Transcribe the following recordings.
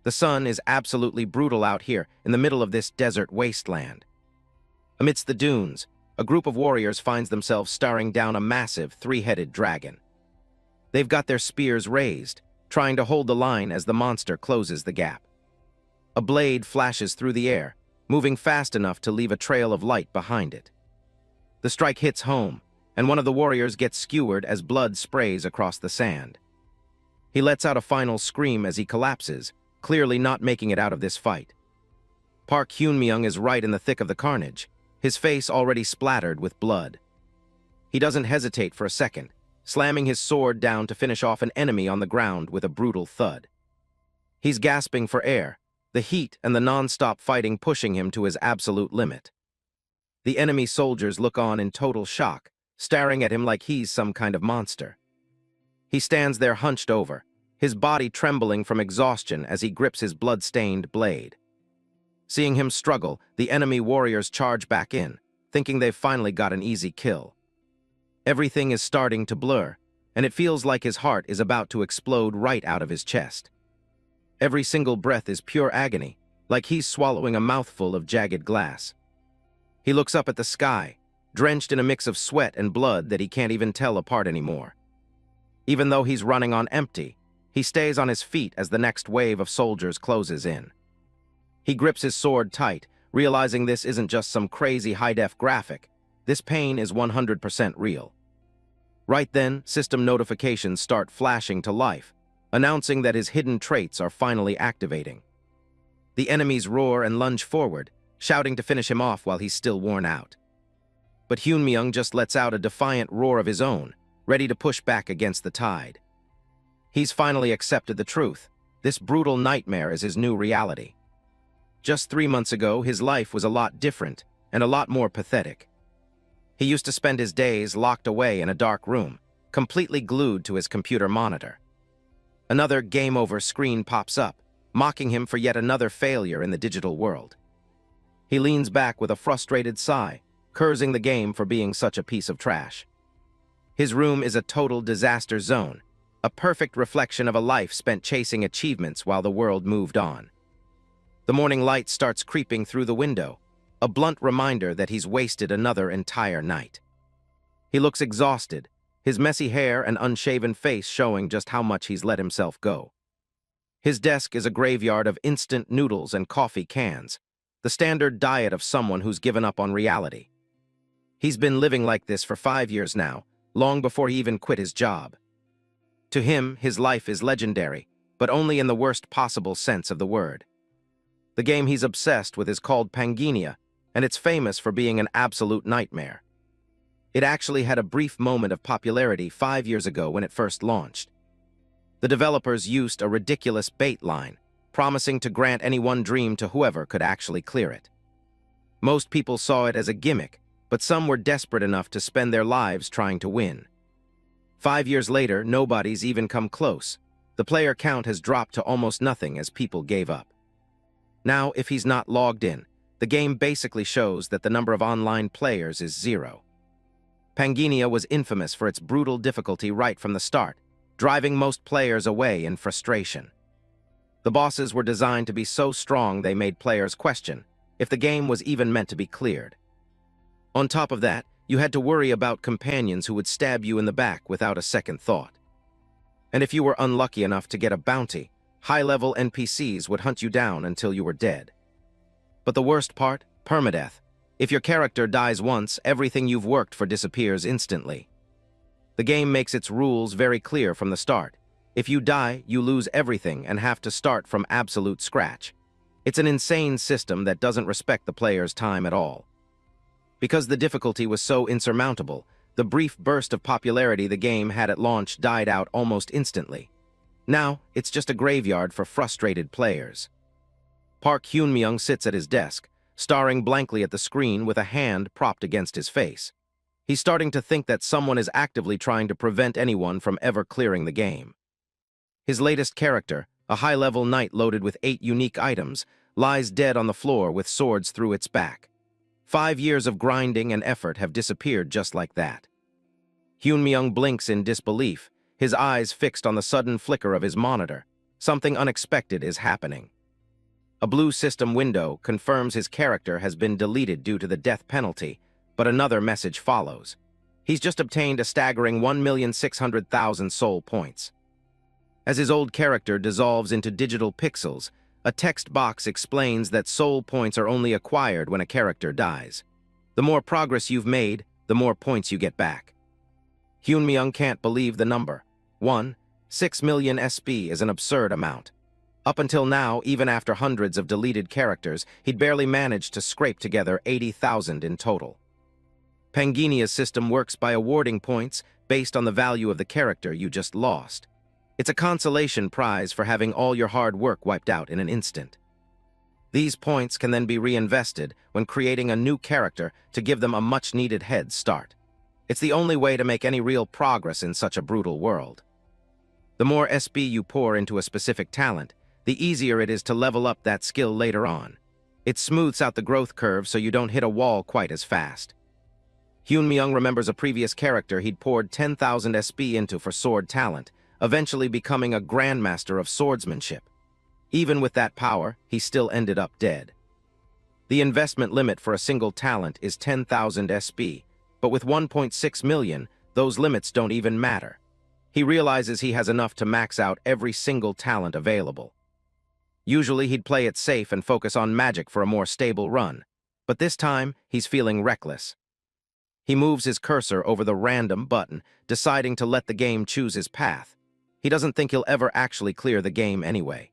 The sun is absolutely brutal out here in the middle of this desert wasteland. Amidst the dunes, a group of warriors finds themselves staring down a massive three-headed dragon. They've got their spears raised, trying to hold the line as the monster closes the gap. A blade flashes through the air, moving fast enough to leave a trail of light behind it. The strike hits home, and one of the warriors gets skewered as blood sprays across the sand. He lets out a final scream as he collapses, clearly not making it out of this fight. Park Hyun-myung is right in the thick of the carnage, his face already splattered with blood. He doesn't hesitate for a second, slamming his sword down to finish off an enemy on the ground with a brutal thud. He's gasping for air, the heat and the non-stop fighting pushing him to his absolute limit. The enemy soldiers look on in total shock, staring at him like he's some kind of monster. He stands there hunched over, his body trembling from exhaustion as he grips his blood-stained blade. Seeing him struggle, the enemy warriors charge back in, thinking they've finally got an easy kill. Everything is starting to blur, and it feels like his heart is about to explode right out of his chest. Every single breath is pure agony, like he's swallowing a mouthful of jagged glass. He looks up at the sky, drenched in a mix of sweat and blood that he can't even tell apart anymore. Even though he's running on empty, he stays on his feet as the next wave of soldiers closes in. He grips his sword tight, realizing this isn't just some crazy high-def graphic. This pain is 100% real. Right then, system notifications start flashing to life, announcing that his hidden traits are finally activating. The enemies roar and lunge forward, shouting to finish him off while he's still worn out. But Hyun-myung just lets out a defiant roar of his own, ready to push back against the tide. He's finally accepted the truth. This brutal nightmare is his new reality. Just 3 months ago, his life was a lot different and a lot more pathetic. He used to spend his days locked away in a dark room, completely glued to his computer monitor. Another game over screen pops up, mocking him for yet another failure in the digital world. He leans back with a frustrated sigh, cursing the game for being such a piece of trash. His room is a total disaster zone, a perfect reflection of a life spent chasing achievements while the world moved on. The morning light starts creeping through the window, a blunt reminder that he's wasted another entire night. He looks exhausted, his messy hair and unshaven face showing just how much he's let himself go. His desk is a graveyard of instant noodles and coffee cans, the standard diet of someone who's given up on reality. He's been living like this for 5 years now, long before he even quit his job. To him, his life is legendary, but only in the worst possible sense of the word. The game he's obsessed with is called Panginia, and it's famous for being an absolute nightmare. It actually had a brief moment of popularity 5 years ago when it first launched. The developers used a ridiculous bait line, promising to grant any one dream to whoever could actually clear it. Most people saw it as a gimmick, but some were desperate enough to spend their lives trying to win. 5 years later, nobody's even come close. The player count has dropped to almost nothing as people gave up. Now, if he's not logged in, the game basically shows that the number of online players is 0. Panginia was infamous for its brutal difficulty right from the start, driving most players away in frustration. The bosses were designed to be so strong they made players question if the game was even meant to be cleared. On top of that, you had to worry about companions who would stab you in the back without a second thought. And if you were unlucky enough to get a bounty, high-level NPCs would hunt you down until you were dead. But the worst part? Permadeath. If your character dies once, everything you've worked for disappears instantly. The game makes its rules very clear from the start. If you die, you lose everything and have to start from absolute scratch. It's an insane system that doesn't respect the player's time at all. Because the difficulty was so insurmountable, the brief burst of popularity the game had at launch died out almost instantly. Now, it's just a graveyard for frustrated players. Park Hyun-myung sits at his desk, staring blankly at the screen with a hand propped against his face. He's starting to think that someone is actively trying to prevent anyone from ever clearing the game. His latest character, a high-level knight loaded with 8 unique items, lies dead on the floor with swords through its back. 5 years of grinding and effort have disappeared just like that. Hyun-myung blinks in disbelief, his eyes fixed on the sudden flicker of his monitor, Something unexpected is happening. A blue system window confirms his character has been deleted due to the death penalty, but another message follows. He's just obtained a staggering 1,600,000 soul points. As his old character dissolves into digital pixels, a text box explains that soul points are only acquired when a character dies. The more progress you've made, the more points you get back. Hyunmyoung can't believe the number. 6 million SB is an absurd amount. Up until now, even after hundreds of deleted characters, he'd barely managed to scrape together 80,000 in total. Panginia's system works by awarding points based on the value of the character you just lost. It's a consolation prize for having all your hard work wiped out in an instant. These points can then be reinvested when creating a new character to give them a much-needed head start. It's the only way to make any real progress in such a brutal world. The more SB you pour into a specific talent, the easier it is to level up that skill later on. It smooths out the growth curve so you don't hit a wall quite as fast. Hyunmyoung remembers a previous character he'd poured 10,000 SB into for sword talent, eventually becoming a grandmaster of swordsmanship. Even with that power, he still ended up dead. The investment limit for a single talent is 10,000 SB, but with 1.6 million, those limits don't even matter. He realizes he has enough to max out every single talent available. Usually he'd play it safe and focus on magic for a more stable run, but this time he's feeling reckless. He moves his cursor over the random button, deciding to let the game choose his path. He doesn't think he'll ever actually clear the game anyway.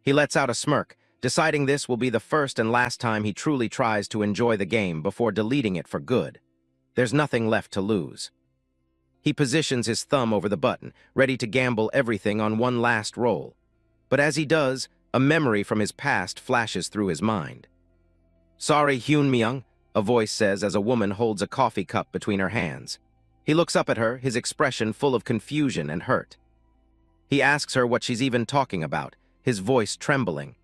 He lets out a smirk, deciding this will be the first and last time he truly tries to enjoy the game before deleting it for good. There's nothing left to lose. He positions his thumb over the button, ready to gamble everything on one last roll. But as he does, a memory from his past flashes through his mind. "Sorry, Hyunmyoung," a voice says as a woman holds a coffee cup between her hands. He looks up at her, his expression full of confusion and hurt. He asks her what she's even talking about, his voice trembling.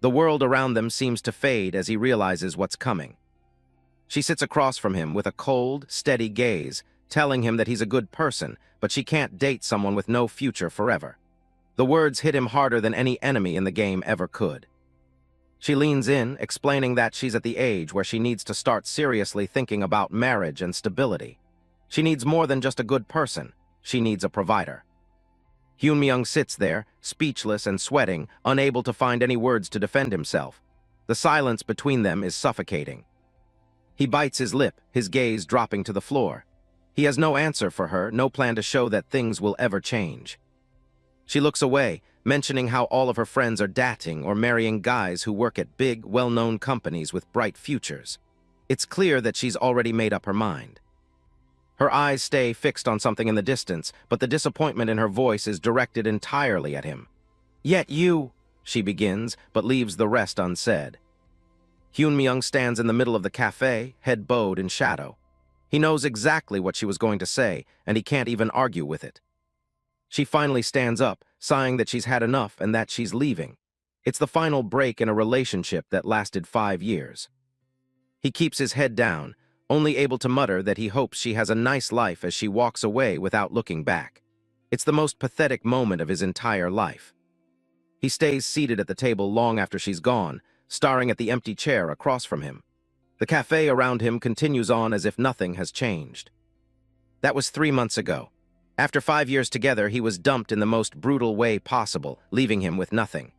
The world around them seems to fade as he realizes what's coming. She sits across from him with a cold, steady gaze, telling him that he's a good person, but she can't date someone with no future forever. The words hit him harder than any enemy in the game ever could. She leans in, explaining that she's at the age where she needs to start seriously thinking about marriage and stability. She needs more than just a good person. She needs a provider. Hyunmyoung sits there, speechless and sweating, unable to find any words to defend himself. The silence between them is suffocating. He bites his lip, his gaze dropping to the floor. He has no answer for her, no plan to show that things will ever change. She looks away, mentioning how all of her friends are dating or marrying guys who work at big, well-known companies with bright futures. It's clear that she's already made up her mind. Her eyes stay fixed on something in the distance, but the disappointment in her voice is directed entirely at him. "Yet you," she begins, but leaves the rest unsaid. Hyunmyoung stands in the middle of the cafe, head bowed in shadow. He knows exactly what she was going to say, and he can't even argue with it. She finally stands up, sighing that she's had enough and that she's leaving. It's the final break in a relationship that lasted 5 years. He keeps his head down, only able to mutter that he hopes she has a nice life as she walks away without looking back. It's the most pathetic moment of his entire life. He stays seated at the table long after she's gone, staring at the empty chair across from him. The cafe around him continues on as if nothing has changed. That was 3 months ago. After 5 years together, he was dumped in the most brutal way possible, leaving him with nothing.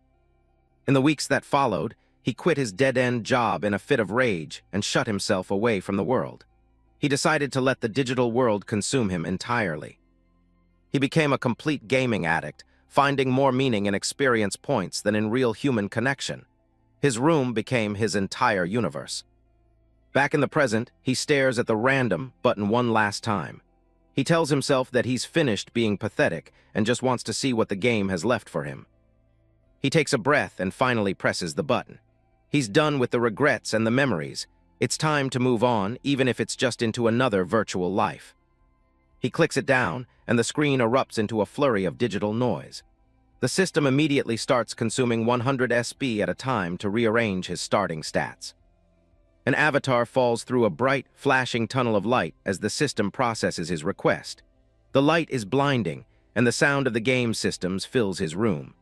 In the weeks that followed, he quit his dead-end job in a fit of rage and shut himself away from the world. He decided to let the digital world consume him entirely. He became a complete gaming addict, finding more meaning in experience points than in real human connection. His room became his entire universe. Back in the present, he stares at the random button one last time. He tells himself that he's finished being pathetic and just wants to see what the game has left for him. He takes a breath and finally presses the button. He's done with the regrets and the memories. It's time to move on, even if it's just into another virtual life. He clicks it down, and the screen erupts into a flurry of digital noise. The system immediately starts consuming 100 SB at a time to rearrange his starting stats. An avatar falls through a bright, flashing tunnel of light as the system processes his request. The light is blinding, and the sound of the game systems fills his room.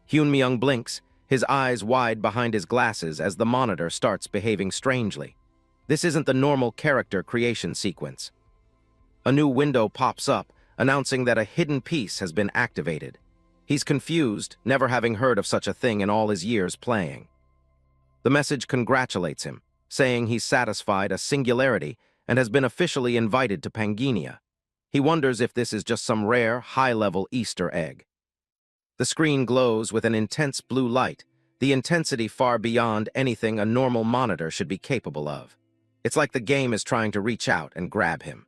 Hyun-myung blinks, his eyes wide behind his glasses as the monitor starts behaving strangely. This isn't the normal character creation sequence. A new window pops up, announcing that a hidden piece has been activated. He's confused, never having heard of such a thing in all his years playing. The message congratulates him, saying he's satisfied a singularity and has been officially invited to Pangenia. He wonders if this is just some rare, high-level Easter egg. The screen glows with an intense blue light, the intensity far beyond anything a normal monitor should be capable of. It's like the game is trying to reach out and grab him.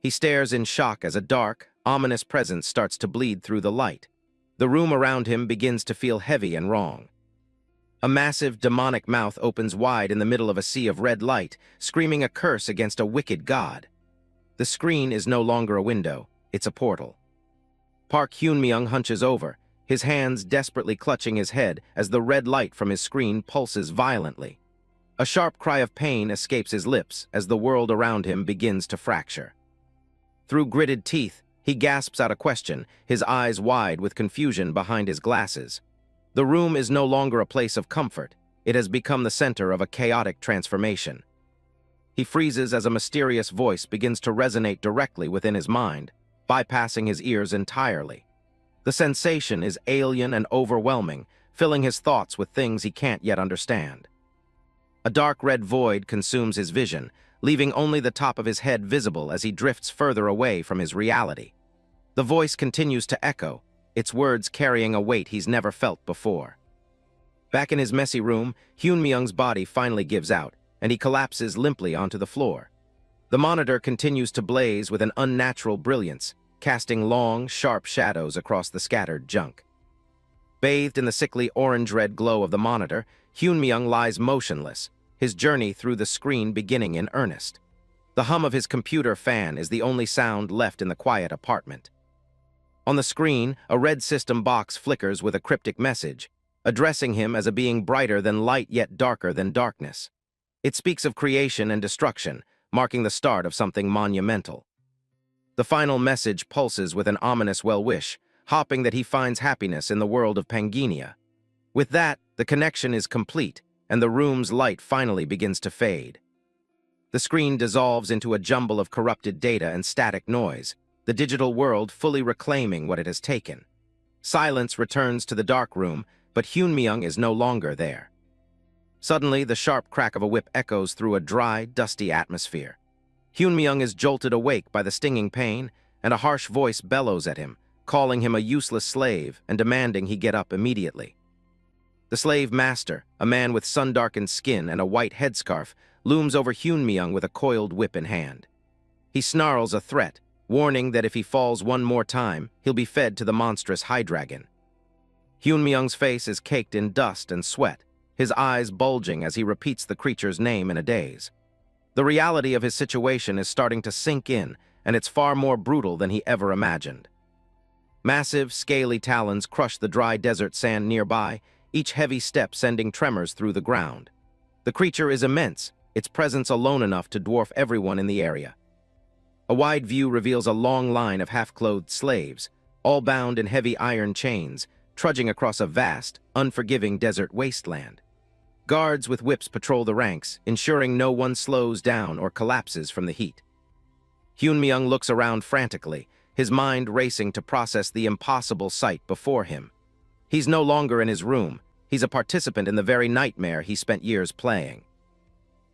He stares in shock as a dark, ominous presence starts to bleed through the light. The room around him begins to feel heavy and wrong. A massive, demonic mouth opens wide in the middle of a sea of red light, screaming a curse against a wicked god. The screen is no longer a window, it's a portal. Park Hyun-myung hunches over, his hands desperately clutching his head as the red light from his screen pulses violently. A sharp cry of pain escapes his lips as the world around him begins to fracture. Through gritted teeth, he gasps out a question, his eyes wide with confusion behind his glasses. The room is no longer a place of comfort. It has become the center of a chaotic transformation. He freezes as a mysterious voice begins to resonate directly within his mind, bypassing his ears entirely. The sensation is alien and overwhelming, filling his thoughts with things he can't yet understand. A dark red void consumes his vision, leaving only the top of his head visible as he drifts further away from his reality. The voice continues to echo, its words carrying a weight he's never felt before. Back in his messy room, Hyun-myung's body finally gives out, and he collapses limply onto the floor. The monitor continues to blaze with an unnatural brilliance, casting long, sharp shadows across the scattered junk. Bathed in the sickly orange-red glow of the monitor, Hyun-myung lies motionless, his journey through the screen beginning in earnest. The hum of his computer fan is the only sound left in the quiet apartment. On the screen, a red system box flickers with a cryptic message, addressing him as a being brighter than light yet darker than darkness. It speaks of creation and destruction, marking the start of something monumental. The final message pulses with an ominous well-wish, hoping that he finds happiness in the world of Pangenia. With that, the connection is complete, and the room's light finally begins to fade. The screen dissolves into a jumble of corrupted data and static noise, the digital world fully reclaiming what it has taken. Silence returns to the dark room, but Hyun-myung is no longer there. Suddenly, the sharp crack of a whip echoes through a dry, dusty atmosphere. Hyun-myung is jolted awake by the stinging pain, and a harsh voice bellows at him, calling him a useless slave and demanding he get up immediately. The slave master, a man with sun-darkened skin and a white headscarf, looms over Hyun-myung with a coiled whip in hand. He snarls a threat, warning that if he falls one more time, he'll be fed to the monstrous High-Dragon. Hyun-myung's face is caked in dust and sweat, his eyes bulging as he repeats the creature's name in a daze. The reality of his situation is starting to sink in, and it's far more brutal than he ever imagined. Massive, scaly talons crush the dry desert sand nearby, each heavy step sending tremors through the ground. The creature is immense, its presence alone enough to dwarf everyone in the area. A wide view reveals a long line of half-clothed slaves, all bound in heavy iron chains, trudging across a vast, unforgiving desert wasteland. Guards with whips patrol the ranks, ensuring no one slows down or collapses from the heat. Hyun-myung looks around frantically, his mind racing to process the impossible sight before him. He's no longer in his room. He's a participant in the very nightmare he spent years playing.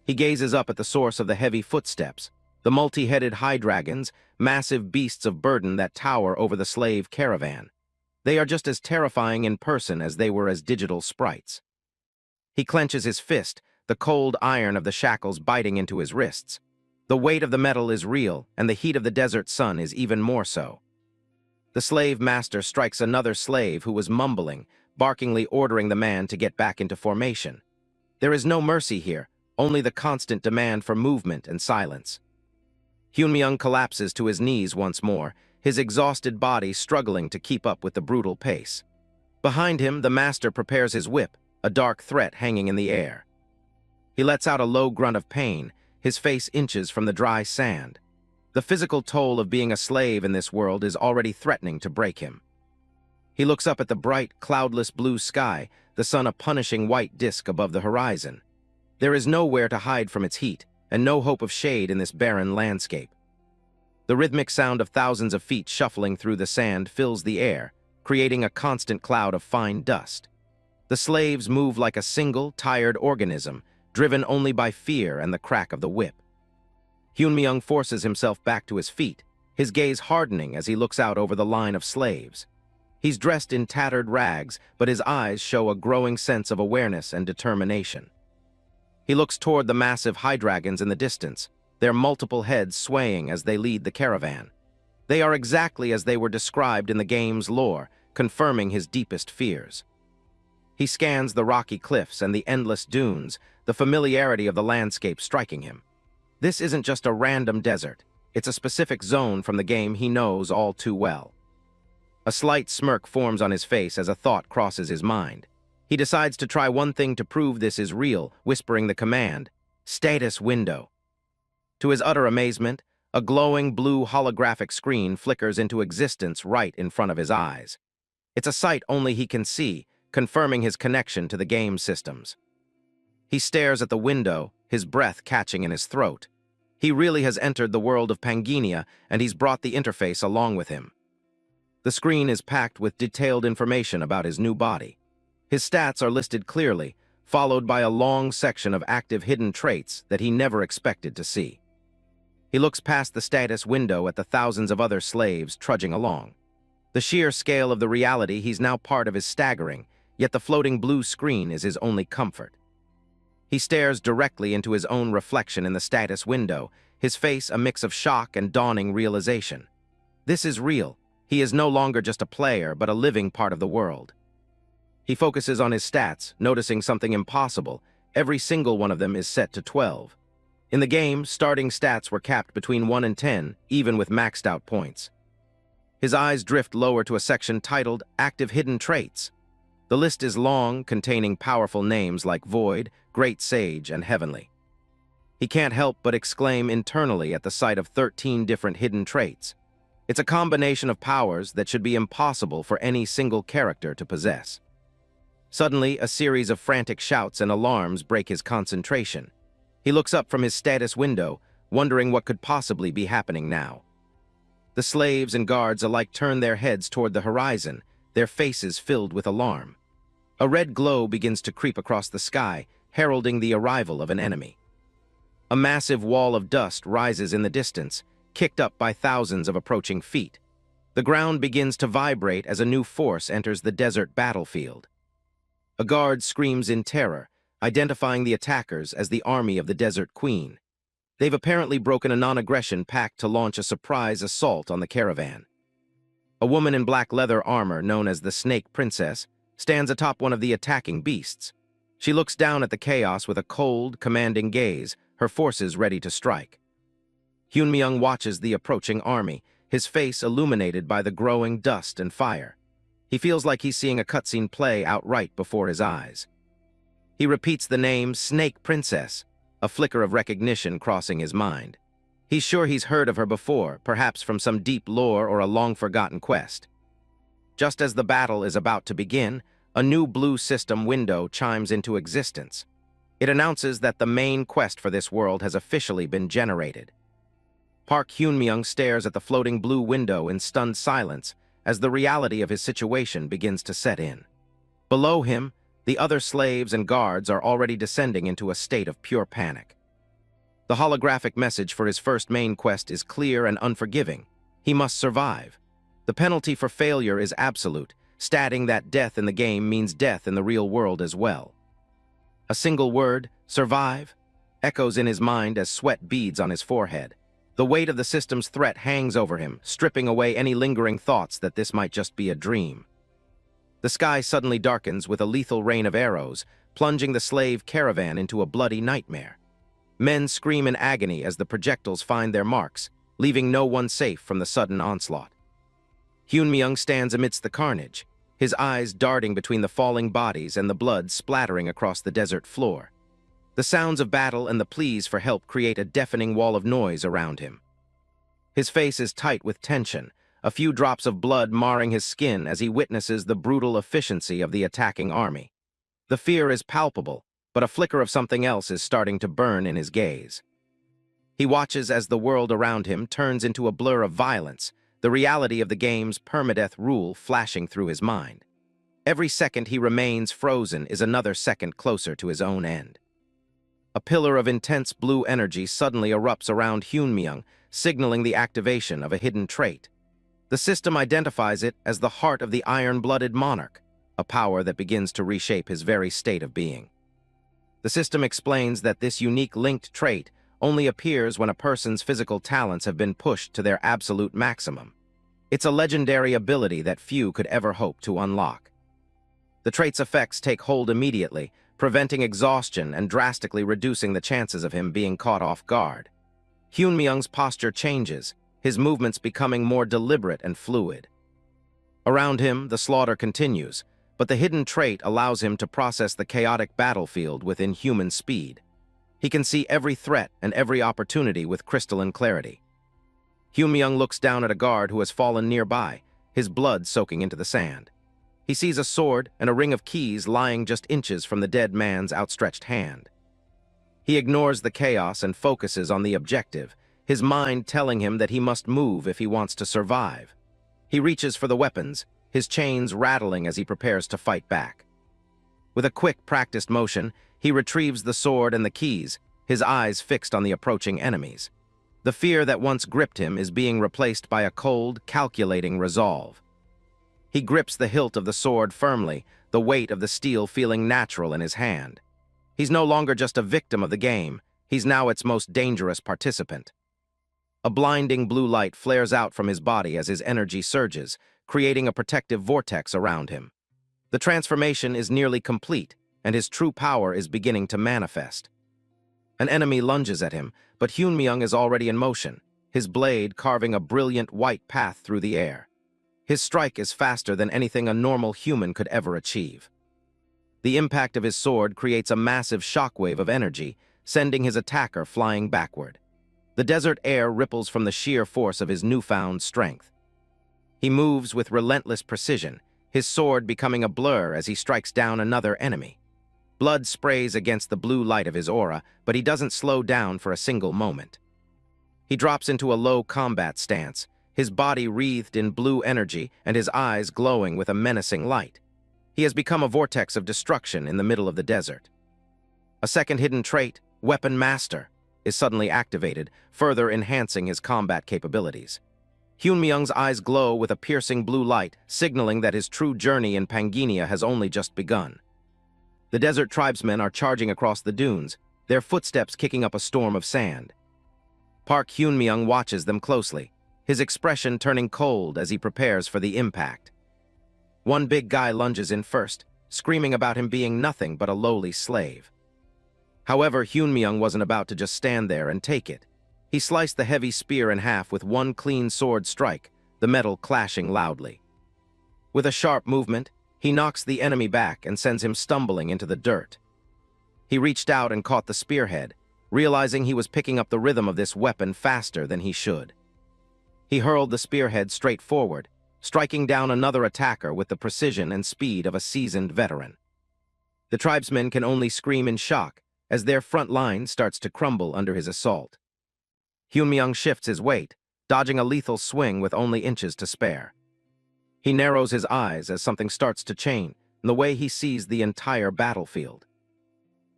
He gazes up at the source of the heavy footsteps, the multi-headed High-Dragons, massive beasts of burden that tower over the slave caravan. They are just as terrifying in person as they were as digital sprites. He clenches his fist, the cold iron of the shackles biting into his wrists. The weight of the metal is real, and the heat of the desert sun is even more so. The slave master strikes another slave who was mumbling, barkingly ordering the man to get back into formation. There is no mercy here, only the constant demand for movement and silence. Hyun-myung collapses to his knees once more, his exhausted body struggling to keep up with the brutal pace. Behind him, the master prepares his whip, a dark threat hanging in the air. He lets out a low grunt of pain, his face inches from the dry sand. The physical toll of being a slave in this world is already threatening to break him. He looks up at the bright, cloudless blue sky, the sun a punishing white disk above the horizon. There is nowhere to hide from its heat, and no hope of shade in this barren landscape. The rhythmic sound of thousands of feet shuffling through the sand fills the air, creating a constant cloud of fine dust. The slaves move like a single, tired organism, driven only by fear and the crack of the whip. Hyunmyoung forces himself back to his feet, his gaze hardening as he looks out over the line of slaves. He's dressed in tattered rags, but his eyes show a growing sense of awareness and determination. He looks toward the massive high-dragons in the distance, their multiple heads swaying as they lead the caravan. They are exactly as they were described in the game's lore, confirming his deepest fears. He scans the rocky cliffs and the endless dunes, the familiarity of the landscape striking him. This isn't just a random desert. It's a specific zone from the game he knows all too well. A slight smirk forms on his face as a thought crosses his mind. He decides to try one thing to prove this is real, whispering the command, "Status window." To his utter amazement, a glowing blue holographic screen flickers into existence right in front of his eyes. It's a sight only he can see, confirming his connection to the game systems. He stares at the window, his breath catching in his throat. He really has entered the world of Pangenia, and he's brought the interface along with him. The screen is packed with detailed information about his new body. His stats are listed clearly, followed by a long section of active hidden traits that he never expected to see. He looks past the status window at the thousands of other slaves trudging along. The sheer scale of the reality he's now part of is staggering, yet the floating blue screen is his only comfort. He stares directly into his own reflection in the status window, his face a mix of shock and dawning realization. This is real. He is no longer just a player, but a living part of the world. He focuses on his stats, noticing something impossible. Every single one of them is set to 12. In the game, starting stats were capped between 1 and 10, even with maxed out points. His eyes drift lower to a section titled Active Hidden Traits. The list is long, containing powerful names like Void, Great Sage, and Heavenly. He can't help but exclaim internally at the sight of 13 different hidden traits. It's a combination of powers that should be impossible for any single character to possess. Suddenly, a series of frantic shouts and alarms break his concentration. He looks up from his status window, wondering what could possibly be happening now. The slaves and guards alike turn their heads toward the horizon, their faces filled with alarm. A red glow begins to creep across the sky, heralding the arrival of an enemy. A massive wall of dust rises in the distance, kicked up by thousands of approaching feet. The ground begins to vibrate as a new force enters the desert battlefield. A guard screams in terror, identifying the attackers as the army of the Desert Queen. They've apparently broken a non-aggression pact to launch a surprise assault on the caravan. A woman in black leather armor, known as the Snake Princess, stands atop one of the attacking beasts. She looks down at the chaos with a cold, commanding gaze, her forces ready to strike. Hyunmyoung watches the approaching army, his face illuminated by the growing dust and fire. He feels like he's seeing a cutscene play out right before his eyes. He repeats the name Snake Princess, a flicker of recognition crossing his mind. He's sure he's heard of her before, perhaps from some deep lore or a long-forgotten quest. Just as the battle is about to begin, a new blue system window chimes into existence. It announces that the main quest for this world has officially been generated. Park Hyunmyoung stares at the floating blue window in stunned silence as the reality of his situation begins to set in. Below him, the other slaves and guards are already descending into a state of pure panic. The holographic message for his first main quest is clear and unforgiving. He must survive. The penalty for failure is absolute, stating that death in the game means death in the real world as well. A single word, survive, echoes in his mind as sweat beads on his forehead. The weight of the system's threat hangs over him, stripping away any lingering thoughts that this might just be a dream. The sky suddenly darkens with a lethal rain of arrows, plunging the slave caravan into a bloody nightmare. Men scream in agony as the projectiles find their marks, leaving no one safe from the sudden onslaught. Hyunmyoung stands amidst the carnage, his eyes darting between the falling bodies and the blood splattering across the desert floor. The sounds of battle and the pleas for help create a deafening wall of noise around him. His face is tight with tension, a few drops of blood marring his skin as he witnesses the brutal efficiency of the attacking army. The fear is palpable, but a flicker of something else is starting to burn in his gaze. He watches as the world around him turns into a blur of violence, the reality of the game's permadeath rule flashing through his mind. Every second he remains frozen is another second closer to his own end. A pillar of intense blue energy suddenly erupts around Hyunmyung, signaling the activation of a hidden trait. The system identifies it as the heart of the iron-blooded monarch, a power that begins to reshape his very state of being. The system explains that this unique linked trait only appears when a person's physical talents have been pushed to their absolute maximum. It's a legendary ability that few could ever hope to unlock. The trait's effects take hold immediately, preventing exhaustion and drastically reducing the chances of him being caught off guard. Hyunmyung's posture changes, his movements becoming more deliberate and fluid. Around him, the slaughter continues, but the hidden trait allows him to process the chaotic battlefield with inhuman speed. He can see every threat and every opportunity with crystalline clarity. Hyunmyung looks down at a guard who has fallen nearby, his blood soaking into the sand. He sees a sword and a ring of keys lying just inches from the dead man's outstretched hand. He ignores the chaos and focuses on the objective, his mind telling him that he must move if he wants to survive. He reaches for the weapons, his chains rattling as he prepares to fight back. With a quick, practiced motion, he retrieves the sword and the keys, his eyes fixed on the approaching enemies. The fear that once gripped him is being replaced by a cold, calculating resolve. He grips the hilt of the sword firmly, the weight of the steel feeling natural in his hand. He's no longer just a victim of the game, he's now its most dangerous participant. A blinding blue light flares out from his body as his energy surges, creating a protective vortex around him. The transformation is nearly complete, and his true power is beginning to manifest. An enemy lunges at him, but Hyunmyung is already in motion, his blade carving a brilliant white path through the air. His strike is faster than anything a normal human could ever achieve. The impact of his sword creates a massive shockwave of energy, sending his attacker flying backward. The desert air ripples from the sheer force of his newfound strength. He moves with relentless precision, his sword becoming a blur as he strikes down another enemy. Blood sprays against the blue light of his aura, but he doesn't slow down for a single moment. He drops into a low combat stance, his body wreathed in blue energy and his eyes glowing with a menacing light. He has become a vortex of destruction in the middle of the desert. A second hidden trait, Weapon Master, is suddenly activated, further enhancing his combat capabilities. Hyunmyung's eyes glow with a piercing blue light, signaling that his true journey in Pangaea has only just begun. The desert tribesmen are charging across the dunes, their footsteps kicking up a storm of sand. Park Hyunmyung watches them closely, his expression turning cold as he prepares for the impact. One big guy lunges in first, screaming about him being nothing but a lowly slave. However, Hyunmyung wasn't about to just stand there and take it. He sliced the heavy spear in half with one clean sword strike, the metal clashing loudly. With a sharp movement, he knocks the enemy back and sends him stumbling into the dirt. He reached out and caught the spearhead, realizing he was picking up the rhythm of this weapon faster than he should. He hurled the spearhead straight forward, striking down another attacker with the precision and speed of a seasoned veteran. The tribesmen can only scream in shock as their front line starts to crumble under his assault. Hyunmyung shifts his weight, dodging a lethal swing with only inches to spare. He narrows his eyes as something starts to change in the way he sees the entire battlefield.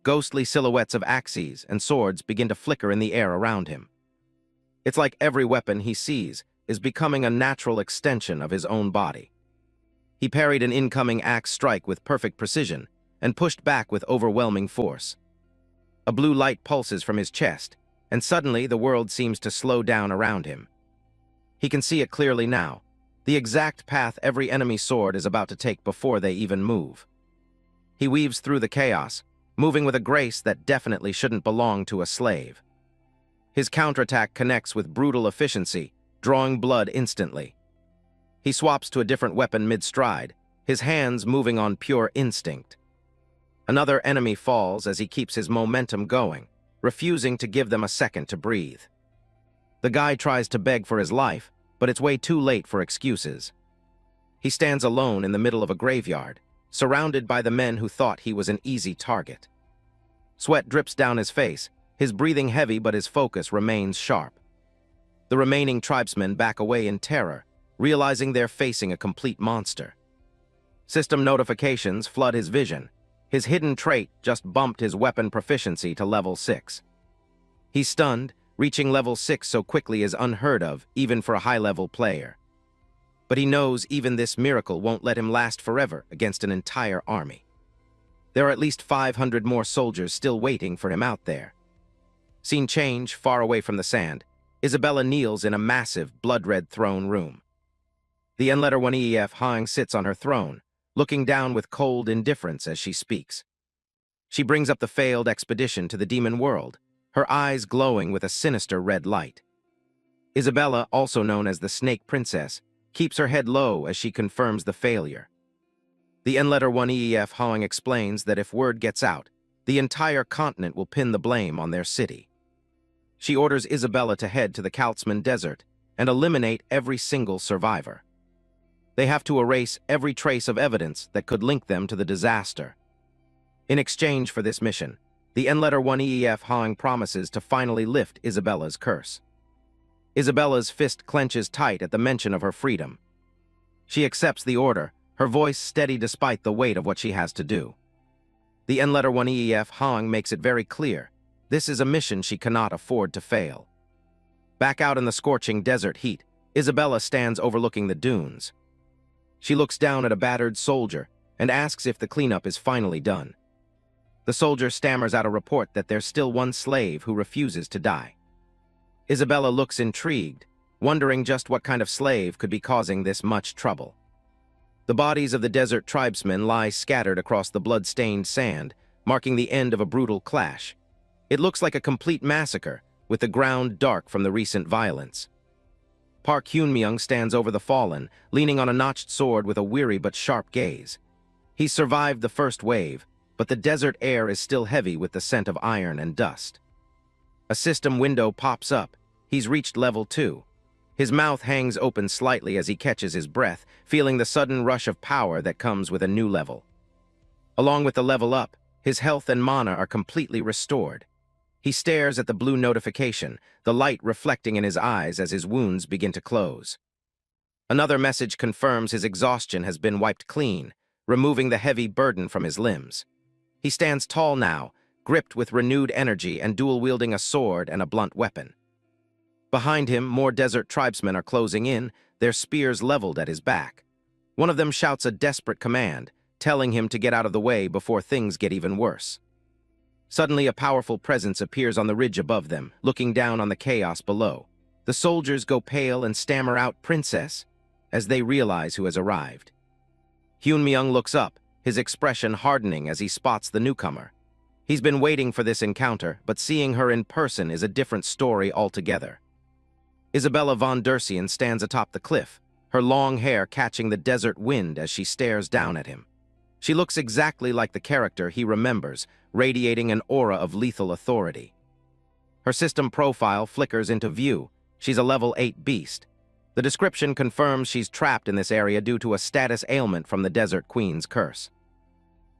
Ghostly silhouettes of axes and swords begin to flicker in the air around him. It's like every weapon he sees is becoming a natural extension of his own body. He parried an incoming axe strike with perfect precision and pushed back with overwhelming force. A blue light pulses from his chest, and suddenly the world seems to slow down around him. He can see it clearly now, the exact path every enemy sword is about to take before they even move. He weaves through the chaos, moving with a grace that definitely shouldn't belong to a slave. His counterattack connects with brutal efficiency, drawing blood instantly. He swaps to a different weapon mid-stride, his hands moving on pure instinct. Another enemy falls as he keeps his momentum going, refusing to give them a second to breathe. The guy tries to beg for his life, but it's way too late for excuses. He stands alone in the middle of a graveyard, surrounded by the men who thought he was an easy target. Sweat drips down his face, his breathing heavy but his focus remains sharp. The remaining tribesmen back away in terror, realizing they're facing a complete monster. System notifications flood his vision. His hidden trait just bumped his weapon proficiency to level 6. He's stunned, reaching level 6 so quickly is unheard of, even for a high-level player. But he knows even this miracle won't let him last forever against an entire army. There are at least 500 more soldiers still waiting for him out there. Scene change, far away from the sand. Isabella kneels in a massive, blood-red throne room. The N-letter-1 Hang sits on her throne, looking down with cold indifference as she speaks. She brings up the failed expedition to the demon world, her eyes glowing with a sinister red light. Isabella, also known as the Snake Princess, keeps her head low as she confirms the failure. The N-letter-1 Hang explains that if word gets out, the entire continent will pin the blame on their city. She orders Isabella to head to the Kaltzman Desert and eliminate every single survivor. They have to erase every trace of evidence that could link them to the disaster. In exchange for this mission, the N-letter-1 Hang promises to finally lift Isabella's curse. Isabella's fist clenches tight at the mention of her freedom. She accepts the order, her voice steady despite the weight of what she has to do. The N-letter-1 Hang makes it very clear, this is a mission she cannot afford to fail. Back out in the scorching desert heat, Isabella stands overlooking the dunes. She looks down at a battered soldier and asks if the cleanup is finally done. The soldier stammers out a report that there's still one slave who refuses to die. Isabella looks intrigued, wondering just what kind of slave could be causing this much trouble. The bodies of the desert tribesmen lie scattered across the blood-stained sand, marking the end of a brutal clash. It looks like a complete massacre, with the ground dark from the recent violence. Park Hyunmyoung stands over the fallen, leaning on a notched sword with a weary but sharp gaze. He's survived the first wave, but the desert air is still heavy with the scent of iron and dust. A system window pops up. He's reached level 2. His mouth hangs open slightly as he catches his breath, feeling the sudden rush of power that comes with a new level. Along with the level up, his health and mana are completely restored. He stares at the blue notification, the light reflecting in his eyes as his wounds begin to close. Another message confirms his exhaustion has been wiped clean, removing the heavy burden from his limbs. He stands tall now, gripped with renewed energy and dual-wielding a sword and a blunt weapon. Behind him, more desert tribesmen are closing in, their spears leveled at his back. One of them shouts a desperate command, telling him to get out of the way before things get even worse. Suddenly, a powerful presence appears on the ridge above them, looking down on the chaos below. The soldiers go pale and stammer out, "Princess," as they realize who has arrived. Hyunmyoung looks up, his expression hardening as he spots the newcomer. He's been waiting for this encounter, but seeing her in person is a different story altogether. Isabella von Dersian stands atop the cliff, her long hair catching the desert wind as she stares down at him. She looks exactly like the character he remembers, radiating an aura of lethal authority. Her system profile flickers into view. She's a level 8 beast. The description confirms she's trapped in this area due to a status ailment from the Desert Queen's curse.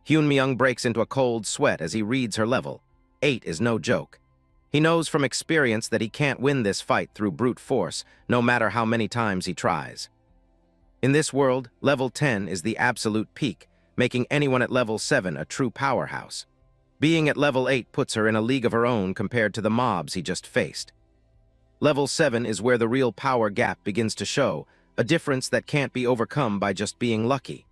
Hyunmyoung breaks into a cold sweat as he reads her level. 8 is no joke. He knows from experience that he can't win this fight through brute force, no matter how many times he tries. In this world, level 10 is the absolute peak, making anyone at level 7 a true powerhouse. Being at level 8 puts her in a league of her own compared to the mobs he just faced. Level 7 is where the real power gap begins to show, a difference that can't be overcome by just being lucky.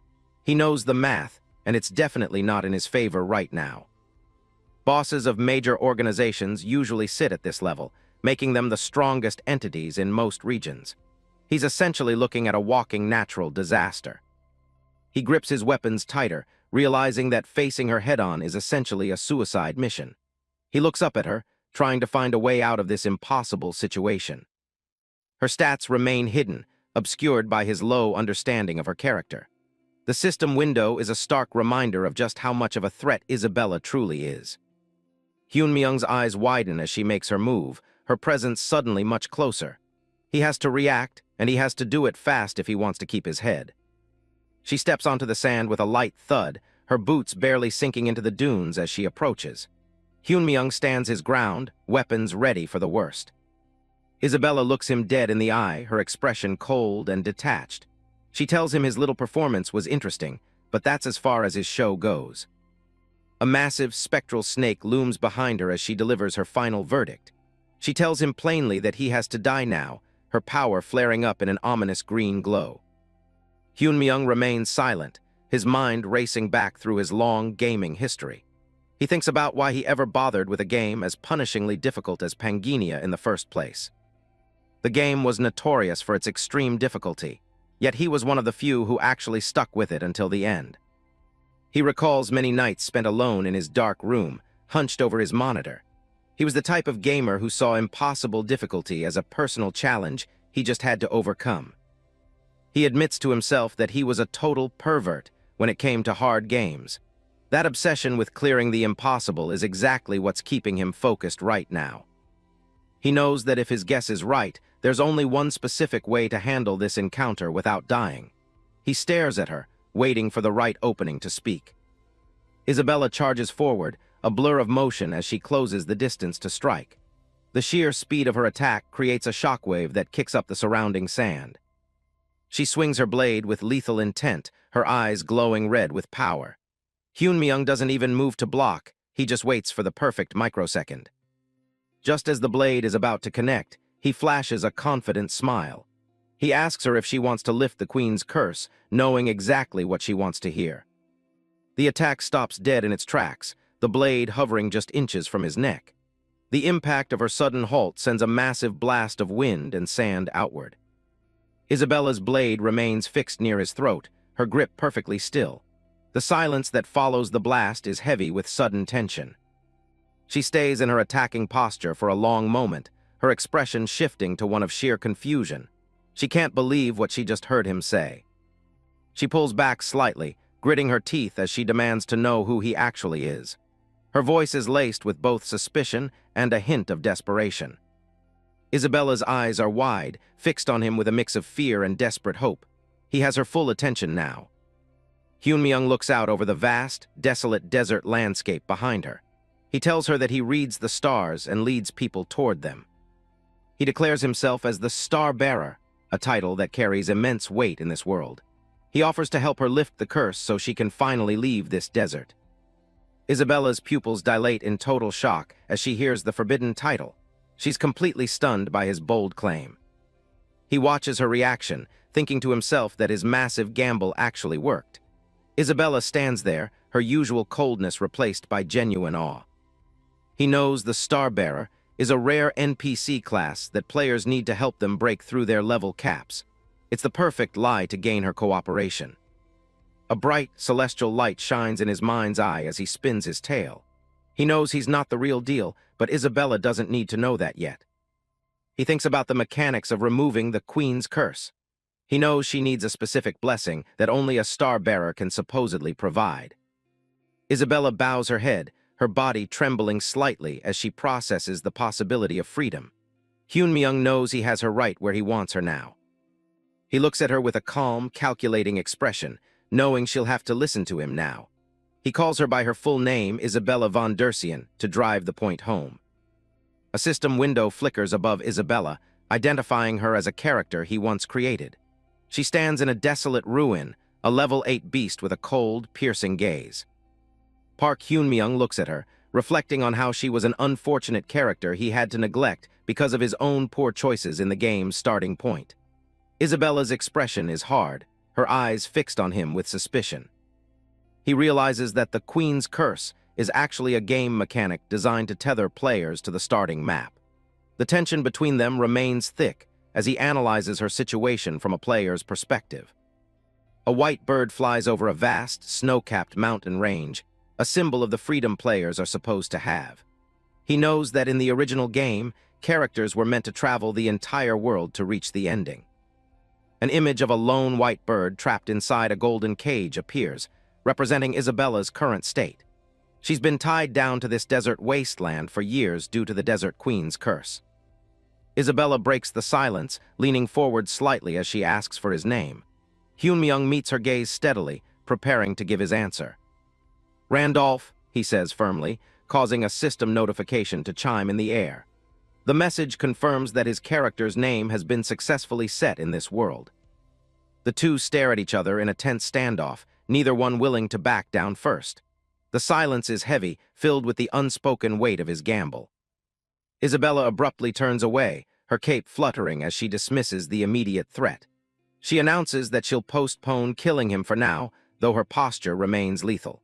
He knows the math, and it's definitely not in his favor right now. Bosses of major organizations usually sit at this level, making them the strongest entities in most regions. He's essentially looking at a walking natural disaster. He grips his weapons tighter, realizing that facing her head-on is essentially a suicide mission. He looks up at her, trying to find a way out of this impossible situation. Her stats remain hidden, obscured by his low understanding of her character. The system window is a stark reminder of just how much of a threat Isabella truly is. Hyunmyoung's eyes widen as she makes her move, her presence suddenly much closer. He has to react, and he has to do it fast if he wants to keep his head. She steps onto the sand with a light thud, her boots barely sinking into the dunes as she approaches. Hyunmyoung stands his ground, weapons ready for the worst. Isabella looks him dead in the eye, her expression cold and detached. She tells him his little performance was interesting, but that's as far as his show goes. A massive, spectral snake looms behind her as she delivers her final verdict. She tells him plainly that he has to die now, her power flaring up in an ominous green glow. Hyunmyoung remains silent, his mind racing back through his long gaming history. He thinks about why he ever bothered with a game as punishingly difficult as Pangea in the first place. The game was notorious for its extreme difficulty, yet he was one of the few who actually stuck with it until the end. He recalls many nights spent alone in his dark room, hunched over his monitor. He was the type of gamer who saw impossible difficulty as a personal challenge he just had to overcome. He admits to himself that he was a total pervert when it came to hard games. That obsession with clearing the impossible is exactly what's keeping him focused right now. He knows that if his guess is right, there's only one specific way to handle this encounter without dying. He stares at her, waiting for the right opening to speak. Isabella charges forward, a blur of motion as she closes the distance to strike. The sheer speed of her attack creates a shockwave that kicks up the surrounding sand. She swings her blade with lethal intent, her eyes glowing red with power. Hyunmyoung doesn't even move to block, he just waits for the perfect microsecond. Just as the blade is about to connect, he flashes a confident smile. He asks her if she wants to lift the queen's curse, knowing exactly what she wants to hear. The attack stops dead in its tracks, the blade hovering just inches from his neck. The impact of her sudden halt sends a massive blast of wind and sand outward. Isabella's blade remains fixed near his throat, her grip perfectly still. The silence that follows the blast is heavy with sudden tension. She stays in her attacking posture for a long moment, her expression shifting to one of sheer confusion. She can't believe what she just heard him say. She pulls back slightly, gritting her teeth as she demands to know who he actually is. Her voice is laced with both suspicion and a hint of desperation. Isabella's eyes are wide, fixed on him with a mix of fear and desperate hope. He has her full attention now. Hyunmyoung looks out over the vast, desolate desert landscape behind her. He tells her that he reads the stars and leads people toward them. He declares himself as the Star Bearer, a title that carries immense weight in this world. He offers to help her lift the curse so she can finally leave this desert. Isabella's pupils dilate in total shock as she hears the forbidden title. She's completely stunned by his bold claim. He watches her reaction, thinking to himself that his massive gamble actually worked. Isabella stands there, her usual coldness replaced by genuine awe. He knows the Star Bearer is a rare NPC class that players need to help them break through their level caps. It's the perfect lie to gain her cooperation. A bright, celestial light shines in his mind's eye as he spins his tail. He knows he's not the real deal, but Isabella doesn't need to know that yet. He thinks about the mechanics of removing the Queen's curse. He knows she needs a specific blessing that only a Star Bearer can supposedly provide. Isabella bows her head, her body trembling slightly as she processes the possibility of freedom. Hyunmyoung knows he has her right where he wants her now. He looks at her with a calm, calculating expression, knowing she'll have to listen to him now. He calls her by her full name, Isabella von Dersian, to drive the point home. A system window flickers above Isabella, identifying her as a character he once created. She stands in a desolate ruin, a level 8 beast with a cold, piercing gaze. Park Hyunmyoung looks at her, reflecting on how she was an unfortunate character he had to neglect because of his own poor choices in the game's starting point. Isabella's expression is hard, her eyes fixed on him with suspicion. He realizes that the Queen's Curse is actually a game mechanic designed to tether players to the starting map. The tension between them remains thick as he analyzes her situation from a player's perspective. A white bird flies over a vast, snow-capped mountain range, a symbol of the freedom players are supposed to have. He knows that in the original game, characters were meant to travel the entire world to reach the ending. An image of a lone white bird trapped inside a golden cage appears, representing Isabella's current state. She's been tied down to this desert wasteland for years due to the Desert Queen's curse. Isabella breaks the silence, leaning forward slightly as she asks for his name. Hyun-myung meets her gaze steadily, preparing to give his answer. "Randolph," he says firmly, causing a system notification to chime in the air. The message confirms that his character's name has been successfully set in this world. The two stare at each other in a tense standoff, neither one willing to back down first. The silence is heavy, filled with the unspoken weight of his gamble. Isabella abruptly turns away, her cape fluttering as she dismisses the immediate threat. She announces that she'll postpone killing him for now, though her posture remains lethal.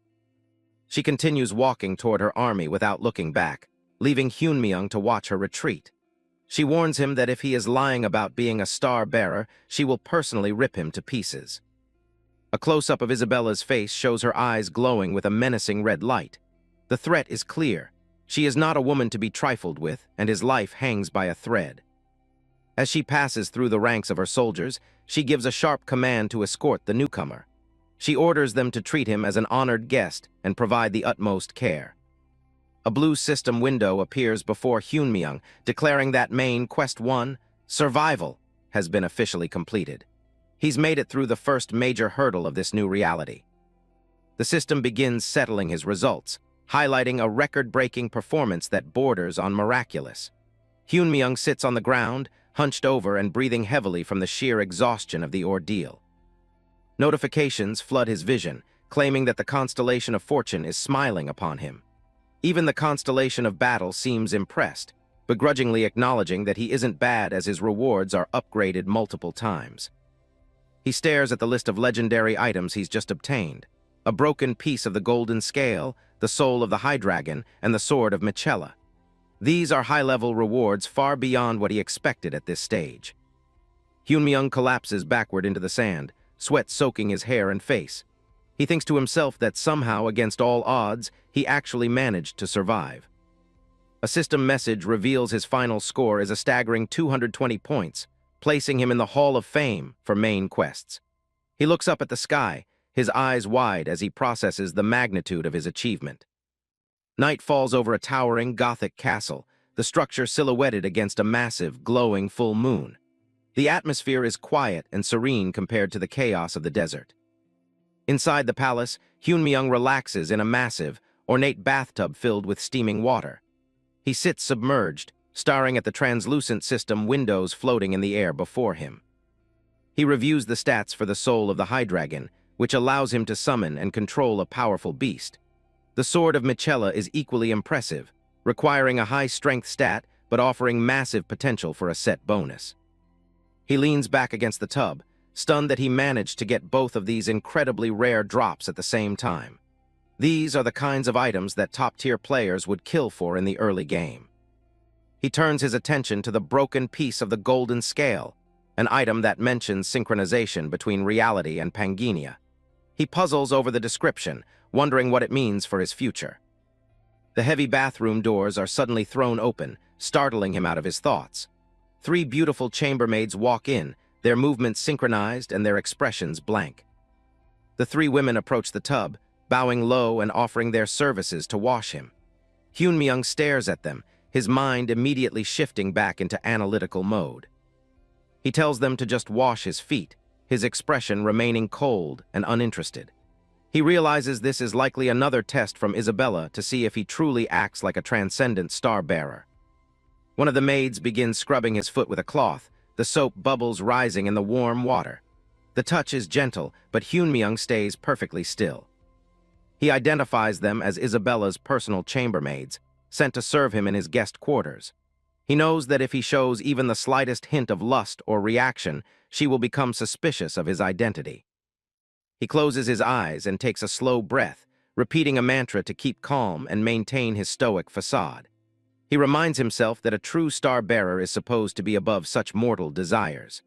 She continues walking toward her army without looking back, leaving Hyun-myung to watch her retreat. She warns him that if he is lying about being a star-bearer, she will personally rip him to pieces. A close-up of Isabella's face shows her eyes glowing with a menacing red light. The threat is clear. She is not a woman to be trifled with, and his life hangs by a thread. As she passes through the ranks of her soldiers, she gives a sharp command to escort the newcomer. She orders them to treat him as an honored guest and provide the utmost care. A blue system window appears before Hyun-myung, declaring that main Quest 1, Survival, has been officially completed. He's made it through the first major hurdle of this new reality. The system begins settling his results, highlighting a record-breaking performance that borders on miraculous. Hyun-myung sits on the ground, hunched over and breathing heavily from the sheer exhaustion of the ordeal. Notifications flood his vision, claiming that the constellation of fortune is smiling upon him. Even the constellation of battle seems impressed, begrudgingly acknowledging that he isn't bad as his rewards are upgraded multiple times. He stares at the list of legendary items he's just obtained: a broken piece of the golden scale, the soul of the High Dragon, and the sword of Michela. These are high-level rewards far beyond what he expected at this stage. Hyun-myung collapses backward into the sand, sweat soaking his hair and face. He thinks to himself that somehow, against all odds, he actually managed to survive. A system message reveals his final score is a staggering 220 points, placing him in the Hall of Fame for main quests. He looks up at the sky, his eyes wide as he processes the magnitude of his achievement. Night falls over a towering Gothic castle, the structure silhouetted against a massive, glowing full moon. The atmosphere is quiet and serene compared to the chaos of the desert. Inside the palace, Hyun-myung relaxes in a massive, ornate bathtub filled with steaming water. He sits submerged, staring at the translucent system windows floating in the air before him. He reviews the stats for the soul of the High Dragon, which allows him to summon and control a powerful beast. The sword of Michela is equally impressive, requiring a high-strength stat but offering massive potential for a set bonus. He leans back against the tub, stunned that he managed to get both of these incredibly rare drops at the same time. These are the kinds of items that top-tier players would kill for in the early game. He turns his attention to the broken piece of the golden scale, an item that mentions synchronization between reality and Pangenia. He puzzles over the description, wondering what it means for his future. The heavy bathroom doors are suddenly thrown open, startling him out of his thoughts. 3 beautiful chambermaids walk in, their movements synchronized and their expressions blank. The 3 women approach the tub, bowing low and offering their services to wash him. Hyun-myung stares at them, his mind immediately shifting back into analytical mode. He tells them to just wash his feet, his expression remaining cold and uninterested. He realizes this is likely another test from Isabella to see if he truly acts like a transcendent star-bearer. One of the maids begins scrubbing his foot with a cloth, the soap bubbles rising in the warm water. The touch is gentle, but Hyun-myung stays perfectly still. He identifies them as Isabella's personal chambermaids, sent to serve him in his guest quarters. He knows that if he shows even the slightest hint of lust or reaction, she will become suspicious of his identity. He closes his eyes and takes a slow breath, repeating a mantra to keep calm and maintain his stoic facade. He reminds himself that a true star-bearer is supposed to be above such mortal desires.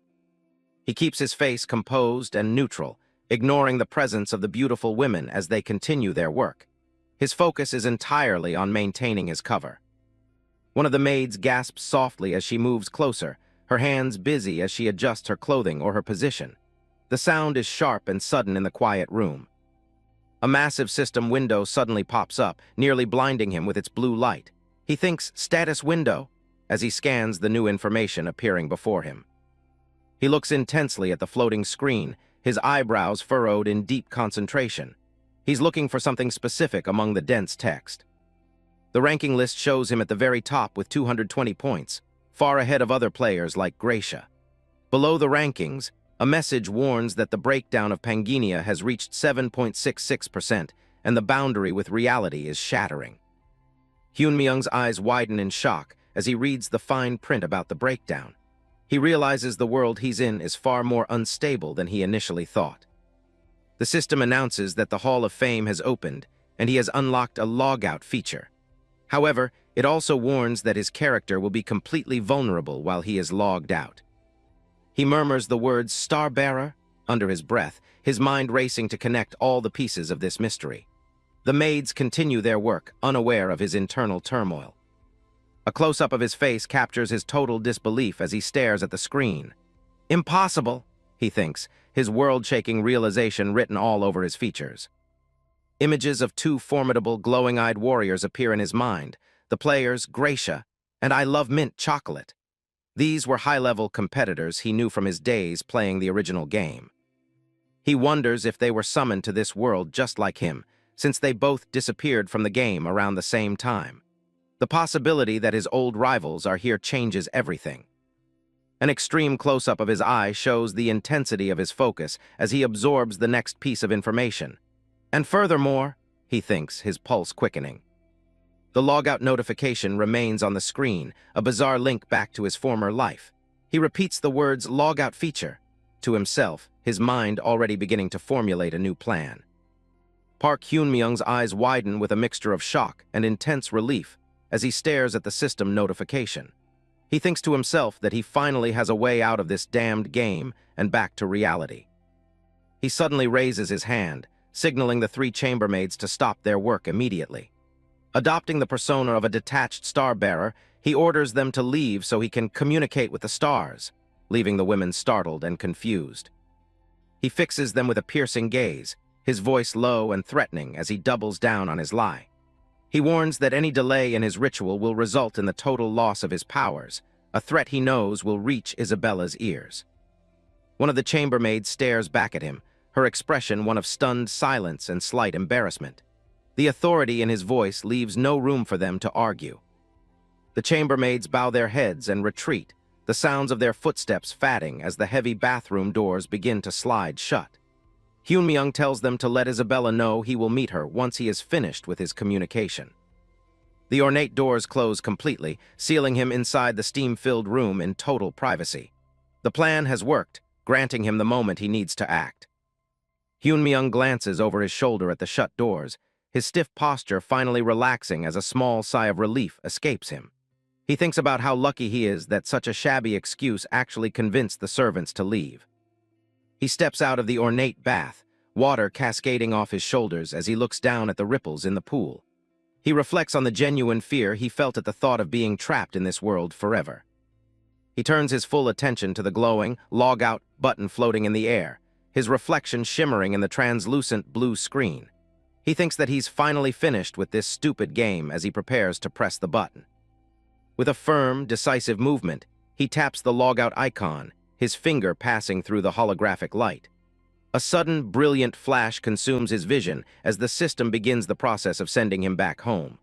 He keeps his face composed and neutral, ignoring the presence of the beautiful women as they continue their work. His focus is entirely on maintaining his cover. One of the maids gasps softly as she moves closer, her hands busy as she adjusts her clothing or her position. The sound is sharp and sudden in the quiet room. A massive system window suddenly pops up, nearly blinding him with its blue light. He thinks, status window, as he scans the new information appearing before him. He looks intensely at the floating screen, his eyebrows furrowed in deep concentration. He's looking for something specific among the dense text. The ranking list shows him at the very top with 220 points, far ahead of other players like Gracia. Below the rankings, a message warns that the breakdown of Pangaea has reached 7.66%, and the boundary with reality is shattering. Hyunmyung's eyes widen in shock as he reads the fine print about the breakdown. He realizes the world he's in is far more unstable than he initially thought. The system announces that the Hall of Fame has opened, and he has unlocked a logout feature. However, it also warns that his character will be completely vulnerable while he is logged out. He murmurs the words "Starbearer" under his breath, his mind racing to connect all the pieces of this mystery. The maids continue their work, unaware of his internal turmoil. A close-up of his face captures his total disbelief as he stares at the screen. Impossible, he thinks, his world-shaking realization written all over his features. Images of two formidable, glowing-eyed warriors appear in his mind, the players Gracia and I Love Mint Chocolate. These were high-level competitors he knew from his days playing the original game. He wonders if they were summoned to this world just like him, since they both disappeared from the game around the same time. The possibility that his old rivals are here changes everything. An extreme close-up of his eye shows the intensity of his focus as he absorbs the next piece of information. And furthermore, he thinks, his pulse quickening. The logout notification remains on the screen, a bizarre link back to his former life. He repeats the words "logout feature" to himself, his mind already beginning to formulate a new plan. Park Hyunmyung's eyes widen with a mixture of shock and intense relief as he stares at the system notification. He thinks to himself that he finally has a way out of this damned game and back to reality. He suddenly raises his hand, signaling the three chambermaids to stop their work immediately. Adopting the persona of a detached star-bearer, he orders them to leave so he can communicate with the stars, leaving the women startled and confused. He fixes them with a piercing gaze, his voice low and threatening as he doubles down on his lie. He warns that any delay in his ritual will result in the total loss of his powers, a threat he knows will reach Isabella's ears. One of the chambermaids stares back at him, her expression one of stunned silence and slight embarrassment. The authority in his voice leaves no room for them to argue. The chambermaids bow their heads and retreat, the sounds of their footsteps fading as the heavy bathroom doors begin to slide shut. Hyunmyung tells them to let Isabella know he will meet her once he is finished with his communication. The ornate doors close completely, sealing him inside the steam-filled room in total privacy. The plan has worked, granting him the moment he needs to act. Hyunmyung glances over his shoulder at the shut doors, his stiff posture finally relaxing as a small sigh of relief escapes him. He thinks about how lucky he is that such a shabby excuse actually convinced the servants to leave. He steps out of the ornate bath, water cascading off his shoulders as he looks down at the ripples in the pool. He reflects on the genuine fear he felt at the thought of being trapped in this world forever. He turns his full attention to the glowing log out button floating in the air, his reflection shimmering in the translucent blue screen. He thinks that he's finally finished with this stupid game as he prepares to press the button. With a firm, decisive movement, he taps the logout icon, his finger passing through the holographic light. A sudden, brilliant flash consumes his vision as the system begins the process of sending him back home.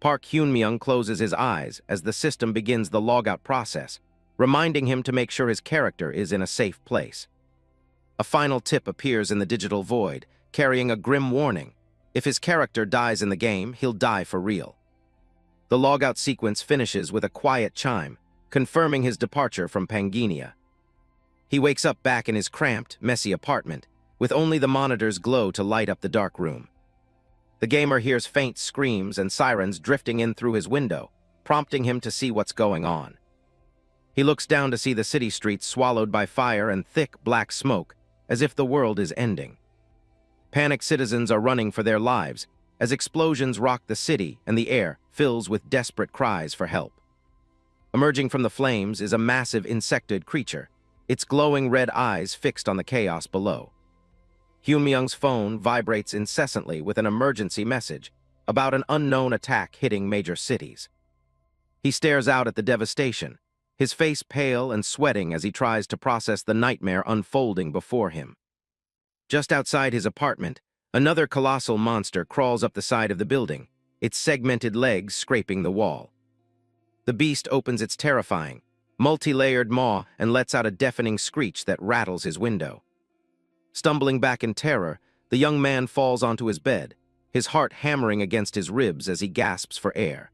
Park Hyunmyung closes his eyes as the system begins the logout process, reminding him to make sure his character is in a safe place. A final tip appears in the digital void, carrying a grim warning. If his character dies in the game, he'll die for real. The logout sequence finishes with a quiet chime, confirming his departure from Pangaea. He wakes up back in his cramped, messy apartment, with only the monitor's glow to light up the dark room. The gamer hears faint screams and sirens drifting in through his window, prompting him to see what's going on. He looks down to see the city streets swallowed by fire and thick, black smoke, as if the world is ending. Panicked citizens are running for their lives, as explosions rock the city and the air fills with desperate cries for help. Emerging from the flames is a massive insectoid creature, its glowing red eyes fixed on the chaos below. Hyunmyung's phone vibrates incessantly with an emergency message about an unknown attack hitting major cities. He stares out at the devastation, his face pale and sweating as he tries to process the nightmare unfolding before him. Just outside his apartment, another colossal monster crawls up the side of the building, its segmented legs scraping the wall. The beast opens its terrifying, multi-layered maw and lets out a deafening screech that rattles his window. Stumbling back in terror, the young man falls onto his bed, his heart hammering against his ribs as he gasps for air.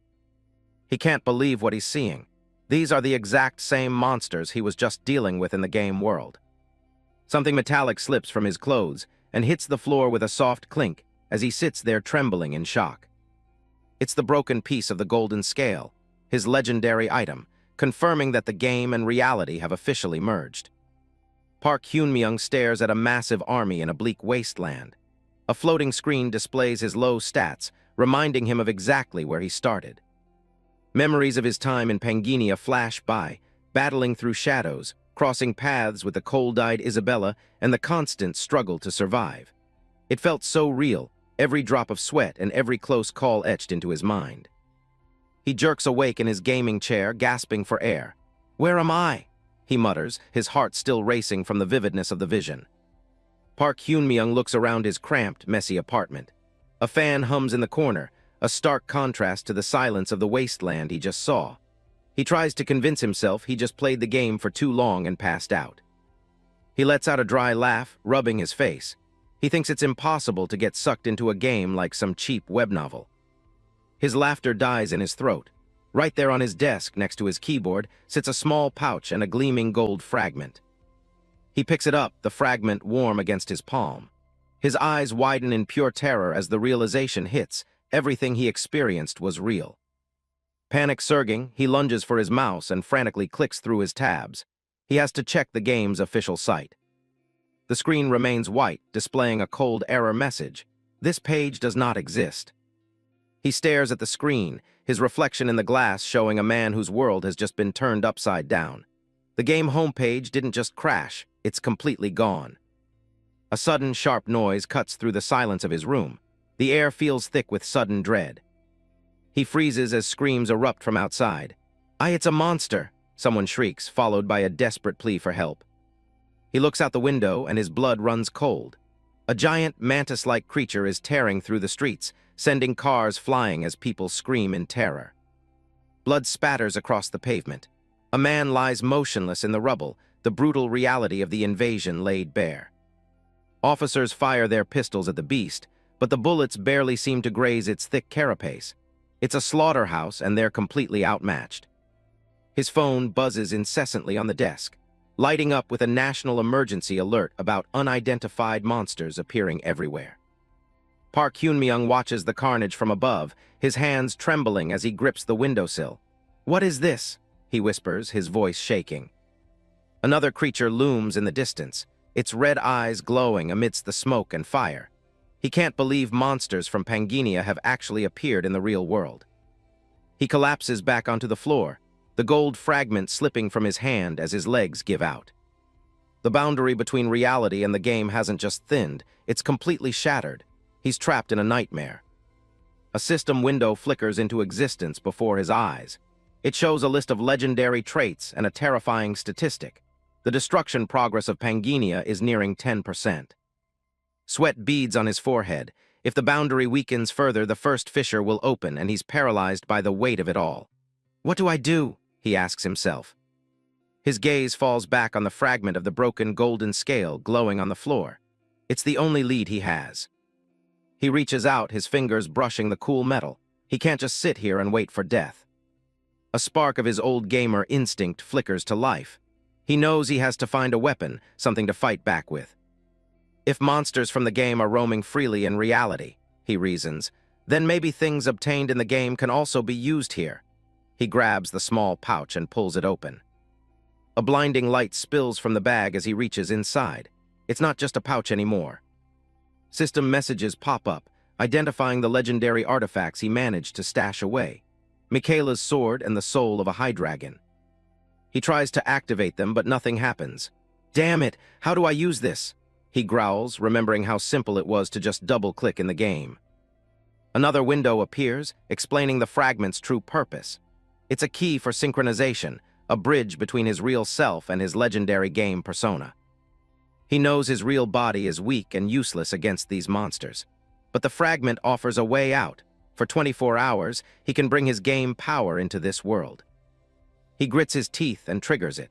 He can't believe what he's seeing. These are the exact same monsters he was just dealing with in the game world. Something metallic slips from his clothes and hits the floor with a soft clink as he sits there trembling in shock. It's the broken piece of the golden scale, his legendary item, confirming that the game and reality have officially merged. Park Hyun-myung stares at a massive army in a bleak wasteland. A floating screen displays his low stats, reminding him of exactly where he started. Memories of his time in Pangaea flash by, battling through shadows, crossing paths with the cold-eyed Isabella and the constant struggle to survive. It felt so real, every drop of sweat and every close call etched into his mind. He jerks awake in his gaming chair, gasping for air. "Where am I?" he mutters, his heart still racing from the vividness of the vision. Park Hyun-myung looks around his cramped, messy apartment. A fan hums in the corner, a stark contrast to the silence of the wasteland he just saw. He tries to convince himself he just played the game for too long and passed out. He lets out a dry laugh, rubbing his face. He thinks it's impossible to get sucked into a game like some cheap web novel. His laughter dies in his throat. Right there on his desk, next to his keyboard, sits a small pouch and a gleaming gold fragment. He picks it up, the fragment warm against his palm. His eyes widen in pure terror as the realization hits. Everything he experienced was real. Panic surging, he lunges for his mouse and frantically clicks through his tabs. He has to check the game's official site. The screen remains white, displaying a cold error message. This page does not exist. He stares at the screen, his reflection in the glass showing a man whose world has just been turned upside down. The game homepage didn't just crash, it's completely gone. A sudden, sharp noise cuts through the silence of his room. The air feels thick with sudden dread. He freezes as screams erupt from outside. It's a monster!" someone shrieks, followed by a desperate plea for help. He looks out the window and his blood runs cold. A giant, mantis-like creature is tearing through the streets, sending cars flying as people scream in terror. Blood spatters across the pavement. A man lies motionless in the rubble, the brutal reality of the invasion laid bare. Officers fire their pistols at the beast, but the bullets barely seem to graze its thick carapace. It's a slaughterhouse, and they're completely outmatched. His phone buzzes incessantly on the desk, lighting up with a national emergency alert about unidentified monsters appearing everywhere. Park Hyun-myung watches the carnage from above, his hands trembling as he grips the windowsill. "What is this?" he whispers, his voice shaking. Another creature looms in the distance, its red eyes glowing amidst the smoke and fire. He can't believe monsters from Pangaea have actually appeared in the real world. He collapses back onto the floor, the gold fragment slipping from his hand as his legs give out. The boundary between reality and the game hasn't just thinned, it's completely shattered. He's trapped in a nightmare. A system window flickers into existence before his eyes. It shows a list of legendary traits and a terrifying statistic. The destruction progress of Pangaea is nearing 10%. Sweat beads on his forehead. If the boundary weakens further, the first fissure will open, and he's paralyzed by the weight of it all. "What do I do?" he asks himself. His gaze falls back on the fragment of the broken golden scale glowing on the floor. It's the only lead he has. He reaches out, his fingers brushing the cool metal. He can't just sit here and wait for death. A spark of his old gamer instinct flickers to life. He knows he has to find a weapon, something to fight back with. If monsters from the game are roaming freely in reality, he reasons, then maybe things obtained in the game can also be used here. He grabs the small pouch and pulls it open. A blinding light spills from the bag as he reaches inside. It's not just a pouch anymore. System messages pop up, identifying the legendary artifacts he managed to stash away. Michaela's sword and the soul of a high-dragon. He tries to activate them, but nothing happens. "Damn it, how do I use this?" he growls, remembering how simple it was to just double-click in the game. Another window appears, explaining the fragment's true purpose. It's a key for synchronization, a bridge between his real self and his legendary game persona. He knows his real body is weak and useless against these monsters. But the fragment offers a way out. For 24 hours, he can bring his game power into this world. He grits his teeth and triggers it.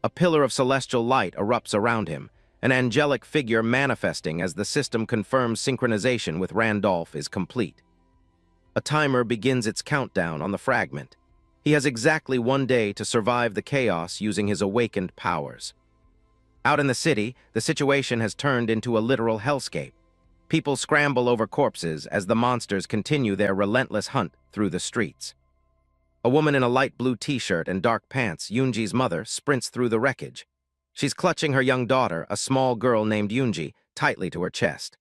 A pillar of celestial light erupts around him, an angelic figure manifesting as the system confirms synchronization with Randolph is complete. A timer begins its countdown on the fragment. He has exactly 1 day to survive the chaos using his awakened powers. Out in the city, the situation has turned into a literal hellscape. People scramble over corpses as the monsters continue their relentless hunt through the streets. A woman in a light blue t-shirt and dark pants, Yoonji's mother, sprints through the wreckage. She's clutching her young daughter, a small girl named Yoonji, tightly to her chest.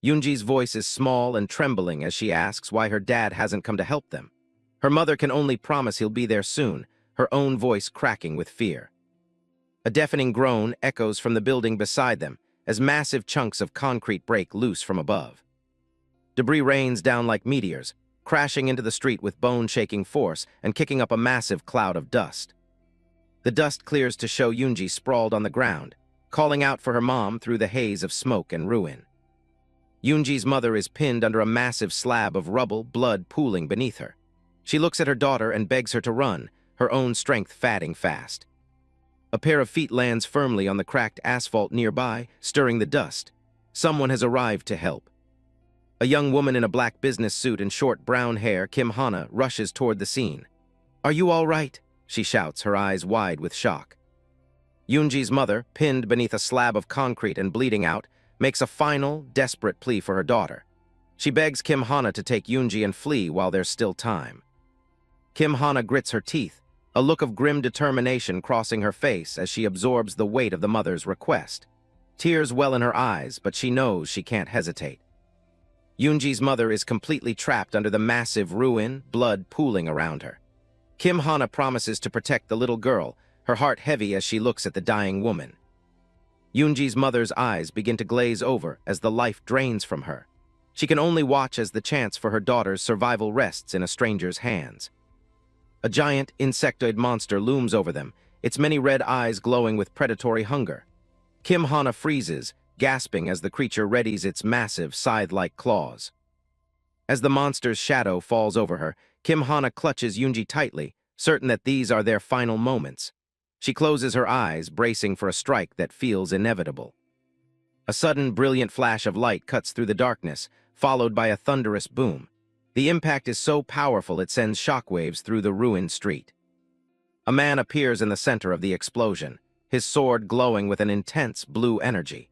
Yoonji's voice is small and trembling as she asks why her dad hasn't come to help them. Her mother can only promise he'll be there soon, her own voice cracking with fear. A deafening groan echoes from the building beside them as massive chunks of concrete break loose from above. Debris rains down like meteors, crashing into the street with bone-shaking force and kicking up a massive cloud of dust. The dust clears to show Yoonji sprawled on the ground, calling out for her mom through the haze of smoke and ruin. Yoonji's mother is pinned under a massive slab of rubble, blood pooling beneath her. She looks at her daughter and begs her to run, her own strength fading fast. A pair of feet lands firmly on the cracked asphalt nearby, stirring the dust. Someone has arrived to help. A young woman in a black business suit and short brown hair, Kim Hana, rushes toward the scene. "Are you all right?" she shouts, her eyes wide with shock. Yoonji's mother, pinned beneath a slab of concrete and bleeding out, makes a final, desperate plea for her daughter. She begs Kim Hana to take Yoonji and flee while there's still time. Kim Hana grits her teeth, a look of grim determination crossing her face as she absorbs the weight of the mother's request. Tears well in her eyes, but she knows she can't hesitate. Yoonji's mother is completely trapped under the massive ruin, blood pooling around her. Kim Hana promises to protect the little girl, her heart heavy as she looks at the dying woman. Yoonji's mother's eyes begin to glaze over as the life drains from her. She can only watch as the chance for her daughter's survival rests in a stranger's hands. A giant, insectoid monster looms over them, its many red eyes glowing with predatory hunger. Kim Hana freezes, gasping as the creature readies its massive, scythe-like claws. As the monster's shadow falls over her, Kim Hana clutches Yoonji tightly, certain that these are their final moments. She closes her eyes, bracing for a strike that feels inevitable. A sudden, brilliant flash of light cuts through the darkness, followed by a thunderous boom. The impact is so powerful it sends shockwaves through the ruined street. A man appears in the center of the explosion, his sword glowing with an intense blue energy.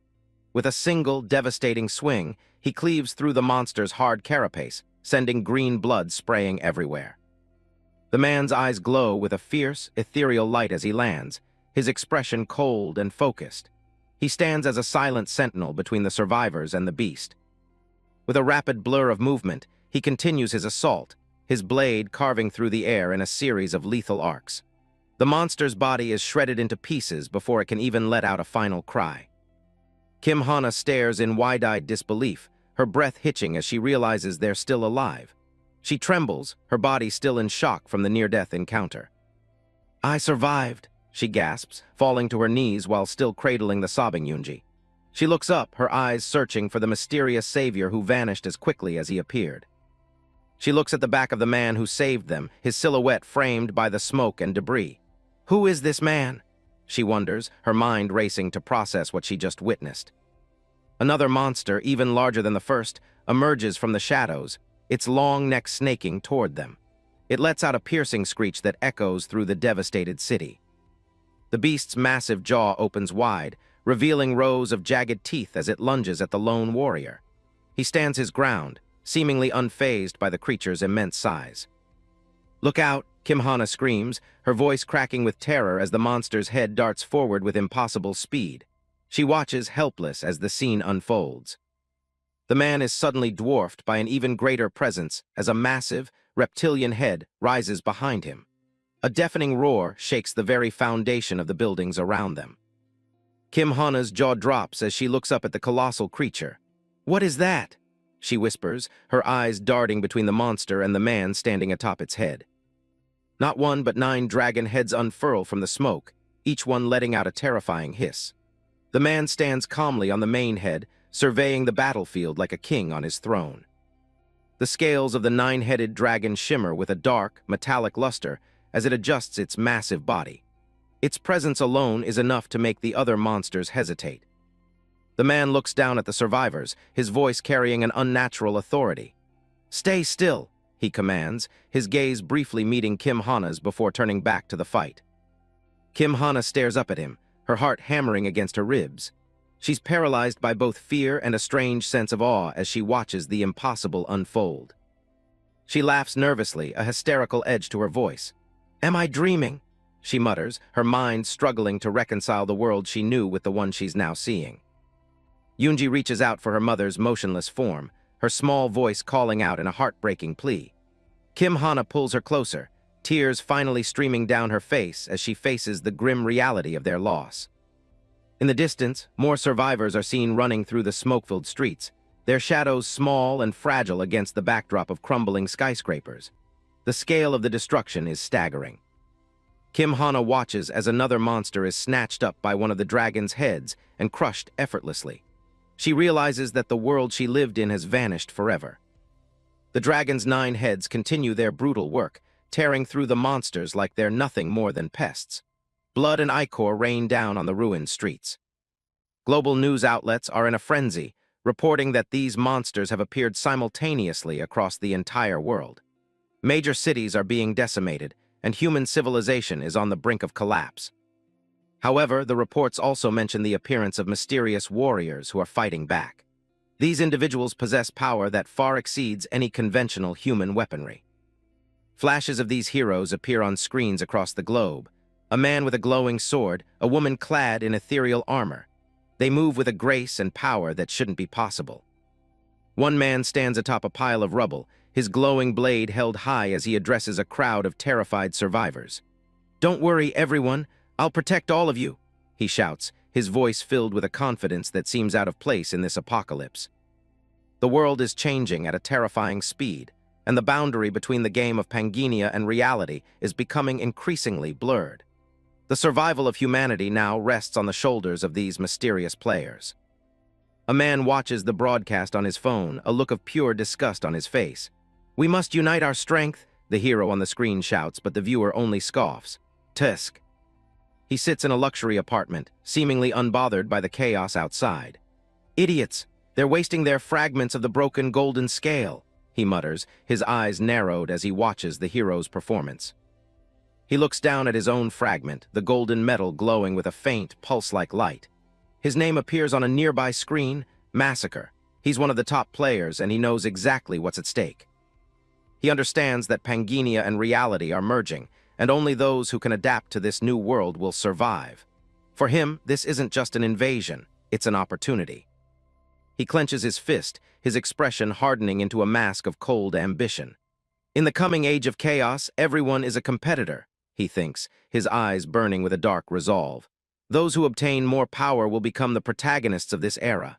With a single, devastating swing, he cleaves through the monster's hard carapace, sending green blood spraying everywhere. The man's eyes glow with a fierce, ethereal light as he lands, his expression cold and focused. He stands as a silent sentinel between the survivors and the beast. With a rapid blur of movement, he continues his assault, his blade carving through the air in a series of lethal arcs. The monster's body is shredded into pieces before it can even let out a final cry. Kim Hana stares in wide-eyed disbelief, her breath hitching as she realizes they're still alive. She trembles, her body still in shock from the near-death encounter. "I survived," she gasps, falling to her knees while still cradling the sobbing Yoonji. She looks up, her eyes searching for the mysterious savior who vanished as quickly as he appeared. She looks at the back of the man who saved them, his silhouette framed by the smoke and debris. Who is this man? She wonders, her mind racing to process what she just witnessed. Another monster, even larger than the first, emerges from the shadows, its long neck snaking toward them. It lets out a piercing screech that echoes through the devastated city. The beast's massive jaw opens wide, revealing rows of jagged teeth as it lunges at the lone warrior. He stands his ground, seemingly unfazed by the creature's immense size. "Look out!" Kim Hana screams, her voice cracking with terror as the monster's head darts forward with impossible speed. She watches helpless as the scene unfolds. The man is suddenly dwarfed by an even greater presence as a massive, reptilian head rises behind him. A deafening roar shakes the very foundation of the buildings around them. Kim Hana's jaw drops as she looks up at the colossal creature. "What is that?" she whispers, her eyes darting between the monster and the man standing atop its head. Not one but 9 dragon heads unfurl from the smoke, each one letting out a terrifying hiss. The man stands calmly on the main head, surveying the battlefield like a king on his throne. The scales of the 9-headed dragon shimmer with a dark, metallic luster as it adjusts its massive body. Its presence alone is enough to make the other monsters hesitate. The man looks down at the survivors, his voice carrying an unnatural authority. "Stay still," he commands, his gaze briefly meeting Kim Hana's before turning back to the fight. Kim Hana stares up at him, her heart hammering against her ribs. She's paralyzed by both fear and a strange sense of awe as she watches the impossible unfold. She laughs nervously, a hysterical edge to her voice. "Am I dreaming?" she mutters, her mind struggling to reconcile the world she knew with the one she's now seeing. Yoonji reaches out for her mother's motionless form, her small voice calling out in a heartbreaking plea. Kim Hana pulls her closer, tears finally streaming down her face as she faces the grim reality of their loss. In the distance, more survivors are seen running through the smoke-filled streets, their shadows small and fragile against the backdrop of crumbling skyscrapers. The scale of the destruction is staggering. Kim Hana watches as another monster is snatched up by one of the dragon's heads and crushed effortlessly. She realizes that the world she lived in has vanished forever. The dragon's 9 heads continue their brutal work, tearing through the monsters like they're nothing more than pests. Blood and ichor rain down on the ruined streets. Global news outlets are in a frenzy, reporting that these monsters have appeared simultaneously across the entire world. Major cities are being decimated, and human civilization is on the brink of collapse. However, the reports also mention the appearance of mysterious warriors who are fighting back. These individuals possess power that far exceeds any conventional human weaponry. Flashes of these heroes appear on screens across the globe. A man with a glowing sword, a woman clad in ethereal armor. They move with a grace and power that shouldn't be possible. One man stands atop a pile of rubble, his glowing blade held high as he addresses a crowd of terrified survivors. "Don't worry, everyone. I'll protect all of you," he shouts, his voice filled with a confidence that seems out of place in this apocalypse. The world is changing at a terrifying speed, and the boundary between the game of Pangea and reality is becoming increasingly blurred. The survival of humanity now rests on the shoulders of these mysterious players. A man watches the broadcast on his phone, a look of pure disgust on his face. "We must unite our strength," the hero on the screen shouts, but the viewer only scoffs. "Tusk." He sits in a luxury apartment, seemingly unbothered by the chaos outside. "Idiots! They're wasting their fragments of the broken golden scale," he mutters, his eyes narrowed as he watches the hero's performance. He looks down at his own fragment, the golden metal glowing with a faint, pulse-like light. His name appears on a nearby screen, Massacre. He's one of the top players, and he knows exactly what's at stake. He understands that Pangea and reality are merging, and only those who can adapt to this new world will survive. For him, this isn't just an invasion, it's an opportunity. He clenches his fist, his expression hardening into a mask of cold ambition. In the coming age of chaos, everyone is a competitor, he thinks, his eyes burning with a dark resolve. Those who obtain more power will become the protagonists of this era.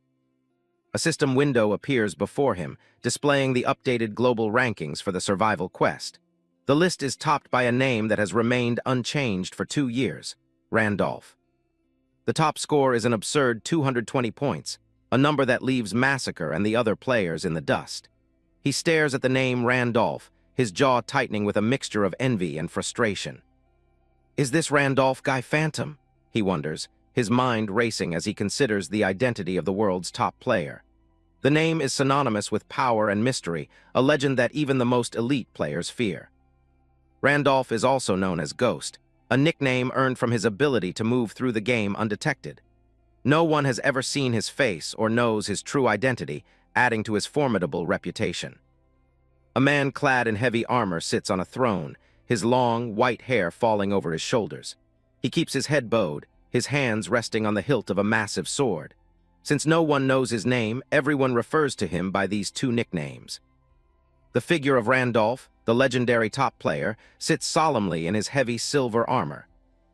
A system window appears before him, displaying the updated global rankings for the survival quest. The list is topped by a name that has remained unchanged for 2 years, Randolph. The top score is an absurd 220 points, a number that leaves Massacre and the other players in the dust. He stares at the name Randolph, his jaw tightening with a mixture of envy and frustration. Is this Randolph Guy Phantom? He wonders, his mind racing as he considers the identity of the world's top player. The name is synonymous with power and mystery, a legend that even the most elite players fear. Randolph is also known as Ghost, a nickname earned from his ability to move through the game undetected. No one has ever seen his face or knows his true identity, adding to his formidable reputation. A man clad in heavy armor sits on a throne, his long, white hair falling over his shoulders. He keeps his head bowed, his hands resting on the hilt of a massive sword. Since no one knows his name, everyone refers to him by these 2 nicknames. The figure of Randolph, the legendary top player, sits solemnly in his heavy silver armor.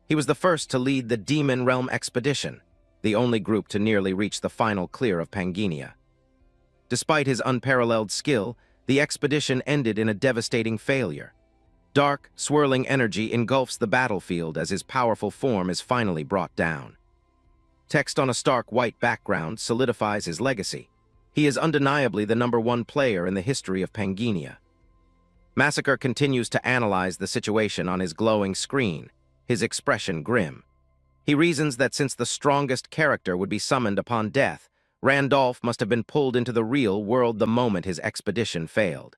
He was the first to lead the Demon Realm expedition, the only group to nearly reach the final clear of Pangea. Despite his unparalleled skill, the expedition ended in a devastating failure. Dark, swirling energy engulfs the battlefield as his powerful form is finally brought down. Text on a stark white background solidifies his legacy. He is undeniably the #1 player in the history of Pangenia. Massacre continues to analyze the situation on his glowing screen, his expression grim. He reasons that since the strongest character would be summoned upon death, Randolph must have been pulled into the real world the moment his expedition failed.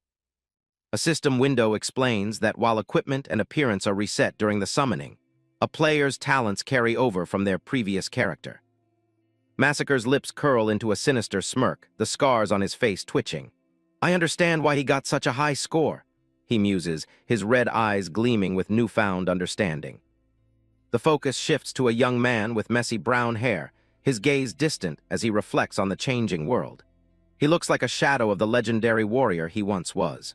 A system window explains that while equipment and appearance are reset during the summoning, a player's talents carry over from their previous character. Massacre's lips curl into a sinister smirk, the scars on his face twitching. "I understand why he got such a high score," he muses, his red eyes gleaming with newfound understanding. The focus shifts to a young man with messy brown hair, his gaze distant as he reflects on the changing world. He looks like a shadow of the legendary warrior he once was.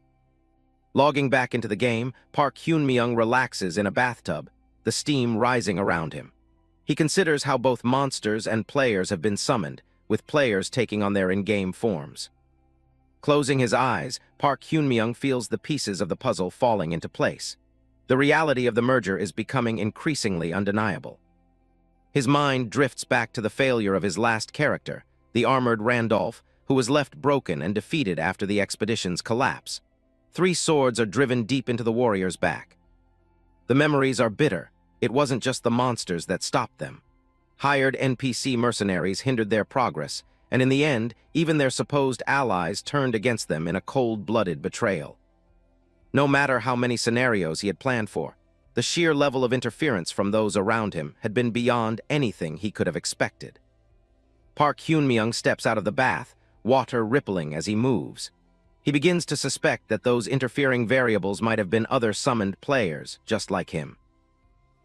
Logging back into the game, Park Hyun-myung relaxes in a bathtub, the steam rising around him. He considers how both monsters and players have been summoned, with players taking on their in-game forms. Closing his eyes, Park Hyun-myung feels the pieces of the puzzle falling into place. The reality of the merger is becoming increasingly undeniable. His mind drifts back to the failure of his last character, the armored Randolph, who was left broken and defeated after the expedition's collapse. 3 swords are driven deep into the warrior's back. The memories are bitter. It wasn't just the monsters that stopped them. Hired NPC mercenaries hindered their progress, and in the end, even their supposed allies turned against them in a cold-blooded betrayal. No matter how many scenarios he had planned for, the sheer level of interference from those around him had been beyond anything he could have expected. Park Hyun-myung steps out of the bath, water rippling as he moves. He begins to suspect that those interfering variables might have been other summoned players, just like him.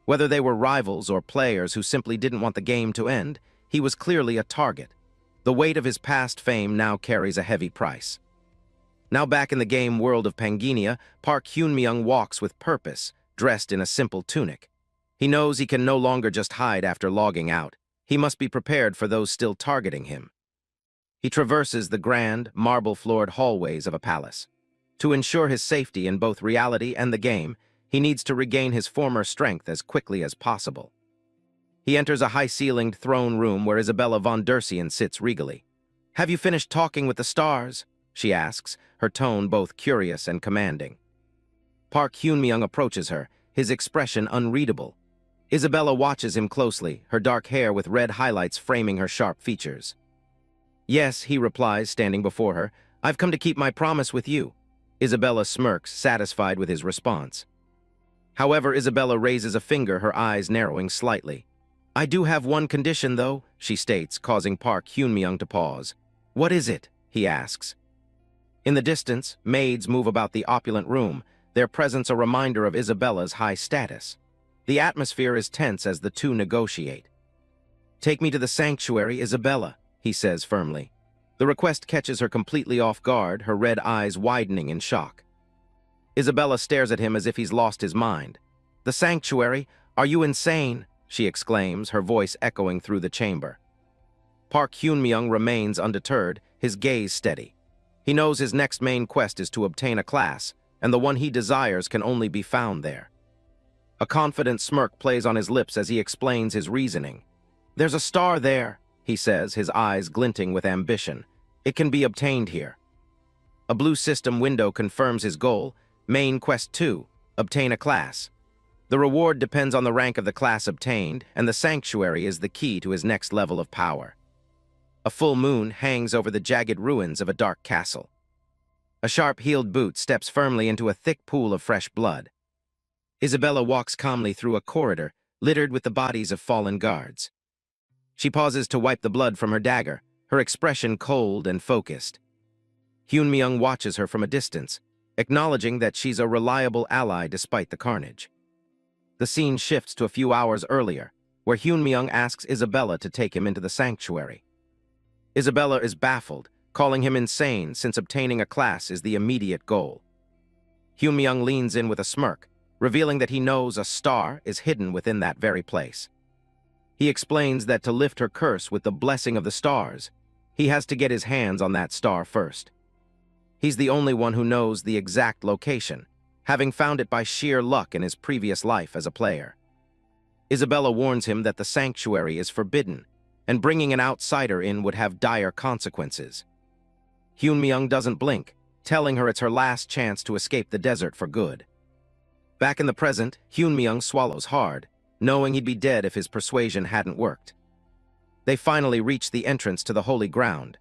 Whether they were rivals or players who simply didn't want the game to end, he was clearly a target. The weight of his past fame now carries a heavy price. Now back in the game world of Pangenia, Park Hyun-myung walks with purpose, dressed in a simple tunic. He knows he can no longer just hide after logging out. He must be prepared for those still targeting him. He traverses the grand, marble-floored hallways of a palace. To ensure his safety in both reality and the game, he needs to regain his former strength as quickly as possible. He enters a high-ceilinged throne room where Isabella von Dersian sits regally. "Have you finished talking with the stars?" she asks, her tone both curious and commanding. Park Hyun-myung approaches her, his expression unreadable. Isabella watches him closely, her dark hair with red highlights framing her sharp features. "Yes," he replies, standing before her. "I've come to keep my promise with you." Isabella smirks, satisfied with his response. However, Isabella raises a finger, her eyes narrowing slightly. "I do have one condition, though," she states, causing Park Hyun-myung to pause. "What is it?" he asks. In the distance, maids move about the opulent room, their presence a reminder of Isabella's high status. The atmosphere is tense as the two negotiate. "Take me to the sanctuary, Isabella," he says firmly. The request catches her completely off guard, her red eyes widening in shock. Isabella stares at him as if he's lost his mind. "The sanctuary? Are you insane?" she exclaims, her voice echoing through the chamber. Park Hyun-myung remains undeterred, his gaze steady. He knows his next main quest is to obtain a class, and the one he desires can only be found there. A confident smirk plays on his lips as he explains his reasoning. "There's a star there," he says, his eyes glinting with ambition. "It can be obtained here." A blue system window confirms his goal. Main Quest 2, obtain a class. The reward depends on the rank of the class obtained, and the sanctuary is the key to his next level of power. A full moon hangs over the jagged ruins of a dark castle. A sharp-heeled boot steps firmly into a thick pool of fresh blood. Isabella walks calmly through a corridor littered with the bodies of fallen guards. She pauses to wipe the blood from her dagger, her expression cold and focused. Hyun-myung watches her from a distance, acknowledging that she's a reliable ally despite the carnage. The scene shifts to a few hours earlier, where Hyun-myung asks Isabella to take him into the sanctuary. Isabella is baffled, calling him insane since obtaining a class is the immediate goal. Hyun-myung leans in with a smirk, revealing that he knows a star is hidden within that very place. He explains that to lift her curse with the blessing of the stars, he has to get his hands on that star first. He's the only one who knows the exact location, having found it by sheer luck in his previous life as a player. Isabella warns him that the sanctuary is forbidden, and bringing an outsider in would have dire consequences. Hyun-myung doesn't blink, telling her it's her last chance to escape the desert for good. Back in the present, Hyun-myung swallows hard, knowing he'd be dead if his persuasion hadn't worked. They finally reach the entrance to the holy ground.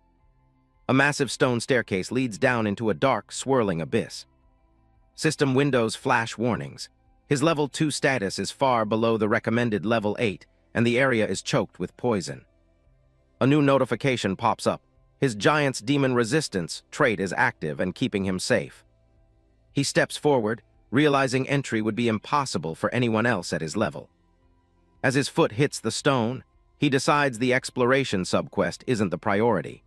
A massive stone staircase leads down into a dark, swirling abyss. System windows flash warnings. His level 2 status is far below the recommended level 8, and the area is choked with poison. A new notification pops up. His Giant's Demon Resistance trait is active and keeping him safe. He steps forward, realizing entry would be impossible for anyone else at his level. As his foot hits the stone, he decides the exploration subquest isn't the priority.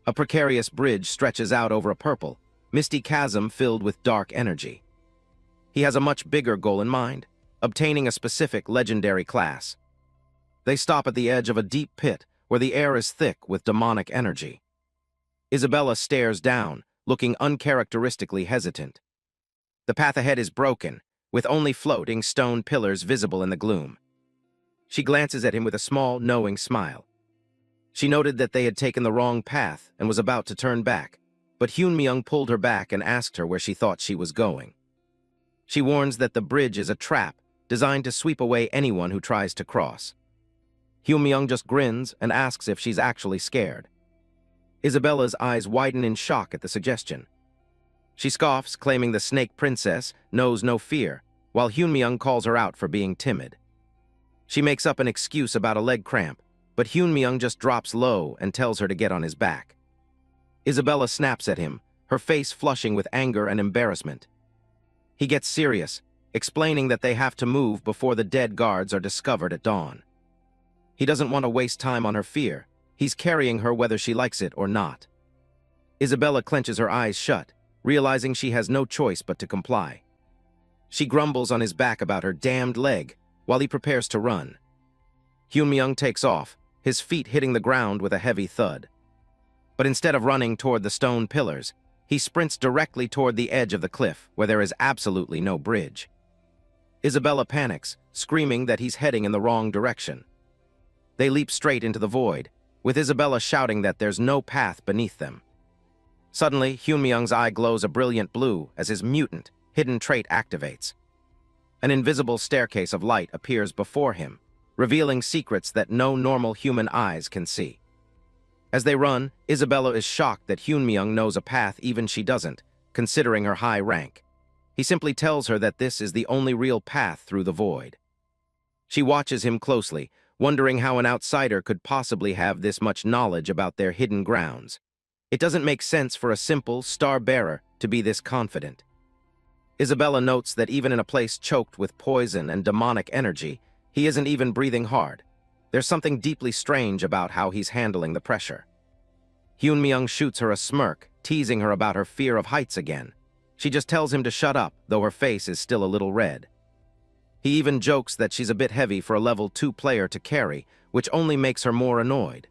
A precarious bridge stretches out over a purple, misty chasm filled with dark energy. He has a much bigger goal in mind, obtaining a specific legendary class. They stop at the edge of a deep pit where the air is thick with demonic energy. Isabella stares down, looking uncharacteristically hesitant. The path ahead is broken, with only floating stone pillars visible in the gloom. She glances at him with a small, knowing smile. She noted that they had taken the wrong path and was about to turn back, but Hyun-myung pulled her back and asked her where she thought she was going. She warns that the bridge is a trap designed to sweep away anyone who tries to cross. Hyun-myung just grins and asks if she's actually scared. Isabella's eyes widen in shock at the suggestion. She scoffs, claiming the Snake Princess knows no fear, while Hyun-myung calls her out for being timid. She makes up an excuse about a leg cramp, but Hyun-myung just drops low and tells her to get on his back. Isabella snaps at him, her face flushing with anger and embarrassment. He gets serious, explaining that they have to move before the dead guards are discovered at dawn. He doesn't want to waste time on her fear. He's carrying her whether she likes it or not. Isabella clenches her eyes shut, realizing she has no choice but to comply. She grumbles on his back about her damned leg, while he prepares to run. Hyun-myung takes off, his feet hitting the ground with a heavy thud. But instead of running toward the stone pillars, he sprints directly toward the edge of the cliff, where there is absolutely no bridge. Isabella panics, screaming that he's heading in the wrong direction. They leap straight into the void, with Isabella shouting that there's no path beneath them. Suddenly, Hyun-myung's eye glows a brilliant blue as his mutant, hidden trait activates. An invisible staircase of light appears before him, revealing secrets that no normal human eyes can see. As they run, Isabella is shocked that Hyun-myung knows a path even she doesn't, considering her high rank. He simply tells her that this is the only real path through the void. She watches him closely, wondering how an outsider could possibly have this much knowledge about their hidden grounds. It doesn't make sense for a simple star-bearer to be this confident. Isabella notes that even in a place choked with poison and demonic energy, he isn't even breathing hard. There's something deeply strange about how he's handling the pressure. Hyun-myung shoots her a smirk, teasing her about her fear of heights again. She just tells him to shut up, though her face is still a little red. He even jokes that she's a bit heavy for a level 2 player to carry, which only makes her more annoyed.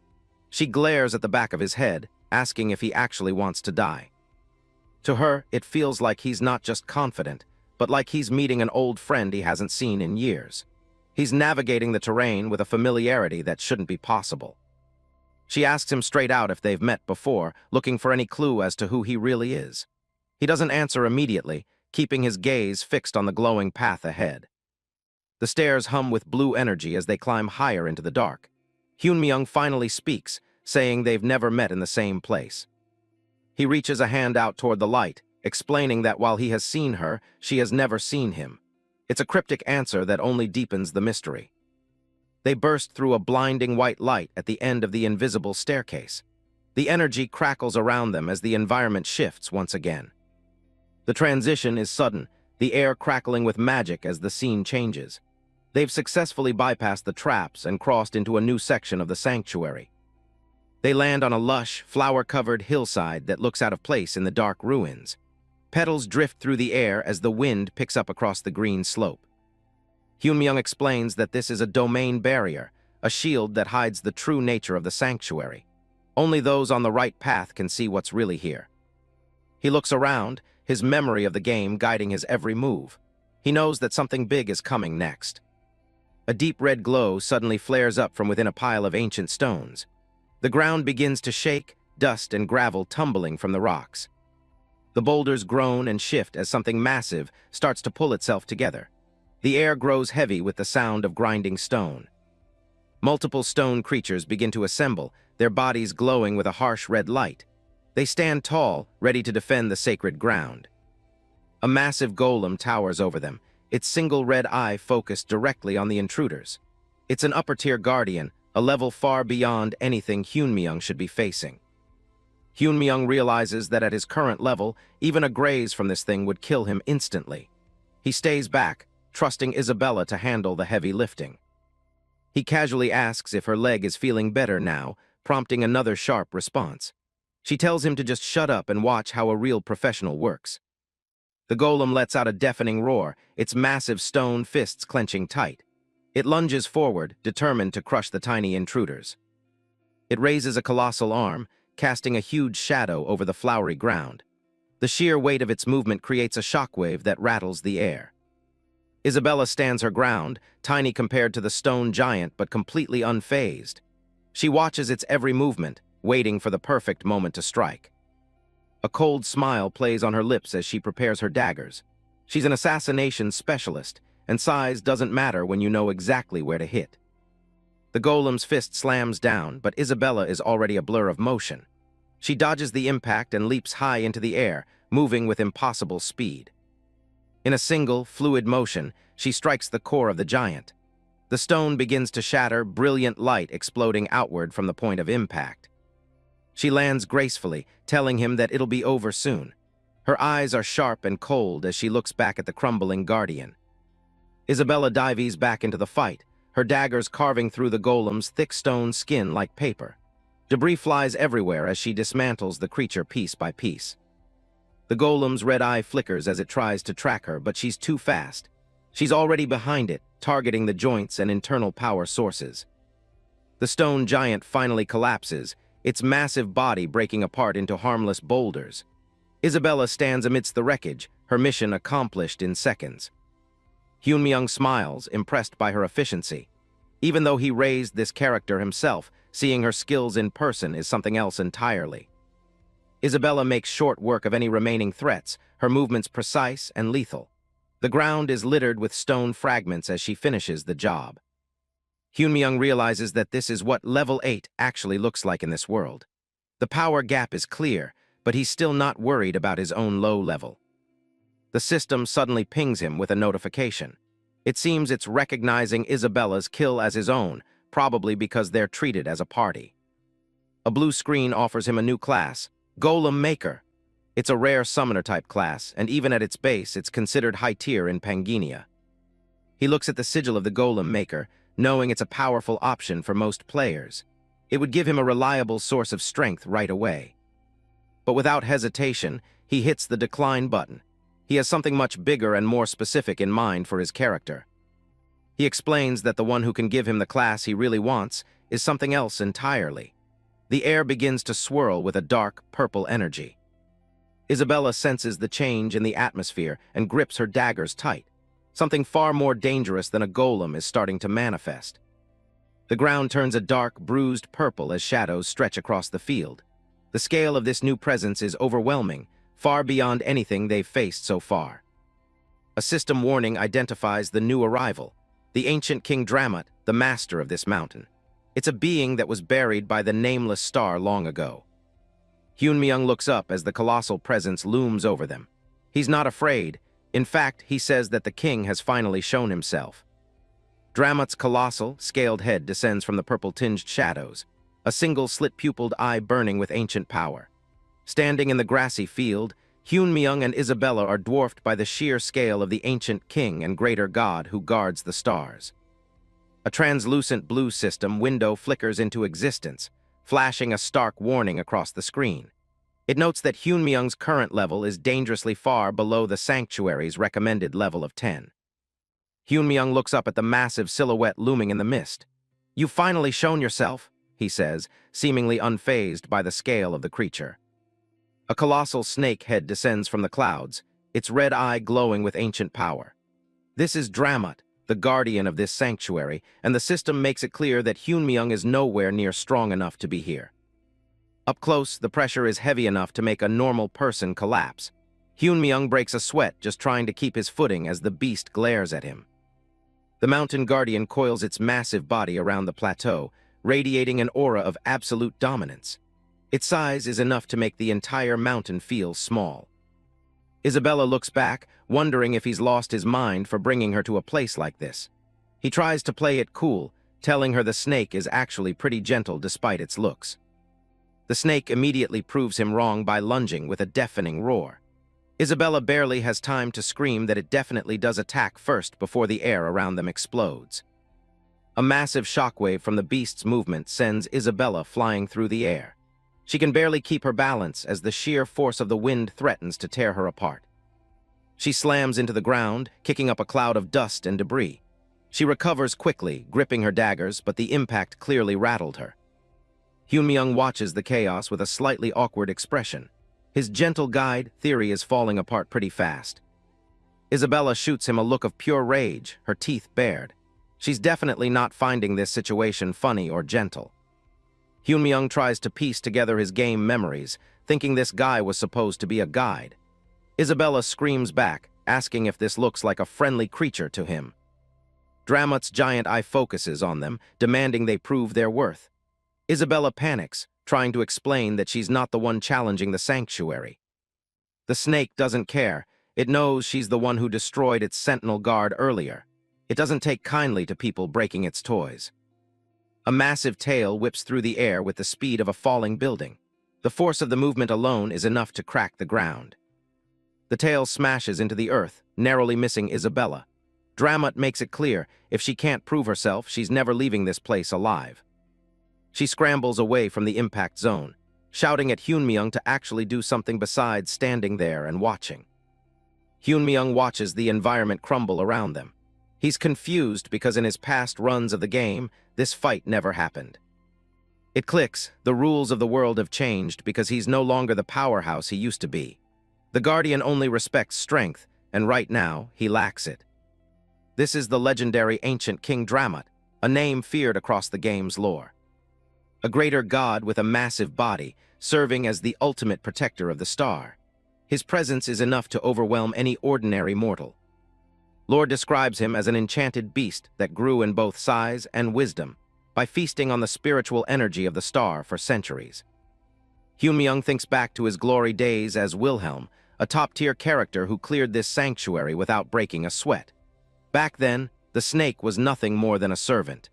She glares at the back of his head, asking if he actually wants to die. To her, it feels like he's not just confident, but like he's meeting an old friend he hasn't seen in years. He's navigating the terrain with a familiarity that shouldn't be possible. She asks him straight out if they've met before, looking for any clue as to who he really is. He doesn't answer immediately, keeping his gaze fixed on the glowing path ahead. The stairs hum with blue energy as they climb higher into the dark. Hyun-myung finally speaks, saying they've never met in the same place. He reaches a hand out toward the light, explaining that while he has seen her, she has never seen him. It's a cryptic answer that only deepens the mystery. They burst through a blinding white light at the end of the invisible staircase. The energy crackles around them as the environment shifts once again. The transition is sudden, the air crackling with magic as the scene changes. They've successfully bypassed the traps and crossed into a new section of the sanctuary. They land on a lush, flower-covered hillside that looks out of place in the dark ruins. Petals drift through the air as the wind picks up across the green slope. Hyun-myung explains that this is a domain barrier, a shield that hides the true nature of the sanctuary. Only those on the right path can see what's really here. He looks around, his memory of the game guiding his every move. He knows that something big is coming next. A deep red glow suddenly flares up from within a pile of ancient stones. The ground begins to shake, dust and gravel tumbling from the rocks. The boulders groan and shift as something massive starts to pull itself together. The air grows heavy with the sound of grinding stone. Multiple stone creatures begin to assemble, their bodies glowing with a harsh red light. They stand tall, ready to defend the sacred ground. A massive golem towers over them, its single red eye focused directly on the intruders. It's an upper-tier guardian, a level far beyond anything Hyunmyeong should be facing. Hyunmyeong realizes that at his current level, even a graze from this thing would kill him instantly. He stays back, trusting Isabella to handle the heavy lifting. He casually asks if her leg is feeling better now, prompting another sharp response. She tells him to just shut up and watch how a real professional works. The golem lets out a deafening roar, its massive stone fists clenching tight. It lunges forward, determined to crush the tiny intruders. It raises a colossal arm, casting a huge shadow over the flowery ground. The sheer weight of its movement creates a shockwave that rattles the air. Isabella stands her ground, tiny compared to the stone giant but completely unfazed. She watches its every movement, waiting for the perfect moment to strike. A cold smile plays on her lips as she prepares her daggers. She's an assassination specialist, and size doesn't matter when you know exactly where to hit. The golem's fist slams down, but Isabella is already a blur of motion. She dodges the impact and leaps high into the air, moving with impossible speed. In a single, fluid motion, she strikes the core of the giant. The stone begins to shatter, brilliant light exploding outward from the point of impact. She lands gracefully, telling him that it'll be over soon. Her eyes are sharp and cold as she looks back at the crumbling guardian. Isabella dives back into the fight, her daggers carving through the golem's thick stone skin like paper. Debris flies everywhere as she dismantles the creature piece by piece. The golem's red eye flickers as it tries to track her, but she's too fast. She's already behind it, targeting the joints and internal power sources. The stone giant finally collapses, its massive body breaking apart into harmless boulders. Isabella stands amidst the wreckage, her mission accomplished in seconds. Hyunmyeong smiles, impressed by her efficiency. Even though he raised this character himself, seeing her skills in person is something else entirely. Isabella makes short work of any remaining threats, her movements precise and lethal. The ground is littered with stone fragments as she finishes the job. Hyunmyeong realizes that this is what level 8 actually looks like in this world. The power gap is clear, but he's still not worried about his own low level. The system suddenly pings him with a notification. It seems it's recognizing Isabella's kill as his own, probably because they're treated as a party. A blue screen offers him a new class, Golem Maker. It's a rare summoner-type class, and even at its base, it's considered high-tier in Pangenia. He looks at the sigil of the Golem Maker, knowing it's a powerful option for most players. It would give him a reliable source of strength right away. But without hesitation, he hits the decline button. He has something much bigger and more specific in mind for his character. He explains that the one who can give him the class he really wants is something else entirely. The air begins to swirl with a dark, purple energy. Isabella senses the change in the atmosphere and grips her daggers tight. Something far more dangerous than a golem is starting to manifest. The ground turns a dark, bruised purple as shadows stretch across the field. The scale of this new presence is overwhelming, far beyond anything they've faced so far. A system warning identifies the new arrival, the ancient King Dramat, the master of this mountain. It's a being that was buried by the nameless star long ago. Hyunmyeong looks up as the colossal presence looms over them. He's not afraid. In fact, he says that the king has finally shown himself. Dramat's colossal, scaled head descends from the purple-tinged shadows, a single slit-pupiled eye burning with ancient power. Standing in the grassy field, Hyunmyeong and Isabella are dwarfed by the sheer scale of the ancient king and greater god who guards the stars. A translucent blue system window flickers into existence, flashing a stark warning across the screen. It notes that Hyunmyeong's current level is dangerously far below the sanctuary's recommended level of 10. Hyunmyeong looks up at the massive silhouette looming in the mist. "You've finally shown yourself," he says, seemingly unfazed by the scale of the creature. A colossal snake head descends from the clouds, its red eye glowing with ancient power. This is Dramut, the guardian of this sanctuary, and the system makes it clear that Hyunmyeong is nowhere near strong enough to be here. Up close, the pressure is heavy enough to make a normal person collapse. Hyunmyeong breaks a sweat just trying to keep his footing as the beast glares at him. The mountain guardian coils its massive body around the plateau, radiating an aura of absolute dominance. Its size is enough to make the entire mountain feel small. Isabella looks back, wondering if he's lost his mind for bringing her to a place like this. He tries to play it cool, telling her the snake is actually pretty gentle despite its looks. The snake immediately proves him wrong by lunging with a deafening roar. Isabella barely has time to scream that it definitely does attack first before the air around them explodes. A massive shockwave from the beast's movement sends Isabella flying through the air. She can barely keep her balance as the sheer force of the wind threatens to tear her apart. She slams into the ground, kicking up a cloud of dust and debris. She recovers quickly, gripping her daggers, but the impact clearly rattled her. Hyunmyeong watches the chaos with a slightly awkward expression. His gentle guide, Theory, is falling apart pretty fast. Isabella shoots him a look of pure rage, her teeth bared. She's definitely not finding this situation funny or gentle. Hyunmyeong tries to piece together his game memories, thinking this guy was supposed to be a guide. Isabella screams back, asking if this looks like a friendly creature to him. Dramut's giant eye focuses on them, demanding they prove their worth. Isabella panics, trying to explain that she's not the one challenging the sanctuary. The snake doesn't care. It knows she's the one who destroyed its sentinel guard earlier. It doesn't take kindly to people breaking its toys. A massive tail whips through the air with the speed of a falling building. The force of the movement alone is enough to crack the ground. The tail smashes into the earth, narrowly missing Isabella. Dramut makes it clear, if she can't prove herself, she's never leaving this place alive. She scrambles away from the impact zone, shouting at Hyunmyeong to actually do something besides standing there and watching. Hyunmyeong watches the environment crumble around them. He's confused because in his past runs of the game, this fight never happened. It clicks, the rules of the world have changed because he's no longer the powerhouse he used to be. The Guardian only respects strength, and right now, he lacks it. This is the legendary ancient King Dramut, a name feared across the game's lore. A greater god with a massive body, serving as the ultimate protector of the star. His presence is enough to overwhelm any ordinary mortal. Lore describes him as an enchanted beast that grew in both size and wisdom, by feasting on the spiritual energy of the star for centuries. Hyunmyeong thinks back to his glory days as Wilhelm, a top-tier character who cleared this sanctuary without breaking a sweat. Back then, the snake was nothing more than a servant.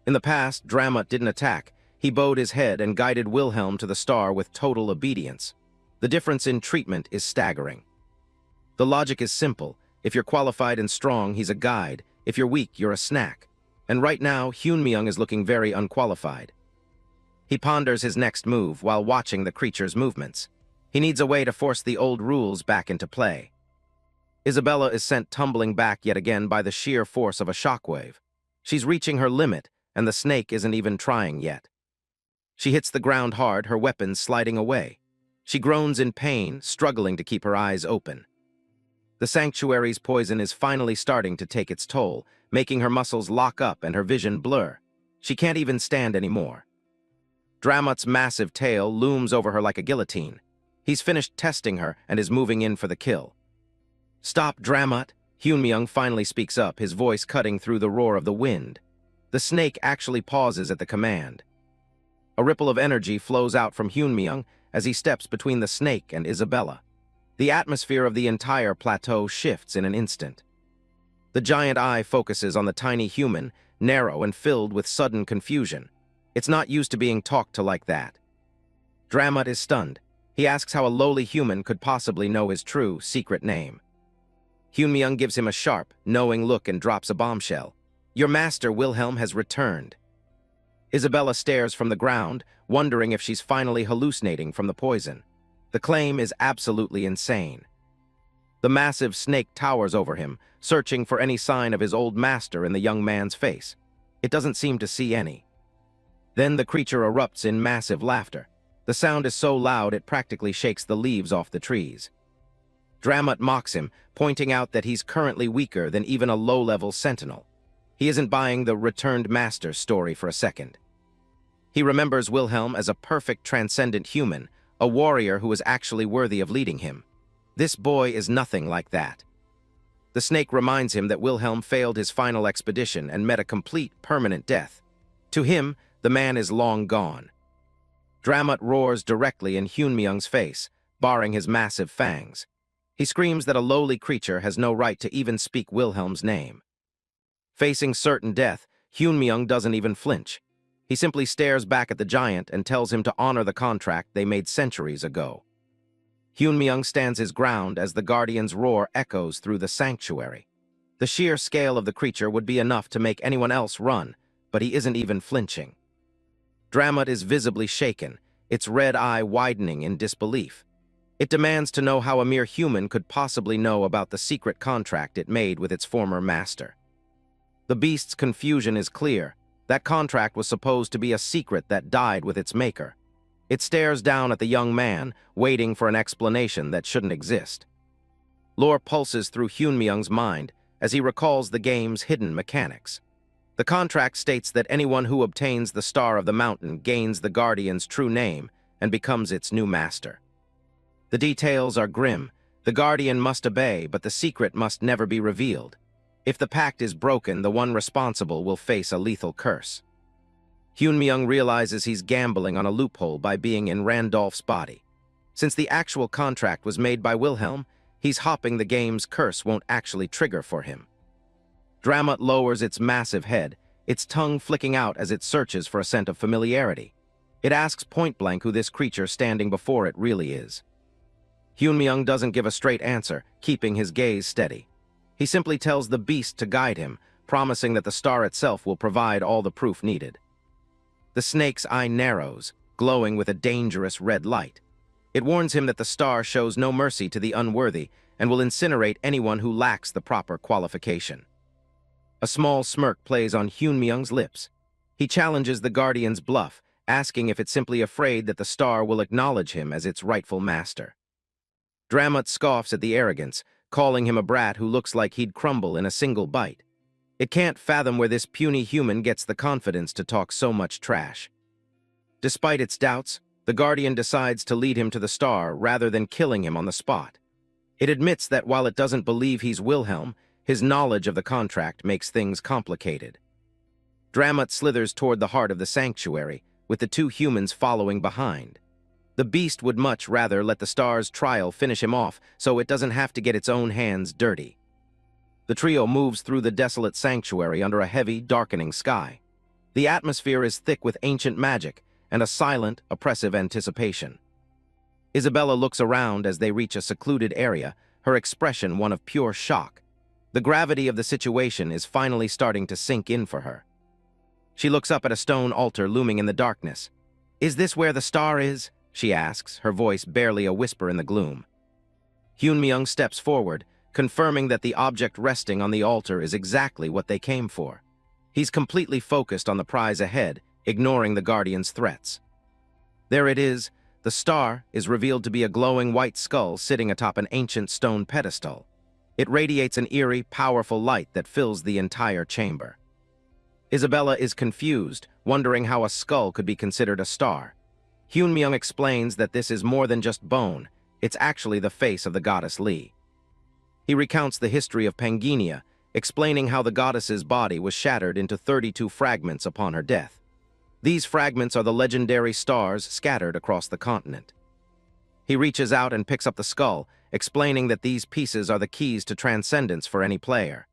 In the past, Dramut didn't attack. He bowed his head and guided Wilhelm to the star with total obedience. The difference in treatment is staggering. The logic is simple. If you're qualified and strong, he's a guide. If you're weak, you're a snack. And right now, Hyunmyeong is looking very unqualified. He ponders his next move while watching the creature's movements. He needs a way to force the old rules back into play. Isabella is sent tumbling back yet again by the sheer force of a shockwave. She's reaching her limit, and the snake isn't even trying yet. She hits the ground hard, her weapons sliding away. She groans in pain, struggling to keep her eyes open. The sanctuary's poison is finally starting to take its toll, making her muscles lock up and her vision blur. She can't even stand anymore. Dramut's massive tail looms over her like a guillotine. He's finished testing her and is moving in for the kill. "Stop, Dramut!" Hyunmyeong finally speaks up, his voice cutting through the roar of the wind. The snake actually pauses at the command. A ripple of energy flows out from Hyunmyeong as he steps between the snake and Isabella. The atmosphere of the entire plateau shifts in an instant. The giant eye focuses on the tiny human, narrow and filled with sudden confusion. It's not used to being talked to like that. Dramut is stunned. He asks how a lowly human could possibly know his true, secret name. Hyunmyeong gives him a sharp, knowing look and drops a bombshell. "Your master, Wilhelm, has returned." Isabella stares from the ground, wondering if she's finally hallucinating from the poison. The claim is absolutely insane. The massive snake towers over him, searching for any sign of his old master in the young man's face. It doesn't seem to see any. Then the creature erupts in massive laughter. The The sound is so loud it practically shakes the leaves off the trees. Dramut mocks him, pointing out that he's currently weaker than even a low-level sentinel. He isn't buying the returned master story for a second. He remembers Wilhelm as a perfect transcendent human, a warrior who is actually worthy of leading him. This boy is nothing like that. The snake reminds him that Wilhelm failed his final expedition and met a complete, permanent death. To him, the man is long gone. Dramut roars directly in Hyunmyung's face, baring his massive fangs. He screams that a lowly creature has no right to even speak Wilhelm's name. Facing certain death, Hyunmyung doesn't even flinch. He simply stares back at the giant and tells him to honor the contract they made centuries ago. Hyunmyung stands his ground as the Guardian's roar echoes through the sanctuary. The sheer scale of the creature would be enough to make anyone else run, but he isn't even flinching. Dramut is visibly shaken, its red eye widening in disbelief. It demands to know how a mere human could possibly know about the secret contract it made with its former master. The beast's confusion is clear. That contract was supposed to be a secret that died with its maker. It stares down at the young man, waiting for an explanation that shouldn't exist. Lore pulses through Hyunmyung's mind as he recalls the game's hidden mechanics. The contract states that anyone who obtains the Star of the Mountain gains the Guardian's true name and becomes its new master. The details are grim. The Guardian must obey, but the secret must never be revealed. If the pact is broken, the one responsible will face a lethal curse. Hyunmyung realizes he's gambling on a loophole by being in Randolph's body. Since the actual contract was made by Wilhelm, he's hoping the game's curse won't actually trigger for him. Dramut lowers its massive head, its tongue flicking out as it searches for a scent of familiarity. It asks point-blank who this creature standing before it really is. Hyunmyung doesn't give a straight answer, keeping his gaze steady. He simply tells the beast to guide him, promising that the star itself will provide all the proof needed. The snake's eye narrows, glowing with a dangerous red light. It warns him that the star shows no mercy to the unworthy and will incinerate anyone who lacks the proper qualification. A small smirk plays on Hyunmyung's lips. He challenges the Guardian's bluff, asking if it's simply afraid that the star will acknowledge him as its rightful master. Dramut scoffs at the arrogance, calling him a brat who looks like he'd crumble in a single bite. It can't fathom where this puny human gets the confidence to talk so much trash. Despite its doubts, the Guardian decides to lead him to the star rather than killing him on the spot. It admits that while it doesn't believe he's Wilhelm, his knowledge of the contract makes things complicated. Dramut slithers toward the heart of the sanctuary, with the two humans following behind. The beast would much rather let the star's trial finish him off so it doesn't have to get its own hands dirty. The trio moves through the desolate sanctuary under a heavy, darkening sky. The atmosphere is thick with ancient magic and a silent, oppressive anticipation. Isabella looks around as they reach a secluded area, her expression one of pure shock. The gravity of the situation is finally starting to sink in for her. She looks up at a stone altar looming in the darkness. "Is this where the star is?" she asks, her voice barely a whisper in the gloom. Hyunmyung steps forward, confirming that the object resting on the altar is exactly what they came for. He's completely focused on the prize ahead, ignoring the Guardian's threats. There it is. The star is revealed to be a glowing white skull sitting atop an ancient stone pedestal. It radiates an eerie, powerful light that fills the entire chamber. Isabella is confused, wondering how a skull could be considered a star. Hyunmyung explains that this is more than just bone, it's actually the face of the goddess Lee. He recounts the history of Pangenia, explaining how the goddess's body was shattered into 32 fragments upon her death. These fragments are the legendary stars scattered across the continent. He reaches out and picks up the skull, explaining that these pieces are the keys to transcendence for any player.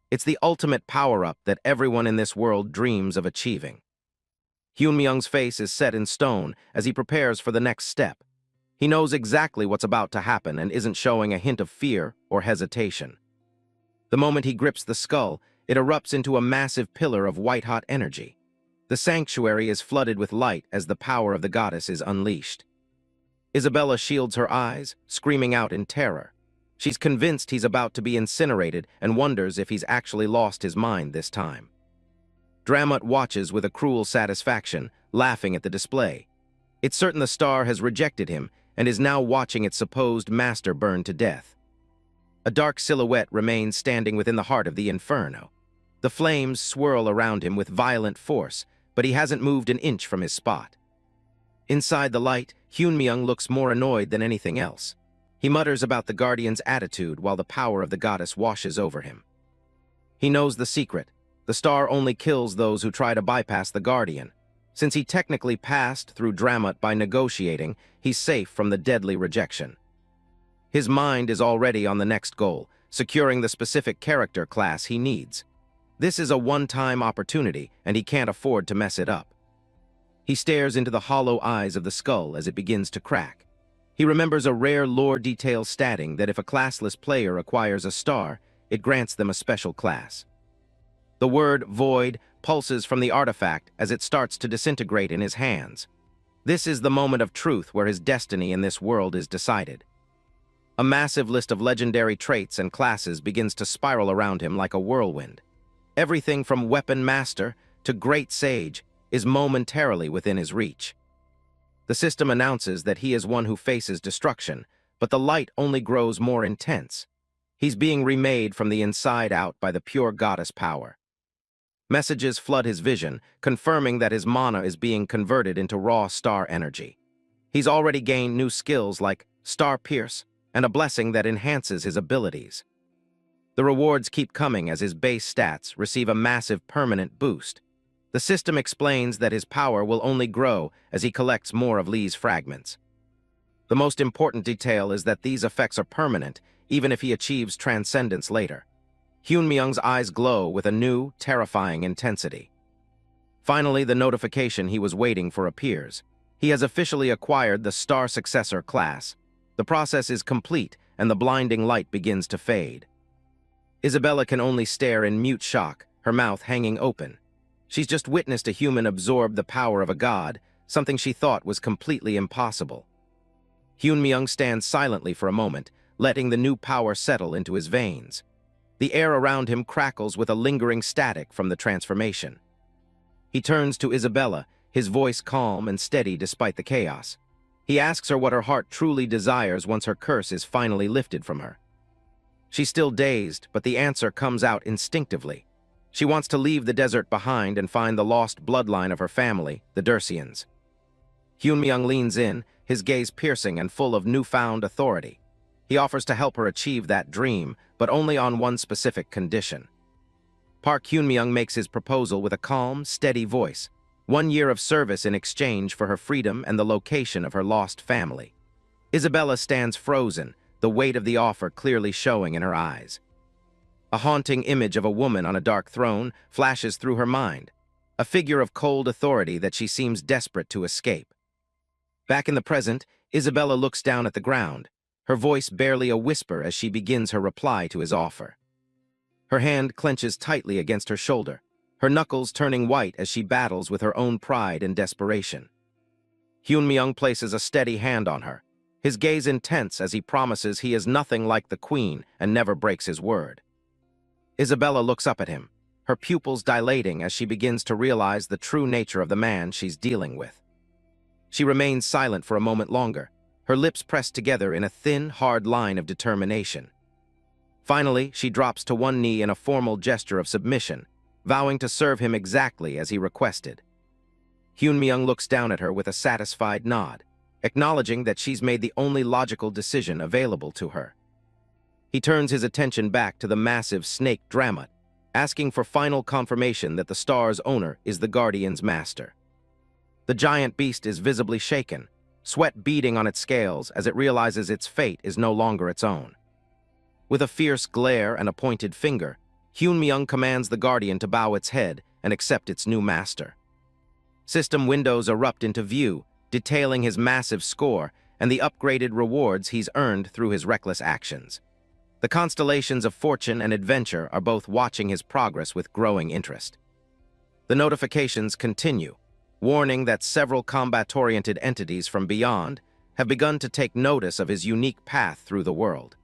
It's the ultimate power-up that everyone in this world dreams of achieving. Hyunmyung's face is set in stone as he prepares for the next step. He knows exactly what's about to happen and isn't showing a hint of fear or hesitation. The moment he grips the skull, it erupts into a massive pillar of white-hot energy. The sanctuary is flooded with light as the power of the goddess is unleashed. Isabella shields her eyes, screaming out in terror. She's convinced he's about to be incinerated and wonders if he's actually lost his mind this time. Dramut watches with a cruel satisfaction, laughing at the display. It's certain the star has rejected him and is now watching its supposed master burn to death. A dark silhouette remains standing within the heart of the inferno. The flames swirl around him with violent force, but he hasn't moved an inch from his spot. Inside the light, Hyunmyeong looks more annoyed than anything else. He mutters about the guardian's attitude while the power of the goddess washes over him. He knows the secret. The star only kills those who try to bypass the guardian. Since he technically passed through Dramat by negotiating, he's safe from the deadly rejection. His mind is already on the next goal, securing the specific character class he needs. This is a one-time opportunity, and he can't afford to mess it up. He stares into the hollow eyes of the skull as it begins to crack. He remembers a rare lore detail stating that if a classless player acquires a star, it grants them a special class. The word void pulses from the artifact as it starts to disintegrate in his hands. This is the moment of truth where his destiny in this world is decided. A massive list of legendary traits and classes begins to spiral around him like a whirlwind. Everything from Weapon Master to Great Sage is momentarily within his reach. The system announces that he is one who faces destruction, but the light only grows more intense. He's being remade from the inside out by the pure goddess power. Messages flood his vision, confirming that his mana is being converted into raw star energy. He's already gained new skills like Star Pierce and a blessing that enhances his abilities. The rewards keep coming as his base stats receive a massive permanent boost. The system explains that his power will only grow as he collects more of Lee's fragments. The most important detail is that these effects are permanent, even if he achieves transcendence later. Hyunmyeong's eyes glow with a new, terrifying intensity. Finally, the notification he was waiting for appears. He has officially acquired the Star Successor class. The process is complete, and the blinding light begins to fade. Isabella can only stare in mute shock, her mouth hanging open. She's just witnessed a human absorb the power of a god, something she thought was completely impossible. Hyunmyeong stands silently for a moment, letting the new power settle into his veins. The air around him crackles with a lingering static from the transformation. He turns to Isabella, his voice calm and steady despite the chaos. He asks her what her heart truly desires once her curse is finally lifted from her. She's still dazed, but the answer comes out instinctively. She wants to leave the desert behind and find the lost bloodline of her family, the Dersians. Hyunmyeong leans in, his gaze piercing and full of newfound authority. He offers to help her achieve that dream, but only on one specific condition. Park Hyunmyeong makes his proposal with a calm, steady voice. 1 year of service in exchange for her freedom and the location of her lost family. Isabella stands frozen, the weight of the offer clearly showing in her eyes. A haunting image of a woman on a dark throne flashes through her mind, a figure of cold authority that she seems desperate to escape. Back in the present, Isabella looks down at the ground, her voice barely a whisper as she begins her reply to his offer. Her hand clenches tightly against her shoulder, her knuckles turning white as she battles with her own pride and desperation. Hyunmyeong places a steady hand on her, his gaze intense as he promises he is nothing like the queen and never breaks his word. Isabella looks up at him, her pupils dilating as she begins to realize the true nature of the man she's dealing with. She remains silent for a moment longer, her lips pressed together in a thin, hard line of determination. Finally, she drops to one knee in a formal gesture of submission, vowing to serve him exactly as he requested. Hyunmyeong looks down at her with a satisfied nod, acknowledging that she's made the only logical decision available to her. He turns his attention back to the massive snake Dramat, asking for final confirmation that the star's owner is the Guardian's master. The giant beast is visibly shaken, sweat beading on its scales as it realizes its fate is no longer its own. With a fierce glare and a pointed finger, Hyunmyeong commands the Guardian to bow its head and accept its new master. System windows erupt into view, detailing his massive score and the upgraded rewards he's earned through his reckless actions. The constellations of fortune and adventure are both watching his progress with growing interest. The notifications continue, warning that several combat-oriented entities from beyond have begun to take notice of his unique path through the world.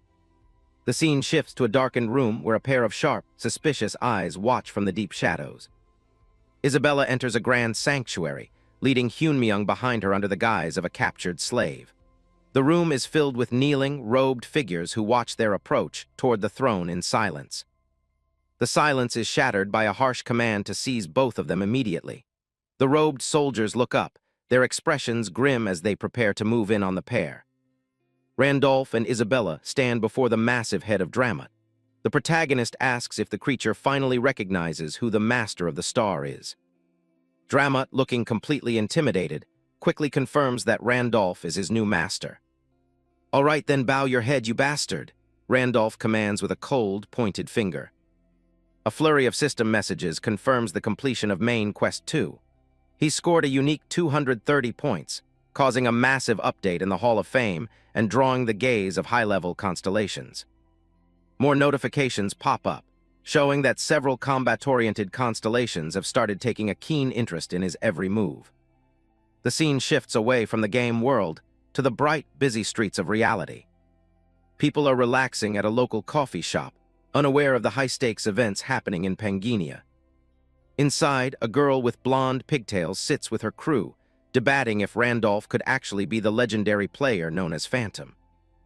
The scene shifts to a darkened room where a pair of sharp, suspicious eyes watch from the deep shadows. Isabella enters a grand sanctuary, leading Hyunmyeong behind her under the guise of a captured slave. The room is filled with kneeling, robed figures who watch their approach toward the throne in silence. The silence is shattered by a harsh command to seize both of them immediately. The robed soldiers look up, their expressions grim as they prepare to move in on the pair. Randolph and Isabella stand before the massive head of Dramat. The protagonist asks if the creature finally recognizes who the master of the star is. Dramat, looking completely intimidated, quickly confirms that Randolph is his new master. "All right, then bow your head, you bastard," Randolph commands with a cold, pointed finger. A flurry of system messages confirms the completion of Main Quest 2. He scored a unique 230 points, causing a massive update in the Hall of Fame and drawing the gaze of high-level constellations. More notifications pop up, showing that several combat-oriented constellations have started taking a keen interest in his every move. The scene shifts away from the game world to the bright, busy streets of reality. People are relaxing at a local coffee shop, unaware of the high-stakes events happening in Pangenia. Inside, a girl with blonde pigtails sits with her crew, debating if Randolph could actually be the legendary player known as Phantom.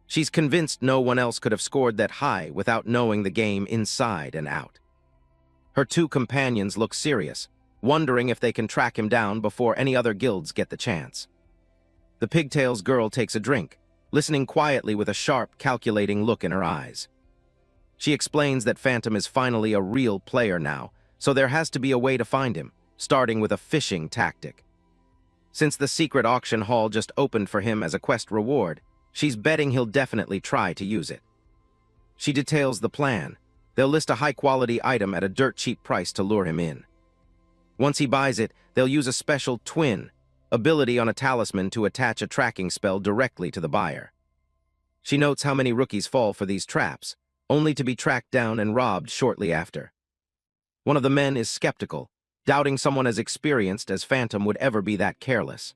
She's convinced no one else could have scored that high without knowing the game inside and out. Her two companions look serious, wondering if they can track him down before any other guilds get the chance. The pigtails girl takes a drink, listening quietly with a sharp, calculating look in her eyes. She explains that Phantom is finally a real player now, so there has to be a way to find him, starting with a fishing tactic. Since the secret auction hall just opened for him as a quest reward, she's betting he'll definitely try to use it. She details the plan. They'll list a high-quality item at a dirt-cheap price to lure him in. Once he buys it, they'll use a special twin ability on a talisman to attach a tracking spell directly to the buyer. She notes how many rookies fall for these traps, only to be tracked down and robbed shortly after. One of the men is skeptical, doubting someone as experienced as Phantom would ever be that careless.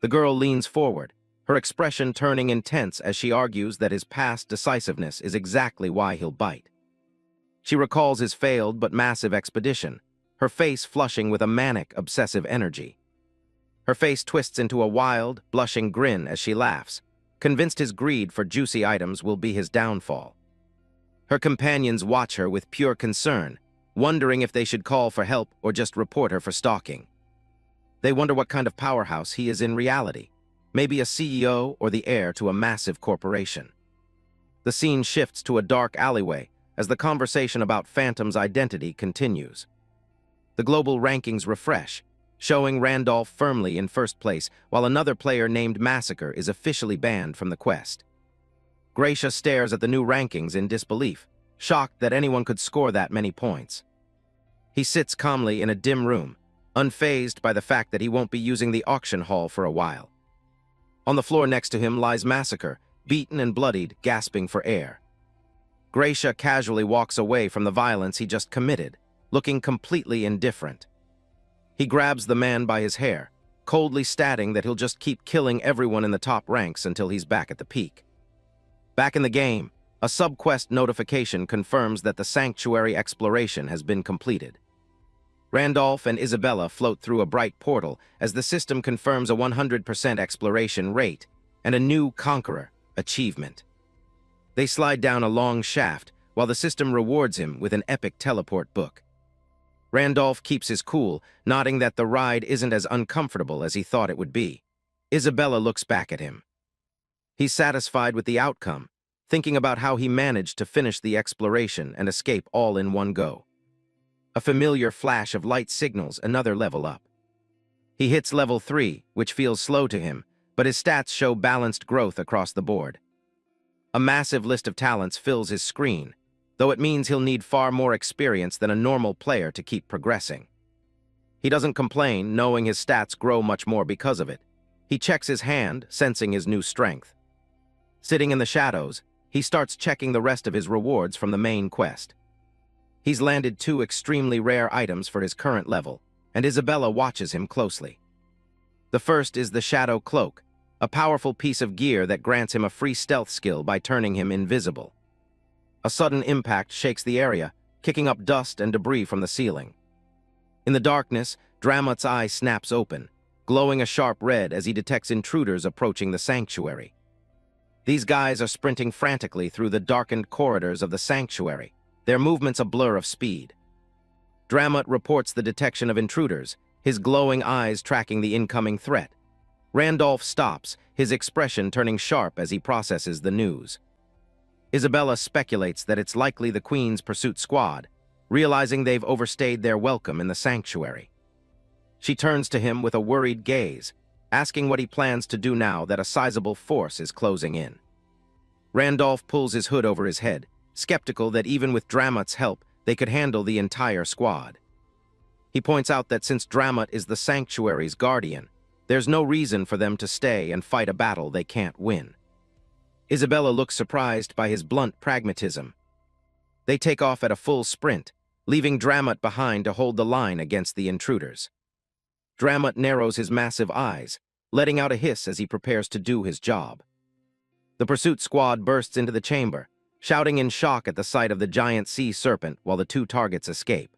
The girl leans forward, her expression turning intense as she argues that his past decisiveness is exactly why he'll bite. She recalls his failed but massive expedition, her face flushing with a manic, obsessive energy. Her face twists into a wild, blushing grin as she laughs, convinced his greed for juicy items will be his downfall. Her companions watch her with pure concern, wondering if they should call for help or just report her for stalking. They wonder what kind of powerhouse he is in reality, maybe a CEO or the heir to a massive corporation. The scene shifts to a dark alleyway as the conversation about Phantom's identity continues. The global rankings refresh, showing Randolph firmly in first place, while another player named Massacre is officially banned from the quest. Gracia stares at the new rankings in disbelief, shocked that anyone could score that many points. He sits calmly in a dim room, unfazed by the fact that he won't be using the auction hall for a while. On the floor next to him lies Massacre, beaten and bloodied, gasping for air. Gracia casually walks away from the violence he just committed, looking completely indifferent. He grabs the man by his hair, coldly stating that he'll just keep killing everyone in the top ranks until he's back at the peak. Back in the game, a sub-quest notification confirms that the sanctuary exploration has been completed. Randolph and Isabella float through a bright portal as the system confirms a 100% exploration rate and a new Conqueror achievement. They slide down a long shaft while the system rewards him with an epic teleport book. Randolph keeps his cool, nodding that the ride isn't as uncomfortable as he thought it would be. Isabella looks back at him. He's satisfied with the outcome, thinking about how he managed to finish the exploration and escape all in one go. A familiar flash of light signals another level up. He hits level 3, which feels slow to him, but his stats show balanced growth across the board. A massive list of talents fills his screen, though it means he'll need far more experience than a normal player to keep progressing. He doesn't complain, knowing his stats grow much more because of it. He checks his hand, sensing his new strength. Sitting in the shadows, he starts checking the rest of his rewards from the main quest. He's landed 2 extremely rare items for his current level, and Isabella watches him closely. The first is the Shadow Cloak, a powerful piece of gear that grants him a free stealth skill by turning him invisible. A sudden impact shakes the area, kicking up dust and debris from the ceiling. In the darkness, Dramat's eye snaps open, glowing a sharp red as he detects intruders approaching the sanctuary. These guys are sprinting frantically through the darkened corridors of the sanctuary, their movements a blur of speed. Dramut reports the detection of intruders, his glowing eyes tracking the incoming threat. Randolph stops, his expression turning sharp as he processes the news. Isabella speculates that it's likely the Queen's pursuit squad, realizing they've overstayed their welcome in the sanctuary. She turns to him with a worried gaze, asking what he plans to do now that a sizable force is closing in. Randolph pulls his hood over his head, skeptical that even with Dramut's help, they could handle the entire squad. He points out that since Dramut is the sanctuary's guardian, there's no reason for them to stay and fight a battle they can't win. Isabella looks surprised by his blunt pragmatism. They take off at a full sprint, leaving Dramut behind to hold the line against the intruders. Dramut narrows his massive eyes, letting out a hiss as he prepares to do his job. The pursuit squad bursts into the chamber, shouting in shock at the sight of the giant sea serpent while the two targets escape.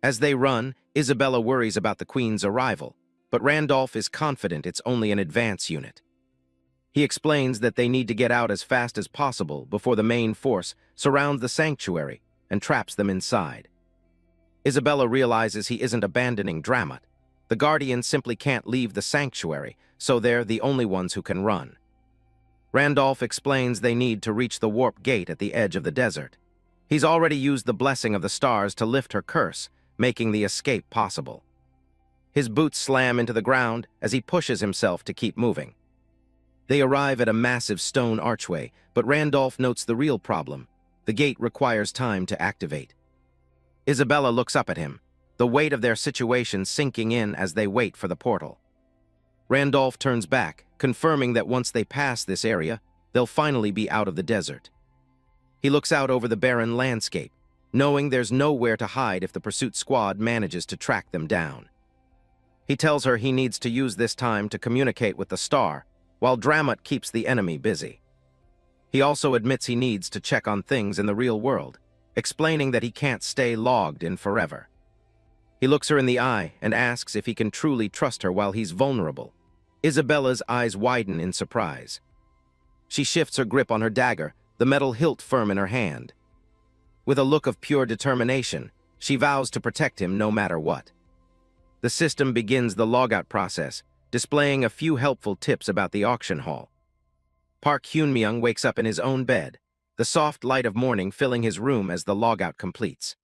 As they run, Isabella worries about the Queen's arrival, but Randolph is confident it's only an advance unit. He explains that they need to get out as fast as possible before the main force surrounds the sanctuary and traps them inside. Isabella realizes he isn't abandoning Dramut. The Guardians simply can't leave the sanctuary, so they're the only ones who can run. Randolph explains they need to reach the warp gate at the edge of the desert. He's already used the blessing of the stars to lift her curse, making the escape possible. His boots slam into the ground as he pushes himself to keep moving. They arrive at a massive stone archway, but Randolph notes the real problem. The gate requires time to activate. Isabella looks up at him, the weight of their situation sinking in as they wait for the portal. Randolph turns back, confirming that once they pass this area, they'll finally be out of the desert. He looks out over the barren landscape, knowing there's nowhere to hide if the pursuit squad manages to track them down. He tells her he needs to use this time to communicate with the star, while Dramut keeps the enemy busy. He also admits he needs to check on things in the real world, explaining that he can't stay logged in forever. He looks her in the eye and asks if he can truly trust her while he's vulnerable. Isabella's eyes widen in surprise. She shifts her grip on her dagger, the metal hilt firm in her hand. With a look of pure determination, she vows to protect him no matter what. The system begins the logout process, displaying a few helpful tips about the auction hall. Park Hyunmyoung wakes up in his own bed, the soft light of morning filling his room as the logout completes.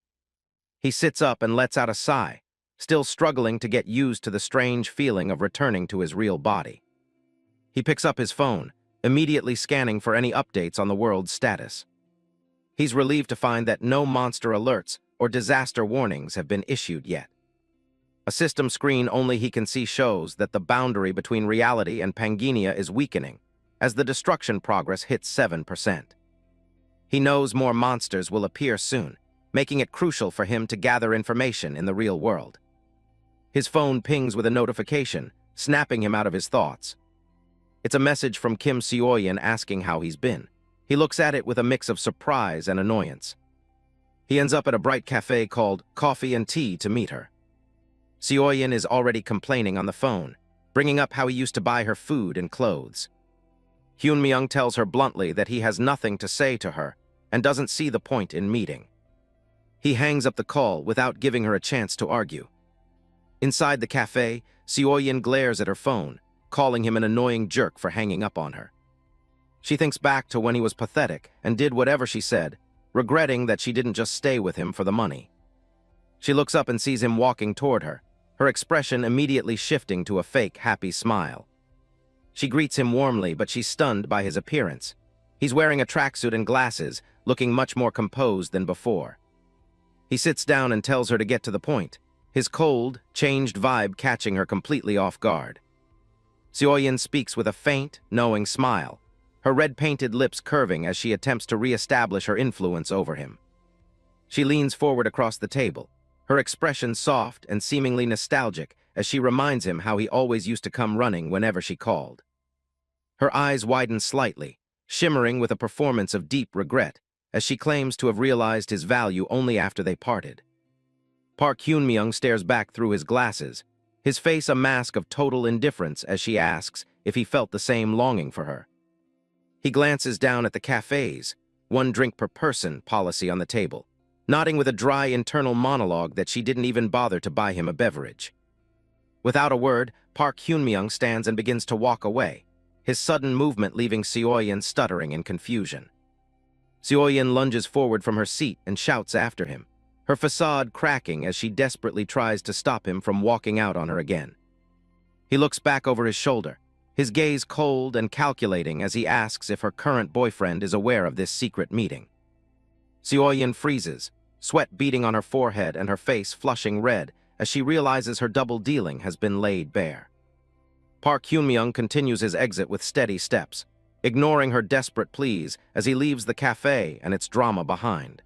He sits up and lets out a sigh, still struggling to get used to the strange feeling of returning to his real body. He picks up his phone, immediately scanning for any updates on the world's status. He's relieved to find that no monster alerts or disaster warnings have been issued yet. A system screen only he can see shows that the boundary between reality and Pangea is weakening, as the destruction progress hits 7%. He knows more monsters will appear soon, making it crucial for him to gather information in the real world. His phone pings with a notification, snapping him out of his thoughts. It's a message from Kim Seoyeon asking how he's been. He looks at it with a mix of surprise and annoyance. He ends up at a bright cafe called Coffee and Tea to meet her. Seoyeon is already complaining on the phone, bringing up how he used to buy her food and clothes. Hyunmyoung tells her bluntly that he has nothing to say to her and doesn't see the point in meeting. He hangs up the call without giving her a chance to argue. Inside the cafe, Seoyeon glares at her phone, calling him an annoying jerk for hanging up on her. She thinks back to when he was pathetic and did whatever she said, regretting that she didn't just stay with him for the money. She looks up and sees him walking toward her, her expression immediately shifting to a fake, happy smile. She greets him warmly, but she's stunned by his appearance. He's wearing a tracksuit and glasses, looking much more composed than before. He sits down and tells her to get to the point, his cold, changed vibe catching her completely off guard. Seoyeon speaks with a faint, knowing smile, her red-painted lips curving as she attempts to re-establish her influence over him. She leans forward across the table, her expression soft and seemingly nostalgic as she reminds him how he always used to come running whenever she called. Her eyes widen slightly, shimmering with a performance of deep regret, as she claims to have realized his value only after they parted. Park Hyunmyoung stares back through his glasses, his face a mask of total indifference as she asks if he felt the same longing for her. He glances down at the cafe's one drink per person policy on the table, nodding with a dry internal monologue that she didn't even bother to buy him a beverage. Without a word, Park Hyun-myung stands and begins to walk away, his sudden movement leaving Seo-yeon stuttering in confusion. Seo-yeon lunges forward from her seat and shouts after him, her facade cracking as she desperately tries to stop him from walking out on her again. He looks back over his shoulder, his gaze cold and calculating as he asks if her current boyfriend is aware of this secret meeting. Seo-yeon freezes, sweat beading on her forehead and her face flushing red as she realizes her double dealing has been laid bare. Park Hyun-myung continues his exit with steady steps, ignoring her desperate pleas as he leaves the cafe and its drama behind.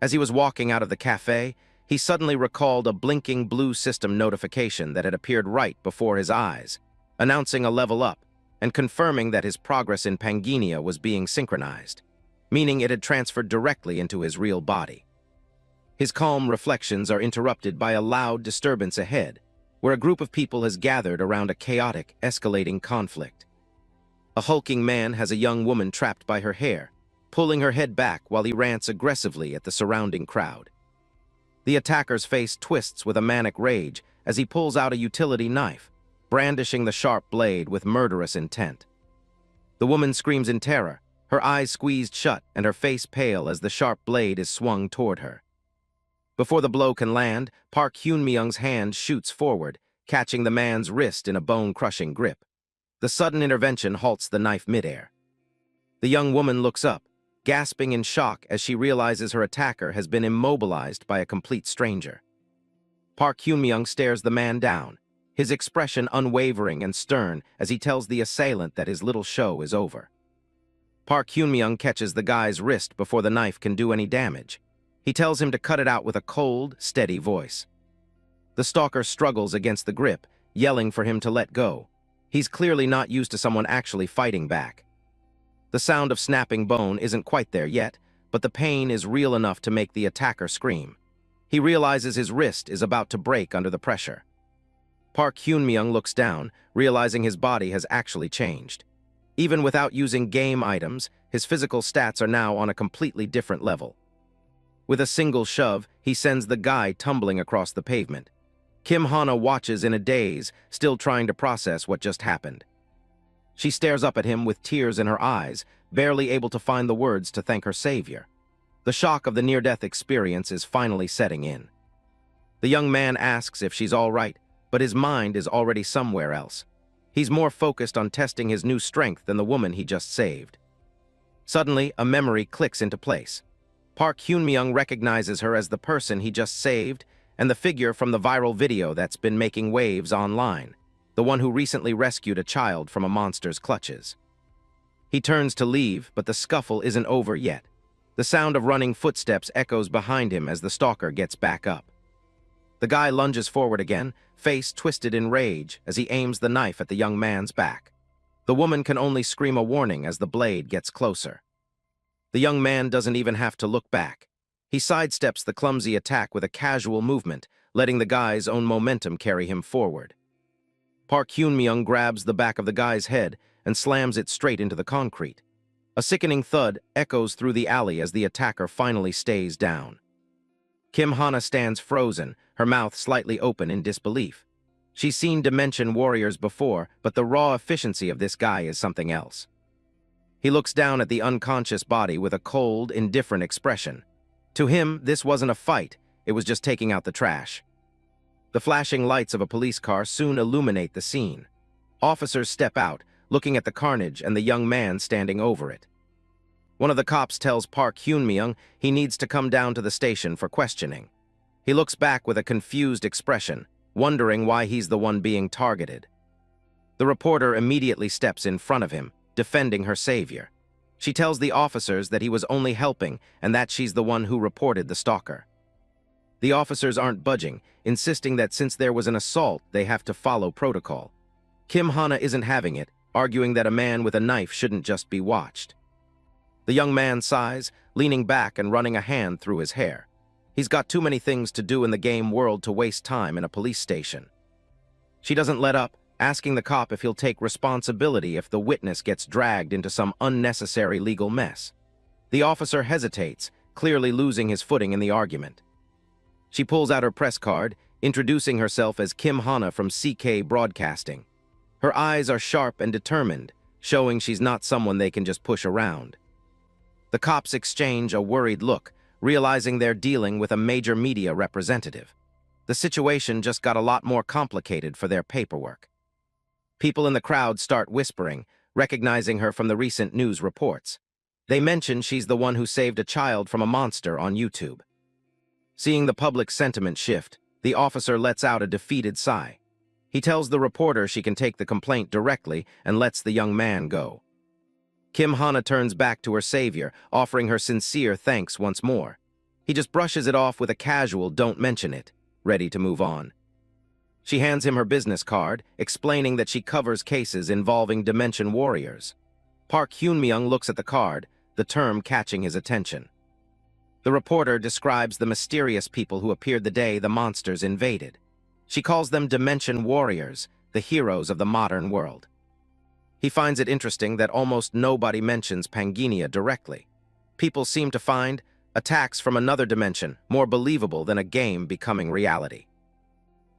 As he was walking out of the cafe, he suddenly recalled a blinking blue system notification that had appeared right before his eyes, announcing a level up and confirming that his progress in Pangaea was being synchronized, meaning it had transferred directly into his real body. His calm reflections are interrupted by a loud disturbance ahead, where a group of people has gathered around a chaotic, escalating conflict. A hulking man has a young woman trapped by her hair, pulling her head back while he rants aggressively at the surrounding crowd. The attacker's face twists with a manic rage as he pulls out a utility knife, brandishing the sharp blade with murderous intent. The woman screams in terror, her eyes squeezed shut and her face pale as the sharp blade is swung toward her. Before the blow can land, Park Hyun-myung's hand shoots forward, catching the man's wrist in a bone-crushing grip. The sudden intervention halts the knife midair. The young woman looks up, gasping in shock as she realizes her attacker has been immobilized by a complete stranger. Park Hyun-myung stares the man down, his expression unwavering and stern as he tells the assailant that his little show is over. Park Hyun-myung catches the guy's wrist before the knife can do any damage. He tells him to cut it out with a cold, steady voice. The stalker struggles against the grip, yelling for him to let go. He's clearly not used to someone actually fighting back. The sound of snapping bone isn't quite there yet, but the pain is real enough to make the attacker scream. He realizes his wrist is about to break under the pressure. Park Hyun-myung looks down, realizing his body has actually changed. Even without using game items, his physical stats are now on a completely different level. With a single shove, he sends the guy tumbling across the pavement. Kim Hana watches in a daze, still trying to process what just happened. She stares up at him with tears in her eyes, barely able to find the words to thank her savior. The shock of the near-death experience is finally setting in. The young man asks if she's all right, but his mind is already somewhere else. He's more focused on testing his new strength than the woman he just saved. Suddenly, a memory clicks into place. Park Hyun-myung recognizes her as the person he just saved and the figure from the viral video that's been making waves online, the one who recently rescued a child from a monster's clutches. He turns to leave, but the scuffle isn't over yet. The sound of running footsteps echoes behind him as the stalker gets back up. The guy lunges forward again, face twisted in rage as he aims the knife at the young man's back. The woman can only scream a warning as the blade gets closer. The young man doesn't even have to look back. He sidesteps the clumsy attack with a casual movement, letting the guy's own momentum carry him forward. Park Hyun-myung grabs the back of the guy's head and slams it straight into the concrete. A sickening thud echoes through the alley as the attacker finally stays down. Kim Hana stands frozen, her mouth slightly open in disbelief. She's seen Dimension warriors before, but the raw efficiency of this guy is something else. He looks down at the unconscious body with a cold, indifferent expression. To him, this wasn't a fight, it was just taking out the trash. The flashing lights of a police car soon illuminate the scene. Officers step out, looking at the carnage and the young man standing over it. One of the cops tells Park Hyun-myung he needs to come down to the station for questioning. He looks back with a confused expression, wondering why he's the one being targeted. The reporter immediately steps in front of him, defending her savior. She tells the officers that he was only helping and that she's the one who reported the stalker. The officers aren't budging, insisting that since there was an assault, they have to follow protocol. Kim Hana isn't having it, arguing that a man with a knife shouldn't just be watched. The young man sighs, leaning back and running a hand through his hair. He's got too many things to do in the game world to waste time in a police station. She doesn't let up, asking the cop if he'll take responsibility if the witness gets dragged into some unnecessary legal mess. The officer hesitates, clearly losing his footing in the argument. She pulls out her press card, introducing herself as Kim Hana from CK Broadcasting. Her eyes are sharp and determined, showing she's not someone they can just push around. The cops exchange a worried look, realizing they're dealing with a major media representative. The situation just got a lot more complicated for their paperwork. People in the crowd start whispering, recognizing her from the recent news reports. They mention she's the one who saved a child from a monster on YouTube. Seeing the public sentiment shift, the officer lets out a defeated sigh. He tells the reporter she can take the complaint directly and lets the young man go. Kim Hana turns back to her savior, offering her sincere thanks once more. He just brushes it off with a casual "don't mention it," ready to move on. She hands him her business card, explaining that she covers cases involving Dimension Warriors. Park Hyun-myung looks at the card, the term catching his attention. The reporter describes the mysterious people who appeared the day the monsters invaded. She calls them Dimension Warriors, the heroes of the modern world. He finds it interesting that almost nobody mentions Pangaea directly. People seem to find attacks from another dimension more believable than a game becoming reality.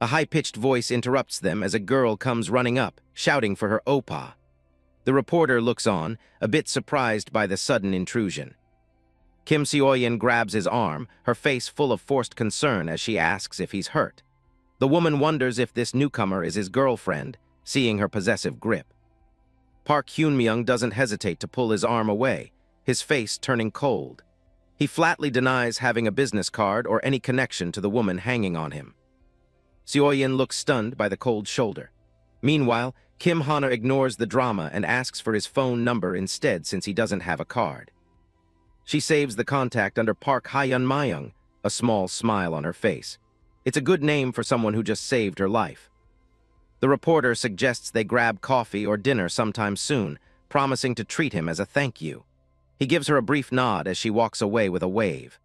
A high-pitched voice interrupts them as a girl comes running up, shouting for her oppa. The reporter looks on, a bit surprised by the sudden intrusion. Kim Seo-yeon grabs his arm, her face full of forced concern as she asks if he's hurt. The woman wonders if this newcomer is his girlfriend, seeing her possessive grip. Park Hyun-myung doesn't hesitate to pull his arm away, his face turning cold. He flatly denies having a business card or any connection to the woman hanging on him. Seo-yeon looks stunned by the cold shoulder. Meanwhile, Kim Hana ignores the drama and asks for his phone number instead since he doesn't have a card. She saves the contact under Park Hyun-myung, a small smile on her face. It's a good name for someone who just saved her life. The reporter suggests they grab coffee or dinner sometime soon, promising to treat him as a thank you. He gives her a brief nod as she walks away with a wave.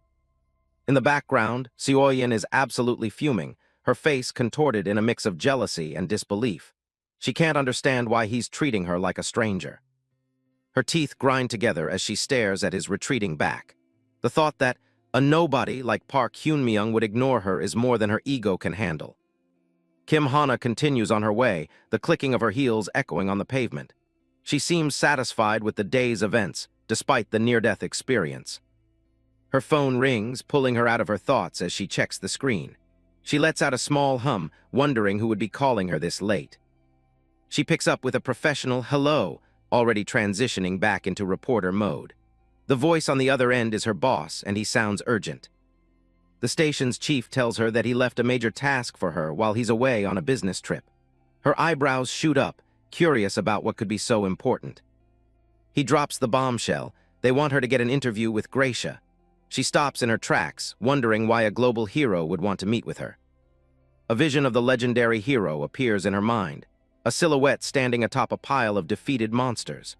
In the background, Seo-yeon is absolutely fuming, her face contorted in a mix of jealousy and disbelief. She can't understand why he's treating her like a stranger. Her teeth grind together as she stares at his retreating back. The thought that a nobody like Park Hyun-myung would ignore her is more than her ego can handle. Kim Hana continues on her way, the clicking of her heels echoing on the pavement. She seems satisfied with the day's events, despite the near-death experience. Her phone rings, pulling her out of her thoughts as she checks the screen. She lets out a small hum, wondering who would be calling her this late. She picks up with a professional hello, already transitioning back into reporter mode. The voice on the other end is her boss, and he sounds urgent. The station's chief tells her that he left a major task for her while he's away on a business trip. Her eyebrows shoot up, curious about what could be so important. He drops the bombshell. They want her to get an interview with Gracia. She stops in her tracks, wondering why a global hero would want to meet with her. A vision of the legendary hero appears in her mind, a silhouette standing atop a pile of defeated monsters.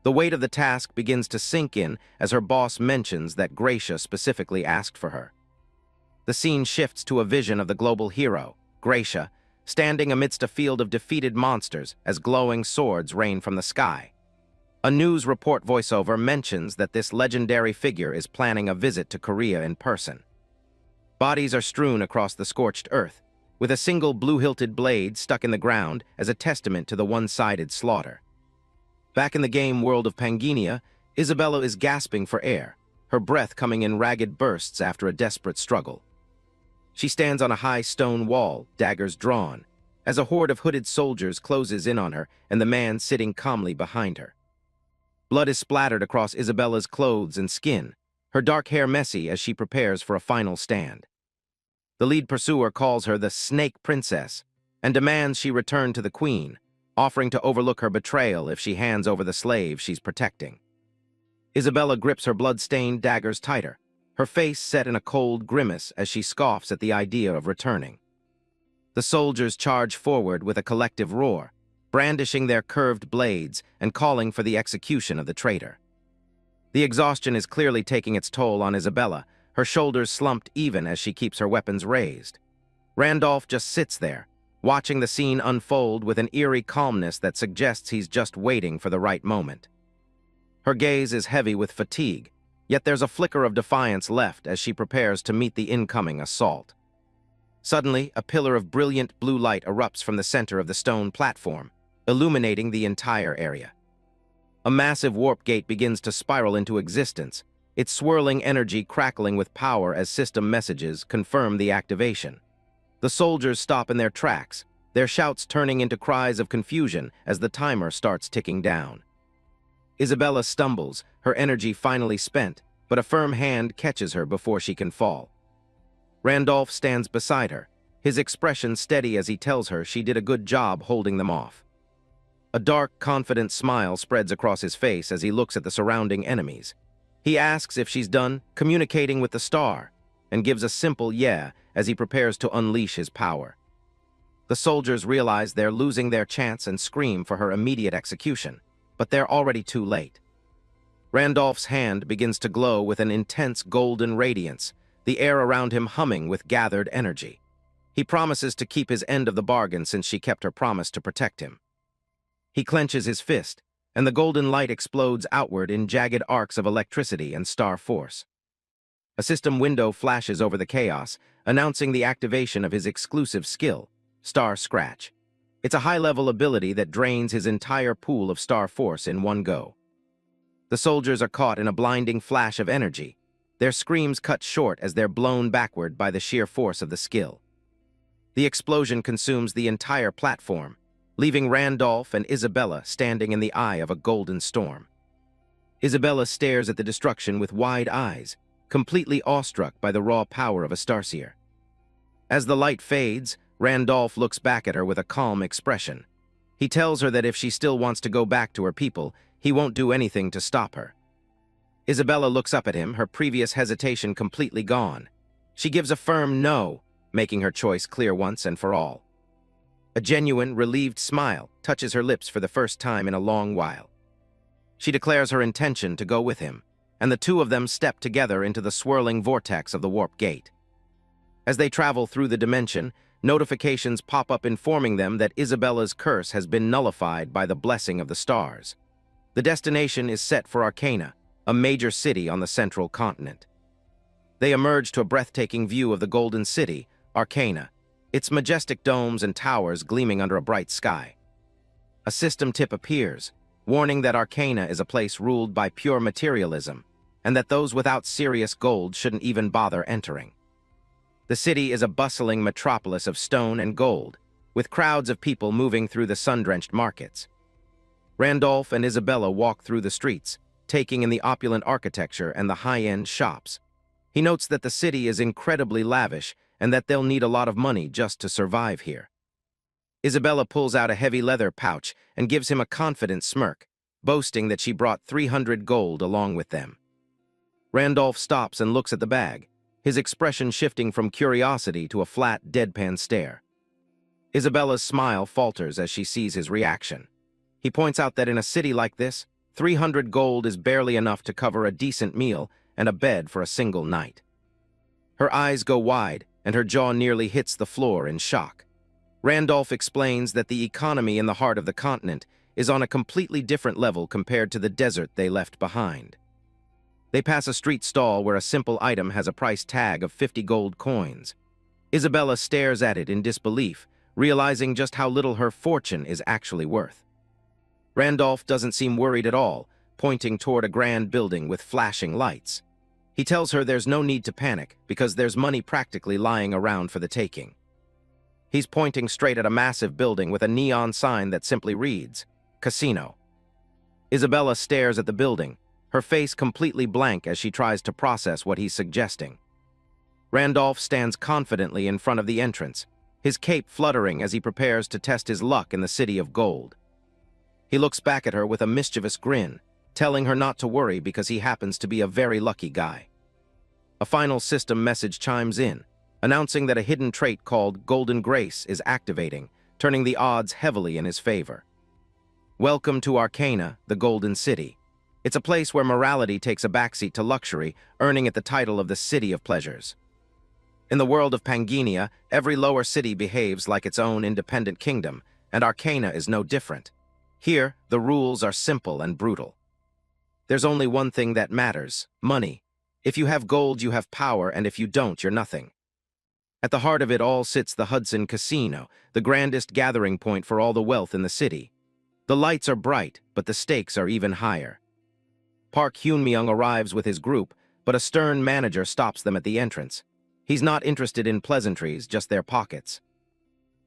The weight of the task begins to sink in as her boss mentions that Gracia specifically asked for her. The scene shifts to a vision of the global hero, Gracia, standing amidst a field of defeated monsters as glowing swords rain from the sky. A news report voiceover mentions that this legendary figure is planning a visit to Korea in person. Bodies are strewn across the scorched earth, with a single blue-hilted blade stuck in the ground as a testament to the one-sided slaughter. Back in the game world of Pangaea, Isabella is gasping for air, her breath coming in ragged bursts after a desperate struggle. She stands on a high stone wall, daggers drawn, as a horde of hooded soldiers closes in on her and the man sitting calmly behind her. Blood is splattered across Isabella's clothes and skin, her dark hair messy as she prepares for a final stand. The lead pursuer calls her the Snake Princess and demands she return to the Queen, offering to overlook her betrayal if she hands over the slave she's protecting. Isabella grips her blood-stained daggers tighter, her face set in a cold grimace as she scoffs at the idea of returning. The soldiers charge forward with a collective roar, brandishing their curved blades and calling for the execution of the traitor. The exhaustion is clearly taking its toll on Isabella, her shoulders slumped even as she keeps her weapons raised. Randolph just sits there, watching the scene unfold with an eerie calmness that suggests he's just waiting for the right moment. Her gaze is heavy with fatigue, yet there's a flicker of defiance left as she prepares to meet the incoming assault. Suddenly, a pillar of brilliant blue light erupts from the center of the stone platform, illuminating the entire area. A massive warp gate begins to spiral into existence, its swirling energy crackling with power as system messages confirm the activation. The soldiers stop in their tracks, their shouts turning into cries of confusion as the timer starts ticking down. Isabella stumbles, her energy finally spent, but a firm hand catches her before she can fall. Randolph stands beside her, his expression steady as he tells her she did a good job holding them off. A dark, confident smile spreads across his face as he looks at the surrounding enemies. He asks if she's done communicating with the star, and gives a simple yeah as he prepares to unleash his power. The soldiers realize they're losing their chance and scream for her immediate execution, but they're already too late. Randolph's hand begins to glow with an intense golden radiance, the air around him humming with gathered energy. He promises to keep his end of the bargain since she kept her promise to protect him. He clenches his fist, and the golden light explodes outward in jagged arcs of electricity and star force. A system window flashes over the chaos, announcing the activation of his exclusive skill, Star Scratch. It's a high-level ability that drains his entire pool of star force in one go. The soldiers are caught in a blinding flash of energy, their screams cut short as they're blown backward by the sheer force of the skill. The explosion consumes the entire platform, leaving Randolph and Isabella standing in the eye of a golden storm. Isabella stares at the destruction with wide eyes, completely awestruck by the raw power of a starseer. As the light fades, Randolph looks back at her with a calm expression. He tells her that if she still wants to go back to her people, he won't do anything to stop her. Isabella looks up at him, her previous hesitation completely gone. She gives a firm no, making her choice clear once and for all. A genuine, relieved smile touches her lips for the first time in a long while. She declares her intention to go with him, and the two of them step together into the swirling vortex of the warp gate. As they travel through the dimension, notifications pop up informing them that Isabella's curse has been nullified by the blessing of the stars. The destination is set for Arcana, a major city on the central continent. They emerge to a breathtaking view of the Golden City, Arcana, its majestic domes and towers gleaming under a bright sky. A system tip appears, warning that Arcana is a place ruled by pure materialism, and that those without serious gold shouldn't even bother entering. The city is a bustling metropolis of stone and gold, with crowds of people moving through the sun-drenched markets. Randolph and Isabella walk through the streets, taking in the opulent architecture and the high-end shops. He notes that the city is incredibly lavish and that they'll need a lot of money just to survive here. Isabella pulls out a heavy leather pouch and gives him a confident smirk, boasting that she brought 300 gold along with them. Randolph stops and looks at the bag, his expression shifting from curiosity to a flat, deadpan stare. Isabella's smile falters as she sees his reaction. He points out that in a city like this, 300 gold is barely enough to cover a decent meal and a bed for a single night. Her eyes go wide, and her jaw nearly hits the floor in shock. Randolph explains that the economy in the heart of the continent is on a completely different level compared to the desert they left behind. They pass a street stall where a simple item has a price tag of 50 gold coins. Isabella stares at it in disbelief, realizing just how little her fortune is actually worth. Randolph doesn't seem worried at all, pointing toward a grand building with flashing lights. He tells her there's no need to panic because there's money practically lying around for the taking. He's pointing straight at a massive building with a neon sign that simply reads, Casino. Isabella stares at the building, her face completely blank as she tries to process what he's suggesting. Randolph stands confidently in front of the entrance, his cape fluttering as he prepares to test his luck in the city of gold. He looks back at her with a mischievous grin, telling her not to worry because he happens to be a very lucky guy. A final system message chimes in, announcing that a hidden trait called Golden Grace is activating, turning the odds heavily in his favor. Welcome to Arcana, the Golden City. It's a place where morality takes a backseat to luxury, earning it the title of the City of Pleasures. In the world of Pangenia, every lower city behaves like its own independent kingdom, and Arcana is no different. Here, the rules are simple and brutal. There's only one thing that matters: money. If you have gold, you have power, and if you don't, you're nothing. At the heart of it all sits the Hudson Casino, the grandest gathering point for all the wealth in the city. The lights are bright, but the stakes are even higher. Park Hyun-myung arrives with his group, but a stern manager stops them at the entrance. He's not interested in pleasantries, just their pockets.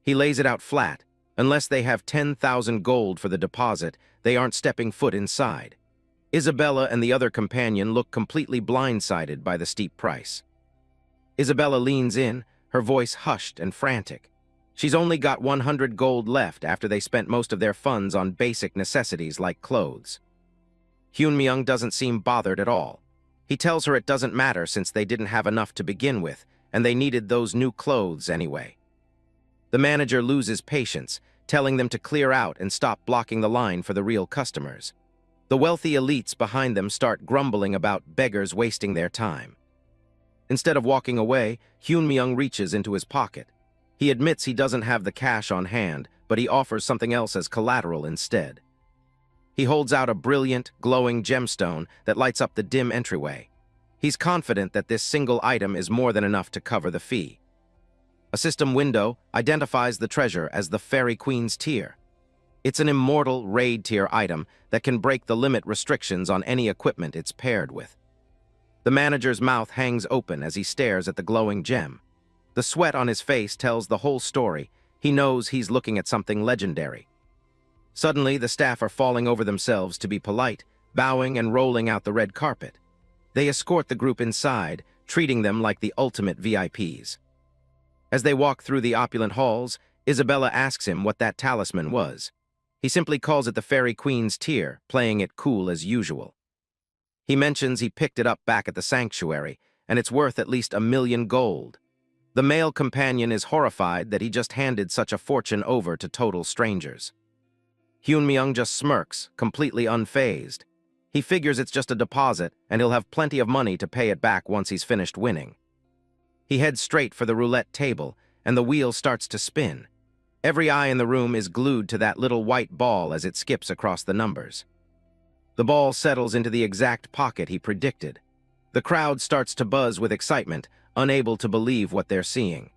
He lays it out flat. Unless they have 10,000 gold for the deposit, they aren't stepping foot inside. Isabella and the other companion look completely blindsided by the steep price. Isabella leans in, her voice hushed and frantic. She's only got 100 gold left after they spent most of their funds on basic necessities like clothes. Hyun-myung doesn't seem bothered at all. He tells her it doesn't matter since they didn't have enough to begin with, and they needed those new clothes anyway. The manager loses patience, telling them to clear out and stop blocking the line for the real customers. The wealthy elites behind them start grumbling about beggars wasting their time. Instead of walking away, Hyun-myung reaches into his pocket. He admits he doesn't have the cash on hand, but he offers something else as collateral instead. He holds out a brilliant, glowing gemstone that lights up the dim entryway. He's confident that this single item is more than enough to cover the fee. A system window identifies the treasure as the Fairy Queen's Tear. It's an immortal raid tier item that can break the limit restrictions on any equipment it's paired with. The manager's mouth hangs open as he stares at the glowing gem. The sweat on his face tells the whole story. He knows he's looking at something legendary. Suddenly, the staff are falling over themselves to be polite, bowing and rolling out the red carpet. They escort the group inside, treating them like the ultimate VIPs. As they walk through the opulent halls, Isabella asks him what that talisman was. He simply calls it the Fairy Queen's Tear, playing it cool as usual. He mentions he picked it up back at the sanctuary, and it's worth at least 1,000,000 gold. The male companion is horrified that he just handed such a fortune over to total strangers. Hyun-myung just smirks, completely unfazed. He figures it's just a deposit, and he'll have plenty of money to pay it back once he's finished winning. He heads straight for the roulette table, and the wheel starts to spin. Every eye in the room is glued to that little white ball as it skips across the numbers. The ball settles into the exact pocket he predicted. The crowd starts to buzz with excitement, unable to believe what they're seeing.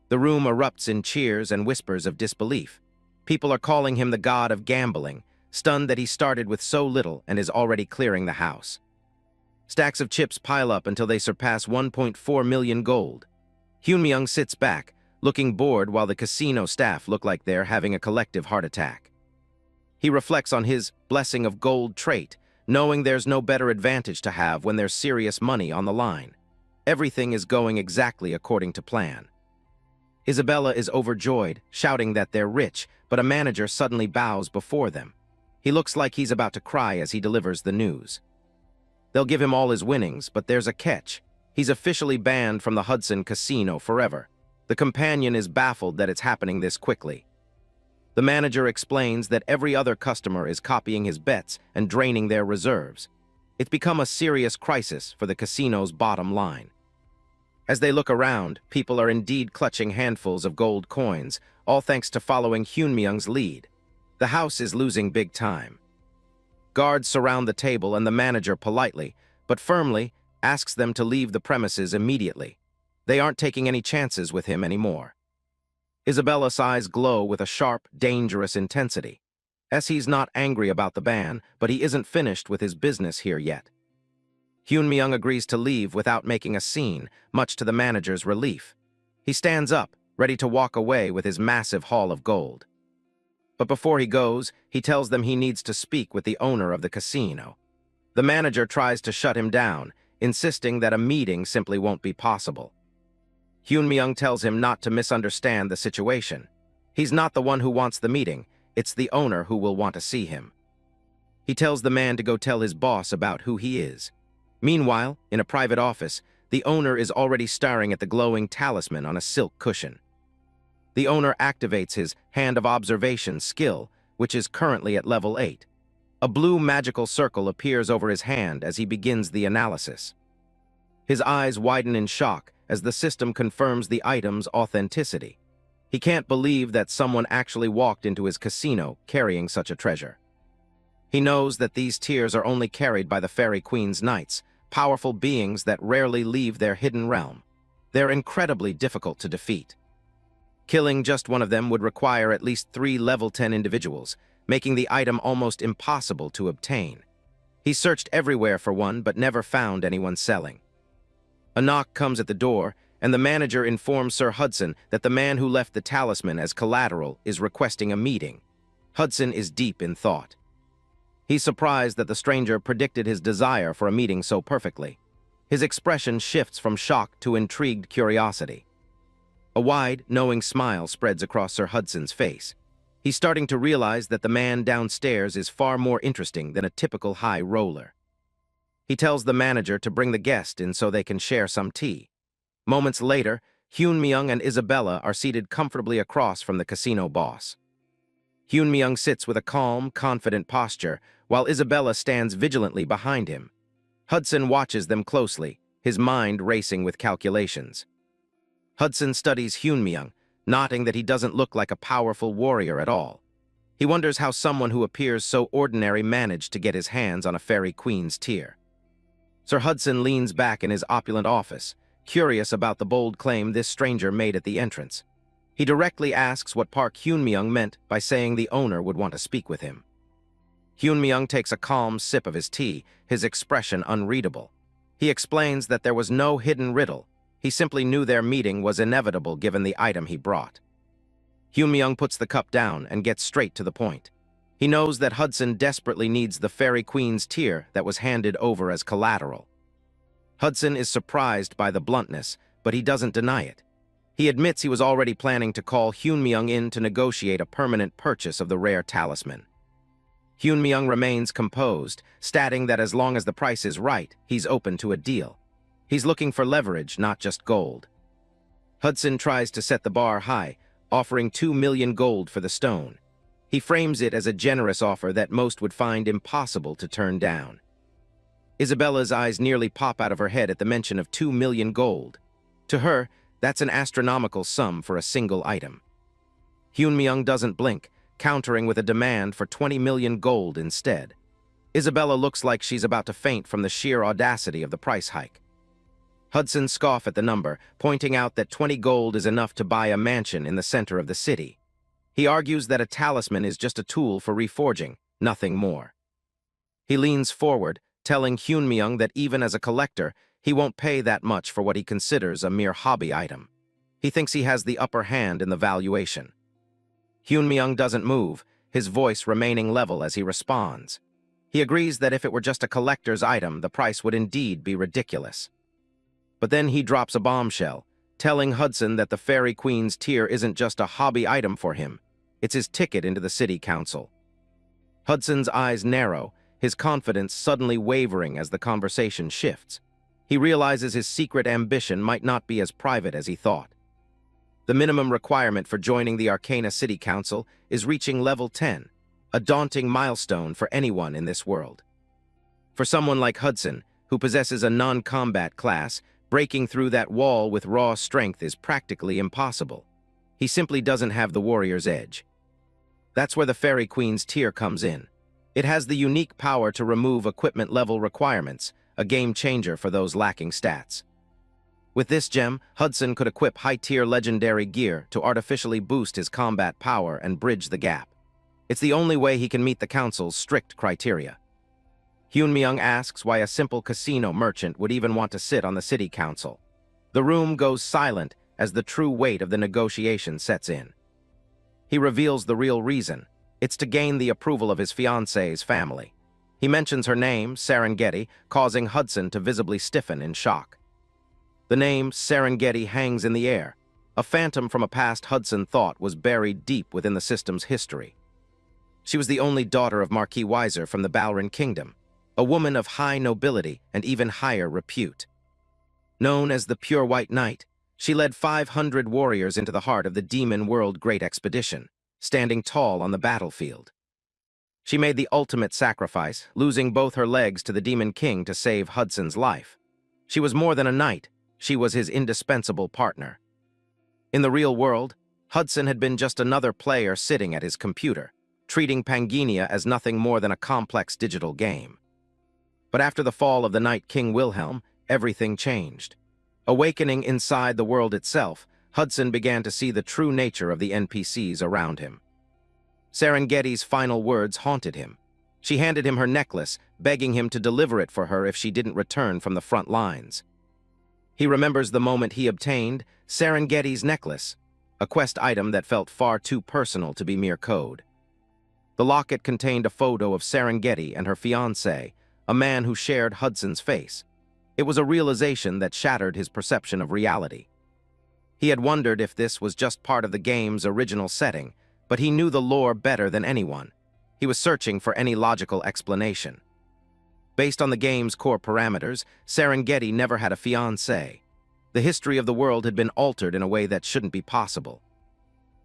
The room erupts in cheers and whispers of disbelief. People are calling him the god of gambling, stunned that he started with so little and is already clearing the house. Stacks of chips pile up until they surpass 1.4 million gold. Hyun-myung sits back, looking bored while the casino staff look like they're having a collective heart attack. He reflects on his blessing of gold trait, knowing there's no better advantage to have when there's serious money on the line. Everything is going exactly according to plan. Isabella is overjoyed, shouting that they're rich, but a manager suddenly bows before them. He looks like he's about to cry as he delivers the news. They'll give him all his winnings, but there's a catch. He's officially banned from the Hudson Casino forever. The companion is baffled that it's happening this quickly. The manager explains that every other customer is copying his bets and draining their reserves. It's become a serious crisis for the casino's bottom line. As they look around, people are indeed clutching handfuls of gold coins, all thanks to following Hyun-myung's lead. The house is losing big time. Guards surround the table and the manager politely, but firmly, asks them to leave the premises immediately. They aren't taking any chances with him anymore. Isabella's eyes glow with a sharp, dangerous intensity. He's not angry about the ban, but he isn't finished with his business here yet. Hyun-myung agrees to leave without making a scene, much to the manager's relief. He stands up, ready to walk away with his massive haul of gold. But before he goes, he tells them he needs to speak with the owner of the casino. The manager tries to shut him down, insisting that a meeting simply won't be possible. Hyun-myung tells him not to misunderstand the situation. He's not the one who wants the meeting, it's the owner who will want to see him. He tells the man to go tell his boss about who he is. Meanwhile, in a private office, the owner is already staring at the glowing talisman on a silk cushion. The owner activates his Hand of Observation skill, which is currently at level 8. A blue magical circle appears over his hand as he begins the analysis. His eyes widen in shock as the system confirms the item's authenticity. He can't believe that someone actually walked into his casino carrying such a treasure. He knows that these tears are only carried by the Fairy Queen's knights, powerful beings that rarely leave their hidden realm. They're incredibly difficult to defeat. Killing just one of them would require at least 3 level 10 individuals, making the item almost impossible to obtain. He searched everywhere for one but never found anyone selling. A knock comes at the door, and the manager informs Sir Hudson that the man who left the talisman as collateral is requesting a meeting. Hudson is deep in thought. He's surprised that the stranger predicted his desire for a meeting so perfectly. His expression shifts from shock to intrigued curiosity. A wide, knowing smile spreads across Sir Hudson's face. He's starting to realize that the man downstairs is far more interesting than a typical high roller. He tells the manager to bring the guest in so they can share some tea. Moments later, Hyun-myung and Isabella are seated comfortably across from the casino boss. Hyun-myung sits with a calm, confident posture, while Isabella stands vigilantly behind him. Hudson watches them closely, his mind racing with calculations. Hudson studies Hyun-myung, noting that he doesn't look like a powerful warrior at all. He wonders how someone who appears so ordinary managed to get his hands on a Fairy Queen's tear. Sir Hudson leans back in his opulent office, curious about the bold claim this stranger made at the entrance. He directly asks what Park Hyun-myung meant by saying the owner would want to speak with him. Hyun-myung takes a calm sip of his tea, his expression unreadable. He explains that there was no hidden riddle. He simply knew their meeting was inevitable given the item he brought. Hyun-myung puts the cup down and gets straight to the point. He knows that Hudson desperately needs the Fairy Queen's tear that was handed over as collateral. Hudson is surprised by the bluntness, but he doesn't deny it. He admits he was already planning to call Hyun-myung in to negotiate a permanent purchase of the rare talisman. Hyun-myung remains composed, stating that as long as the price is right, he's open to a deal. He's looking for leverage, not just gold. Hudson tries to set the bar high, offering 2 million gold for the stone. He frames it as a generous offer that most would find impossible to turn down. Isabella's eyes nearly pop out of her head at the mention of 2 million gold. To her, that's an astronomical sum for a single item. Hyun-myung doesn't blink, countering with a demand for 20 million gold instead. Isabella looks like she's about to faint from the sheer audacity of the price hike. Hudson scoffs at the number, pointing out that 20 gold is enough to buy a mansion in the center of the city. He argues that a talisman is just a tool for reforging, nothing more. He leans forward, telling Hyun-myung that even as a collector, he won't pay that much for what he considers a mere hobby item. He thinks he has the upper hand in the valuation. Hyun-myung doesn't move, his voice remaining level as he responds. He agrees that if it were just a collector's item, the price would indeed be ridiculous. But then he drops a bombshell, telling Hudson that the Fairy Queen's tear isn't just a hobby item for him. It's his ticket into the city council. Hudson's eyes narrow, his confidence suddenly wavering as the conversation shifts. He realizes his secret ambition might not be as private as he thought. The minimum requirement for joining the Arcana City Council is reaching level 10, a daunting milestone for anyone in this world. For someone like Hudson, who possesses a non-combat class, breaking through that wall with raw strength is practically impossible. He simply doesn't have the warrior's edge. That's where the Fairy Queen's tear comes in. It has the unique power to remove equipment level requirements, a game changer for those lacking stats. With this gem, Hudson could equip high-tier legendary gear to artificially boost his combat power and bridge the gap. It's the only way he can meet the council's strict criteria. Hyun-myung asks why a simple casino merchant would even want to sit on the city council. The room goes silent as the true weight of the negotiation sets in. He reveals the real reason. It's to gain the approval of his fiancée's family. He mentions her name, Serengeti, causing Hudson to visibly stiffen in shock. The name Serengeti hangs in the air. A phantom from a past Hudson thought was buried deep within the system's history. She was the only daughter of Marquis Weiser from the Balrin Kingdom, a woman of high nobility and even higher repute. Known as the Pure White Knight, she led 500 warriors into the heart of the Demon World Great Expedition, standing tall on the battlefield. She made the ultimate sacrifice, losing both her legs to the Demon King to save Hudson's life. She was more than a knight, she was his indispensable partner. In the real world, Hudson had been just another player sitting at his computer, treating Pangea as nothing more than a complex digital game. But after the fall of the Night King Wilhelm, everything changed. Awakening inside the world itself, Hudson began to see the true nature of the NPCs around him. Serengeti's final words haunted him. She handed him her necklace, begging him to deliver it for her if she didn't return from the front lines. He remembers the moment he obtained Serengeti's necklace, a quest item that felt far too personal to be mere code. The locket contained a photo of Serengeti and her fiancé, a man who shared Hudson's face. It was a realization that shattered his perception of reality. He had wondered if this was just part of the game's original setting, but he knew the lore better than anyone. He was searching for any logical explanation. Based on the game's core parameters, Serengeti never had a fiancé. The history of the world had been altered in a way that shouldn't be possible.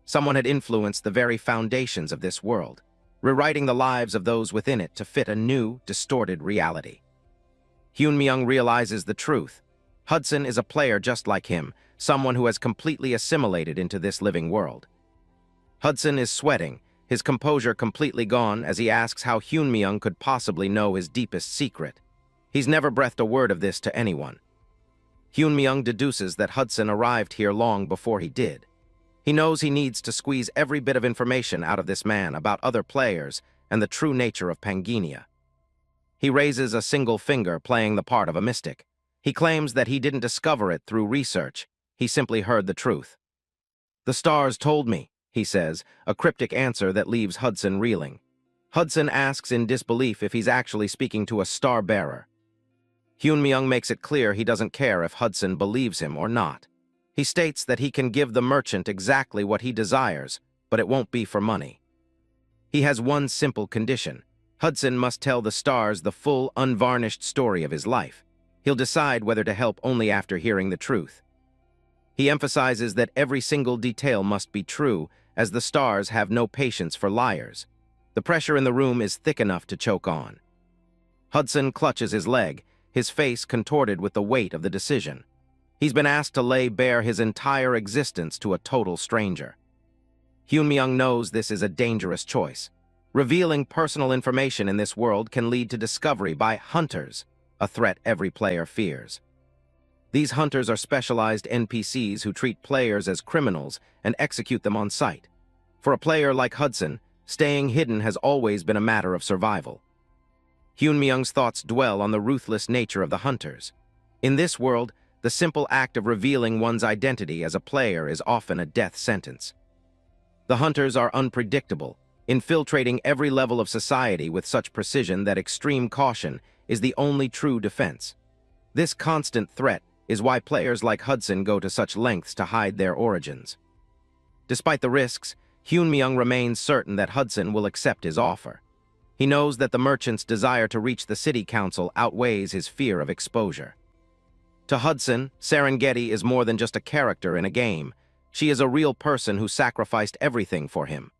Someone had influenced the very foundations of this world, rewriting the lives of those within it to fit a new, distorted reality. Hyun-myung realizes the truth. Hudson is a player just like him, someone who has completely assimilated into this living world. Hudson is sweating, his composure completely gone as he asks how Hyun-myung could possibly know his deepest secret. He's never breathed a word of this to anyone. Hyun-myung deduces that Hudson arrived here long before he did. He knows he needs to squeeze every bit of information out of this man about other players and the true nature of Pangea. He raises a single finger, playing the part of a mystic. He claims that he didn't discover it through research. He simply heard the truth. "The stars told me," he says, a cryptic answer that leaves Hudson reeling. Hudson asks in disbelief if he's actually speaking to a star-bearer. Hyun-myung makes it clear he doesn't care if Hudson believes him or not. He states that he can give the merchant exactly what he desires, but it won't be for money. He has one simple condition. Hudson must tell the stars the full, unvarnished story of his life. He'll decide whether to help only after hearing the truth. He emphasizes that every single detail must be true, as the stars have no patience for liars. The pressure in the room is thick enough to choke on. Hudson clutches his leg, his face contorted with the weight of the decision. He's been asked to lay bare his entire existence to a total stranger. Hyun-myung knows this is a dangerous choice. Revealing personal information in this world can lead to discovery by hunters, a threat every player fears. These hunters are specialized NPCs who treat players as criminals and execute them on sight. For a player like Hudson, staying hidden has always been a matter of survival. Hyun-myung's thoughts dwell on the ruthless nature of the hunters. In this world, the simple act of revealing one's identity as a player is often a death sentence. The hunters are unpredictable, infiltrating every level of society with such precision that extreme caution is the only true defense. This constant threat is why players like Hudson go to such lengths to hide their origins. Despite the risks, Hyun-myung remains certain that Hudson will accept his offer. He knows that the merchant's desire to reach the city council outweighs his fear of exposure. To Hudson, Serengeti is more than just a character in a game. She is a real person who sacrificed everything for him.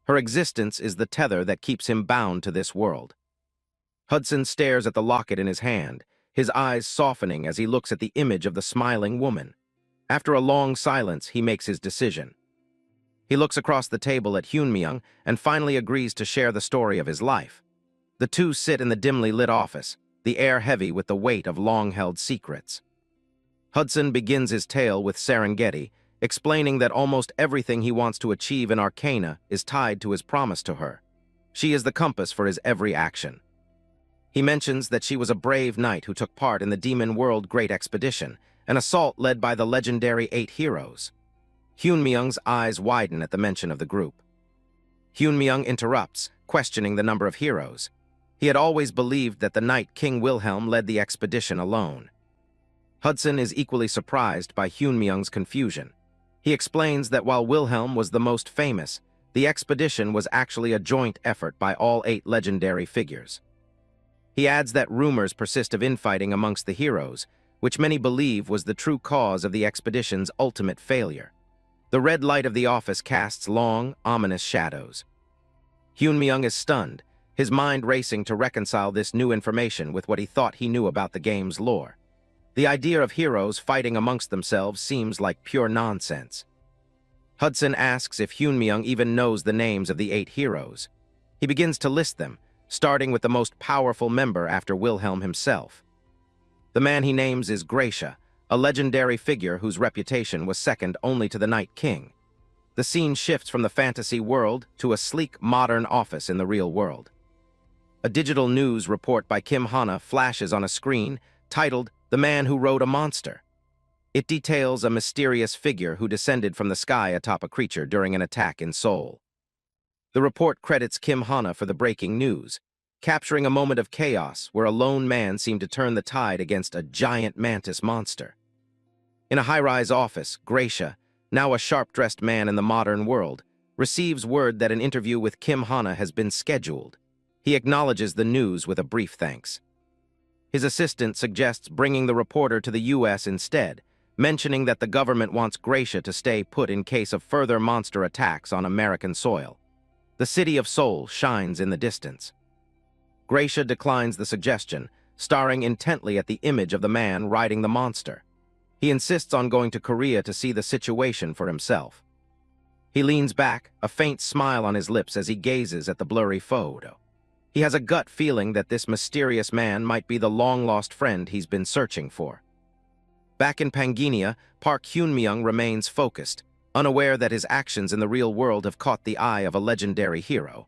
Her existence is the tether that keeps him bound to this world. Hudson stares at the locket in his hand, his eyes softening as he looks at the image of the smiling woman. After a long silence, he makes his decision. He looks across the table at Hyun-myung and finally agrees to share the story of his life. The two sit in the dimly lit office, the air heavy with the weight of long-held secrets. Hudson begins his tale with Serengeti, explaining that almost everything he wants to achieve in Arcana is tied to his promise to her. She is the compass for his every action. He mentions that she was a brave knight who took part in the Demon World Great Expedition, an assault led by the legendary 8 heroes. Hyun-myung's eyes widen at the mention of the group. Hyun-myung interrupts, questioning the number of heroes. He had always believed that the Night King Wilhelm led the expedition alone. Hudson is equally surprised by Hyun-myung's confusion. He explains that while Wilhelm was the most famous, the expedition was actually a joint effort by all 8 legendary figures. He adds that rumors persist of infighting amongst the heroes, which many believe was the true cause of the expedition's ultimate failure. The red light of the office casts long, ominous shadows. Hyun-myung is stunned, his mind racing to reconcile this new information with what he thought he knew about the game's lore. The idea of heroes fighting amongst themselves seems like pure nonsense. Hudson asks if Hyunmyung even knows the names of the 8 heroes. He begins to list them, starting with the most powerful member after Wilhelm himself. The man he names is Gracia, a legendary figure whose reputation was second only to the Night King. The scene shifts from the fantasy world to a sleek, modern office in the real world. A digital news report by Kim Hana flashes on a screen, titled "The Man Who Rode a Monster." It details a mysterious figure who descended from the sky atop a creature during an attack in Seoul. The report credits Kim Hana for the breaking news, capturing a moment of chaos where a lone man seemed to turn the tide against a giant mantis monster. In a high-rise office, Gracia, now a sharp-dressed man in the modern world, receives word that an interview with Kim Hana has been scheduled. He acknowledges the news with a brief thanks. His assistant suggests bringing the reporter to the U.S. instead, mentioning that the government wants Gracia to stay put in case of further monster attacks on American soil. The city of Seoul shines in the distance. Gracia declines the suggestion, staring intently at the image of the man riding the monster. He insists on going to Korea to see the situation for himself. He leans back, a faint smile on his lips as he gazes at the blurry photo. He has a gut feeling that this mysterious man might be the long-lost friend he's been searching for. Back in Pangaea, Park Hyunmyung remains focused, unaware that his actions in the real world have caught the eye of a legendary hero.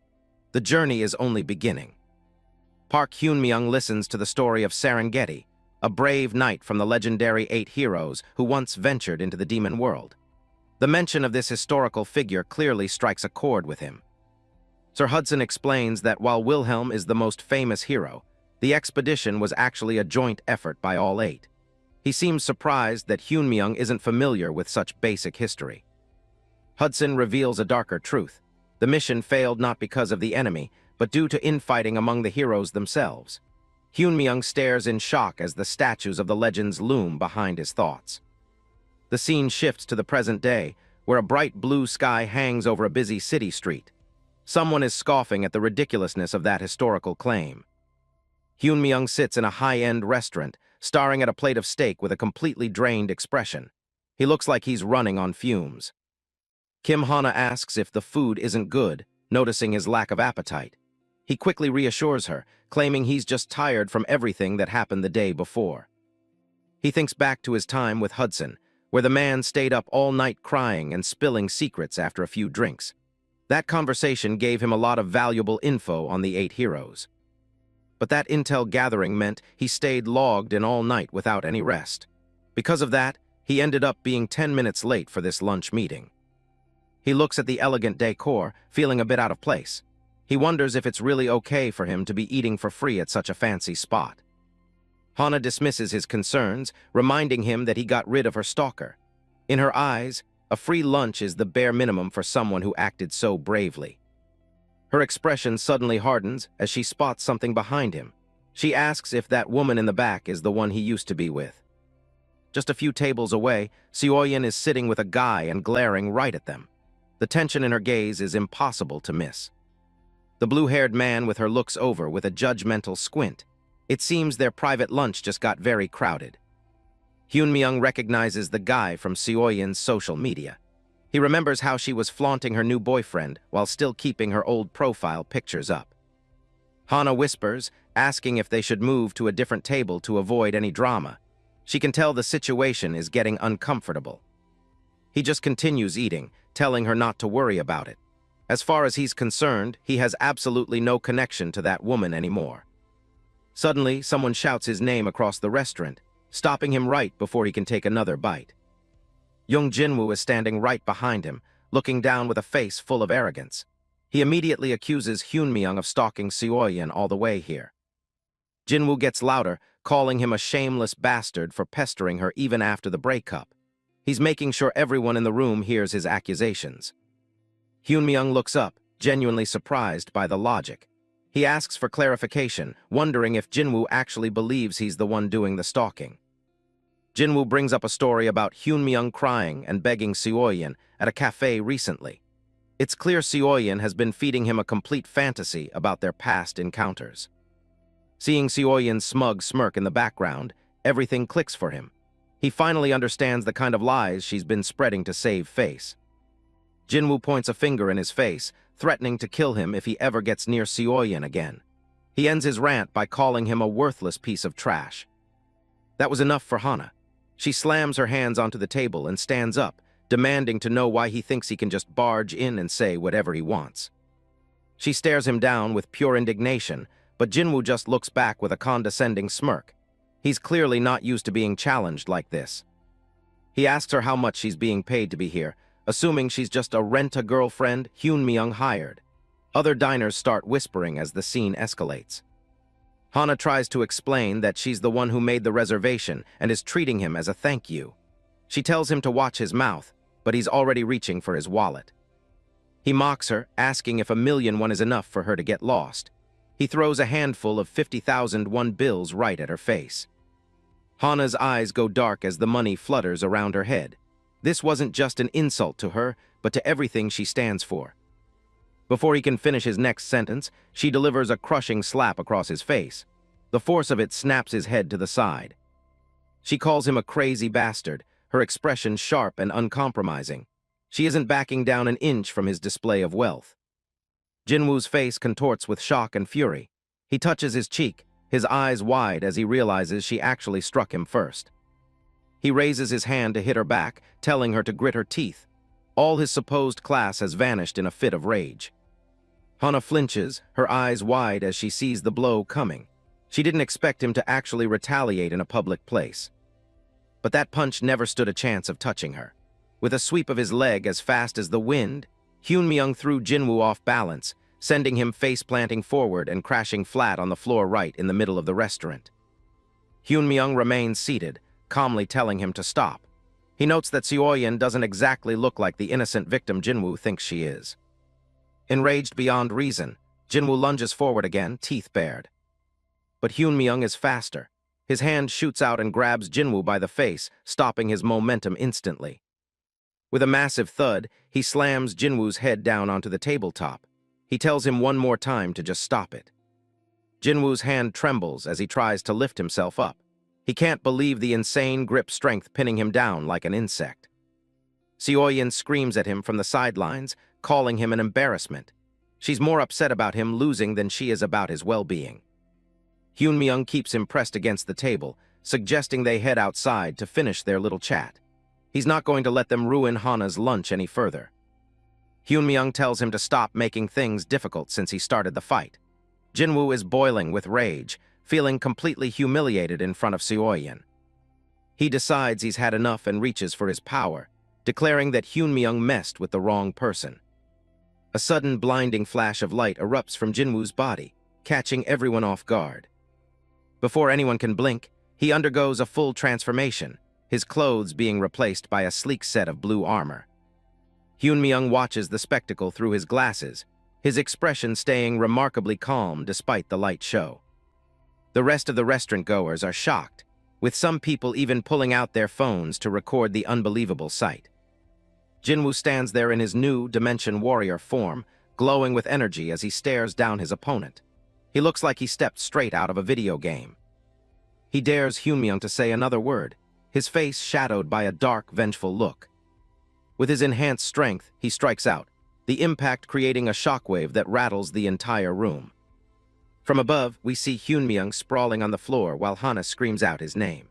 The journey is only beginning. Park Hyunmyung listens to the story of Serengeti, a brave knight from the legendary 8 heroes who once ventured into the demon world. The mention of this historical figure clearly strikes a chord with him. Sir Hudson explains that while Wilhelm is the most famous hero, the expedition was actually a joint effort by all 8. He seems surprised that Hyunmyung isn't familiar with such basic history. Hudson reveals a darker truth. The mission failed not because of the enemy, but due to infighting among the heroes themselves. Hyunmyung stares in shock as the statues of the legends loom behind his thoughts. The scene shifts to the present day, where a bright blue sky hangs over a busy city street. Someone is scoffing at the ridiculousness of that historical claim. Hyunmyung sits in a high-end restaurant, staring at a plate of steak with a completely drained expression. He looks like he's running on fumes. Kim Hana asks if the food isn't good, noticing his lack of appetite. He quickly reassures her, claiming he's just tired from everything that happened the day before. He thinks back to his time with Hudson, where the man stayed up all night crying and spilling secrets after a few drinks. That conversation gave him a lot of valuable info on the 8 heroes. But that intel gathering meant he stayed logged in all night without any rest. Because of that, he ended up being 10 minutes late for this lunch meeting. He looks at the elegant decor, feeling a bit out of place. He wonders if it's really okay for him to be eating for free at such a fancy spot. Hana dismisses his concerns, reminding him that he got rid of her stalker. In her eyes, a free lunch is the bare minimum for someone who acted so bravely. Her expression suddenly hardens as she spots something behind him. She asks if that woman in the back is the one he used to be with. Just a few tables away, Seoyeon is sitting with a guy and glaring right at them. The tension in her gaze is impossible to miss. The blue-haired man with her looks over with a judgmental squint. It seems their private lunch just got very crowded. Hyunmyung recognizes the guy from Seoyeon's social media. He remembers how she was flaunting her new boyfriend while still keeping her old profile pictures up. Hana whispers, asking if they should move to a different table to avoid any drama. She can tell the situation is getting uncomfortable. He just continues eating, telling her not to worry about it. As far as he's concerned, he has absolutely no connection to that woman anymore. Suddenly, someone shouts his name across the restaurant, stopping him right before he can take another bite. Young Jinwoo is standing right behind him, looking down with a face full of arrogance. He immediately accuses Hyunmyung of stalking Seoyeon all the way here. Jinwoo gets louder, calling him a shameless bastard for pestering her even after the breakup. He's making sure everyone in the room hears his accusations. Hyunmyung looks up, genuinely surprised by the logic. He asks for clarification, wondering if Jinwoo actually believes he's the one doing the stalking. Jinwoo brings up a story about Hyunmyung crying and begging Seoyeon at a cafe recently. It's clear Seoyeon has been feeding him a complete fantasy about their past encounters. Seeing Seoyeon's smug smirk in the background, Everything clicks for him. He finally understands the kind of lies she's been spreading to save face. Jinwoo points a finger in his face, threatening to kill him if he ever gets near Seoyeon again. He ends his rant by calling him a worthless piece of trash. That was enough for Hana. She slams her hands onto the table and stands up, demanding to know why he thinks he can just barge in and say whatever he wants. She stares him down with pure indignation, but Jinwoo just looks back with a condescending smirk. He's clearly not used to being challenged like this. He asks her how much she's being paid to be here, assuming she's just a rent-a-girlfriend Hyun-myung hired. Other diners start whispering as the scene escalates. Hana tries to explain that she's the one who made the reservation and is treating him as a thank you. She tells him to watch his mouth, but he's already reaching for his wallet. He mocks her, asking if 1,000,000 is enough for her to get lost. He throws a handful of 50,000 won bills right at her face. Hana's eyes go dark as the money flutters around her head. This wasn't just an insult to her, but to everything she stands for. Before he can finish his next sentence, she delivers a crushing slap across his face. The force of it snaps his head to the side. She calls him a crazy bastard, her expression sharp and uncompromising. She isn't backing down an inch from his display of wealth. Jinwoo's face contorts with shock and fury. He touches his cheek, his eyes wide as he realizes she actually struck him first. He raises his hand to hit her back, telling her to grit her teeth. All his supposed class has vanished in a fit of rage. Hana flinches, her eyes wide as she sees the blow coming. She didn't expect him to actually retaliate in a public place. But that punch never stood a chance of touching her. With a sweep of his leg as fast as the wind, Hyun-myung threw Jinwoo off balance, sending him face-planting forward and crashing flat on the floor right in the middle of the restaurant. Hyun-myung remains seated, calmly telling him to stop. He notes that Seoyeon doesn't exactly look like the innocent victim Jinwoo thinks she is. Enraged beyond reason, Jinwoo lunges forward again, teeth bared. But Hyun-myung is faster. His hand shoots out and grabs Jinwoo by the face, stopping his momentum instantly. With a massive thud, he slams Jinwoo's head down onto the tabletop. He tells him one more time to just stop it. Jinwoo's hand trembles as he tries to lift himself up. He can't believe the insane grip strength pinning him down like an insect. Seoyeon screams at him from the sidelines, calling him an embarrassment. She's more upset about him losing than she is about his well-being. Hyun-myung keeps him pressed against the table, suggesting they head outside to finish their little chat. He's not going to let them ruin Hana's lunch any further. Hyun-myung tells him to stop making things difficult since he started the fight. Jinwoo is boiling with rage, feeling completely humiliated in front of Seoyeon. He decides he's had enough and reaches for his power, declaring that Hyun-myung messed with the wrong person. A sudden blinding flash of light erupts from Jinwoo's body, catching everyone off guard. Before anyone can blink, he undergoes a full transformation, his clothes being replaced by a sleek set of blue armor. Hyun-myung watches the spectacle through his glasses, his expression staying remarkably calm despite the light show. The rest of the restaurant-goers are shocked, with some people even pulling out their phones to record the unbelievable sight. Jinwoo stands there in his new Dimension Warrior form, glowing with energy as he stares down his opponent. He looks like he stepped straight out of a video game. He dares Hyun-myung to say another word, his face shadowed by a dark, vengeful look. With his enhanced strength, he strikes out, the impact creating a shockwave that rattles the entire room. From above, we see Hyun-myung sprawling on the floor while Hana screams out his name.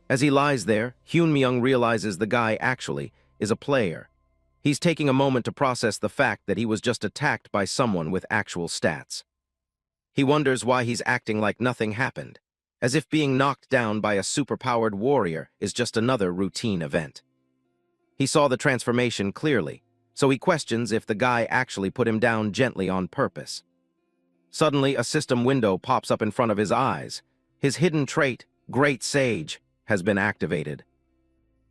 As he lies there, Hyun-myung realizes the guy actually is a player. He's taking a moment to process the fact that he was just attacked by someone with actual stats. He wonders why he's acting like nothing happened, as if being knocked down by a superpowered warrior is just another routine event. He saw the transformation clearly, so he questions if the guy actually put him down gently on purpose. Suddenly, a system window pops up in front of his eyes. His hidden trait, Great Sage, has been activated.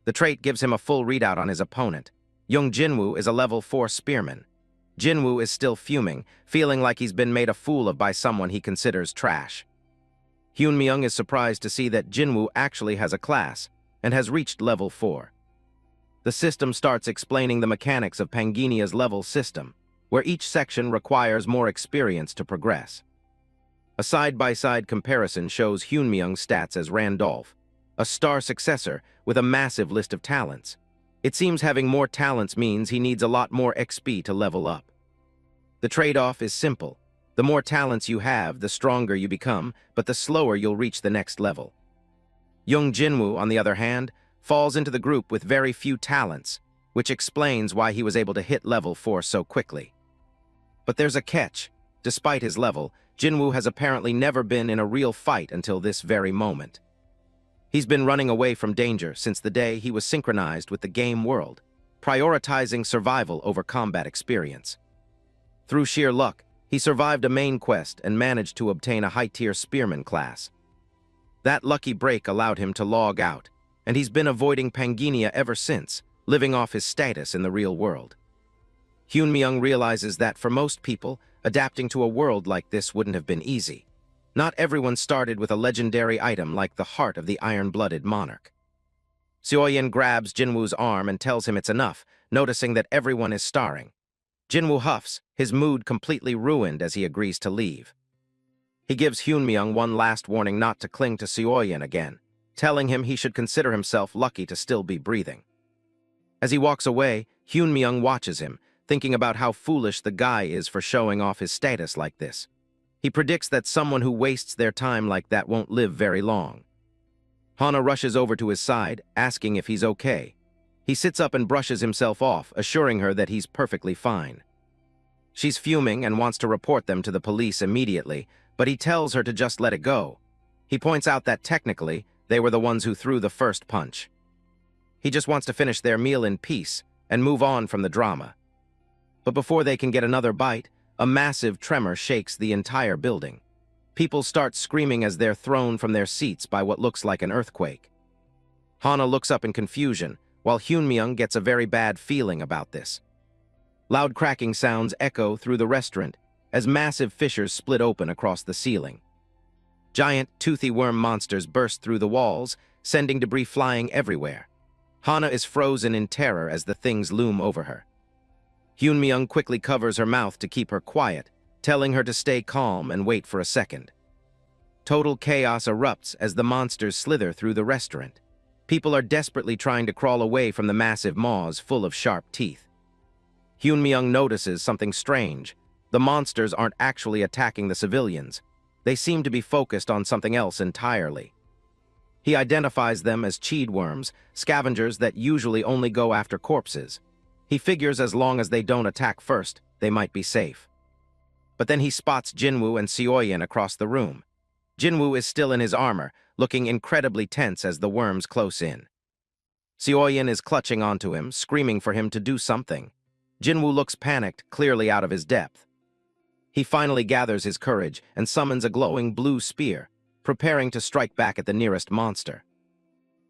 The trait gives him a full readout on his opponent. Young Jinwoo is a level 4 spearman. Jinwoo is still fuming, feeling like he's been made a fool of by someone he considers trash. Hyun-myung is surprised to see that Jinwoo actually has a class and has reached level 4. The system starts explaining the mechanics of Panginia's level system, where each section requires more experience to progress. A side-by-side comparison shows Hyunmyoung's stats as Randolph, a star successor with a massive list of talents. It seems having more talents means he needs a lot more XP to level up. The trade-off is simple. The more talents you have, the stronger you become, but the slower you'll reach the next level. Young Jinwoo, on the other hand, falls into the group with very few talents, which explains why he was able to hit level 4 so quickly. But there's a catch. Despite his level, Jinwoo has apparently never been in a real fight until this very moment. He's been running away from danger since the day he was synchronized with the game world, prioritizing survival over combat experience. Through sheer luck, he survived a main quest and managed to obtain a high-tier spearman class. That lucky break allowed him to log out, and he's been avoiding Pangenia ever since, living off his status in the real world. Hyunmyoung realizes that for most people, adapting to a world like this wouldn't have been easy. Not everyone started with a legendary item like the heart of the iron-blooded monarch. Seoyin grabs Jinwoo's arm and tells him it's enough, noticing that everyone is starring. Jinwoo huffs, his mood completely ruined as he agrees to leave. He gives Hyunmyoung one last warning not to cling to Seoyin again, telling him he should consider himself lucky to still be breathing. As he walks away, Hyunmyoung watches him, thinking about how foolish the guy is for showing off his status like this. He predicts that someone who wastes their time like that won't live very long. Hana rushes over to his side, asking if he's okay. He sits up and brushes himself off, assuring her that he's perfectly fine. She's fuming and wants to report them to the police immediately, but he tells her to just let it go. He points out that technically, they were the ones who threw the first punch. He just wants to finish their meal in peace and move on from the drama. But before they can get another bite, a massive tremor shakes the entire building. People start screaming as they're thrown from their seats by what looks like an earthquake. Hana looks up in confusion, while Hyunmyoung gets a very bad feeling about this. Loud cracking sounds echo through the restaurant as massive fissures split open across the ceiling. Giant, toothy worm monsters burst through the walls, sending debris flying everywhere. Hana is frozen in terror as the things loom over her. Hyunmyoung quickly covers her mouth to keep her quiet, telling her to stay calm and wait for a second. Total chaos erupts as the monsters slither through the restaurant. People are desperately trying to crawl away from the massive maws full of sharp teeth. Hyunmyoung notices something strange. The monsters aren't actually attacking the civilians. They seem to be focused on something else entirely. He identifies them as cheedworms, scavengers that usually only go after corpses. He figures as long as they don't attack first, they might be safe. But then he spots Jinwoo and Seoyin across the room. Jinwoo is still in his armor, looking incredibly tense as the worms close in. Seoyin is clutching onto him, screaming for him to do something. Jinwoo looks panicked, clearly out of his depth. He finally gathers his courage and summons a glowing blue spear, preparing to strike back at the nearest monster.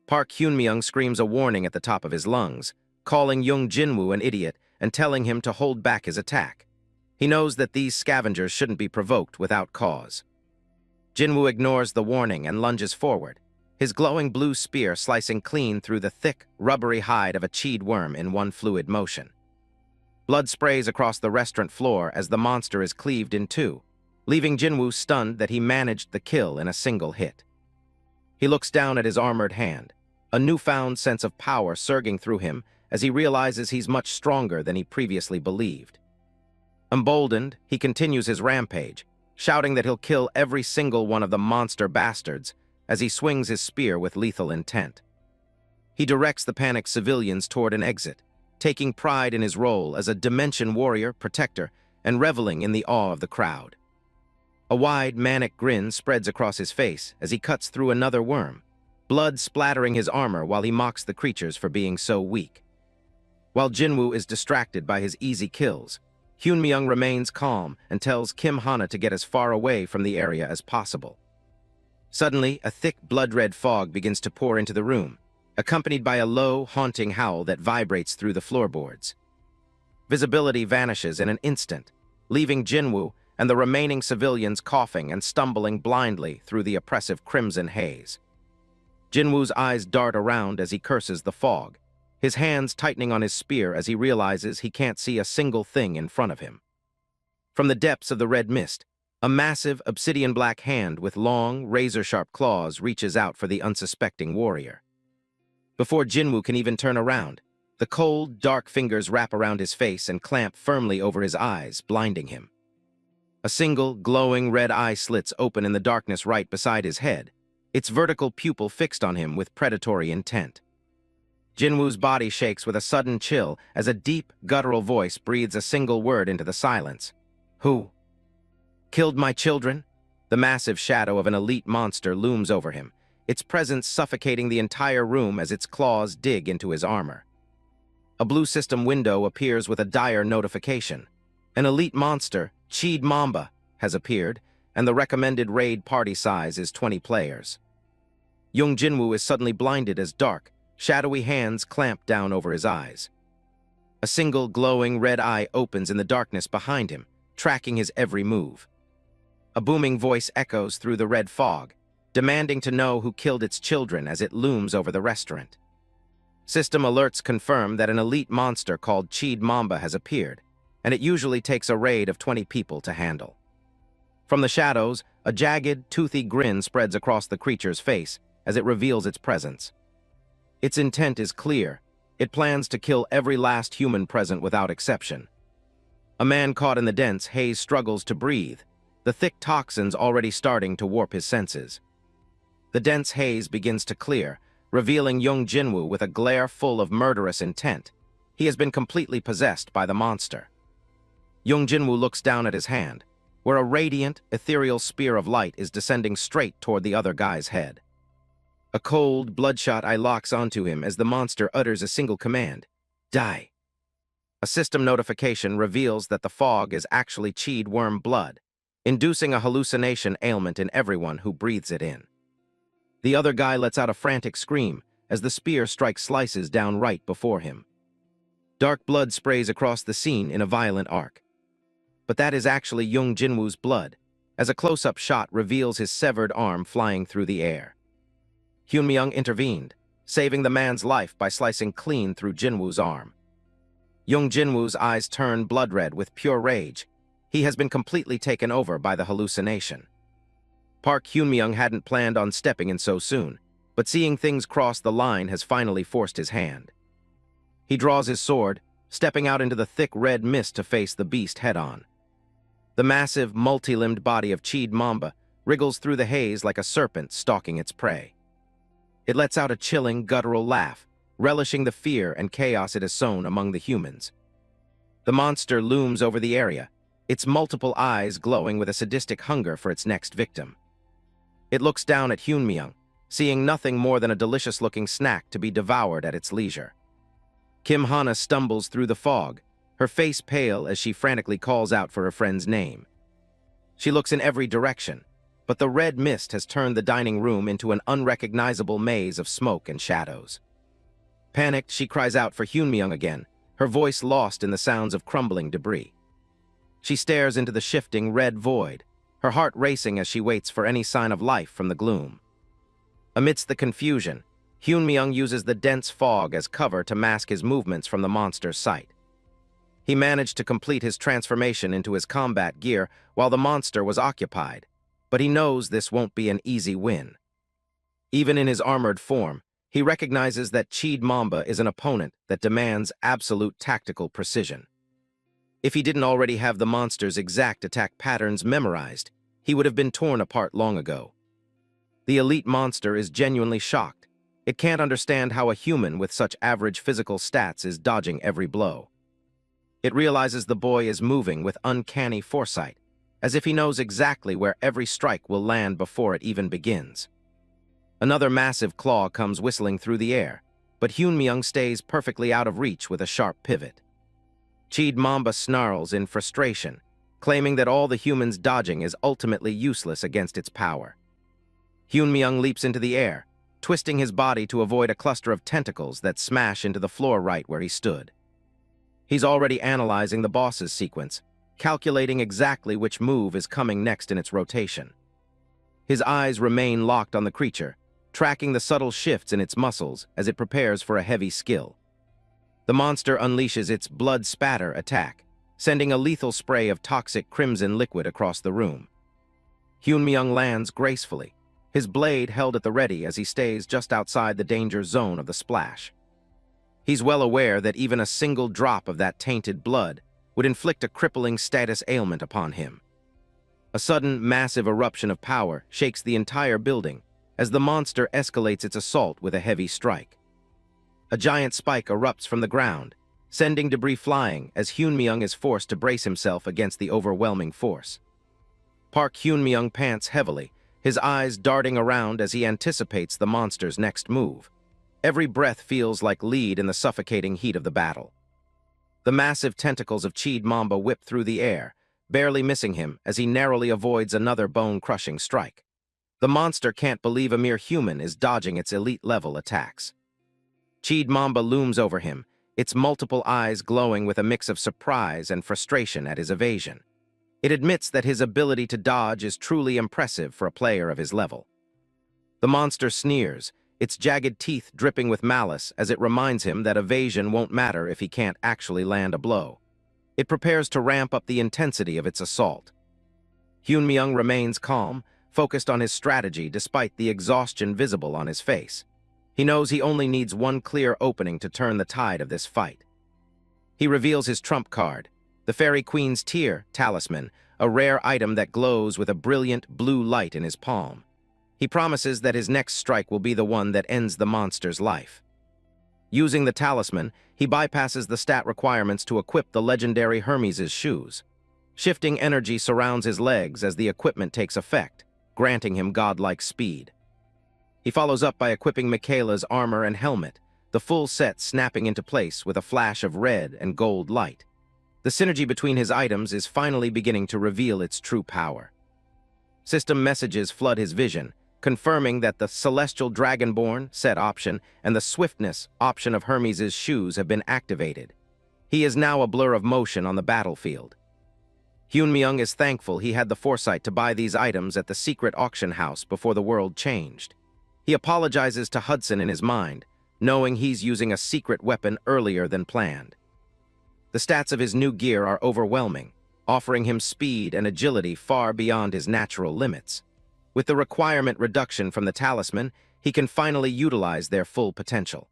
Park Hyunmyoung screams a warning at the top of his lungs, calling young Jinwoo an idiot and telling him to hold back his attack. He knows that these scavengers shouldn't be provoked without cause. Jinwoo ignores the warning and lunges forward, his glowing blue spear slicing clean through the thick, rubbery hide of a cheed worm in one fluid motion. Blood sprays across the restaurant floor as the monster is cleaved in two, leaving Jinwoo stunned that he managed the kill in a single hit. He looks down at his armored hand, a newfound sense of power surging through him as he realizes he's much stronger than he previously believed. Emboldened, he continues his rampage, shouting that he'll kill every single one of the monster bastards as he swings his spear with lethal intent. He directs the panicked civilians toward an exit, taking pride in his role as a Dimension warrior, protector, and reveling in the awe of the crowd. A wide, manic grin spreads across his face as he cuts through another worm, blood splattering his armor while he mocks the creatures for being so weak. While Jinwoo is distracted by his easy kills, Hyunmyoung remains calm and tells Kim Hana to get as far away from the area as possible. Suddenly, a thick blood-red fog begins to pour into the room, accompanied by a low, haunting howl that vibrates through the floorboards. Visibility vanishes in an instant, leaving Jinwoo and the remaining civilians coughing and stumbling blindly through the oppressive crimson haze. Jinwoo's eyes dart around as he curses the fog, his hands tightening on his spear as he realizes he can't see a single thing in front of him. From the depths of the red mist, A massive, obsidian-black hand with long, razor-sharp claws reaches out for the unsuspecting warrior. Before Jinwoo can even turn around, the cold, dark fingers wrap around his face and clamp firmly over his eyes, blinding him. A single, glowing red eye slits open in the darkness right beside his head, its vertical pupil fixed on him with predatory intent. Jinwoo's body shakes with a sudden chill as a deep, guttural voice breathes a single word into the silence. Who? Killed my children? The massive shadow of an elite monster looms over him, its presence suffocating the entire room as its claws dig into his armor. A blue system window appears with a dire notification. An elite monster, Cheed Mamba, has appeared, and the recommended raid party size is 20 players. Young Jinwoo is suddenly blinded as dark, shadowy hands clamp down over his eyes. A single glowing red eye opens in the darkness behind him, tracking his every move. A booming voice echoes through the red fog, demanding to know who killed its children as it looms over the restaurant. System alerts confirm that an elite monster called Cheed Mamba has appeared, and it usually takes a raid of 20 people to handle. From the shadows, a jagged, toothy grin spreads across the creature's face as it reveals its presence. Its intent is clear. It plans to kill every last human present without exception. A man caught in the dense haze struggles to breathe, the thick toxins already starting to warp his senses. The dense haze begins to clear, revealing young Jinwoo with a glare full of murderous intent. He has been completely possessed by the monster. Young Jinwoo looks down at his hand, where a radiant, ethereal spear of light is descending straight toward the other guy's head. A cold, bloodshot eye locks onto him as the monster utters a single command: die. A system notification reveals that the fog is actually Cheed worm blood, inducing a hallucination ailment in everyone who breathes it in. The other guy lets out a frantic scream as the spear strikes slices down right before him. Dark blood sprays across the scene in a violent arc. But that is actually Young Jinwoo's blood, as a close-up shot reveals his severed arm flying through the air. Hyunmyeong intervened, saving the man's life by slicing clean through Jinwoo's arm. Young Jinwoo's eyes turn blood-red with pure rage. He has been completely taken over by the hallucination. Park Hyunmyeong hadn't planned on stepping in so soon, but seeing things cross the line has finally forced his hand. He draws his sword, stepping out into the thick red mist to face the beast head-on. The massive, multi-limbed body of Cheed Mamba wriggles through the haze like a serpent stalking its prey. It lets out a chilling, guttural laugh, relishing the fear and chaos it has sown among the humans. The monster looms over the area, its multiple eyes glowing with a sadistic hunger for its next victim. It looks down at Hyunmyeong, seeing nothing more than a delicious-looking snack to be devoured at its leisure. Kim Hana stumbles through the fog, her face pale as she frantically calls out for her friend's name. She looks in every direction, but the red mist has turned the dining room into an unrecognizable maze of smoke and shadows. Panicked, she cries out for Hyunmyeong again, her voice lost in the sounds of crumbling debris. She stares into the shifting red void, her heart racing as she waits for any sign of life from the gloom. Amidst the confusion, Hyunmyeong uses the dense fog as cover to mask his movements from the monster's sight. He managed to complete his transformation into his combat gear while the monster was occupied, but he knows this won't be an easy win. Even in his armored form, he recognizes that Cheed Mamba is an opponent that demands absolute tactical precision. If he didn't already have the monster's exact attack patterns memorized, he would have been torn apart long ago. The elite monster is genuinely shocked. It can't understand how a human with such average physical stats is dodging every blow. It realizes the boy is moving with uncanny foresight, as if he knows exactly where every strike will land before it even begins. Another massive claw comes whistling through the air, but Hyunmyeong stays perfectly out of reach with a sharp pivot. Cheed Mamba snarls in frustration, claiming that all the humans dodging is ultimately useless against its power. Hyunmyeong leaps into the air, twisting his body to avoid a cluster of tentacles that smash into the floor right where he stood. He's already analyzing the boss's sequence, calculating exactly which move is coming next in its rotation. His eyes remain locked on the creature, tracking the subtle shifts in its muscles as it prepares for a heavy skill. The monster unleashes its blood spatter attack, sending a lethal spray of toxic crimson liquid across the room. Hyun-myung lands gracefully, his blade held at the ready as he stays just outside the danger zone of the splash. He's well aware that even a single drop of that tainted blood would inflict a crippling status ailment upon him. A sudden, massive eruption of power shakes the entire building as the monster escalates its assault with a heavy strike. A giant spike erupts from the ground, sending debris flying as Hyun-myung is forced to brace himself against the overwhelming force. Park Hyun-myung pants heavily, his eyes darting around as he anticipates the monster's next move. Every breath feels like lead in the suffocating heat of the battle. The massive tentacles of Chid Mamba whip through the air, barely missing him as he narrowly avoids another bone-crushing strike. The monster can't believe a mere human is dodging its elite-level attacks. Chid Mamba looms over him, its multiple eyes glowing with a mix of surprise and frustration at his evasion. It admits that his ability to dodge is truly impressive for a player of his level. The monster sneers, its jagged teeth dripping with malice as it reminds him that evasion won't matter if he can't actually land a blow. It prepares to ramp up the intensity of its assault. Hyun-myung remains calm, focused on his strategy despite the exhaustion visible on his face. He knows he only needs one clear opening to turn the tide of this fight. He reveals his trump card, the Fairy Queen's Tear talisman, a rare item that glows with a brilliant blue light in his palm. He promises that his next strike will be the one that ends the monster's life. Using the talisman, he bypasses the stat requirements to equip the legendary Hermes' shoes. Shifting energy surrounds his legs as the equipment takes effect, granting him godlike speed. He follows up by equipping Michaela's armor and helmet, the full set snapping into place with a flash of red and gold light. The synergy between his items is finally beginning to reveal its true power. System messages flood his vision, confirming that the Celestial Dragonborn set option and the Swiftness option of Hermes' shoes have been activated. He is now a blur of motion on the battlefield. Hyun-myung is thankful he had the foresight to buy these items at the secret auction house before the world changed. He apologizes to Hudson in his mind, knowing he's using a secret weapon earlier than planned. The stats of his new gear are overwhelming, offering him speed and agility far beyond his natural limits. With the requirement reduction from the talisman, he can finally utilize their full potential.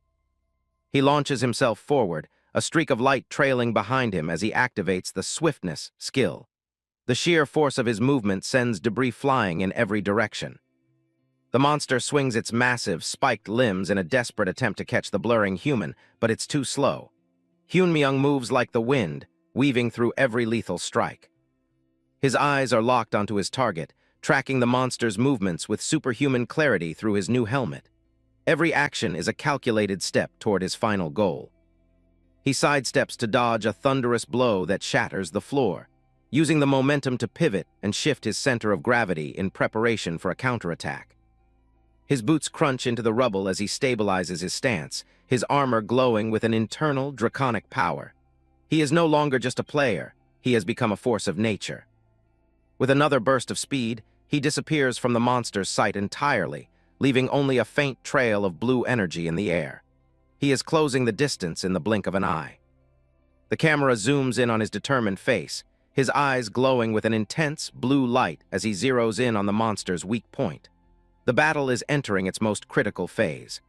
He launches himself forward, a streak of light trailing behind him as he activates the Swiftness skill. The sheer force of his movement sends debris flying in every direction. The monster swings its massive, spiked limbs in a desperate attempt to catch the blurring human, but it's too slow. Hyun-myung moves like the wind, weaving through every lethal strike. His eyes are locked onto his target, tracking the monster's movements with superhuman clarity through his new helmet. Every action is a calculated step toward his final goal. He sidesteps to dodge a thunderous blow that shatters the floor, using the momentum to pivot and shift his center of gravity in preparation for a counterattack. His boots crunch into the rubble as he stabilizes his stance, his armor glowing with an internal, draconic power. He is no longer just a player, he has become a force of nature. With another burst of speed, he disappears from the monster's sight entirely, leaving only a faint trail of blue energy in the air. He is closing the distance in the blink of an eye. The camera zooms in on his determined face, his eyes glowing with an intense blue light as he zeroes in on the monster's weak point. The battle is entering its most critical phase.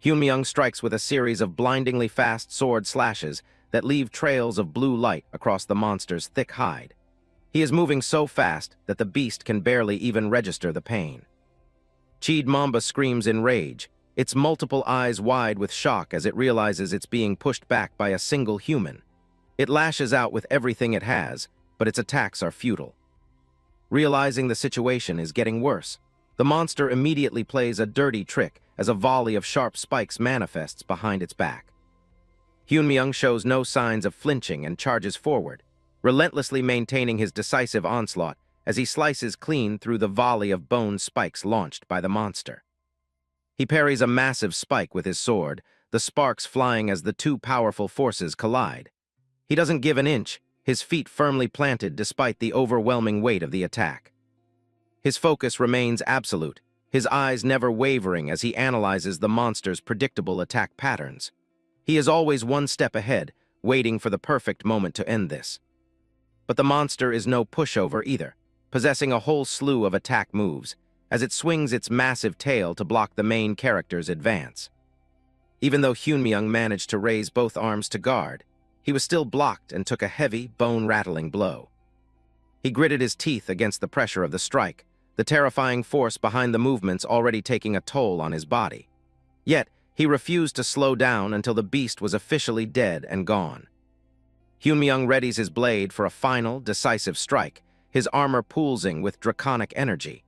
Hyun-myung strikes with a series of blindingly fast sword slashes that leave trails of blue light across the monster's thick hide. He is moving so fast that the beast can barely even register the pain. Chid Mamba screams in rage, its multiple eyes wide with shock as it realizes it's being pushed back by a single human. It lashes out with everything it has, but its attacks are futile. Realizing the situation is getting worse, the monster immediately plays a dirty trick as a volley of sharp spikes manifests behind its back. Hyun-myung shows no signs of flinching and charges forward, relentlessly maintaining his decisive onslaught as he slices clean through the volley of bone spikes launched by the monster. He parries a massive spike with his sword, the sparks flying as the two powerful forces collide. He doesn't give an inch, his feet firmly planted despite the overwhelming weight of the attack. His focus remains absolute, his eyes never wavering as he analyzes the monster's predictable attack patterns. He is always one step ahead, waiting for the perfect moment to end this. But the monster is no pushover either, possessing a whole slew of attack moves, as it swings its massive tail to block the main character's advance. Even though Hyunmyeong managed to raise both arms to guard, he was still blocked and took a heavy, bone-rattling blow. He gritted his teeth against the pressure of the strike, the terrifying force behind the movements already taking a toll on his body. Yet, he refused to slow down until the beast was officially dead and gone. Hyunmyeong readies his blade for a final, decisive strike, his armor pulsing with draconic energy.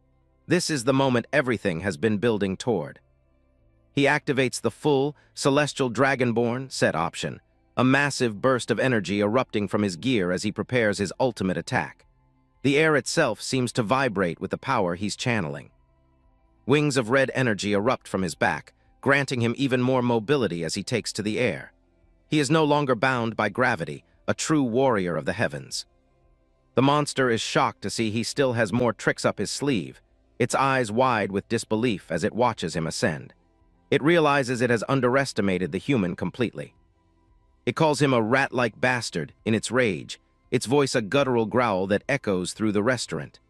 This is the moment everything has been building toward. He activates the full, celestial dragonborn set option, a massive burst of energy erupting from his gear as he prepares his ultimate attack. The air itself seems to vibrate with the power he's channeling. Wings of red energy erupt from his back, granting him even more mobility as he takes to the air. He is no longer bound by gravity, a true warrior of the heavens. The monster is shocked to see he still has more tricks up his sleeve, its eyes wide with disbelief as it watches him ascend. It realizes it has underestimated the human completely. It calls him a rat-like bastard in its rage, its voice a guttural growl that echoes through the restaurant.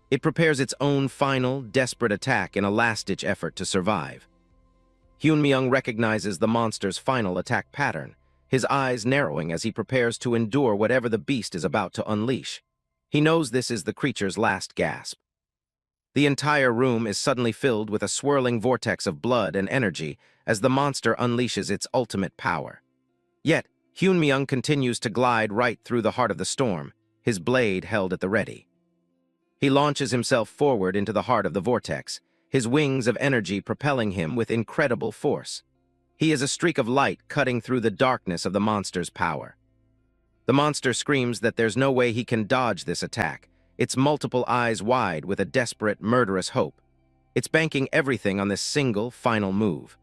It prepares its own final, desperate attack in a last-ditch effort to survive. Hyunmyeong recognizes the monster's final attack pattern, his eyes narrowing as he prepares to endure whatever the beast is about to unleash. He knows this is the creature's last gasp. The entire room is suddenly filled with a swirling vortex of blood and energy as the monster unleashes its ultimate power. Yet, Hyunmyeong continues to glide right through the heart of the storm, his blade held at the ready. He launches himself forward into the heart of the vortex, his wings of energy propelling him with incredible force. He is a streak of light cutting through the darkness of the monster's power. The monster screams that there's no way he can dodge this attack, its multiple eyes wide with a desperate, murderous hope. It's banking everything on this single, final move.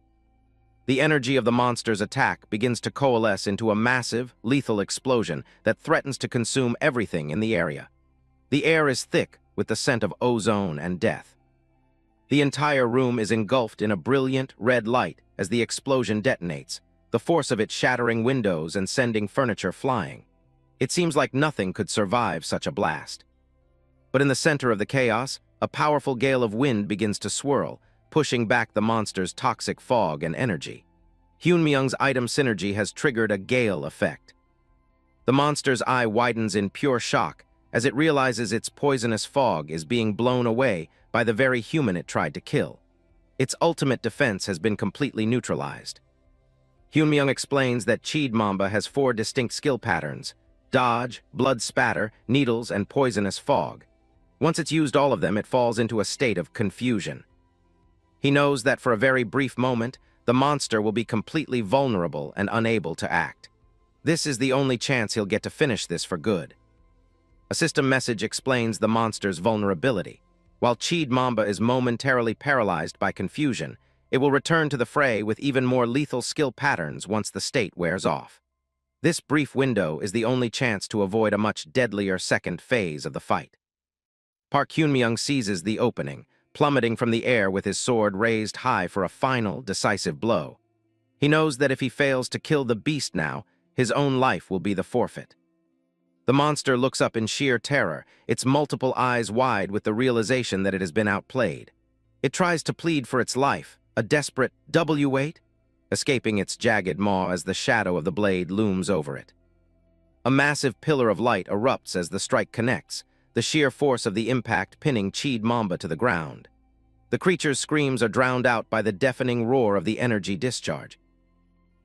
The energy of the monster's attack begins to coalesce into a massive, lethal explosion that threatens to consume everything in the area. The air is thick with the scent of ozone and death. The entire room is engulfed in a brilliant red light as the explosion detonates, the force of it shattering windows and sending furniture flying. It seems like nothing could survive such a blast. But in the center of the chaos, a powerful gale of wind begins to swirl, pushing back the monster's toxic fog and energy. Hyunmyeong's item synergy has triggered a gale effect. The monster's eye widens in pure shock as it realizes its poisonous fog is being blown away by the very human it tried to kill. Its ultimate defense has been completely neutralized. Hyunmyeong explains that Cheed Mamba has 4 distinct skill patterns: dodge, blood spatter, needles, and poisonous fog. Once it's used all of them, it falls into a state of confusion. He knows that for a very brief moment, the monster will be completely vulnerable and unable to act. This is the only chance he'll get to finish this for good. A system message explains the monster's vulnerability. While Cheed Mamba is momentarily paralyzed by confusion, it will return to the fray with even more lethal skill patterns once the state wears off. This brief window is the only chance to avoid a much deadlier second phase of the fight. Park Hyunmyeong seizes the opening, plummeting from the air with his sword raised high for a final, decisive blow. He knows that if he fails to kill the beast now, his own life will be the forfeit. The monster looks up in sheer terror, its multiple eyes wide with the realization that it has been outplayed. It tries to plead for its life, a desperate W-wait, escaping its jagged maw as the shadow of the blade looms over it. A massive pillar of light erupts as the strike connects, the sheer force of the impact pinning Cheed Mamba to the ground. The creature's screams are drowned out by the deafening roar of the energy discharge.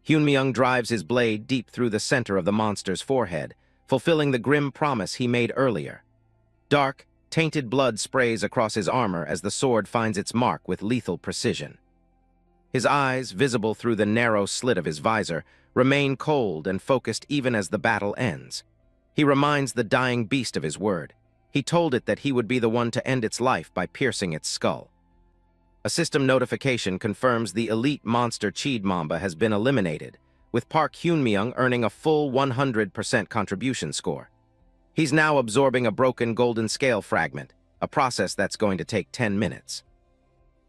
Hyunmyeong drives his blade deep through the center of the monster's forehead, fulfilling the grim promise he made earlier. Dark, tainted blood sprays across his armor as the sword finds its mark with lethal precision. His eyes, visible through the narrow slit of his visor, remain cold and focused even as the battle ends. He reminds the dying beast of his word. He told it that he would be the one to end its life by piercing its skull. A system notification confirms the elite monster Cheed Mamba has been eliminated, with Park Hyunmyeong earning a full 100% contribution score. He's now absorbing a broken golden scale fragment, a process that's going to take 10 minutes.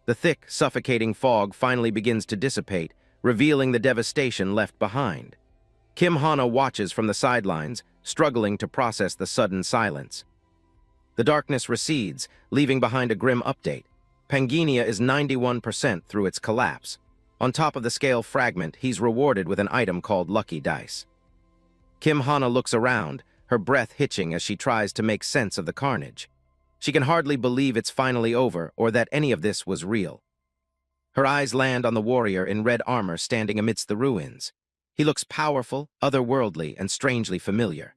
The thick, suffocating fog finally begins to dissipate, revealing the devastation left behind. Kim Hana watches from the sidelines, struggling to process the sudden silence. The darkness recedes, leaving behind a grim update. Pangea is 91% through its collapse. On top of the scale fragment, he's rewarded with an item called Lucky Dice. Kim Hana looks around, her breath hitching as she tries to make sense of the carnage. She can hardly believe it's finally over or that any of this was real. Her eyes land on the warrior in red armor standing amidst the ruins. He looks powerful, otherworldly, and strangely familiar.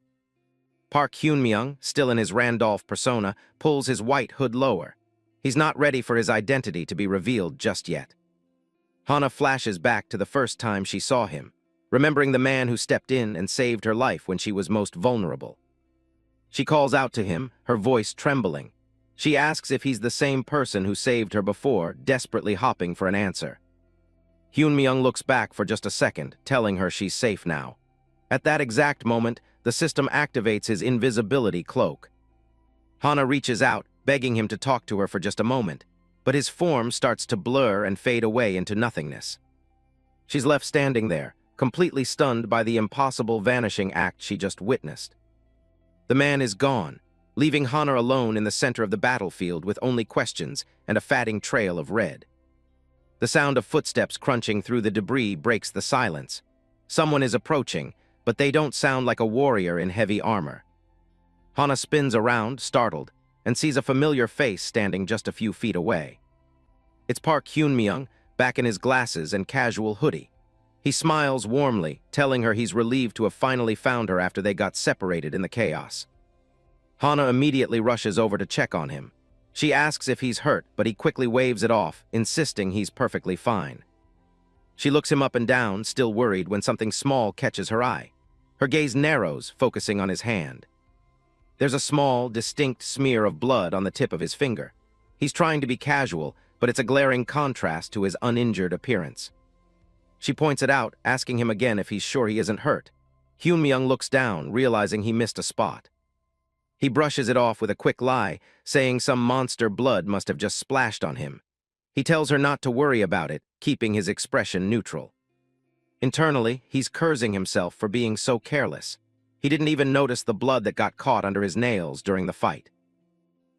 Park Hyun-myung, still in his Randolph persona, pulls his white hood lower. He's not ready for his identity to be revealed just yet. Hana flashes back to the first time she saw him, remembering the man who stepped in and saved her life when she was most vulnerable. She calls out to him, her voice trembling. She asks if he's the same person who saved her before, desperately hopping for an answer. Hyun-myung looks back for just a second, telling her she's safe now. At that exact moment, the system activates his invisibility cloak. Hana reaches out, begging him to talk to her for just a moment, but his form starts to blur and fade away into nothingness. She's left standing there, completely stunned by the impossible vanishing act she just witnessed. The man is gone, leaving Hana alone in the center of the battlefield with only questions and a fatting trail of red. The sound of footsteps crunching through the debris breaks the silence. Someone is approaching, but they don't sound like a warrior in heavy armor. Hana spins around, startled, and sees a familiar face standing just a few feet away. It's Park Hyun-myung, back in his glasses and casual hoodie. He smiles warmly, telling her he's relieved to have finally found her after they got separated in the chaos. Hana immediately rushes over to check on him. She asks if he's hurt, but he quickly waves it off, insisting he's perfectly fine. She looks him up and down, still worried, when something small catches her eye. Her gaze narrows, focusing on his hand. There's a small, distinct smear of blood on the tip of his finger. He's trying to be casual, but it's a glaring contrast to his uninjured appearance. She points it out, asking him again if he's sure he isn't hurt. Hyun-myung looks down, realizing he missed a spot. He brushes it off with a quick lie, saying some monster blood must have just splashed on him. He tells her not to worry about it, keeping his expression neutral. Internally, he's cursing himself for being so careless. He didn't even notice the blood that got caught under his nails during the fight.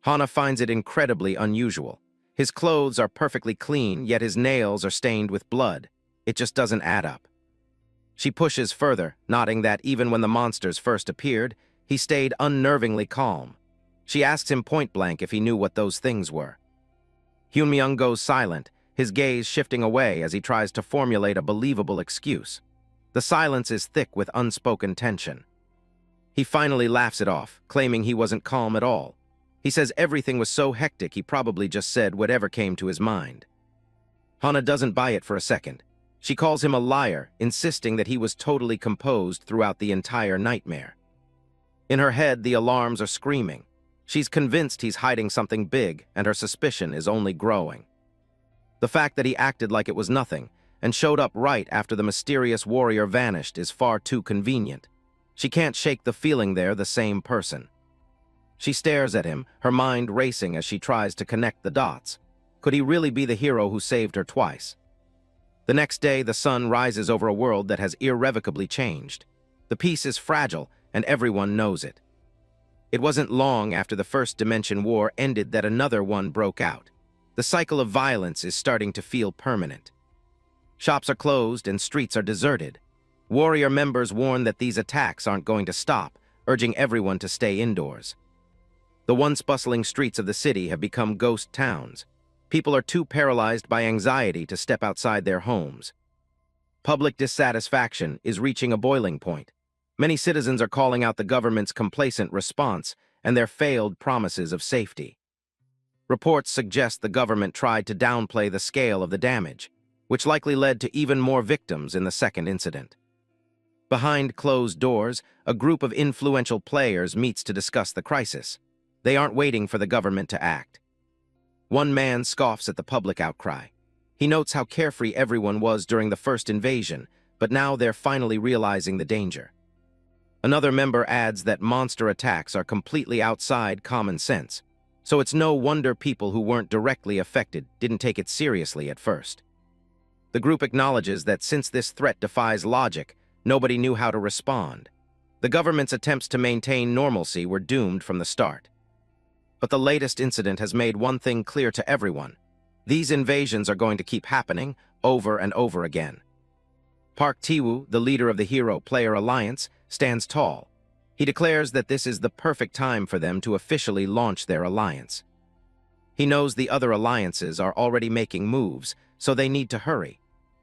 Hana finds it incredibly unusual. His clothes are perfectly clean, yet his nails are stained with blood. It just doesn't add up. She pushes further, noting that even when the monsters first appeared, he stayed unnervingly calm. She asks him point-blank if he knew what those things were. Hyun-myung goes silent, his gaze shifting away as he tries to formulate a believable excuse. The silence is thick with unspoken tension. He finally laughs it off, claiming he wasn't calm at all. He says everything was so hectic he probably just said whatever came to his mind. Hana doesn't buy it for a second. She calls him a liar, insisting that he was totally composed throughout the entire nightmare. In her head, the alarms are screaming. She's convinced he's hiding something big, and her suspicion is only growing. The fact that he acted like it was nothing, and showed up right after the mysterious warrior vanished is far too convenient. She can't shake the feeling they're the same person. She stares at him, her mind racing as she tries to connect the dots. Could he really be the hero who saved her twice? The next day, the sun rises over a world that has irrevocably changed. The peace is fragile, and everyone knows it. It wasn't long after the First Dimension War ended that another one broke out. The cycle of violence is starting to feel permanent. Shops are closed and streets are deserted. Warrior members warn that these attacks aren't going to stop, urging everyone to stay indoors. The once bustling streets of the city have become ghost towns. People are too paralyzed by anxiety to step outside their homes. Public dissatisfaction is reaching a boiling point. Many citizens are calling out the government's complacent response and their failed promises of safety. Reports suggest the government tried to downplay the scale of the damage, which likely led to even more victims in the second incident. Behind closed doors, a group of influential players meets to discuss the crisis. They aren't waiting for the government to act. One man scoffs at the public outcry. He notes how carefree everyone was during the first invasion, but now they're finally realizing the danger. Another member adds that monster attacks are completely outside common sense, so it's no wonder people who weren't directly affected didn't take it seriously at first. The group acknowledges that since this threat defies logic, nobody knew how to respond. The government's attempts to maintain normalcy were doomed from the start. But the latest incident has made one thing clear to everyone. These invasions are going to keep happening over and over again. Park Tae-woo, the leader of the Hero Player Alliance, stands tall. He declares that this is the perfect time for them to officially launch their alliance. He knows the other alliances are already making moves, so they need to hurry.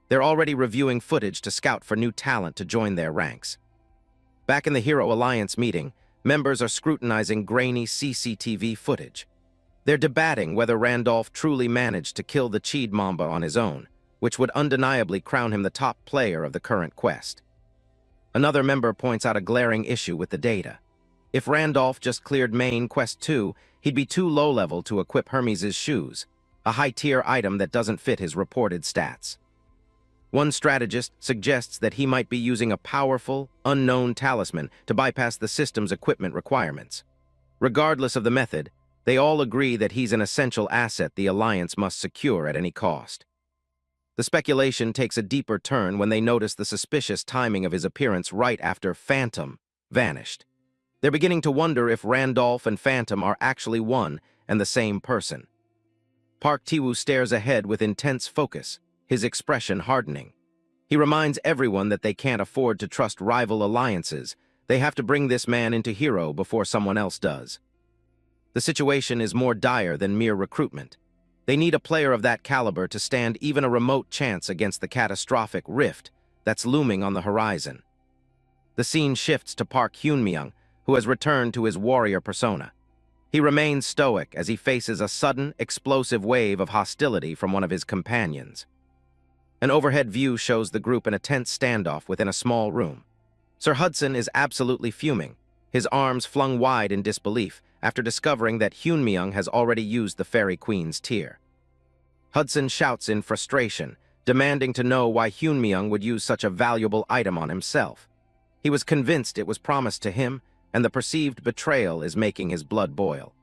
They're already reviewing footage to scout for new talent to join their ranks. Back in the Hero Alliance meeting, members are scrutinizing grainy CCTV footage. They're debating whether Randolph truly managed to kill the Cheed Mamba on his own, which would undeniably crown him the top player of the current quest. Another member points out a glaring issue with the data. If Randolph just cleared main Quest 2, he'd be too low-level to equip Hermes' shoes, a high-tier item that doesn't fit his reported stats. One strategist suggests that he might be using a powerful, unknown talisman to bypass the system's equipment requirements. Regardless of the method, they all agree that he's an essential asset the Alliance must secure at any cost. The speculation takes a deeper turn when they notice the suspicious timing of his appearance right after Phantom vanished. They're beginning to wonder if Randolph and Phantom are actually one and the same person. Park Tae-woo stares ahead with intense focus, his expression hardening. He reminds everyone that they can't afford to trust rival alliances. They have to bring this man into Hero before someone else does. The situation is more dire than mere recruitment. They need a player of that caliber to stand even a remote chance against the catastrophic rift that's looming on the horizon. The scene shifts to Park Hyun-myung, who has returned to his warrior persona. He remains stoic as he faces a sudden, explosive wave of hostility from one of his companions. An overhead view shows the group in a tense standoff within a small room. Sir Hudson is absolutely fuming, his arms flung wide in disbelief after discovering that Hyun-myung has already used the Fairy Queen's tear. Hudson shouts in frustration, demanding to know why Hyun-myung would use such a valuable item on himself. He was convinced it was promised to him, and the perceived betrayal is making his blood boil.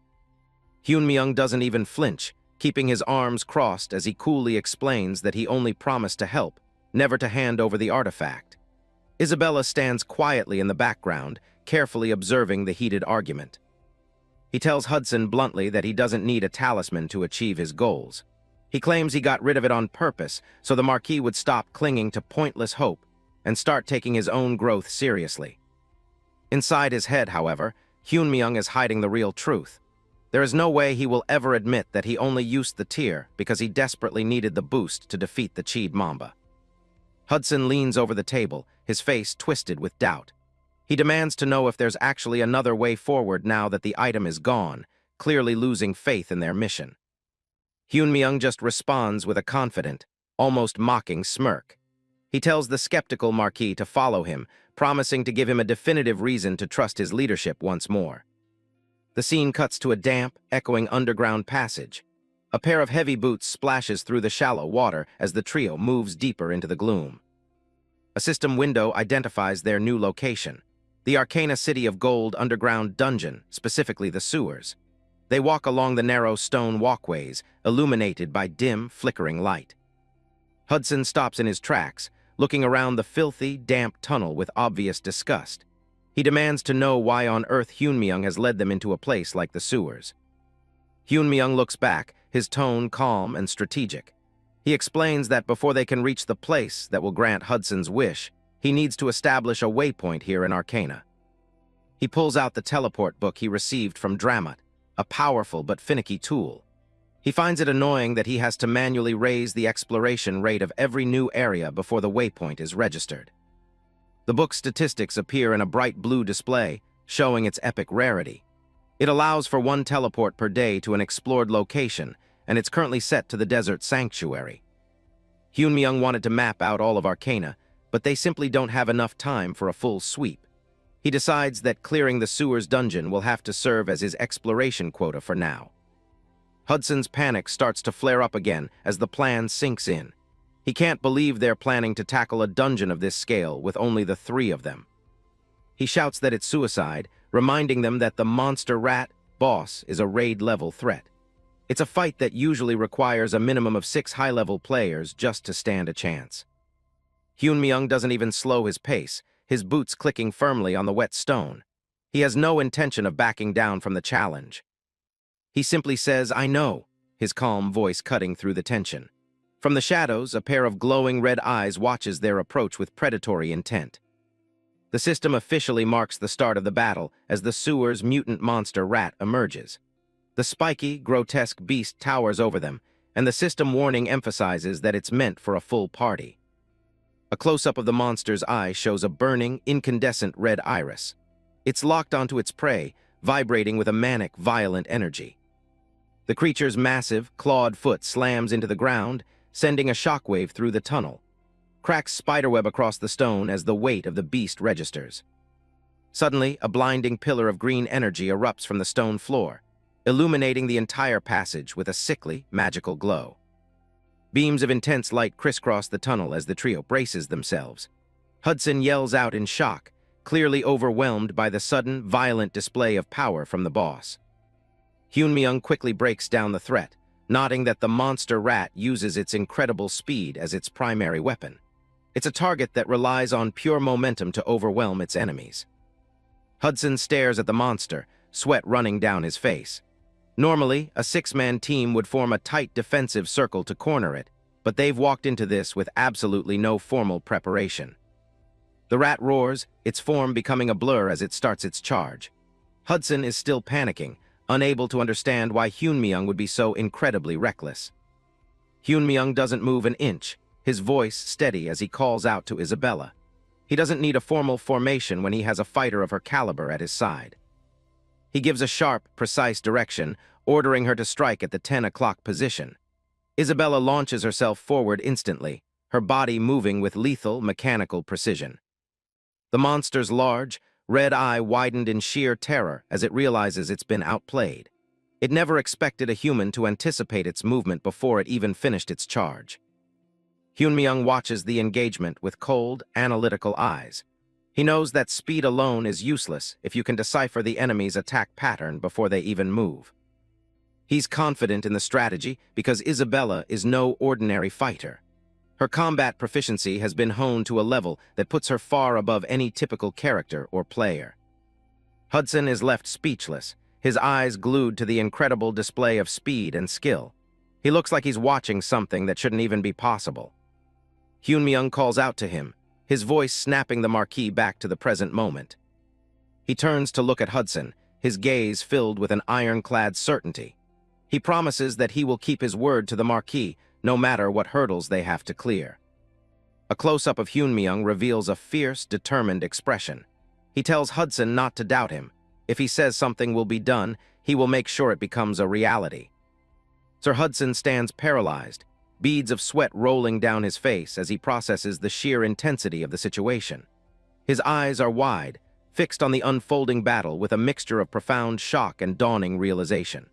Hyun-myung doesn't even flinch, keeping his arms crossed as he coolly explains that he only promised to help, never to hand over the artifact. Isabella stands quietly in the background, carefully observing the heated argument. He tells Hudson bluntly that he doesn't need a talisman to achieve his goals. He claims he got rid of it on purpose so the Marquis would stop clinging to pointless hope and start taking his own growth seriously. Inside his head, however, Hyun-myung is hiding the real truth. There is no way he will ever admit that he only used the tear because he desperately needed the boost to defeat the Cheed Mamba. Hudson leans over the table, his face twisted with doubt. He demands to know if there's actually another way forward now that the item is gone, clearly losing faith in their mission. Hyun-myung just responds with a confident, almost mocking smirk. He tells the skeptical Marquis to follow him, promising to give him a definitive reason to trust his leadership once more. The scene cuts to a damp, echoing underground passage. A pair of heavy boots splashes through the shallow water as the trio moves deeper into the gloom. A system window identifies their new location, the Arcana City of Gold underground dungeon, specifically the sewers. They walk along the narrow stone walkways, illuminated by dim, flickering light. Hudson stops in his tracks, looking around the filthy, damp tunnel with obvious disgust. He demands to know why on earth Hyun-myung has led them into a place like the sewers. Hyun-myung looks back, his tone calm and strategic. He explains that before they can reach the place that will grant Hudson's wish, he needs to establish a waypoint here in Arcana. He pulls out the teleport book he received from Dramat, a powerful but finicky tool. He finds it annoying that he has to manually raise the exploration rate of every new area before the waypoint is registered. The book's statistics appear in a bright blue display, showing its epic rarity. It allows for 1 teleport per day to an explored location, and it's currently set to the Desert Sanctuary. Hyun-myung wanted to map out all of Arcana, but they simply don't have enough time for a full sweep. He decides that clearing the sewers dungeon will have to serve as his exploration quota for now. Hudson's panic starts to flare up again as the plan sinks in. He can't believe they're planning to tackle a dungeon of this scale with only the 3 of them. He shouts that it's suicide, reminding them that the monster rat boss is a raid-level threat. It's a fight that usually requires a minimum of 6 high-level players just to stand a chance. Hyun-myung doesn't even slow his pace, his boots clicking firmly on the wet stone. He has no intention of backing down from the challenge. He simply says, "I know," his calm voice cutting through the tension. From the shadows, a pair of glowing red eyes watches their approach with predatory intent. The system officially marks the start of the battle as the sewer's mutant monster rat emerges. The spiky, grotesque beast towers over them, and the system warning emphasizes that it's meant for a full party. A close-up of the monster's eye shows a burning, incandescent red iris. It's locked onto its prey, vibrating with a manic, violent energy. The creature's massive, clawed foot slams into the ground, sending a shockwave through the tunnel. Cracks spiderweb across the stone as the weight of the beast registers. Suddenly, a blinding pillar of green energy erupts from the stone floor, illuminating the entire passage with a sickly, magical glow. Beams of intense light crisscross the tunnel as the trio braces themselves. Hudson yells out in shock, clearly overwhelmed by the sudden, violent display of power from the boss. Hyunmyeong quickly breaks down the threat, noting that the monster rat uses its incredible speed as its primary weapon. It's a target that relies on pure momentum to overwhelm its enemies. Hudson stares at the monster, sweat running down his face. Normally, a six-man team would form a tight defensive circle to corner it, but they've walked into this with absolutely no formal preparation. The rat roars, its form becoming a blur as it starts its charge. Hudson is still panicking, unable to understand why Hyunmyeong would be so incredibly reckless. Hyunmyeong doesn't move an inch, his voice steady as he calls out to Isabella. He doesn't need a formal formation when he has a fighter of her caliber at his side. He gives a sharp, precise direction, ordering her to strike at the 10 o'clock position. Isabella launches herself forward instantly, her body moving with lethal, mechanical precision. The monster's large, red eye widened in sheer terror as it realizes it's been outplayed. It never expected a human to anticipate its movement before it even finished its charge. Hyunmyeong watches the engagement with cold, analytical eyes. He knows that speed alone is useless if you can decipher the enemy's attack pattern before they even move. He's confident in the strategy because Isabella is no ordinary fighter. Her combat proficiency has been honed to a level that puts her far above any typical character or player. Hudson is left speechless, his eyes glued to the incredible display of speed and skill. He looks like he's watching something that shouldn't even be possible. Hyunmyeong calls out to him, his voice snapping the Marquis back to the present moment. He turns to look at Hudson, his gaze filled with an ironclad certainty. He promises that he will keep his word to the Marquis, no matter what hurdles they have to clear. A close-up of Hyunmyeong reveals a fierce, determined expression. He tells Hudson not to doubt him. If he says something will be done, he will make sure it becomes a reality. Sir Hudson stands paralyzed, beads of sweat rolling down his face as he processes the sheer intensity of the situation. His eyes are wide, fixed on the unfolding battle with a mixture of profound shock and dawning realization.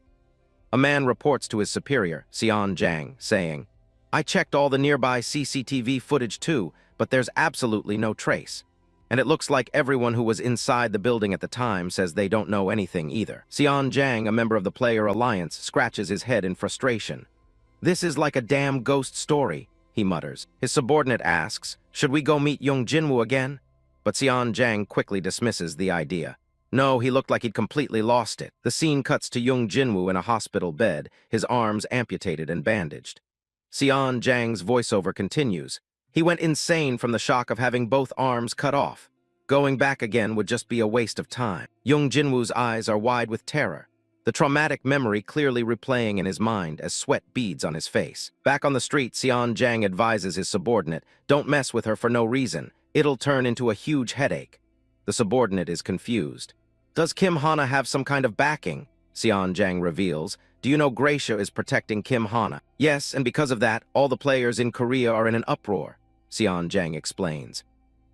A man reports to his superior, Seon Jang, saying, "I checked all the nearby CCTV footage too, but there's absolutely no trace. And it looks like everyone who was inside the building at the time says they don't know anything either." Seon Jang, a member of the Player Alliance, scratches his head in frustration. "This is like a damn ghost story," he mutters. His subordinate asks, "Should we go meet Young Jinwoo again?" But Seon Jang quickly dismisses the idea. No, he looked like he'd completely lost it. The scene cuts to Young Jinwoo in a hospital bed, his arms amputated and bandaged. Seon Jang's voiceover continues. He went insane from the shock of having both arms cut off. Going back again would just be a waste of time. Young Jinwoo's eyes are wide with terror, the traumatic memory clearly replaying in his mind as sweat beads on his face. Back on the street, Seon Jang advises his subordinate, "Don't mess with her for no reason. It'll turn into a huge headache." The subordinate is confused. "Does Kim Hana have some kind of backing?" Seon Jang reveals. "Do you know Gracia is protecting Kim Hana?" "Yes, and because of that, all the players in Korea are in an uproar," Seon Jang explains.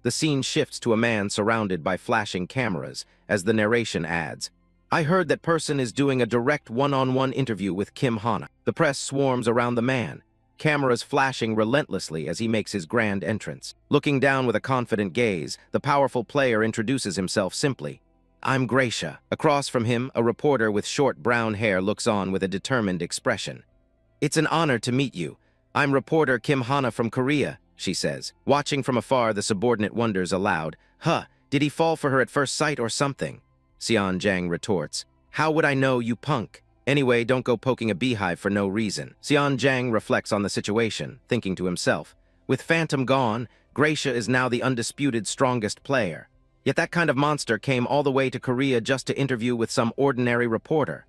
The scene shifts to a man surrounded by flashing cameras as the narration adds, "I heard that person is doing a direct one-on-one interview with Kim Hana." The press swarms around the man, cameras flashing relentlessly as he makes his grand entrance. Looking down with a confident gaze, the powerful player introduces himself simply. "I'm Gracia." Across from him, a reporter with short brown hair looks on with a determined expression. "It's an honor to meet you. I'm reporter Kim Hana from Korea," she says. Watching from afar, the subordinate wonders aloud, Did he fall for her at first sight or something?" Seon Jang retorts, "How would I know, you punk? Anyway, don't go poking a beehive for no reason. Xian Zhang reflects on the situation, thinking to himself, with Phantom gone, Gracia is now the undisputed strongest player. Yet that kind of monster came all the way to Korea just to interview with some ordinary reporter.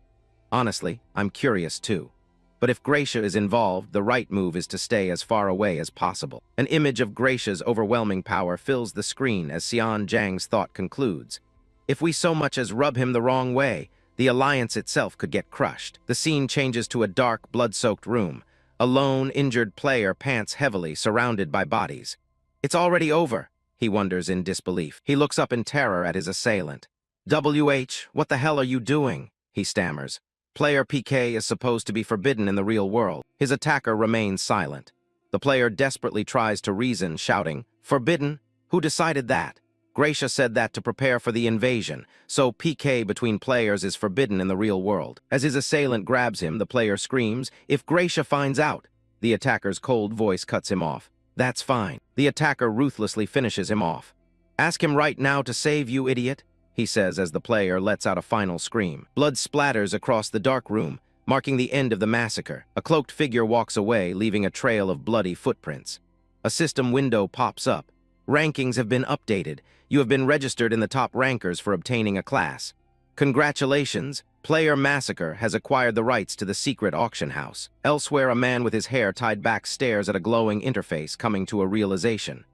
Honestly, I'm curious too. But if Gracia is involved, the right move is to stay as far away as possible. An image of Gracia's overwhelming power fills the screen as Xian Zhang's thought concludes. If we so much as rub him the wrong way, the alliance itself could get crushed. The scene changes to a dark, blood-soaked room. A lone, injured player pants heavily, surrounded by bodies. It's already over, he wonders in disbelief. He looks up in terror at his assailant. WH, what the hell are you doing? He stammers. Player PK is supposed to be forbidden in the real world. His attacker remains silent. The player desperately tries to reason, shouting, "Forbidden? Who decided that? Gracia said that to prepare for the invasion, so PK between players is forbidden in the real world." As his assailant grabs him, the player screams, "If Gracia finds out!" The attacker's cold voice cuts him off. "That's fine." The attacker ruthlessly finishes him off. "Ask him right now to save you, idiot," he says as the player lets out a final scream. Blood splatters across the dark room, marking the end of the massacre. A cloaked figure walks away, leaving a trail of bloody footprints. A system window pops up. Rankings have been updated. You have been registered in the top rankers for obtaining a class. Congratulations, Player Massacre has acquired the rights to the secret auction house. Elsewhere, a man with his hair tied back stares at a glowing interface, coming to a realization.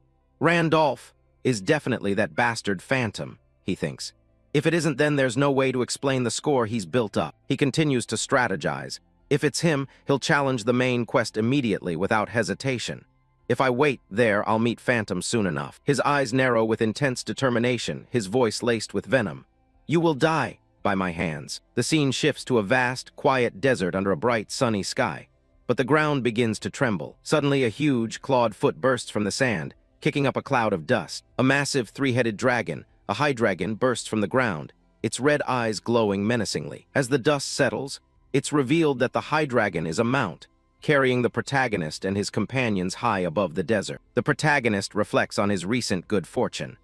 Randolph is definitely that bastard Phantom, he thinks. If it isn't, then there's no way to explain the score he's built up. He continues to strategize. If it's him, he'll challenge the main quest immediately without hesitation. If I wait there, I'll meet Phantom soon enough. His eyes narrow with intense determination, his voice laced with venom. You will die by my hands. The scene shifts to a vast, quiet desert under a bright, sunny sky. But the ground begins to tremble. Suddenly, a huge, clawed foot bursts from the sand, kicking up a cloud of dust. A massive, three-headed dragon, a high-dragon, bursts from the ground, its red eyes glowing menacingly. As the dust settles, it's revealed that the high-dragon is a mount, carrying the protagonist and his companions high above the desert. The protagonist reflects on his recent good fortune.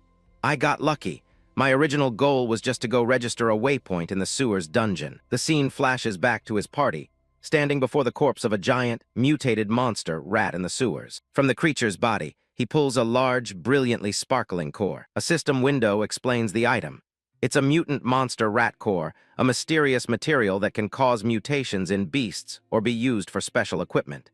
I got lucky. My original goal was just to go register a waypoint in the sewer's dungeon. The scene flashes back to his party, standing before the corpse of a giant, mutated monster rat in the sewers. From the creature's body, he pulls a large, brilliantly sparkling core. A system window explains the item. It's a mutant monster rat core, a mysterious material that can cause mutations in beasts or be used for special equipment.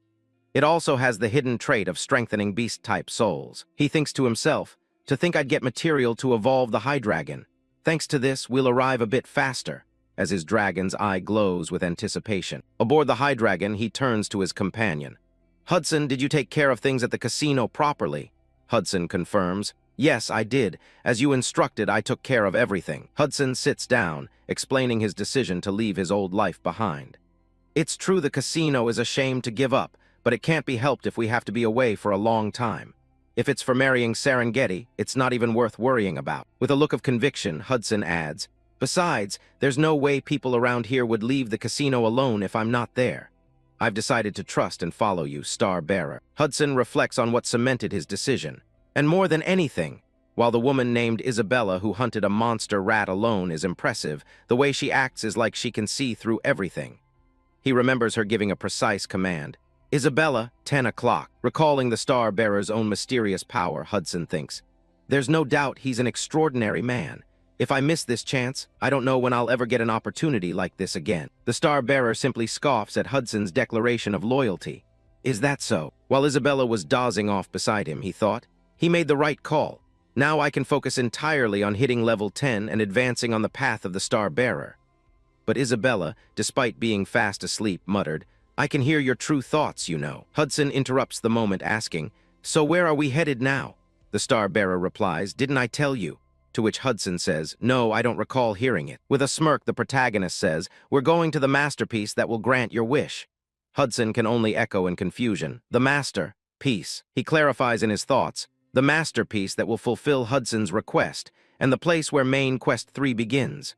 It also has the hidden trait of strengthening beast-type souls. He thinks to himself, to think I'd get material to evolve the high dragon. Thanks to this, we'll arrive a bit faster, as his dragon's eye glows with anticipation. Aboard the high dragon, he turns to his companion. Hudson, did you take care of things at the casino properly? Hudson confirms. Yes, I did. As you instructed, I took care of everything. Hudson sits down, explaining his decision to leave his old life behind. It's true the casino is a shame to give up, but it can't be helped if we have to be away for a long time. If it's for marrying Serengeti, it's not even worth worrying about. With a look of conviction, Hudson adds, besides, there's no way people around here would leave the casino alone if I'm not there. I've decided to trust and follow you, Star Bearer. Hudson reflects on what cemented his decision. And more than anything, while the woman named Isabella who hunted a monster rat alone is impressive, the way she acts is like she can see through everything. He remembers her giving a precise command. Isabella, 10 o'clock. Recalling the Star Bearer's own mysterious power, Hudson thinks. There's no doubt he's an extraordinary man. If I miss this chance, I don't know when I'll ever get an opportunity like this again. The Star Bearer simply scoffs at Hudson's declaration of loyalty. Is that so? While Isabella was dozing off beside him, he thought, he made the right call. Now I can focus entirely on hitting level 10 and advancing on the path of the Star Bearer. But Isabella, despite being fast asleep, muttered, I can hear your true thoughts, you know. Hudson interrupts the moment, asking, so where are we headed now? The Star Bearer replies, didn't I tell you? To which Hudson says, no, I don't recall hearing it. With a smirk, the protagonist says, we're going to the masterpiece that will grant your wish. Hudson can only echo in confusion. The masterpiece. He clarifies in his thoughts, the masterpiece that will fulfill Hudson's request, and the place where main quest 3 begins.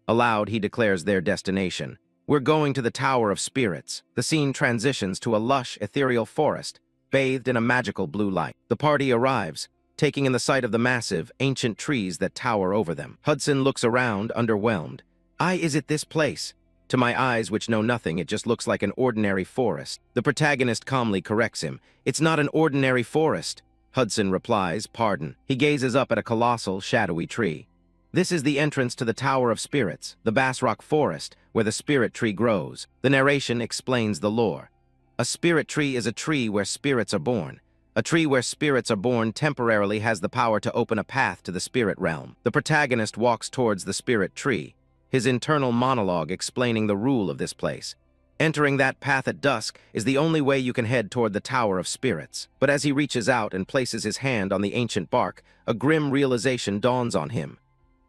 Aloud, he declares their destination. We're going to the Tower of Spirits. The scene transitions to a lush, ethereal forest, bathed in a magical blue light. The party arrives, taking in the sight of the massive, ancient trees that tower over them. Hudson looks around, underwhelmed. Is it this place? To my eyes, which know nothing, it just looks like an ordinary forest. The protagonist calmly corrects him. It's not an ordinary forest. Hudson replies, pardon. He gazes up at a colossal, shadowy tree. This is the entrance to the Tower of Spirits, the Basrock Forest, where the spirit tree grows. The narration explains the lore. A spirit tree is a tree where spirits are born. A tree where spirits are born temporarily has the power to open a path to the spirit realm. The protagonist walks towards the spirit tree, his internal monologue explaining the rule of this place. Entering that path at dusk is the only way you can head toward the Tower of Spirits. But as he reaches out and places his hand on the ancient bark, a grim realization dawns on him.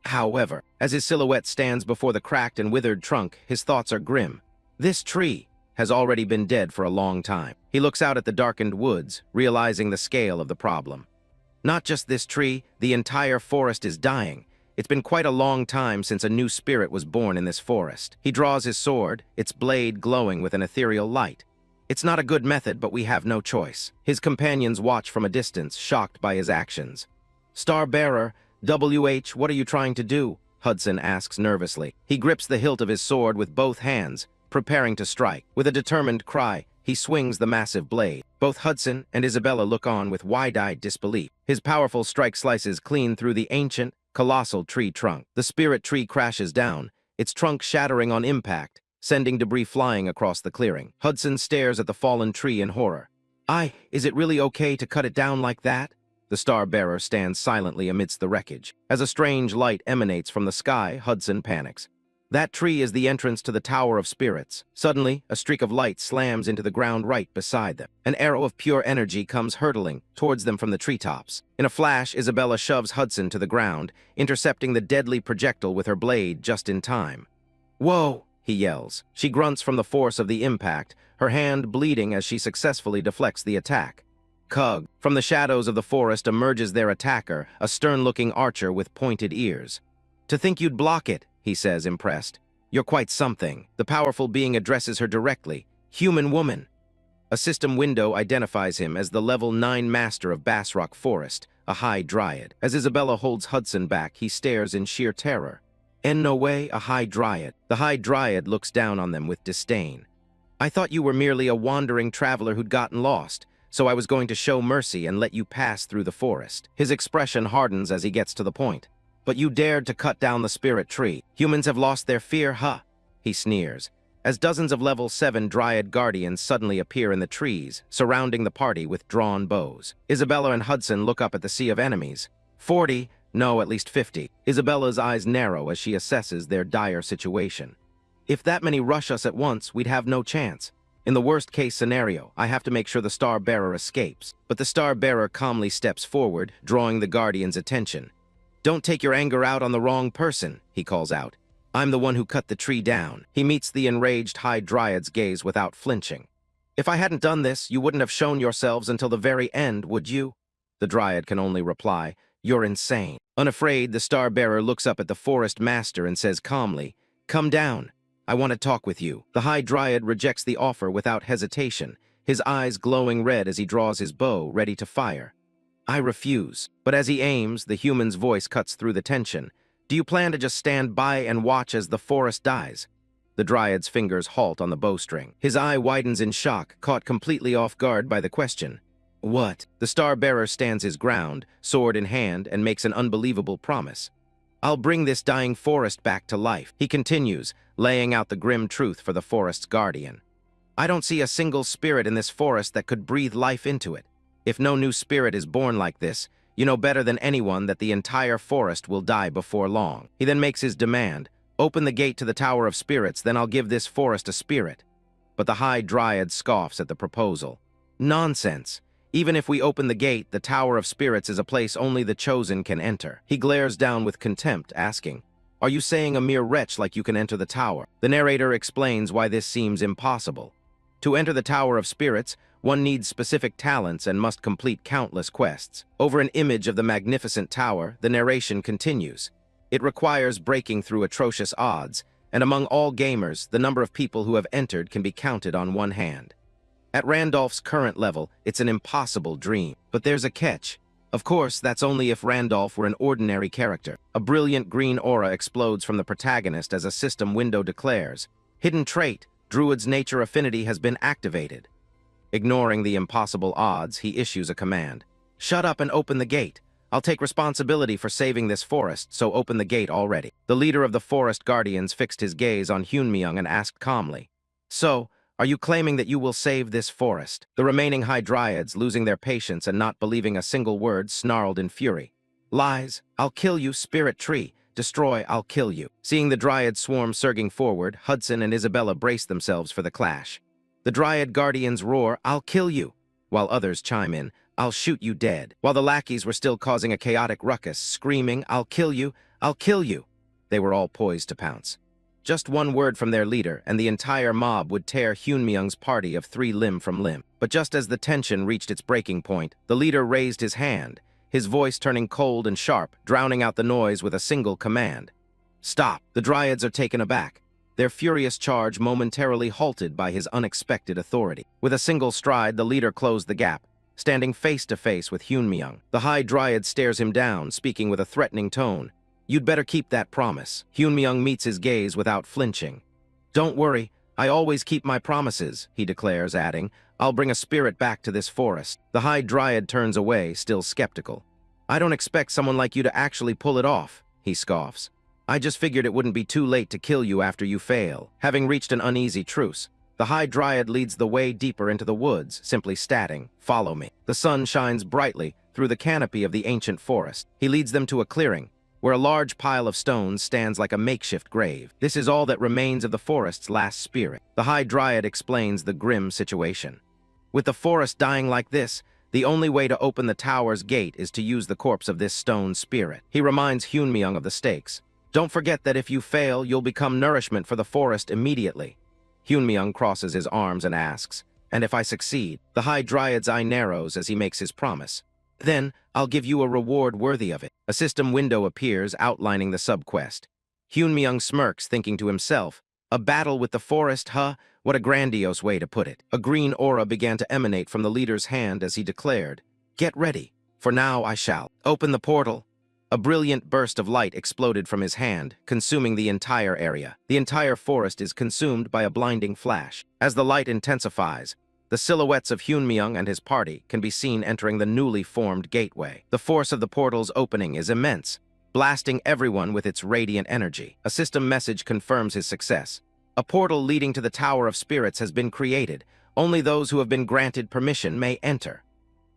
However, as his silhouette stands before the cracked and withered trunk, his thoughts are grim. This tree has already been dead for a long time. He looks out at the darkened woods, realizing the scale of the problem. Not just this tree, the entire forest is dying. It's been quite a long time since a new spirit was born in this forest. He draws his sword, its blade glowing with an ethereal light. It's not a good method, but we have no choice. His companions watch from a distance, shocked by his actions. Star-bearer, WH, what are you trying to do? Hudson asks nervously. He grips the hilt of his sword with both hands, preparing to strike. With a determined cry, he swings the massive blade. Both Hudson and Isabella look on with wide-eyed disbelief. His powerful strike slices clean through the ancient, colossal tree trunk. The spirit tree crashes down, its trunk shattering on impact, sending debris flying across the clearing. Hudson stares at the fallen tree in horror. Is it really okay to cut it down like that? The star-bearer stands silently amidst the wreckage. As a strange light emanates from the sky, Hudson panics. That tree is the entrance to the Tower of Spirits. Suddenly, a streak of light slams into the ground right beside them. An arrow of pure energy comes hurtling towards them from the treetops. In a flash, Isabella shoves Hudson to the ground, intercepting the deadly projectile with her blade just in time. "Whoa!" he yells. She grunts from the force of the impact, her hand bleeding as she successfully deflects the attack. Cug. From the shadows of the forest emerges their attacker, a stern-looking archer with pointed ears. "To think you'd block it," he says, impressed. "You're quite something." The powerful being addresses her directly. "Human woman." A system window identifies him as the level 9 master of Basrock Forest, a high dryad. As Isabella holds Hudson back, he stares in sheer terror. "En no way, a high dryad." The high dryad looks down on them with disdain. "I thought you were merely a wandering traveler who'd gotten lost, so I was going to show mercy and let you pass through the forest." His expression hardens as he gets to the point. "But you dared to cut down the spirit tree. Humans have lost their fear, huh?" He sneers, as dozens of level 7 Dryad Guardians suddenly appear in the trees, surrounding the party with drawn bows. Isabella and Hudson look up at the sea of enemies. 40, no, at least 50. Isabella's eyes narrow as she assesses their dire situation. "If that many rush us at once, we'd have no chance. In the worst-case scenario, I have to make sure the Star-Bearer escapes." But the Star-Bearer calmly steps forward, drawing the Guardian's attention. "Don't take your anger out on the wrong person," he calls out. "I'm the one who cut the tree down." He meets the enraged High Dryad's gaze without flinching. "If I hadn't done this, you wouldn't have shown yourselves until the very end, would you?" The Dryad can only reply, "You're insane." Unafraid, the Star-Bearer looks up at the Forest Master and says calmly, "Come down. I want to talk with you." The High Dryad rejects the offer without hesitation, his eyes glowing red as he draws his bow, ready to fire. "I refuse." But as he aims, the human's voice cuts through the tension. "Do you plan to just stand by and watch as the forest dies?" The Dryad's fingers halt on the bowstring. His eye widens in shock, caught completely off guard by the question. "What?" The Star-Bearer stands his ground, sword in hand, and makes an unbelievable promise. "I'll bring this dying forest back to life." He continues, laying out the grim truth for the forest's guardian. "I don't see a single spirit in this forest that could breathe life into it. If no new spirit is born like this, you know better than anyone that the entire forest will die before long." He then makes his demand. "Open the gate to the Tower of Spirits, then I'll give this forest a spirit." But the High Dryad scoffs at the proposal. "Nonsense. Even if we open the gate, the Tower of Spirits is a place only the chosen can enter." He glares down with contempt, asking, "Are you saying a mere wretch like you can enter the tower?" The narrator explains why this seems impossible. To enter the Tower of Spirits, one needs specific talents and must complete countless quests. Over an image of the magnificent tower, the narration continues. It requires breaking through atrocious odds, and among all gamers, the number of people who have entered can be counted on one hand. At Randolph's current level, it's an impossible dream. But there's a catch. Of course, that's only if Randolph were an ordinary character. A brilliant green aura explodes from the protagonist as a system window declares, Hidden trait, Druid's nature affinity has been activated. Ignoring the impossible odds, he issues a command. Shut up and open the gate. I'll take responsibility for saving this forest, so open the gate already. The leader of the forest guardians fixed his gaze on Hyunmyung and asked calmly, So, are you claiming that you will save this forest? The remaining High Dryads, losing their patience and not believing a single word, snarled in fury. Lies, I'll kill you, spirit tree. Destroy, I'll kill you. Seeing the Dryad swarm surging forward, Hudson and Isabella brace themselves for the clash. The Dryad guardians roar, I'll kill you, while others chime in, I'll shoot you dead. While the lackeys were still causing a chaotic ruckus, screaming, I'll kill you, I'll kill you. They were all poised to pounce. Just one word from their leader, and the entire mob would tear Hyunmyung's party of three limb from limb. But just as the tension reached its breaking point, the leader raised his hand, his voice turning cold and sharp, drowning out the noise with a single command. Stop! The Dryads are taken aback, their furious charge momentarily halted by his unexpected authority. With a single stride, the leader closed the gap, standing face to face with Hyunmyung. The High Dryad stares him down, speaking with a threatening tone. You'd better keep that promise. Hyunmyung meets his gaze without flinching. Don't worry, I always keep my promises, he declares, adding, I'll bring a spirit back to this forest. The High Dryad turns away, still skeptical. I don't expect someone like you to actually pull it off, he scoffs. I just figured it wouldn't be too late to kill you after you fail. Having reached an uneasy truce, the High Dryad leads the way deeper into the woods, simply stating, Follow me. The sun shines brightly through the canopy of the ancient forest. He leads them to a clearing, where a large pile of stones stands like a makeshift grave. This is all that remains of the forest's last spirit. The High Dryad explains the grim situation. With the forest dying like this, the only way to open the tower's gate is to use the corpse of this stone spirit. He reminds Hyunmyung of the stakes. Don't forget that if you fail, you'll become nourishment for the forest immediately. Hyunmyung crosses his arms and asks, And if I succeed? The High Dryad's eye narrows as he makes his promise. Then, I'll give you a reward worthy of it. A system window appears, outlining the subquest. Hyunmyung smirks, thinking to himself, A battle with the forest, huh? What a grandiose way to put it. A green aura began to emanate from the leader's hand as he declared, Get ready, for now I shall. Open the portal. A brilliant burst of light exploded from his hand, consuming the entire area. The entire forest is consumed by a blinding flash. As the light intensifies, the silhouettes of Hyunmyung and his party can be seen entering the newly formed gateway. The force of the portal's opening is immense, blasting everyone with its radiant energy. A system message confirms his success. A portal leading to the Tower of Spirits has been created. Only those who have been granted permission may enter.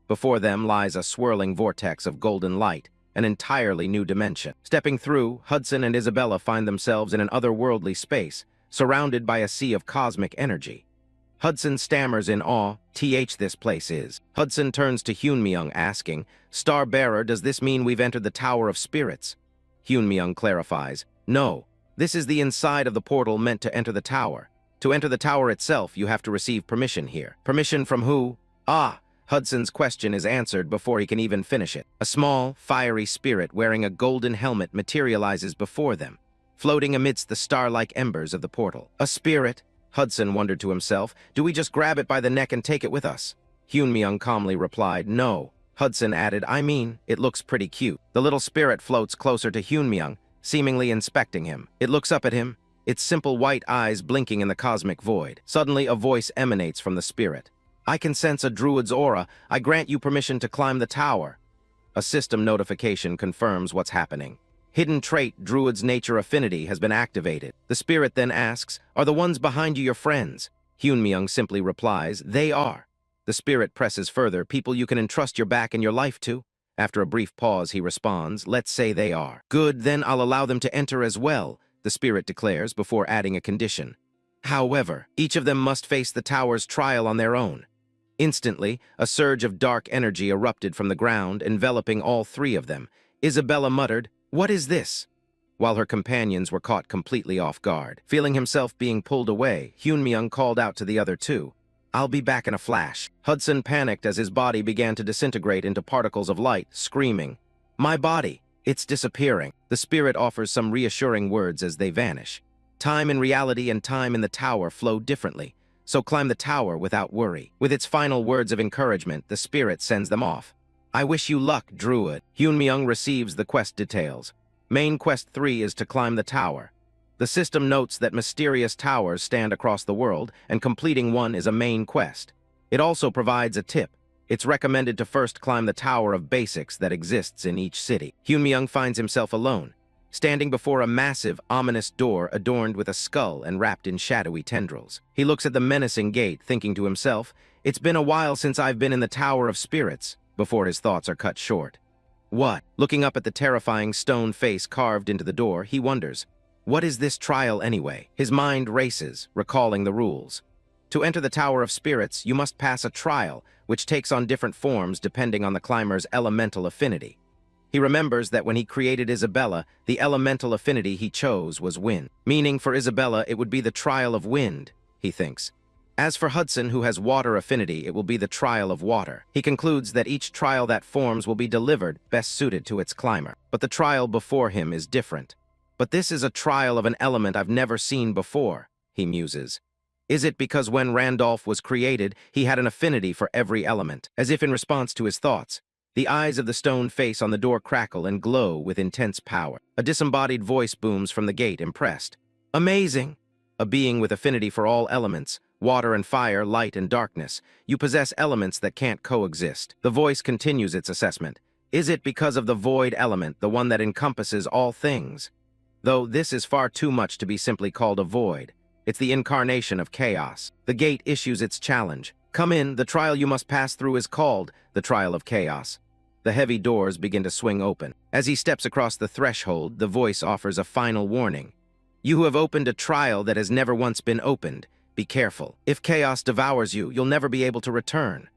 Before them lies a swirling vortex of golden light, an entirely new dimension. Stepping through, Hudson and Isabella find themselves in an otherworldly space, surrounded by a sea of cosmic energy. Hudson stammers in awe, this place is. Hudson turns to Hyunmyung asking, Star-bearer, does this mean we've entered the Tower of Spirits? Hyunmyung clarifies, No, this is the inside of the portal meant to enter the tower. To enter the tower itself, you have to receive permission here. Permission from who? Hudson's question is answered before he can even finish it. A small, fiery spirit wearing a golden helmet materializes before them, floating amidst the star-like embers of the portal. A spirit? Hudson wondered to himself. Do we just grab it by the neck and take it with us? Hyunmyung calmly replied, No. Hudson added, I mean, it looks pretty cute. The little spirit floats closer to Hyunmyung, seemingly inspecting him. It looks up at him, its simple white eyes blinking in the cosmic void. Suddenly, a voice emanates from the spirit. I can sense a druid's aura. I grant you permission to climb the tower. A system notification confirms what's happening. Hidden trait, druid's nature affinity, has been activated. The spirit then asks, Are the ones behind you your friends? Hyunmyung simply replies, They are. The spirit presses further, people you can entrust your back and your life to. After a brief pause, he responds, Let's say they are. Good, then I'll allow them to enter as well, the spirit declares before adding a condition. However, each of them must face the tower's trial on their own. Instantly, a surge of dark energy erupted from the ground, enveloping all three of them. Isabella muttered, What is this? While her companions were caught completely off guard. Feeling himself being pulled away, Hyunmyung called out to the other two, I'll be back in a flash. Hudson panicked as his body began to disintegrate into particles of light, screaming, My body! It's disappearing. The spirit offers some reassuring words as they vanish. Time in reality and time in the tower flow differently, so climb the tower without worry. With its final words of encouragement, the spirit sends them off. I wish you luck, Druid. Hyunmyung receives the quest details. Main quest 3 is to climb the tower. The system notes that mysterious towers stand across the world, and completing one is a main quest. It also provides a tip. It's recommended to first climb the Tower of Basics that exists in each city. Hyun-myung finds himself alone, standing before a massive, ominous door adorned with a skull and wrapped in shadowy tendrils. He looks at the menacing gate, thinking to himself, "It's been a while since I've been in the Tower of Spirits," before his thoughts are cut short. What? Looking up at the terrifying stone face carved into the door, he wonders, what is this trial anyway? His mind races, recalling the rules. To enter the Tower of Spirits, you must pass a trial, which takes on different forms depending on the climber's elemental affinity. He remembers that when he created Isabella, the elemental affinity he chose was wind. Meaning for Isabella, it would be the trial of wind, he thinks. As for Hudson, who has water affinity, it will be the trial of water. He concludes that each trial that forms will be delivered, best suited to its climber. But the trial before him is different. But this is a trial of an element I've never seen before, he muses. Is it because when Randolph was created, he had an affinity for every element? As if in response to his thoughts, the eyes of the stone face on the door crackle and glow with intense power. A disembodied voice booms from the gate, impressed. Amazing! A being with affinity for all elements, water and fire, light and darkness. You possess elements that can't coexist. The voice continues its assessment. Is it because of the void element, the one that encompasses all things? Though this is far too much to be simply called a void. It's the incarnation of chaos. The gate issues its challenge. Come in, the trial you must pass through is called the Trial of Chaos. The heavy doors begin to swing open. As he steps across the threshold, the voice offers a final warning. You who have opened a trial that has never once been opened, be careful. If chaos devours you, you'll never be able to return.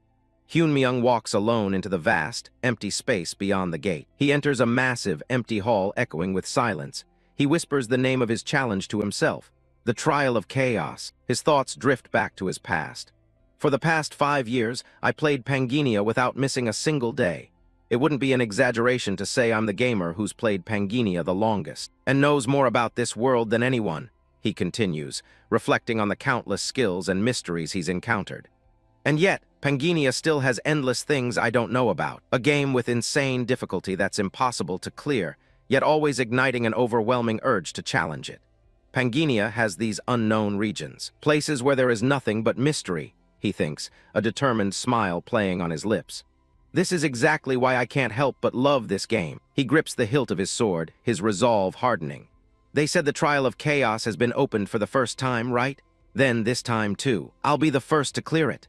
Hyun-myung walks alone into the vast, empty space beyond the gate. He enters a massive, empty hall echoing with silence. He whispers the name of his challenge to himself. The Trial of Chaos. His thoughts drift back to his past. For the past 5 years, I played Panginia without missing a single day. It wouldn't be an exaggeration to say I'm the gamer who's played Panginia the longest, and knows more about this world than anyone, he continues, reflecting on the countless skills and mysteries he's encountered. And yet, Panginia still has endless things I don't know about. A game with insane difficulty that's impossible to clear, yet always igniting an overwhelming urge to challenge it. Panginia has these unknown regions, places where there is nothing but mystery, he thinks, a determined smile playing on his lips. This is exactly why I can't help but love this game. He grips the hilt of his sword, his resolve hardening. They said the Trial of Chaos has been opened for the first time, right? Then this time too. I'll be the first to clear it.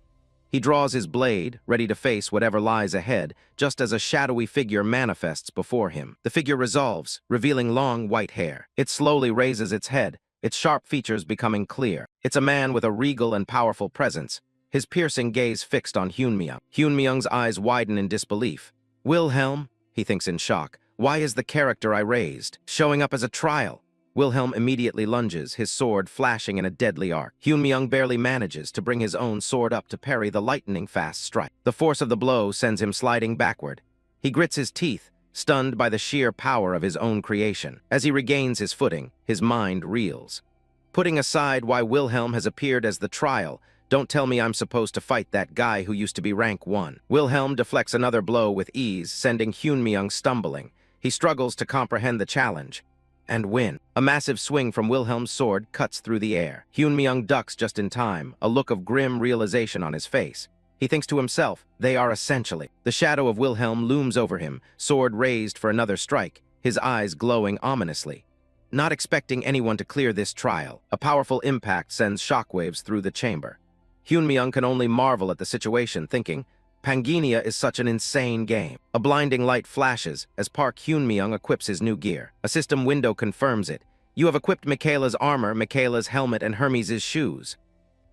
He draws his blade, ready to face whatever lies ahead, just as a shadowy figure manifests before him. The figure resolves, revealing long white hair. It slowly raises its head, its sharp features becoming clear. It's a man with a regal and powerful presence, his piercing gaze fixed on Hyun-myung. Hyun-myung's eyes widen in disbelief. Wilhelm, he thinks in shock. Why is the character I raised showing up as a trial? Wilhelm immediately lunges, his sword flashing in a deadly arc. Hyun-myung barely manages to bring his own sword up to parry the lightning-fast strike. The force of the blow sends him sliding backward. He grits his teeth, stunned by the sheer power of his own creation. As he regains his footing, his mind reels. Putting aside why Wilhelm has appeared as the trial, don't tell me I'm supposed to fight that guy who used to be rank 1. Wilhelm deflects another blow with ease, sending Hyun-myung stumbling. He struggles to comprehend the challenge. And win. A massive swing from Wilhelm's sword cuts through the air. Hyun-myung ducks just in time, a look of grim realization on his face. He thinks to himself, they are essentially. The shadow of Wilhelm looms over him, sword raised for another strike, his eyes glowing ominously. Not expecting anyone to clear this trial, a powerful impact sends shockwaves through the chamber. Hyun-myung can only marvel at the situation, thinking, Panginia is such an insane game. A blinding light flashes as Park Hyun-myung equips his new gear. A system window confirms it. You have equipped Michaela's armor, Michaela's helmet, and Hermes' shoes.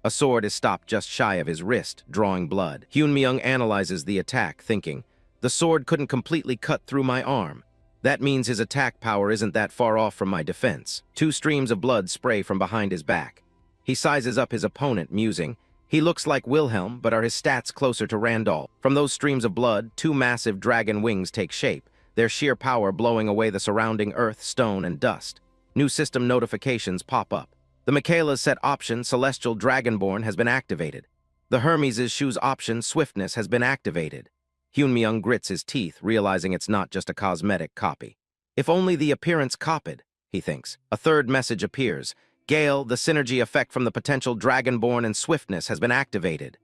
A sword is stopped just shy of his wrist, drawing blood. Hyun-myung analyzes the attack, thinking, the sword couldn't completely cut through my arm. That means his attack power isn't that far off from my defense. 2 streams of blood spray from behind his back. He sizes up his opponent, musing, he looks like Wilhelm, but are his stats closer to Randolph? From those streams of blood, 2 massive dragon wings take shape, their sheer power blowing away the surrounding earth, stone, and dust. New system notifications pop up. The Michaela's set option, Celestial Dragonborn, has been activated. The Hermes' shoes option, Swiftness, has been activated. Hyun-myung grits his teeth, realizing it's not just a cosmetic copy. If only the appearance copied. he thinks. A third message appears. Gale, the synergy effect from the potential Dragonborn and swiftness has been activated.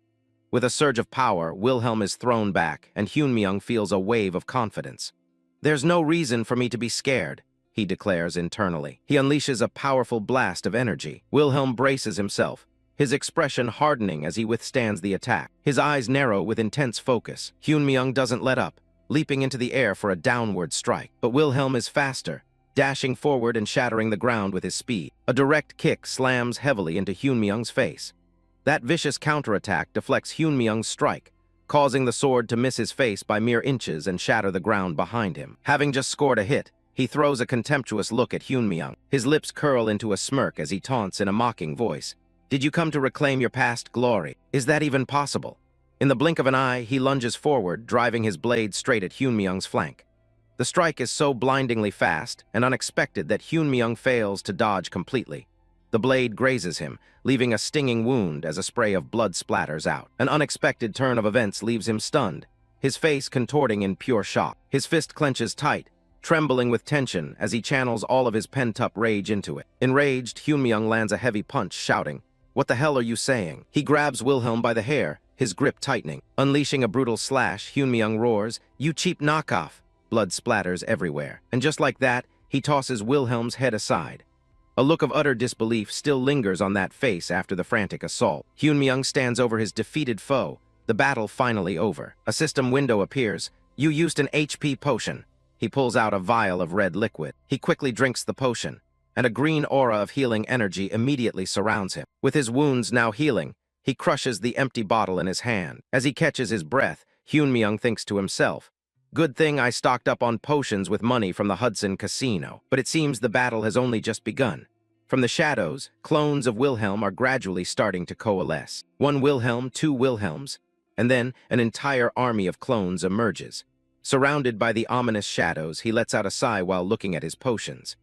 With a surge of power, Wilhelm is thrown back, and Hyunmyung feels a wave of confidence. There's no reason for me to be scared, he declares internally. He unleashes a powerful blast of energy. Wilhelm braces himself, his expression hardening as he withstands the attack. His eyes narrow with intense focus. Hyunmyung doesn't let up, leaping into the air for a downward strike. But Wilhelm is faster, dashing forward and shattering the ground with his speed. A direct kick slams heavily into Hyunmyung's face. That vicious counterattack deflects Hyunmyung's strike, causing the sword to miss his face by mere inches and shatter the ground behind him. Having just scored a hit, he throws a contemptuous look at Hyunmyung. His lips curl into a smirk as he taunts in a mocking voice. Did you come to reclaim your past glory? Is that even possible? In the blink of an eye, he lunges forward, driving his blade straight at Hyunmyung's flank. The strike is so blindingly fast and unexpected that Hyunmyung fails to dodge completely. The blade grazes him, leaving a stinging wound as a spray of blood splatters out. An unexpected turn of events leaves him stunned, his face contorting in pure shock. His fist clenches tight, trembling with tension as he channels all of his pent-up rage into it. Enraged, Hyunmyung lands a heavy punch, shouting, "What the hell are you saying?" He grabs Wilhelm by the hair, his grip tightening. Unleashing a brutal slash, Hyunmyung roars, "You cheap knockoff!" Blood splatters everywhere. And just like that, he tosses Wilhelm's head aside. A look of utter disbelief still lingers on that face after the frantic assault. Hyunmyung stands over his defeated foe, the battle finally over. A system window appears. "You used an HP potion." He pulls out a vial of red liquid. He quickly drinks the potion, and a green aura of healing energy immediately surrounds him. With his wounds now healing, he crushes the empty bottle in his hand. As he catches his breath, Hyunmyung thinks to himself, "Good thing I stocked up on potions with money from the Hudson Casino." But it seems the battle has only just begun. From the shadows, clones of Wilhelm are gradually starting to coalesce. One Wilhelm, two Wilhelms, and then an entire army of clones emerges. Surrounded by the ominous shadows, he lets out a sigh while looking at his potions.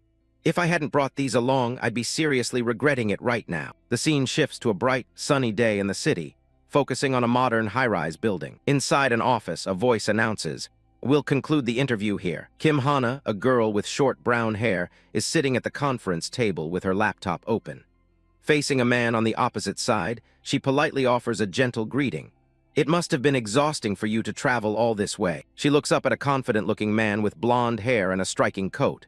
"If I hadn't brought these along, I'd be seriously regretting it right now." The scene shifts to a bright, sunny day in the city, focusing on a modern high-rise building. Inside an office, a voice announces, "We'll conclude the interview here." Kim Hana, a girl with short brown hair, is sitting at the conference table with her laptop open. Facing a man on the opposite side, she politely offers a gentle greeting. "It must have been exhausting for you to travel all this way." She looks up at a confident-looking man with blonde hair and a striking coat.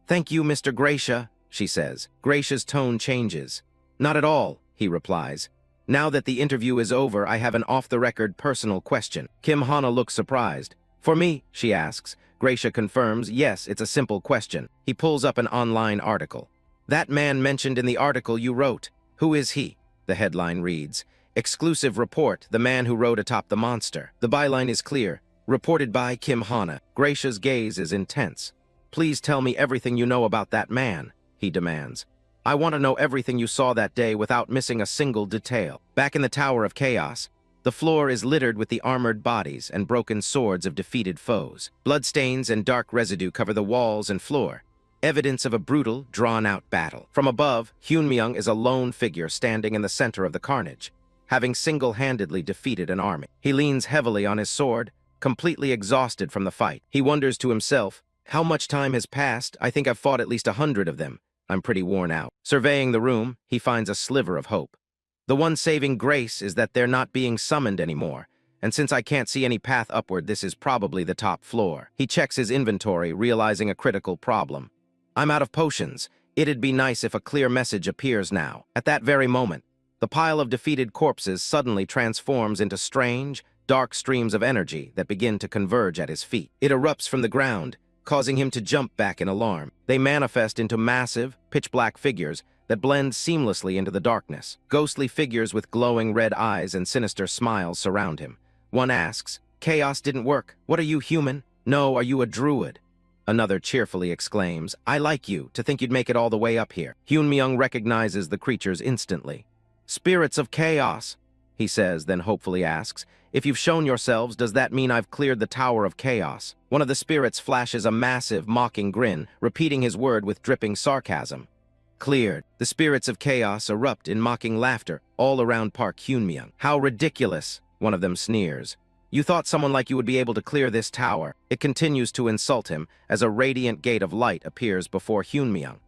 "Thank you, Mr. Gracia," she says. Gracia's tone changes. "Not at all," he replies. "Now that the interview is over, I have an off-the-record personal question." Kim Hana looks surprised. "For me?" she asks. Gracia confirms, "Yes, it's a simple question." He pulls up an online article. "That man mentioned in the article you wrote. Who is he?" The headline reads, "Exclusive report, the man who rode atop the monster." The byline is clear, reported by Kim Hana. Gracia's gaze is intense. "Please tell me everything you know about that man," he demands. "I want to know everything you saw that day without missing a single detail." Back in the Tower of Chaos, the floor is littered with the armored bodies and broken swords of defeated foes. Bloodstains and dark residue cover the walls and floor, evidence of a brutal, drawn-out battle. From above, Hyunmyung is a lone figure standing in the center of the carnage, having single-handedly defeated an army. He leans heavily on his sword, completely exhausted from the fight. He wonders to himself, "How much time has passed? I think I've fought at least 100 of them. I'm pretty worn out." Surveying the room, he finds a sliver of hope. The one saving grace is that they're not being summoned anymore, and since I can't see any path upward, this is probably the top floor. He checks his inventory, realizing a critical problem. "I'm out of potions. It'd be nice if a clear message appears now." At that very moment, the pile of defeated corpses suddenly transforms into strange, dark streams of energy that begin to converge at his feet. It erupts from the ground, causing him to jump back in alarm. They manifest into massive, pitch-black figures that blend seamlessly into the darkness. Ghostly figures with glowing red eyes and sinister smiles surround him. One asks, "Chaos didn't work. What are you, human? No, are you a druid?" Another cheerfully exclaims, "I like you, to think you'd make it all the way up here." Hyunmyung recognizes the creatures instantly. "Spirits of chaos," he says, then hopefully asks, "If you've shown yourselves, does that mean I've cleared the Tower of Chaos?" One of the spirits flashes a massive, mocking grin, repeating his word with dripping sarcasm. "Cleared." The spirits of chaos erupt in mocking laughter all around Park Hyunmyung. "How ridiculous," one of them sneers. "You thought someone like you would be able to clear this tower." It continues to insult him as a radiant gate of light appears before Hyunmyung.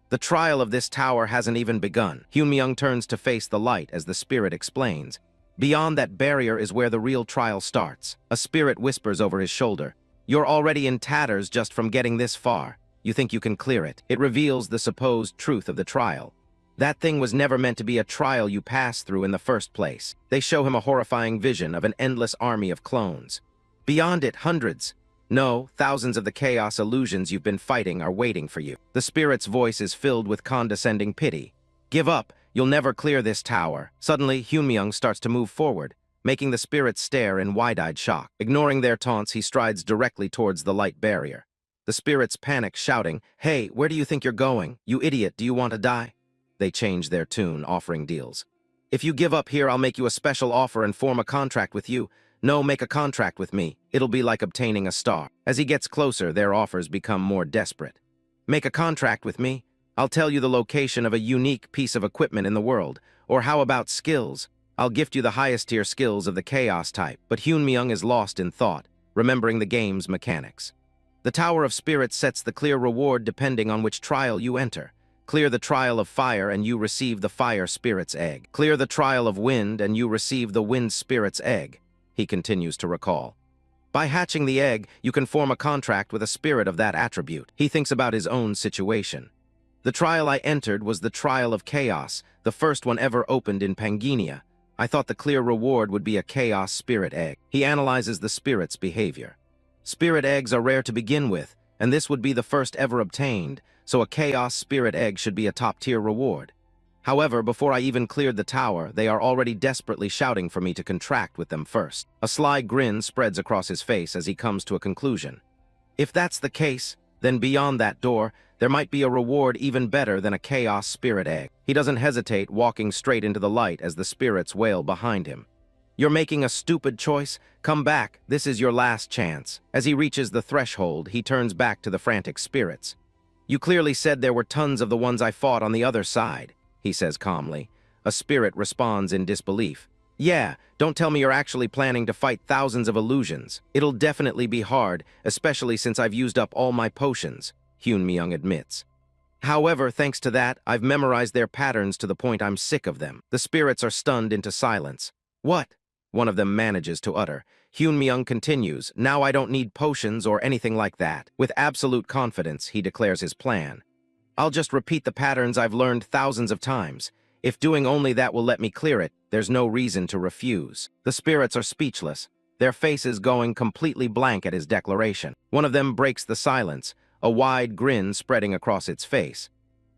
The trial of this tower hasn't even begun. Hyun-myung turns to face the light as the spirit explains. Beyond that barrier is where the real trial starts. A spirit whispers over his shoulder. You're already in tatters just from getting this far. You think you can clear it. It reveals the supposed truth of the trial. That thing was never meant to be a trial you pass through in the first place. They show him a horrifying vision of an endless army of clones. Beyond it, hundreds, no, thousands of the chaos illusions you've been fighting are waiting for you. The spirit's voice is filled with condescending pity. Give up, you'll never clear this tower. Suddenly, Hyun-myung starts to move forward, making the spirit stare in wide-eyed shock. Ignoring their taunts, he strides directly towards the light barrier. The spirits panic, shouting, "Hey, where do you think you're going? You idiot, do you want to die?" They change their tune, offering deals. "If you give up here, I'll make you a special offer and form a contract with you. No, make a contract with me. It'll be like obtaining a star." As he gets closer, their offers become more desperate. "Make a contract with me? I'll tell you the location of a unique piece of equipment in the world. Or how about skills? I'll gift you the highest tier skills of the chaos type." But Hyun-myung is lost in thought, remembering the game's mechanics. The Tower of Spirits sets the clear reward depending on which trial you enter. Clear the trial of fire and you receive the fire spirit's egg. Clear the trial of wind and you receive the wind spirit's egg. He continues to recall. By hatching the egg, you can form a contract with a spirit of that attribute. He thinks about his own situation. The trial I entered was the trial of chaos, the first one ever opened in Pangenia. I thought the clear reward would be a chaos spirit egg. He analyzes the spirit's behavior. Spirit eggs are rare to begin with, and this would be the first ever obtained, so a chaos spirit egg should be a top-tier reward. However, before I even cleared the tower, they are already desperately shouting for me to contract with them first. A sly grin spreads across his face as he comes to a conclusion. If that's the case, then beyond that door, there might be a reward even better than a chaos spirit egg. He doesn't hesitate, walking straight into the light as the spirits wail behind him. "You're making a stupid choice. Come back. This is your last chance." As he reaches the threshold, he turns back to the frantic spirits. "You clearly said there were tons of the ones I fought on the other side," he says calmly. A spirit responds in disbelief. "Yeah, don't tell me you're actually planning to fight thousands of illusions. It'll definitely be hard, especially since I've used up all my potions," Hyun-myung admits. "However, thanks to that, I've memorized their patterns to the point I'm sick of them." The spirits are stunned into silence. "What?" one of them manages to utter. Hyun-myung continues, "Now I don't need potions or anything like that." With absolute confidence, he declares his plan. "I'll just repeat the patterns I've learned thousands of times. If doing only that will let me clear it, there's no reason to refuse." The spirits are speechless, their faces going completely blank at his declaration. One of them breaks the silence, a wide grin spreading across its face.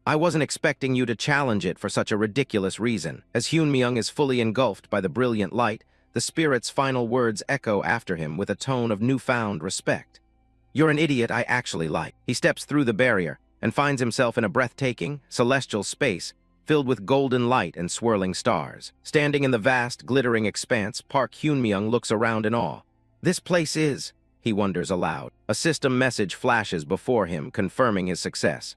"I wasn't expecting you to challenge it for such a ridiculous reason." As Hyun-myung is fully engulfed by the brilliant light, the spirit's final words echo after him with a tone of newfound respect. "You're an idiot I actually like." He steps through the barrier and finds himself in a breathtaking, celestial space filled with golden light and swirling stars. Standing in the vast, glittering expanse, Park Hyun-myung looks around in awe. "This place is," he wonders aloud. A system message flashes before him, confirming his success.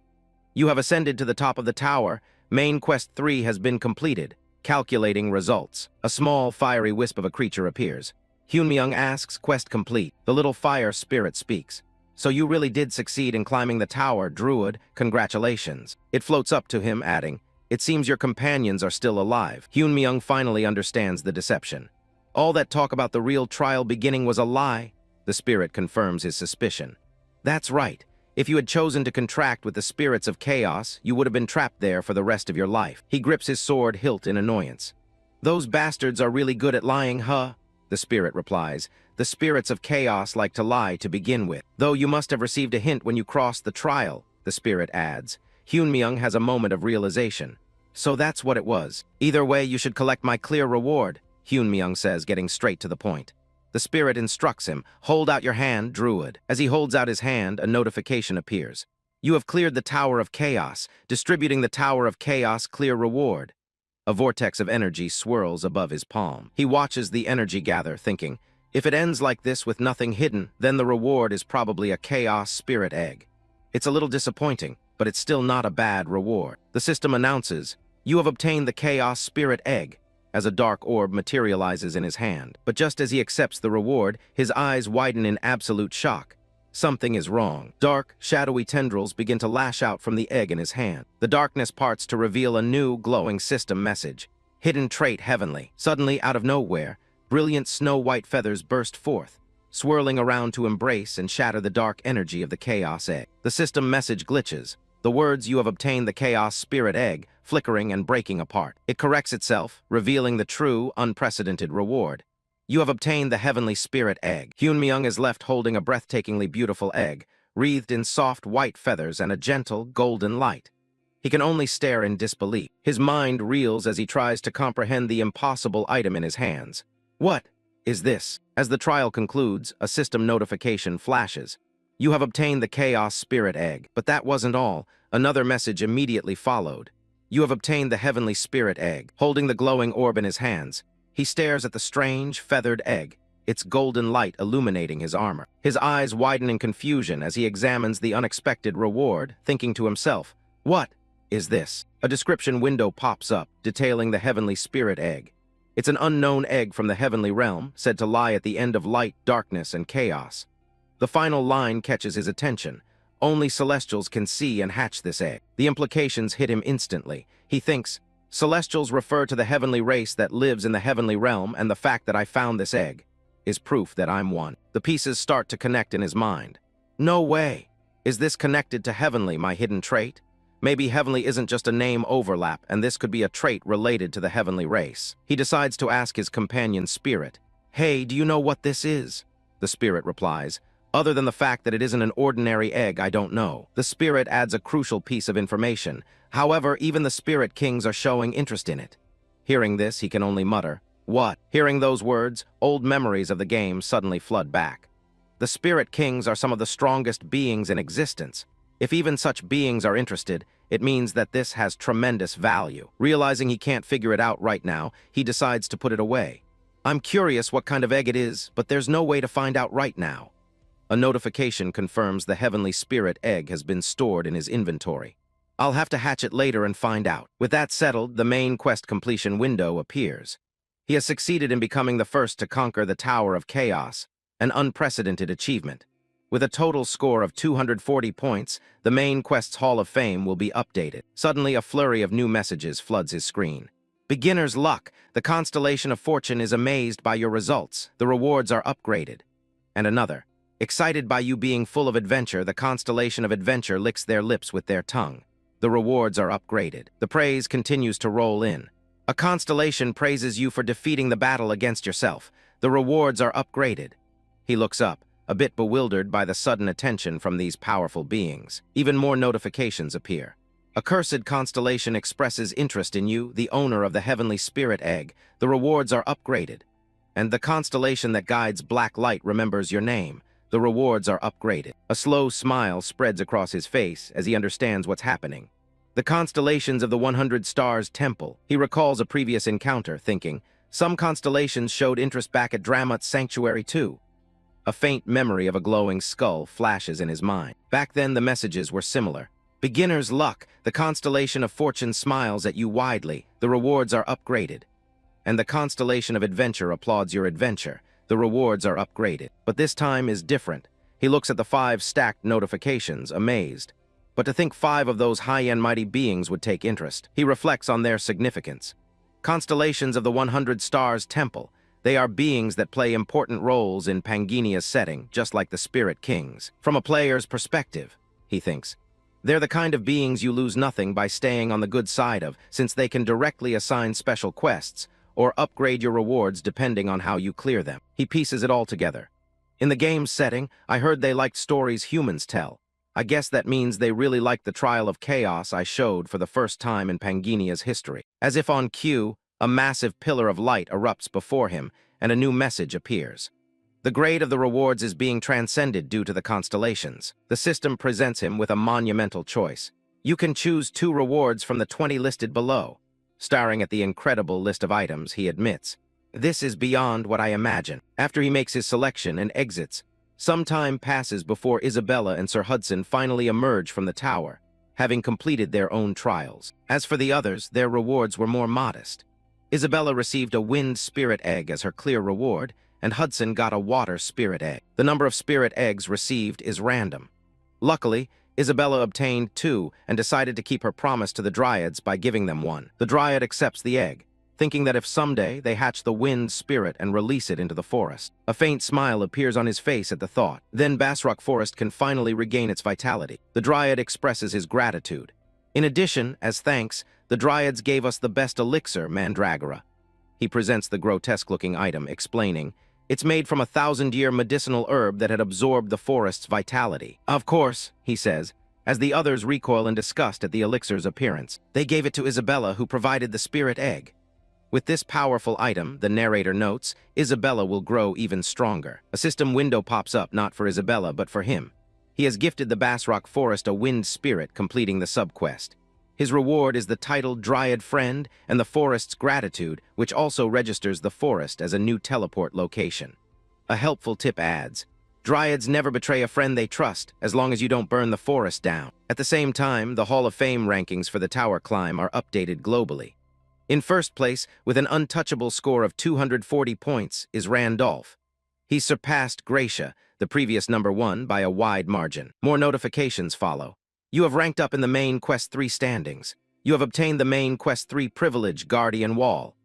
"You have ascended to the top of the tower. Main Quest 3 has been completed. Calculating results." A small, fiery wisp of a creature appears. Hyun-myung asks, "Quest complete." The little fire spirit speaks. "So you really did succeed in climbing the tower, Druid. Congratulations." It floats up to him, adding, "It seems your companions are still alive." Hyun-myung finally understands the deception. "All that talk about the real trial beginning was a lie," the spirit confirms his suspicion. "That's right. If you had chosen to contract with the spirits of chaos, you would have been trapped there for the rest of your life." He grips his sword hilt in annoyance. "Those bastards are really good at lying, huh?" The spirit replies. "The spirits of chaos like to lie to begin with. Though you must have received a hint when you crossed the trial," the spirit adds. Hyun-myung has a moment of realization. "So that's what it was. Either way, you should collect my clear reward," Hyun-myung says, getting straight to the point. The spirit instructs him, "Hold out your hand, Druid." As he holds out his hand, a notification appears. "You have cleared the Tower of Chaos, distributing the Tower of Chaos clear reward." A vortex of energy swirls above his palm. He watches the energy gather, thinking, if it ends like this with nothing hidden, then the reward is probably a Chaos Spirit Egg. It's a little disappointing, but it's still not a bad reward. The system announces, "You have obtained the Chaos Spirit Egg," as a dark orb materializes in his hand. But just as he accepts the reward, his eyes widen in absolute shock. Something is wrong. Dark, shadowy tendrils begin to lash out from the egg in his hand. The darkness parts to reveal a new, glowing system message. Hidden trait heavenly. Suddenly, out of nowhere, brilliant snow-white feathers burst forth, swirling around to embrace and shatter the dark energy of the Chaos Egg. The system message glitches. The words "you have obtained the Chaos Spirit Egg" flickering and breaking apart. It corrects itself, revealing the true, unprecedented reward. You have obtained the Heavenly Spirit Egg. Hyunmyoung is left holding a breathtakingly beautiful egg, wreathed in soft white feathers and a gentle, golden light. He can only stare in disbelief. His mind reels as he tries to comprehend the impossible item in his hands. What is this? As the trial concludes, a system notification flashes. You have obtained the Chaos Spirit Egg. But that wasn't all. Another message immediately followed. You have obtained the Heavenly Spirit Egg. Holding the glowing orb in his hands, he stares at the strange, feathered egg, its golden light illuminating his armor. His eyes widen in confusion as he examines the unexpected reward, thinking to himself, "What is this?" A description window pops up, detailing the Heavenly Spirit Egg. It's an unknown egg from the heavenly realm, said to lie at the end of light, darkness, and chaos. The final line catches his attention. Only Celestials can see and hatch this egg. The implications hit him instantly. He thinks, Celestials refer to the heavenly race that lives in the heavenly realm, and the fact that I found this egg is proof that I'm one. The pieces start to connect in his mind. No way! Is this connected to heavenly, my hidden trait? Maybe heavenly isn't just a name overlap, and this could be a trait related to the heavenly race. He decides to ask his companion spirit, "Hey, do you know what this is?" The spirit replies, "Other than the fact that it isn't an ordinary egg, I don't know." The spirit adds a crucial piece of information. However, even the Spirit Kings are showing interest in it. Hearing this, he can only mutter, "What?" Hearing those words, old memories of the game suddenly flood back. The Spirit Kings are some of the strongest beings in existence. If even such beings are interested, it means that this has tremendous value. Realizing he can't figure it out right now, he decides to put it away. "I'm curious what kind of egg it is, but there's no way to find out right now." A notification confirms the Heavenly Spirit Egg has been stored in his inventory. "I'll have to hatch it later and find out." With that settled, the main quest completion window appears. He has succeeded in becoming the first to conquer the Tower of Chaos, an unprecedented achievement. With a total score of 240 points, the main quest's Hall of Fame will be updated. Suddenly, a flurry of new messages floods his screen. "Beginner's luck. The constellation of fortune is amazed by your results. The rewards are upgraded." And another. "Excited by you being full of adventure, the constellation of adventure licks their lips with their tongue. The rewards are upgraded." The praise continues to roll in. "A constellation praises you for defeating the battle against yourself. The rewards are upgraded." He looks up, a bit bewildered by the sudden attention from these powerful beings. Even more notifications appear. "A cursed constellation expresses interest in you, the owner of the Heavenly Spirit Egg. The rewards are upgraded." And "The constellation that guides black light remembers your name. The rewards are upgraded." A slow smile spreads across his face as he understands what's happening. "The constellations of the 100 Stars Temple." He recalls a previous encounter, thinking, some constellations showed interest back at Dramat's sanctuary too. A faint memory of a glowing skull flashes in his mind. Back then, the messages were similar. "Beginner's luck. The constellation of fortune smiles at you widely. The rewards are upgraded." And "The constellation of adventure applauds your adventure. The rewards are upgraded." But this time is different. He looks at the 5 stacked notifications, amazed. But to think 5 of those high-end mighty beings would take interest. He reflects on their significance. Constellations of the 100 Stars Temple. They are beings that play important roles in Panginia's setting, just like the Spirit Kings. From a player's perspective, he thinks, they're the kind of beings you lose nothing by staying on the good side of, since they can directly assign special quests, or upgrade your rewards depending on how you clear them. He pieces it all together. "In the game's setting, I heard they liked stories humans tell. I guess that means they really liked the Trial of Chaos I showed for the first time in Panginia's history." As if on cue, a massive pillar of light erupts before him, and a new message appears. The grade of the rewards is being transcended due to the constellations. The system presents him with a monumental choice. You can choose 2 rewards from the 20 listed below. Staring at the incredible list of items, he admits, "This is beyond what I imagine." After he makes his selection and exits, some time passes before Isabella and Sir Hudson finally emerge from the tower, having completed their own trials. As for the others, their rewards were more modest. Isabella received a wind spirit egg as her clear reward, and Hudson got a water spirit egg. The number of spirit eggs received is random. Luckily, Isabella obtained 2 and decided to keep her promise to the Dryads by giving them 1. The Dryad accepts the egg, thinking that if someday they hatch the wind spirit and release it into the forest. A faint smile appears on his face at the thought. Then Basrock Forest can finally regain its vitality. The Dryad expresses his gratitude. In addition, as thanks, the Dryads gave us the best elixir, Mandragora. He presents the grotesque-looking item, explaining, "It's made from a 1,000-year medicinal herb that had absorbed the forest's vitality." "Of course," he says, as the others recoil in disgust at the elixir's appearance. "They gave it to Isabella, who provided the spirit egg." With this powerful item, the narrator notes, Isabella will grow even stronger. A system window pops up not for Isabella, but for him. He has gifted the Basrock Forest a wind spirit, completing the subquest. His reward is the title Dryad Friend and the forest's gratitude, which also registers the forest as a new teleport location. A helpful tip adds, "Dryads never betray a friend they trust, as long as you don't burn the forest down." At the same time, the Hall of Fame rankings for the tower climb are updated globally. In first place, with an untouchable score of 240 points, is Randolph. He surpassed Gracia, the previous number 1, by a wide margin. More notifications follow. You have ranked up in the main Quest 3 standings. You have obtained the main Quest 3 privilege, Guardian Wall.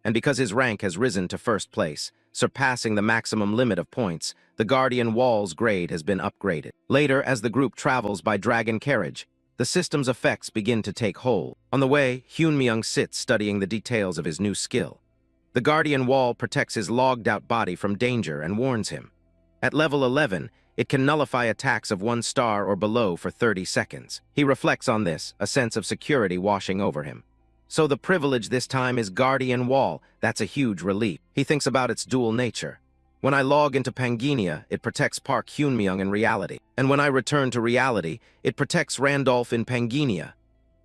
And because his rank has risen to first place, surpassing the maximum limit of points, the Guardian Wall's grade has been upgraded. Later, as the group travels by dragon carriage, the system's effects begin to take hold. On the way, Hyunmyung sits studying the details of his new skill. The Guardian Wall protects his logged-out body from danger and warns him. At level 11, it can nullify attacks of 1 star or below for 30 seconds. He reflects on this, a sense of security washing over him. So the privilege this time is Guardian Wall. That's a huge relief. He thinks about its dual nature. When I log into Pangaea, it protects Park Hyunmyung in reality. And when I return to reality, it protects Randolph in Pangaea.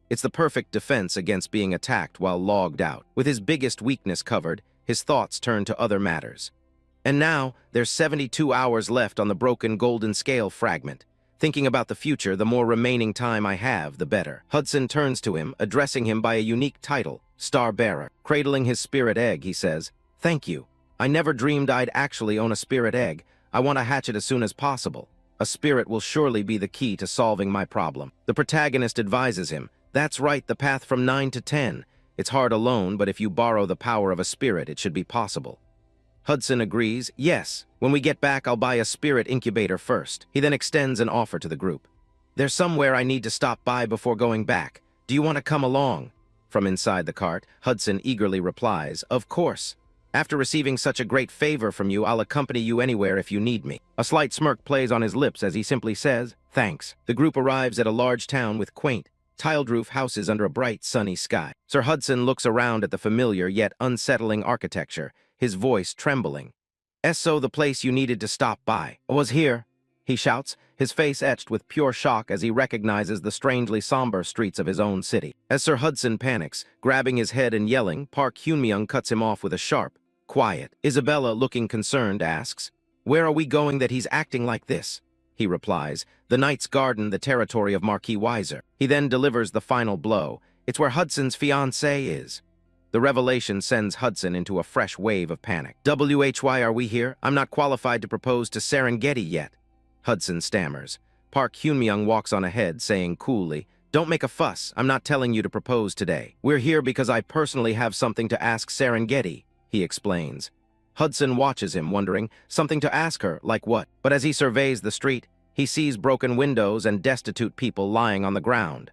It's the perfect defense against being attacked while logged out. With his biggest weakness covered, his thoughts turn to other matters. And now, there's 72 hours left on the broken golden scale fragment. Thinking about the future, the more remaining time I have, the better. Hudson turns to him, addressing him by a unique title, Star Bearer. Cradling his spirit egg, he says, "Thank you. I never dreamed I'd actually own a spirit egg. I want to hatch it as soon as possible. A spirit will surely be the key to solving my problem." The protagonist advises him, "That's right, the path from 9 to 10. It's hard alone, but if you borrow the power of a spirit, it should be possible." Hudson agrees, "Yes, when we get back I'll buy a spirit incubator first." He then extends an offer to the group. "There's somewhere I need to stop by before going back. Do you want to come along?" From inside the cart, Hudson eagerly replies, "Of course. After receiving such a great favor from you, I'll accompany you anywhere if you need me." A slight smirk plays on his lips as he simply says, "Thanks." The group arrives at a large town with quaint, tiled-roof houses under a bright, sunny sky. Sir Hudson looks around at the familiar yet unsettling architecture, his voice trembling. "So the place you needed to stop by was here," he shouts, his face etched with pure shock as he recognizes the strangely somber streets of his own city. As Sir Hudson panics, grabbing his head and yelling, Park Hyunmyung cuts him off with a sharp, "Quiet." Isabella, looking concerned, asks, "Where are we going that he's acting like this?" He replies, "The Knight's Garden, the territory of Marquis Weiser." He then delivers the final blow. It's where Hudson's fiancée is. The revelation sends Hudson into a fresh wave of panic. "Why are we here? I'm not qualified to propose to Serengeti yet." Hudson stammers. Park Hyunmyung walks on ahead, saying coolly, "Don't make a fuss. I'm not telling you to propose today. We're here because I personally have something to ask Serengeti," he explains. Hudson watches him, wondering, something to ask her, like what? But as he surveys the street, he sees broken windows and destitute people lying on the ground.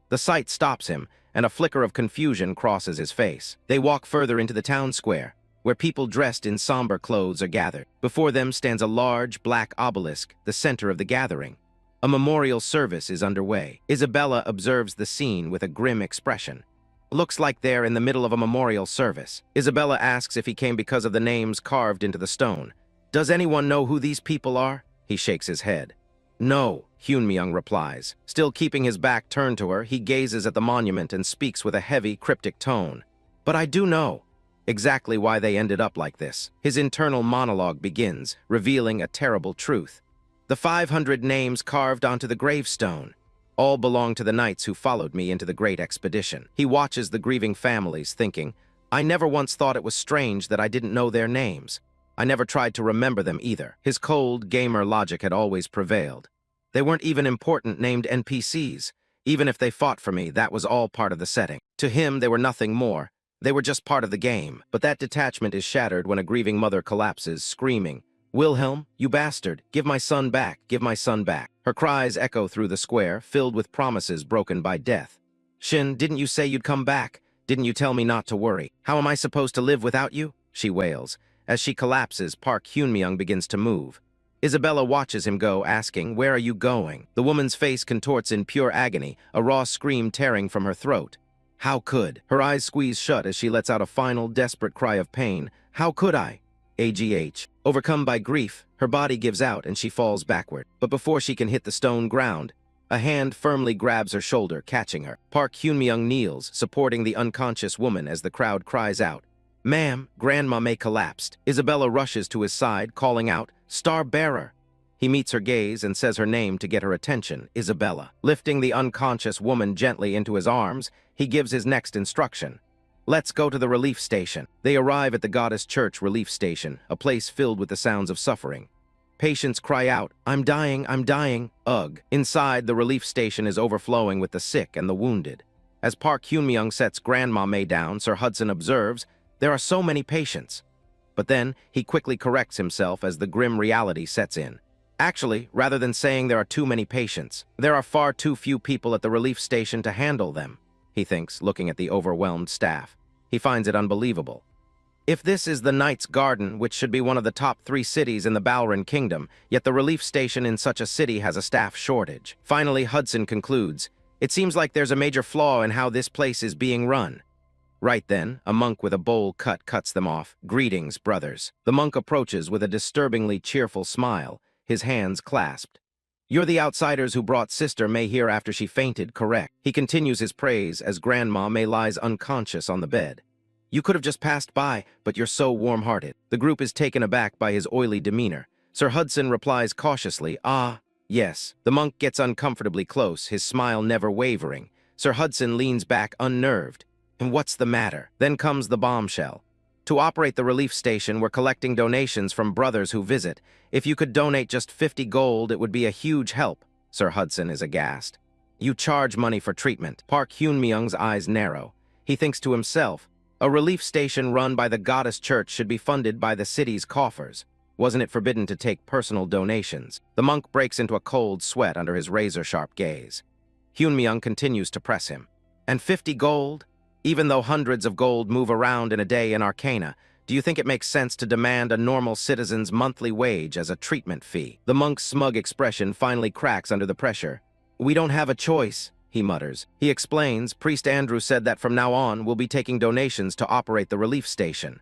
The sight stops him, and a flicker of confusion crosses his face. They walk further into the town square, where people dressed in somber clothes are gathered. Before them stands a large, black obelisk, the center of the gathering. A memorial service is underway. Isabella observes the scene with a grim expression. Looks like they're in the middle of a memorial service. Isabella asks if he came because of the names carved into the stone. "Does anyone know who these people are?" He shakes his head. "No," Hyunmyung replies. Still keeping his back turned to her, he gazes at the monument and speaks with a heavy, cryptic tone. "But I do know exactly why they ended up like this." His internal monologue begins, revealing a terrible truth. "The 500 names carved onto the gravestone all belong to the knights who followed me into the great expedition." He watches the grieving families, thinking, "I never once thought it was strange that I didn't know their names. I never tried to remember them either. His cold, gamer logic had always prevailed. They weren't even important named NPCs. Even if they fought for me, that was all part of the setting. To him, they were nothing more. They were just part of the game. But that detachment is shattered when a grieving mother collapses, screaming, "Wilhelm, you bastard, give my son back, give my son back." Her cries echo through the square, filled with promises broken by death. "Shin, didn't you say you'd come back? Didn't you tell me not to worry? How am I supposed to live without you?" she wails. As she collapses, Park Hyun-myung begins to move. Isabella watches him go, asking, "Where are you going?" The woman's face contorts in pure agony, a raw scream tearing from her throat. How could? Her eyes squeeze shut as she lets out a final, desperate cry of pain. How could I? AGH. Overcome by grief, her body gives out and she falls backward. But before she can hit the stone ground, a hand firmly grabs her shoulder, catching her. Park Hyun-myung kneels, supporting the unconscious woman as the crowd cries out, "Ma'am, Grandma May collapsed." Isabella rushes to his side, calling out, "Star Bearer." He meets her gaze and says her name to get her attention, Isabella. Lifting the unconscious woman gently into his arms, he gives his next instruction. "Let's go to the relief station." They arrive at the Goddess Church relief station, a place filled with the sounds of suffering. Patients cry out, I'm dying, ugh." Inside, the relief station is overflowing with the sick and the wounded. As Park Hyun-myung sets Grandma May down, Sir Hudson observes, "There are so many patients." But then, he quickly corrects himself as the grim reality sets in. Actually, rather than saying there are too many patients, there are far too few people at the relief station to handle them, he thinks, looking at the overwhelmed staff. He finds it unbelievable. If this is the Knight's Garden, which should be one of the top 3 cities in the Balran Kingdom, yet the relief station in such a city has a staff shortage. Finally, Hudson concludes, "It seems like there's a major flaw in how this place is being run." Right then, a monk with a bowl cut cuts them off. "Greetings, brothers." The monk approaches with a disturbingly cheerful smile, his hands clasped. "You're the outsiders who brought Sister May here after she fainted, correct?" He continues his praise as Grandma May lies unconscious on the bed. "You could have just passed by, but you're so warm-hearted." The group is taken aback by his oily demeanor. Sir Hudson replies cautiously, "Ah, yes." The monk gets uncomfortably close, his smile never wavering. Sir Hudson leans back, unnerved. "And what's the matter?" Then comes the bombshell. "To operate the relief station, we're collecting donations from brothers who visit. If you could donate just 50 gold, it would be a huge help." Sir Hudson is aghast. "You charge money for treatment." Park Hyun-myung's eyes narrow. He thinks to himself, a relief station run by the Goddess Church should be funded by the city's coffers. Wasn't it forbidden to take personal donations? The monk breaks into a cold sweat under his razor-sharp gaze. Hyun-myung continues to press him. "And 50 gold? Even though hundreds of gold move around in a day in Arcana, do you think it makes sense to demand a normal citizen's monthly wage as a treatment fee?" The monk's smug expression finally cracks under the pressure. "We don't have a choice," he mutters. He explains, "Priest Andrew said that from now on we'll be taking donations to operate the relief station."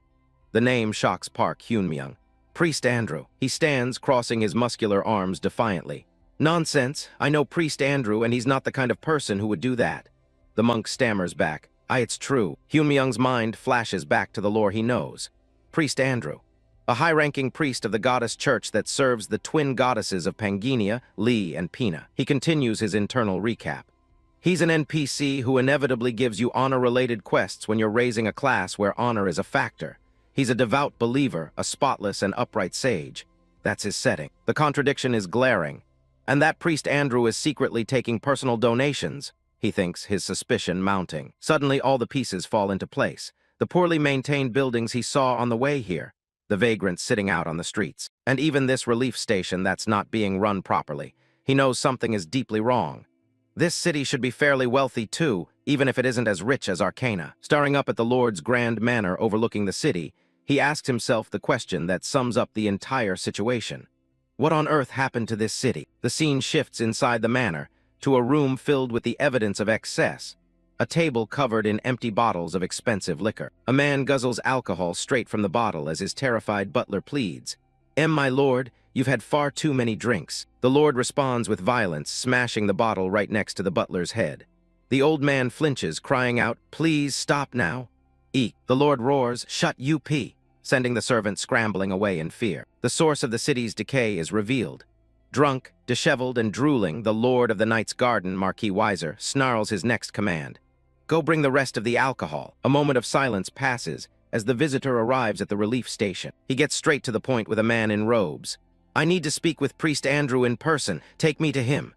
The name shocks Park Hyun-myung. Priest Andrew. He stands, crossing his muscular arms defiantly. "Nonsense. I know Priest Andrew, and he's not the kind of person who would do that." The monk stammers back. It's true." Hyun-myung's mind flashes back to the lore he knows. Priest Andrew, a high-ranking priest of the Goddess Church that serves the twin goddesses of Pangenia, Li, and Pina. He continues his internal recap. "He's an NPC who inevitably gives you honor-related quests when you're raising a class where honor is a factor. He's a devout believer, a spotless and upright sage. That's his setting. The contradiction is glaring. And that Priest Andrew is secretly taking personal donations," he thinks, his suspicion mounting. Suddenly, all the pieces fall into place. The poorly maintained buildings he saw on the way here, the vagrants sitting out on the streets, and even this relief station that's not being run properly. He knows something is deeply wrong. This city should be fairly wealthy too, even if it isn't as rich as Arcana. Staring up at the Lord's grand manor overlooking the city, he asks himself the question that sums up the entire situation. What on earth happened to this city? The scene shifts inside the manor, to a room filled with the evidence of excess. A table covered in empty bottles of expensive liquor. A man guzzles alcohol straight from the bottle as his terrified butler pleads, My lord, you've had far too many drinks." The lord responds with violence, smashing the bottle right next to the butler's head. The old man flinches, crying out, "Please stop now." "Eek." The lord roars, "Shut up," sending the servant scrambling away in fear. The source of the city's decay is revealed. Drunk, disheveled, and drooling, the lord of the Knight's Garden, Marquis Weiser, snarls his next command. "Go bring the rest of the alcohol." A moment of silence passes as the visitor arrives at the relief station. He gets straight to the point with a man in robes. "I need to speak with Priest Andrew in person. Take me to him."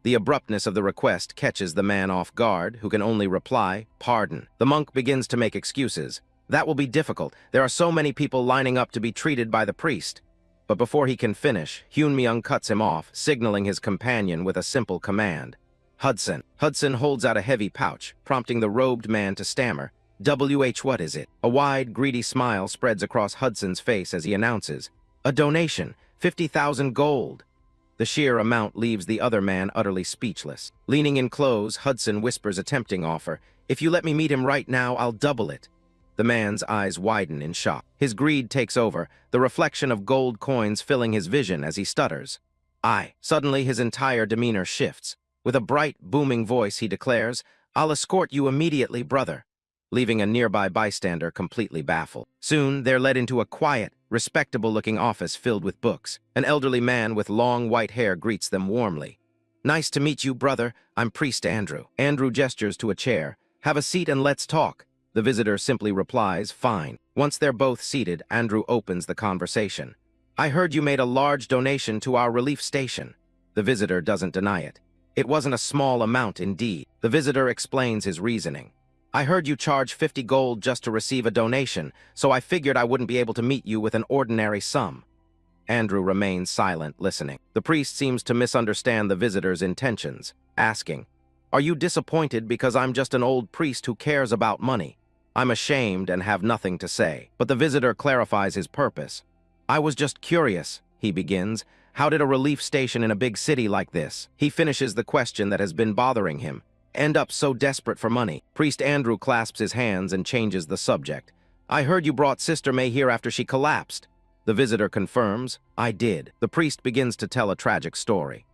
The abruptness of the request catches the man off guard, who can only reply, "Pardon." The monk begins to make excuses. "That will be difficult. There are so many people lining up to be treated by the priest." But before he can finish, Hyunmyeong cuts him off, signaling his companion with a simple command. "Hudson." Hudson holds out a heavy pouch, prompting the robed man to stammer, What is it?" A wide, greedy smile spreads across Hudson's face as he announces, "A donation, 50,000 gold." The sheer amount leaves the other man utterly speechless. Leaning in close, Hudson whispers a tempting offer, "If you let me meet him right now, I'll double it." The man's eyes widen in shock. His greed takes over, the reflection of gold coins filling his vision as he stutters. "I." Suddenly, his entire demeanor shifts. With a bright, booming voice, he declares, "I'll escort you immediately, brother," leaving a nearby bystander completely baffled. Soon, they're led into a quiet, respectable-looking office filled with books. An elderly man with long white hair greets them warmly. "Nice to meet you, brother. I'm Priest Andrew." Andrew gestures to a chair. "Have a seat and let's talk." The visitor simply replies, "Fine." Once they're both seated, Andrew opens the conversation. "I heard you made a large donation to our relief station." The visitor doesn't deny it. "It wasn't a small amount indeed." The visitor explains his reasoning. "I heard you charge 50 gold just to receive a donation, so I figured I wouldn't be able to meet you with an ordinary sum." Andrew remains silent, listening. The priest seems to misunderstand the visitor's intentions, asking, "Are you disappointed because I'm just an old priest who cares about money?" "I'm ashamed and have nothing to say." But the visitor clarifies his purpose. "I was just curious," he begins. "How did a relief station in a big city like this," he finishes the question that has been bothering him, "end up so desperate for money?" Priest Andrew clasps his hands and changes the subject. "I heard you brought Sister May here after she collapsed." The visitor confirms, "I did." The priest begins to tell a tragic story.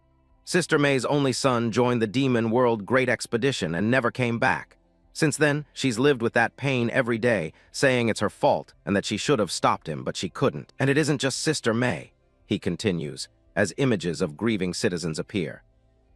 Sister May's only son joined the Demon World Great Expedition and never came back. Since then, she's lived with that pain every day, saying it's her fault and that she should have stopped him, but she couldn't. "And it isn't just Sister May," he continues, as images of grieving citizens appear.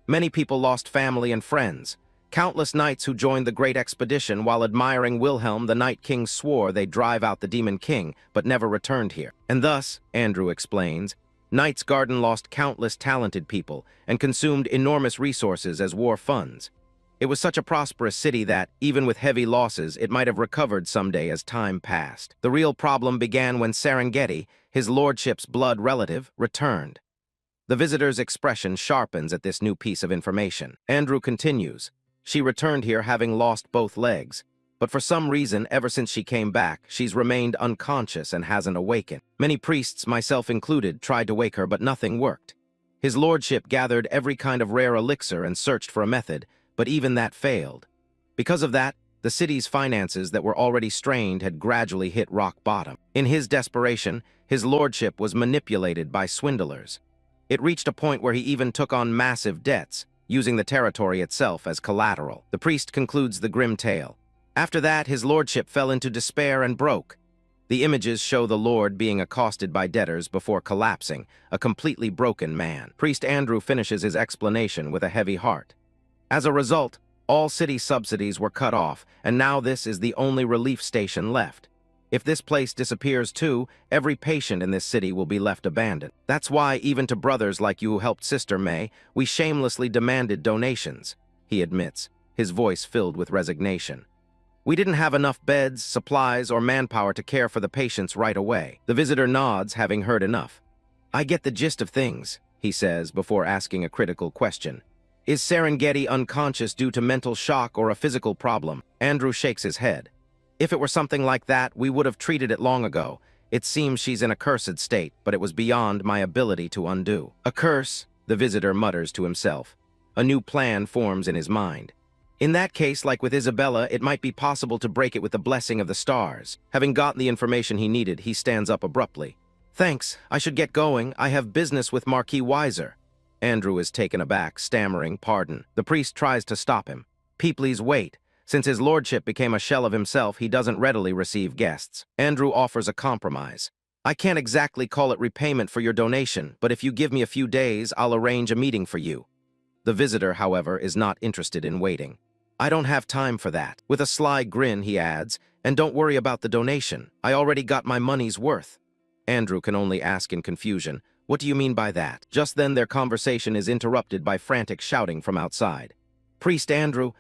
"Many people lost family and friends. Countless knights who joined the Great Expedition while admiring Wilhelm the Night King swore they'd drive out the Demon King, but never returned here. And thus," Andrew explains, "Knight's Garden lost countless talented people and consumed enormous resources as war funds. It was such a prosperous city that, even with heavy losses, it might have recovered someday as time passed. The real problem began when Serengeti, his lordship's blood relative, returned." The visitor's expression sharpens at this new piece of information. Andrew continues, "She returned here having lost both legs, but for some reason, ever since she came back, she's remained unconscious and hasn't awakened. Many priests, myself included, tried to wake her, but nothing worked. His lordship gathered every kind of rare elixir and searched for a method, but even that failed. Because of that, the city's finances that were already strained had gradually hit rock bottom. In his desperation, his lordship was manipulated by swindlers. It reached a point where he even took on massive debts, using the territory itself as collateral." The priest concludes the grim tale. "After that, his lordship fell into despair and broke." The images show the lord being accosted by debtors before collapsing, a completely broken man. Priest Andrew finishes his explanation with a heavy heart. "As a result, all city subsidies were cut off, and now this is the only relief station left. If this place disappears too, every patient in this city will be left abandoned. That's why, even to brothers like you who helped Sister May, we shamelessly demanded donations," he admits, his voice filled with resignation. "We didn't have enough beds, supplies, or manpower to care for the patients right away." The visitor nods, having heard enough. "I get the gist of things," he says before asking a critical question. "Is Serengeti unconscious due to mental shock or a physical problem?" Andrew shakes his head. "If it were something like that, we would have treated it long ago. It seems she's in a cursed state, but it was beyond my ability to undo." "A curse," the visitor mutters to himself. A new plan forms in his mind. "In that case, like with Isabella, it might be possible to break it with the blessing of the stars." Having gotten the information he needed, he stands up abruptly. "Thanks, I should get going. I have business with Marquis Weiser." Andrew is taken aback, stammering, "Pardon." The priest tries to stop him. "Please wait. Since his lordship became a shell of himself, he doesn't readily receive guests." Andrew offers a compromise. "I can't exactly call it repayment for your donation, but if you give me a few days, I'll arrange a meeting for you." The visitor, however, is not interested in waiting. "I don't have time for that." With a sly grin, he adds, And don't worry about the donation. I already got my money's worth. Andrew can only ask in confusion, "What do you mean by that?" Just then their conversation is interrupted by frantic shouting from outside. Priest Andrew,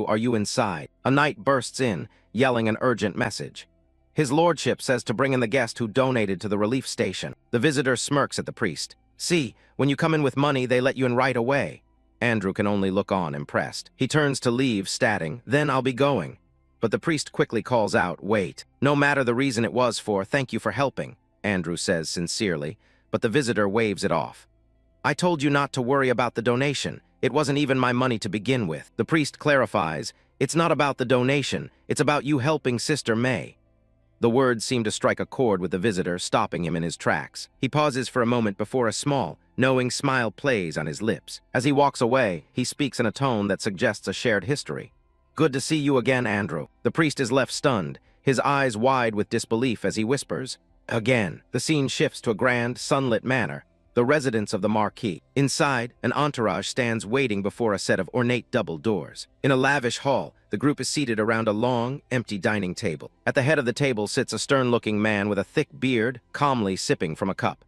are you inside?" A knight bursts in, yelling an urgent message. His lordship says to bring in the guest who donated to the relief station. The visitor smirks at the priest. "See, when you come in with money, they let you in right away." Andrew can only look on, impressed. He turns to leave, stating, "Then I'll be going." But the priest quickly calls out, "Wait. No matter the reason it was for, thank you for helping," Andrew says sincerely, but the visitor waves it off. "I told you not to worry about the donation. It wasn't even my money to begin with." The priest clarifies, "It's not about the donation. It's about you helping Sister May." The words seem to strike a chord with the visitor, stopping him in his tracks. He pauses for a moment before a small, knowing smile plays on his lips. As he walks away, he speaks in a tone that suggests a shared history. "Good to see you again, Andrew." The priest is left stunned, his eyes wide with disbelief as he whispers, "Again." The scene shifts to a grand, sunlit manor, the residence of the Marquis. Inside, an entourage stands waiting before a set of ornate double doors. In a lavish hall, the group is seated around a long, empty dining table. At the head of the table sits a stern-looking man with a thick beard, calmly sipping from a cup.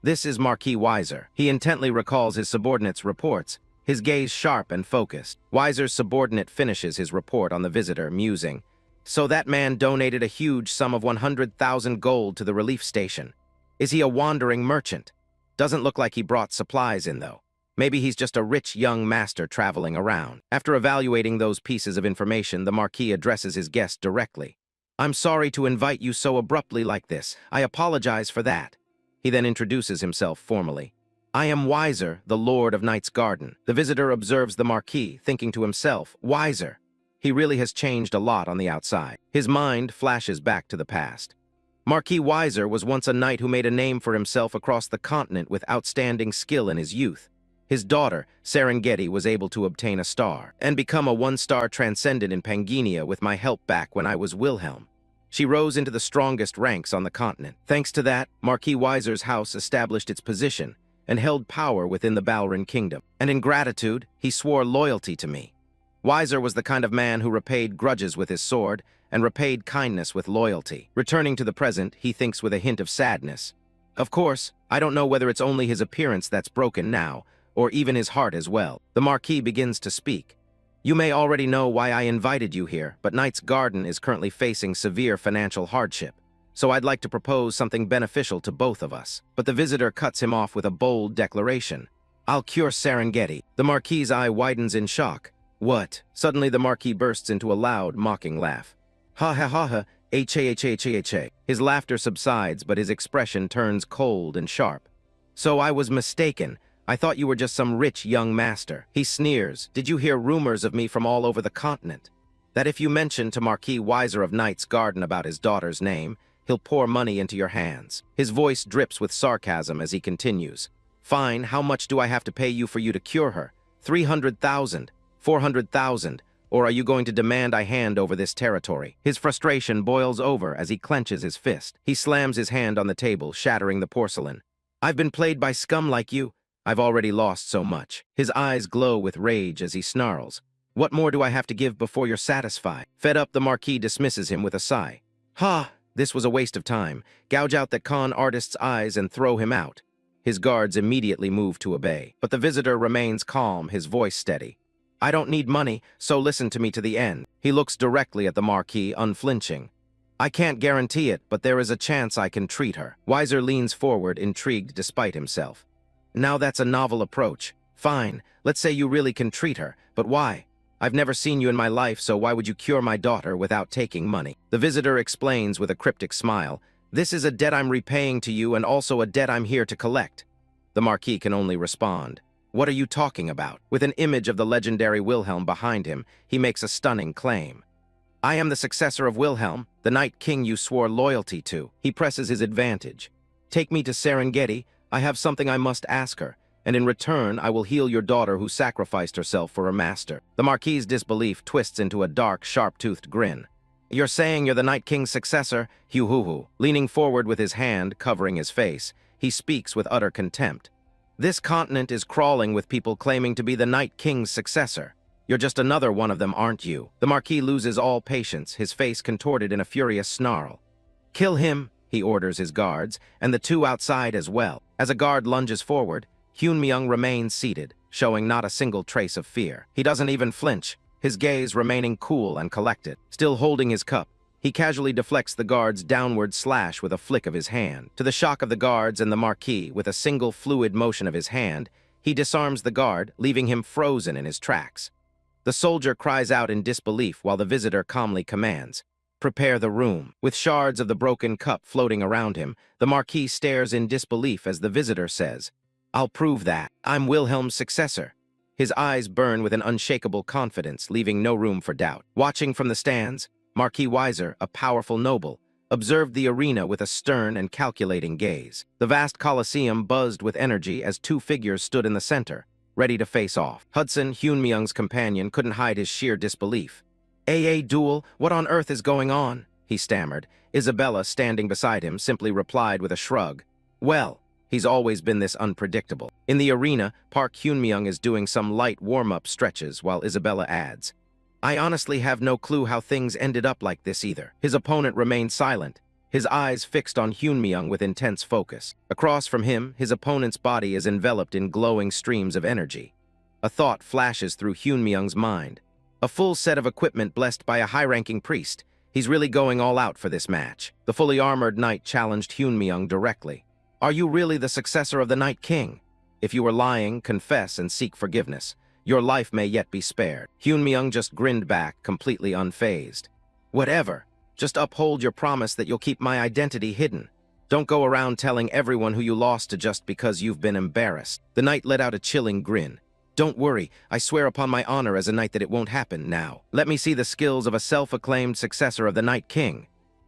This is Marquis Weiser. He intently recalls his subordinate's reports, his gaze sharp and focused. Weiser's subordinate finishes his report on the visitor, musing, "So that man donated a huge sum of 100,000 gold to the relief station. Is he a wandering merchant? Doesn't look like he brought supplies in, though. Maybe he's just a rich young master traveling around." After evaluating those pieces of information, the Marquis addresses his guest directly. "I'm sorry to invite you so abruptly like this. I apologize for that." He then introduces himself formally. "I am Weiser, the Lord of Night's Garden." The visitor observes the Marquis, thinking to himself, "Weiser. He really has changed a lot on the outside." His mind flashes back to the past. Marquis Weiser was once a knight who made a name for himself across the continent with outstanding skill in his youth. His daughter, Serengeti, was able to obtain a star and become a one-star transcendent in Pangaea with my help back when I was Wilhelm. She rose into the strongest ranks on the continent. Thanks to that, Marquis Weiser's house established its position and held power within the Balrin kingdom. And in gratitude, he swore loyalty to me. Weiser was the kind of man who repaid grudges with his sword and repaid kindness with loyalty. Returning to the present, he thinks with a hint of sadness. Of course, I don't know whether it's only his appearance that's broken now, or even his heart as well. The Marquis begins to speak. "You may already know why I invited you here, but Knight's Garden is currently facing severe financial hardship. So I'd like to propose something beneficial to both of us." But the visitor cuts him off with a bold declaration. "I'll cure Serengeti." The Marquis's eye widens in shock. "What?" Suddenly the Marquis bursts into a loud, mocking laugh. "Ha ha ha ha, ha. His laughter subsides, but his expression turns cold and sharp. "So I was mistaken. I thought you were just some rich young master." He sneers. "Did you hear rumors of me from all over the continent? That if you mention to Marquis Weiser of Knight's Garden about his daughter's name, he'll pour money into your hands." His voice drips with sarcasm as he continues. "Fine, how much do I have to pay you for you to cure her? 300,000? 400,000? Or are you going to demand I hand over this territory?" His frustration boils over as he clenches his fist. He slams his hand on the table, shattering the porcelain. "I've been played by scum like you. I've already lost so much." His eyes glow with rage as he snarls. "What more do I have to give before you're satisfied?" Fed up, the Marquis dismisses him with a sigh. "Ha! This was a waste of time. Gouge out that con artist's eyes and throw him out." His guards immediately move to obey, but the visitor remains calm, his voice steady. "I don't need money, so listen to me to the end." He looks directly at the Marquis, unflinching. "I can't guarantee it, but there is a chance I can treat her." Weiser leans forward, intrigued despite himself. "Now that's a novel approach. Fine, let's say you really can treat her, but why? I've never seen you in my life, so why would you cure my daughter without taking money?" The visitor explains with a cryptic smile. "This is a debt I'm repaying to you and also a debt I'm here to collect." The Marquis can only respond. "What are you talking about?" With an image of the legendary Wilhelm behind him, he makes a stunning claim. "I am the successor of Wilhelm, the Night King you swore loyalty to." He presses his advantage. "Take me to Serengeti. I have something I must ask her, and in return I will heal your daughter who sacrificed herself for her master." The Marquis's disbelief twists into a dark, sharp-toothed grin. "You're saying you're the Night King's successor? Hoo-hoo-hoo." Leaning forward with his hand covering his face, he speaks with utter contempt. "This continent is crawling with people claiming to be the Night King's successor. You're just another one of them, aren't you? The Marquis loses all patience, his face contorted in a furious snarl. Kill him, he orders his guards, and the two outside as well. As a guard lunges forward, Hyun-myung remains seated, showing not a single trace of fear. He doesn't even flinch, his gaze remaining cool and collected. Still holding his cup, he casually deflects the guard's downward slash with a flick of his hand. To the shock of the guards and the Marquis, with a single fluid motion of his hand, he disarms the guard, leaving him frozen in his tracks. The soldier cries out in disbelief while the visitor calmly commands, "Prepare the room." With shards of the broken cup floating around him, the Marquis stares in disbelief as the visitor says, "I'll prove that. I'm Wilhelm's successor." His eyes burn with an unshakable confidence, leaving no room for doubt. Watching from the stands, Marquis Weiser, a powerful noble, observed the arena with a stern and calculating gaze. The vast Colosseum buzzed with energy as two figures stood in the center, ready to face off. Hudson, Hyun-myung's companion, couldn't hide his sheer disbelief. "AA duel? What on earth is going on?" he stammered. Isabella, standing beside him, simply replied with a shrug. "Well, he's always been this unpredictable." In the arena, Park Hyun-myung is doing some light warm-up stretches while Isabella adds, "I honestly have no clue how things ended up like this either." His opponent remained silent, his eyes fixed on Hyun-myung with intense focus. Across from him, his opponent's body is enveloped in glowing streams of energy. A thought flashes through Hyun-myung's mind. A full set of equipment blessed by a high-ranking priest. He's really going all out for this match. The fully armored knight challenged Hyun-myung directly. "Are you really the successor of the Night King? If you were lying, confess and seek forgiveness. Your life may yet be spared." Hyun-myung just grinned back, completely unfazed. "Whatever. Just uphold your promise that you'll keep my identity hidden. Don't go around telling everyone who you lost to just because you've been embarrassed." The knight let out a chilling grin. "Don't worry, I swear upon my honor as a knight that it won't happen now. Let me see the skills of a self-acclaimed successor of the Night King."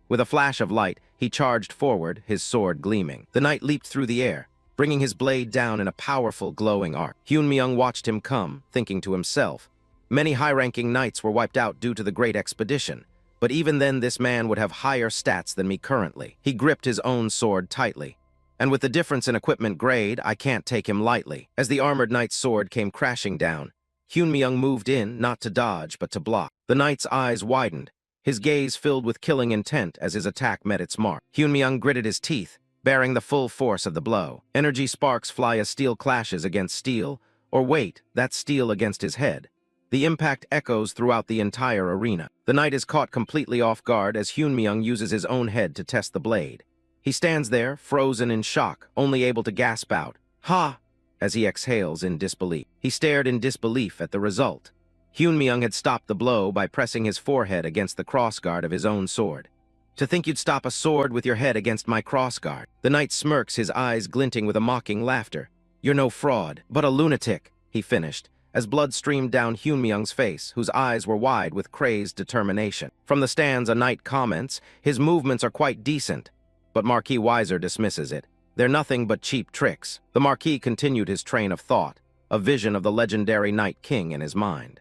With a flash of light, he charged forward, his sword gleaming. The knight leaped through the air, bringing his blade down in a powerful, glowing arc. Hyun-myung watched him come, thinking to himself, many high-ranking knights were wiped out due to the Great Expedition, but even then this man would have higher stats than me currently. He gripped his own sword tightly. And with the difference in equipment grade, I can't take him lightly. As the armored knight's sword came crashing down, Hyun-myung moved in, not to dodge, but to block. The knight's eyes widened, his gaze filled with killing intent as his attack met its mark. Hyun-myung gritted his teeth, bearing the full force of the blow. Energy sparks fly as steel clashes against steel, or wait, that's steel against his head. The impact echoes throughout the entire arena. The knight is caught completely off guard as Hyun-myung uses his own head to test the blade. He stands there, frozen in shock, only able to gasp out, "Ha!" as he exhales in disbelief. He stared in disbelief at the result. Hyun-myung had stopped the blow by pressing his forehead against the crossguard of his own sword. "To think you'd stop a sword with your head against my crossguard." The knight smirks, his eyes glinting with a mocking laughter. "You're no fraud, but a lunatic," he finished, as blood streamed down Hyun-myung's face, whose eyes were wide with crazed determination. From the stands, a knight comments, "His movements are quite decent," but Marquis Weiser dismisses it. "They're nothing but cheap tricks." The Marquis continued his train of thought, a vision of the legendary Night King in his mind.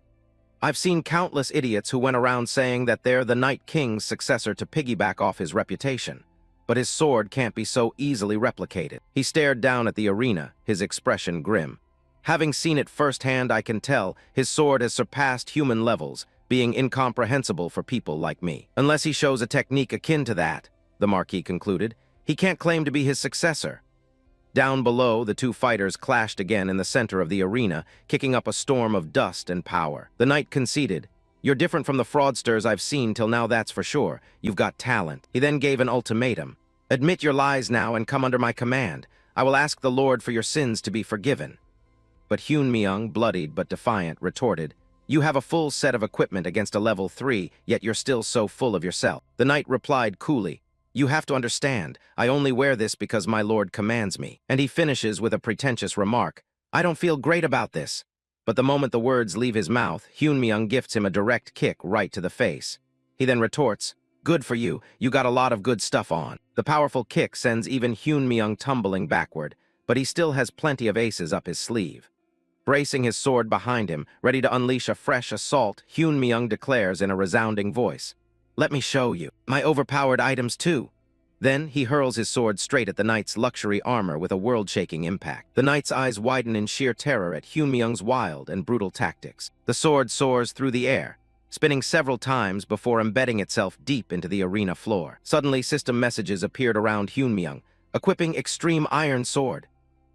"I've seen countless idiots who went around saying that they're the Night King's successor to piggyback off his reputation. But his sword can't be so easily replicated." He stared down at the arena, his expression grim. "Having seen it firsthand, I can tell his sword has surpassed human levels, being incomprehensible for people like me. Unless he shows a technique akin to that," the Marquis concluded, "he can't claim to be his successor." Down below, the two fighters clashed again in the center of the arena, kicking up a storm of dust and power. The knight conceded, "You're different from the fraudsters I've seen till now, that's for sure. You've got talent." He then gave an ultimatum. "Admit your lies now and come under my command. I will ask the Lord for your sins to be forgiven." But Hyun-myung, bloodied but defiant, retorted, "You have a full set of equipment against a level 3, yet you're still so full of yourself." The knight replied coolly, "You have to understand, I only wear this because my lord commands me." And he finishes with a pretentious remark, "I don't feel great about this." But the moment the words leave his mouth, Hyun-myung gifts him a direct kick right to the face. He then retorts, "Good for you, you got a lot of good stuff on." The powerful kick sends even Hyun-myung tumbling backward, but he still has plenty of aces up his sleeve. Bracing his sword behind him, ready to unleash a fresh assault, Hyun-myung declares in a resounding voice, "Let me show you my overpowered items too." Then he hurls his sword straight at the knight's luxury armor with a world-shaking impact. The knight's eyes widen in sheer terror at Hyunmyung's wild and brutal tactics. The sword soars through the air, spinning several times before embedding itself deep into the arena floor. Suddenly, system messages appeared around Hyunmyung, equipping Extreme Iron Sword.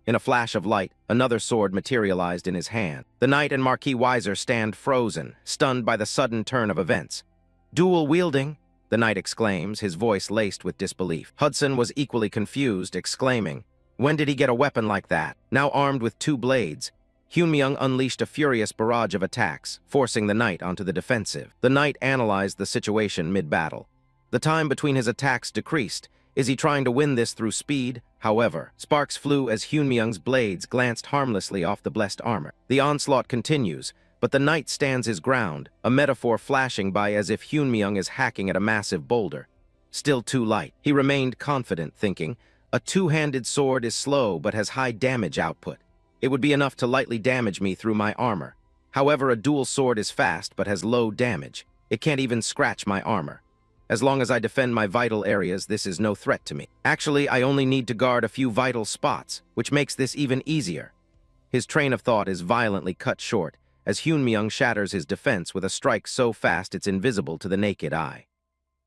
In a flash of light, another sword materialized in his hand. The knight and Marquis Weiser stand frozen, stunned by the sudden turn of events. "Dual wielding?" the knight exclaims, his voice laced with disbelief. Hudson was equally confused, exclaiming, "When did he get a weapon like that?" Now armed with two blades, Hyunmyung unleashed a furious barrage of attacks, forcing the knight onto the defensive. The knight analyzed the situation mid-battle. The time between his attacks decreased. Is he trying to win this through speed? However, sparks flew as Hyunmyung's blades glanced harmlessly off the blessed armor. The onslaught continues, but the knight stands his ground, a metaphor flashing by as if Hyunmyung is hacking at a massive boulder. Still too light. He remained confident, thinking, a two-handed sword is slow but has high damage output. It would be enough to lightly damage me through my armor. However, a dual sword is fast but has low damage. It can't even scratch my armor. As long as I defend my vital areas, this is no threat to me. Actually, I only need to guard a few vital spots, which makes this even easier. His train of thought is violently cut short, as Hyunmyung shatters his defense with a strike so fast it's invisible to the naked eye.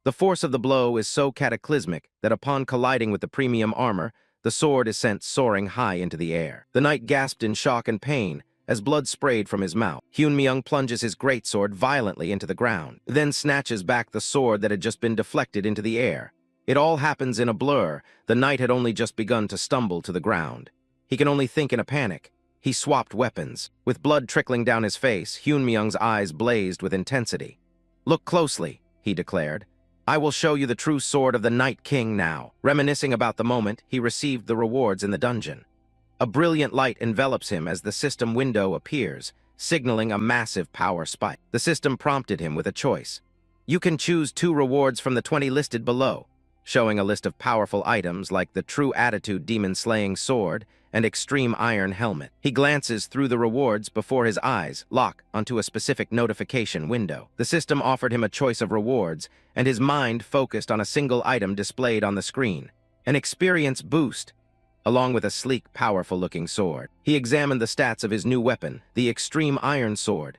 The force of the blow is so cataclysmic that upon colliding with the premium armor, the sword is sent soaring high into the air. The knight gasped in shock and pain as blood sprayed from his mouth. Hyunmyung plunges his greatsword violently into the ground, then snatches back the sword that had just been deflected into the air. It all happens in a blur. The knight had only just begun to stumble to the ground. He can only think in a panic. He swapped weapons. With blood trickling down his face, Hyunmyung's eyes blazed with intensity. "Look closely," he declared. "I will show you the true sword of the Night King now." Reminiscing about the moment he received the rewards in the dungeon. A brilliant light envelops him as the system window appears, signaling a massive power spike. The system prompted him with a choice. You can choose 2 rewards from the 20 listed below, showing a list of powerful items like the True Attitude Demon-Slaying Sword and Extreme Iron Helmet. He glances through the rewards before his eyes lock onto a specific notification window. The system offered him a choice of rewards, and his mind focused on a single item displayed on the screen. An experience boost, along with a sleek, powerful-looking sword. He examined the stats of his new weapon, the Extreme Iron Sword.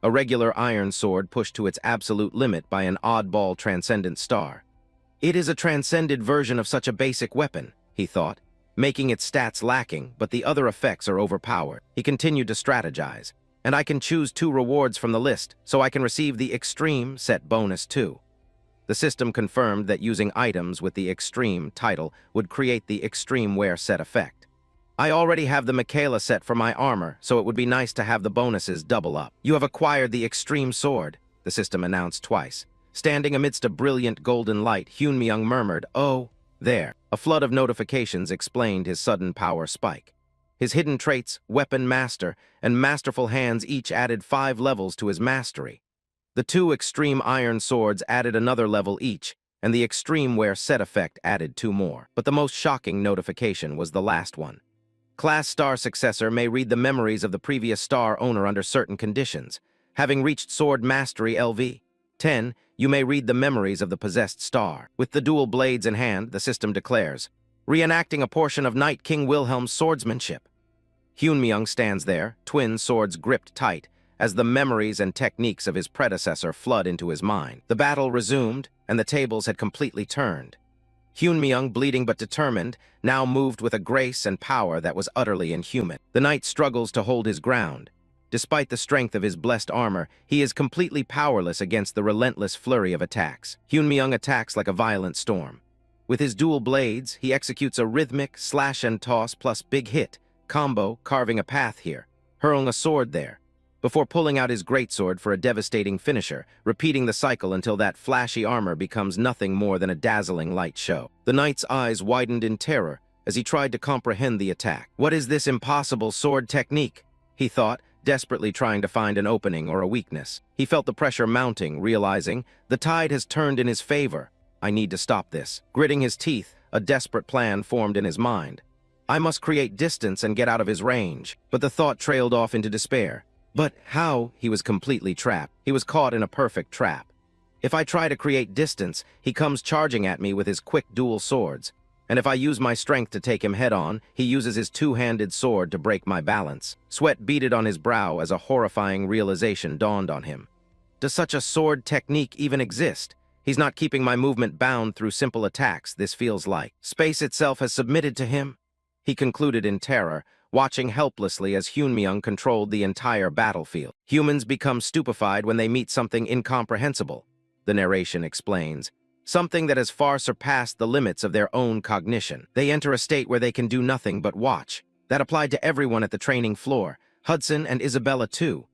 A regular iron sword pushed to its absolute limit by an oddball transcendent star. It is a transcended version of such a basic weapon, he thought, making its stats lacking, but the other effects are overpowered. He continued to strategize. And I can choose 2 rewards from the list, so I can receive the Extreme set bonus too. The system confirmed that using items with the Extreme title would create the Extreme Wear set effect. I already have the Michaela set for my armor, so it would be nice to have the bonuses double up. You have acquired the Extreme Sword, the system announced twice. Standing amidst a brilliant golden light, Hyunmyung murmured, "Oh, there." A flood of notifications explained his sudden power spike. His hidden traits, Weapon Master, and Masterful Hands each added 5 levels to his mastery. The 2 Extreme Iron Swords added another level each, and the Extreme Wear set effect added 2 more. But the most shocking notification was the last one. Class Star Successor may read the memories of the previous star owner under certain conditions. Having reached Sword Mastery LV 10, you may read the memories of the possessed star. With the dual blades in hand, the system declares, reenacting a portion of Night King Wilhelm's swordsmanship. Hyunmyung stands there, twin swords gripped tight, as the memories and techniques of his predecessor flood into his mind. The battle resumed, and the tables had completely turned. Hyunmyung, bleeding but determined, now moved with a grace and power that was utterly inhuman. The knight struggles to hold his ground. Despite the strength of his blessed armor, he is completely powerless against the relentless flurry of attacks. Hyunmyung attacks like a violent storm. With his dual blades, he executes a rhythmic slash and toss plus big hit combo, carving a path here, hurling a sword there, before pulling out his greatsword for a devastating finisher, repeating the cycle until that flashy armor becomes nothing more than a dazzling light show. The knight's eyes widened in terror as he tried to comprehend the attack. What is this impossible sword technique? He thought, desperately trying to find an opening or a weakness. He felt the pressure mounting, realizing, the tide has turned in his favor. I need to stop this. Gritting his teeth, a desperate plan formed in his mind. I must create distance and get out of his range. But the thought trailed off into despair. But how? He was completely trapped. He was caught in a perfect trap. If I try to create distance, he comes charging at me with his quick dual swords. And if I use my strength to take him head-on, he uses his two-handed sword to break my balance. Sweat beaded on his brow as a horrifying realization dawned on him. Does such a sword technique even exist? He's not keeping my movement bound through simple attacks, this feels like. Space itself has submitted to him? He concluded in terror, watching helplessly as Hyunmyeong controlled the entire battlefield. Humans become stupefied when they meet something incomprehensible, the narration explains. Something that has far surpassed the limits of their own cognition. They enter a state where they can do nothing but watch. That applied to everyone at the training floor, Hudson and Isabella too.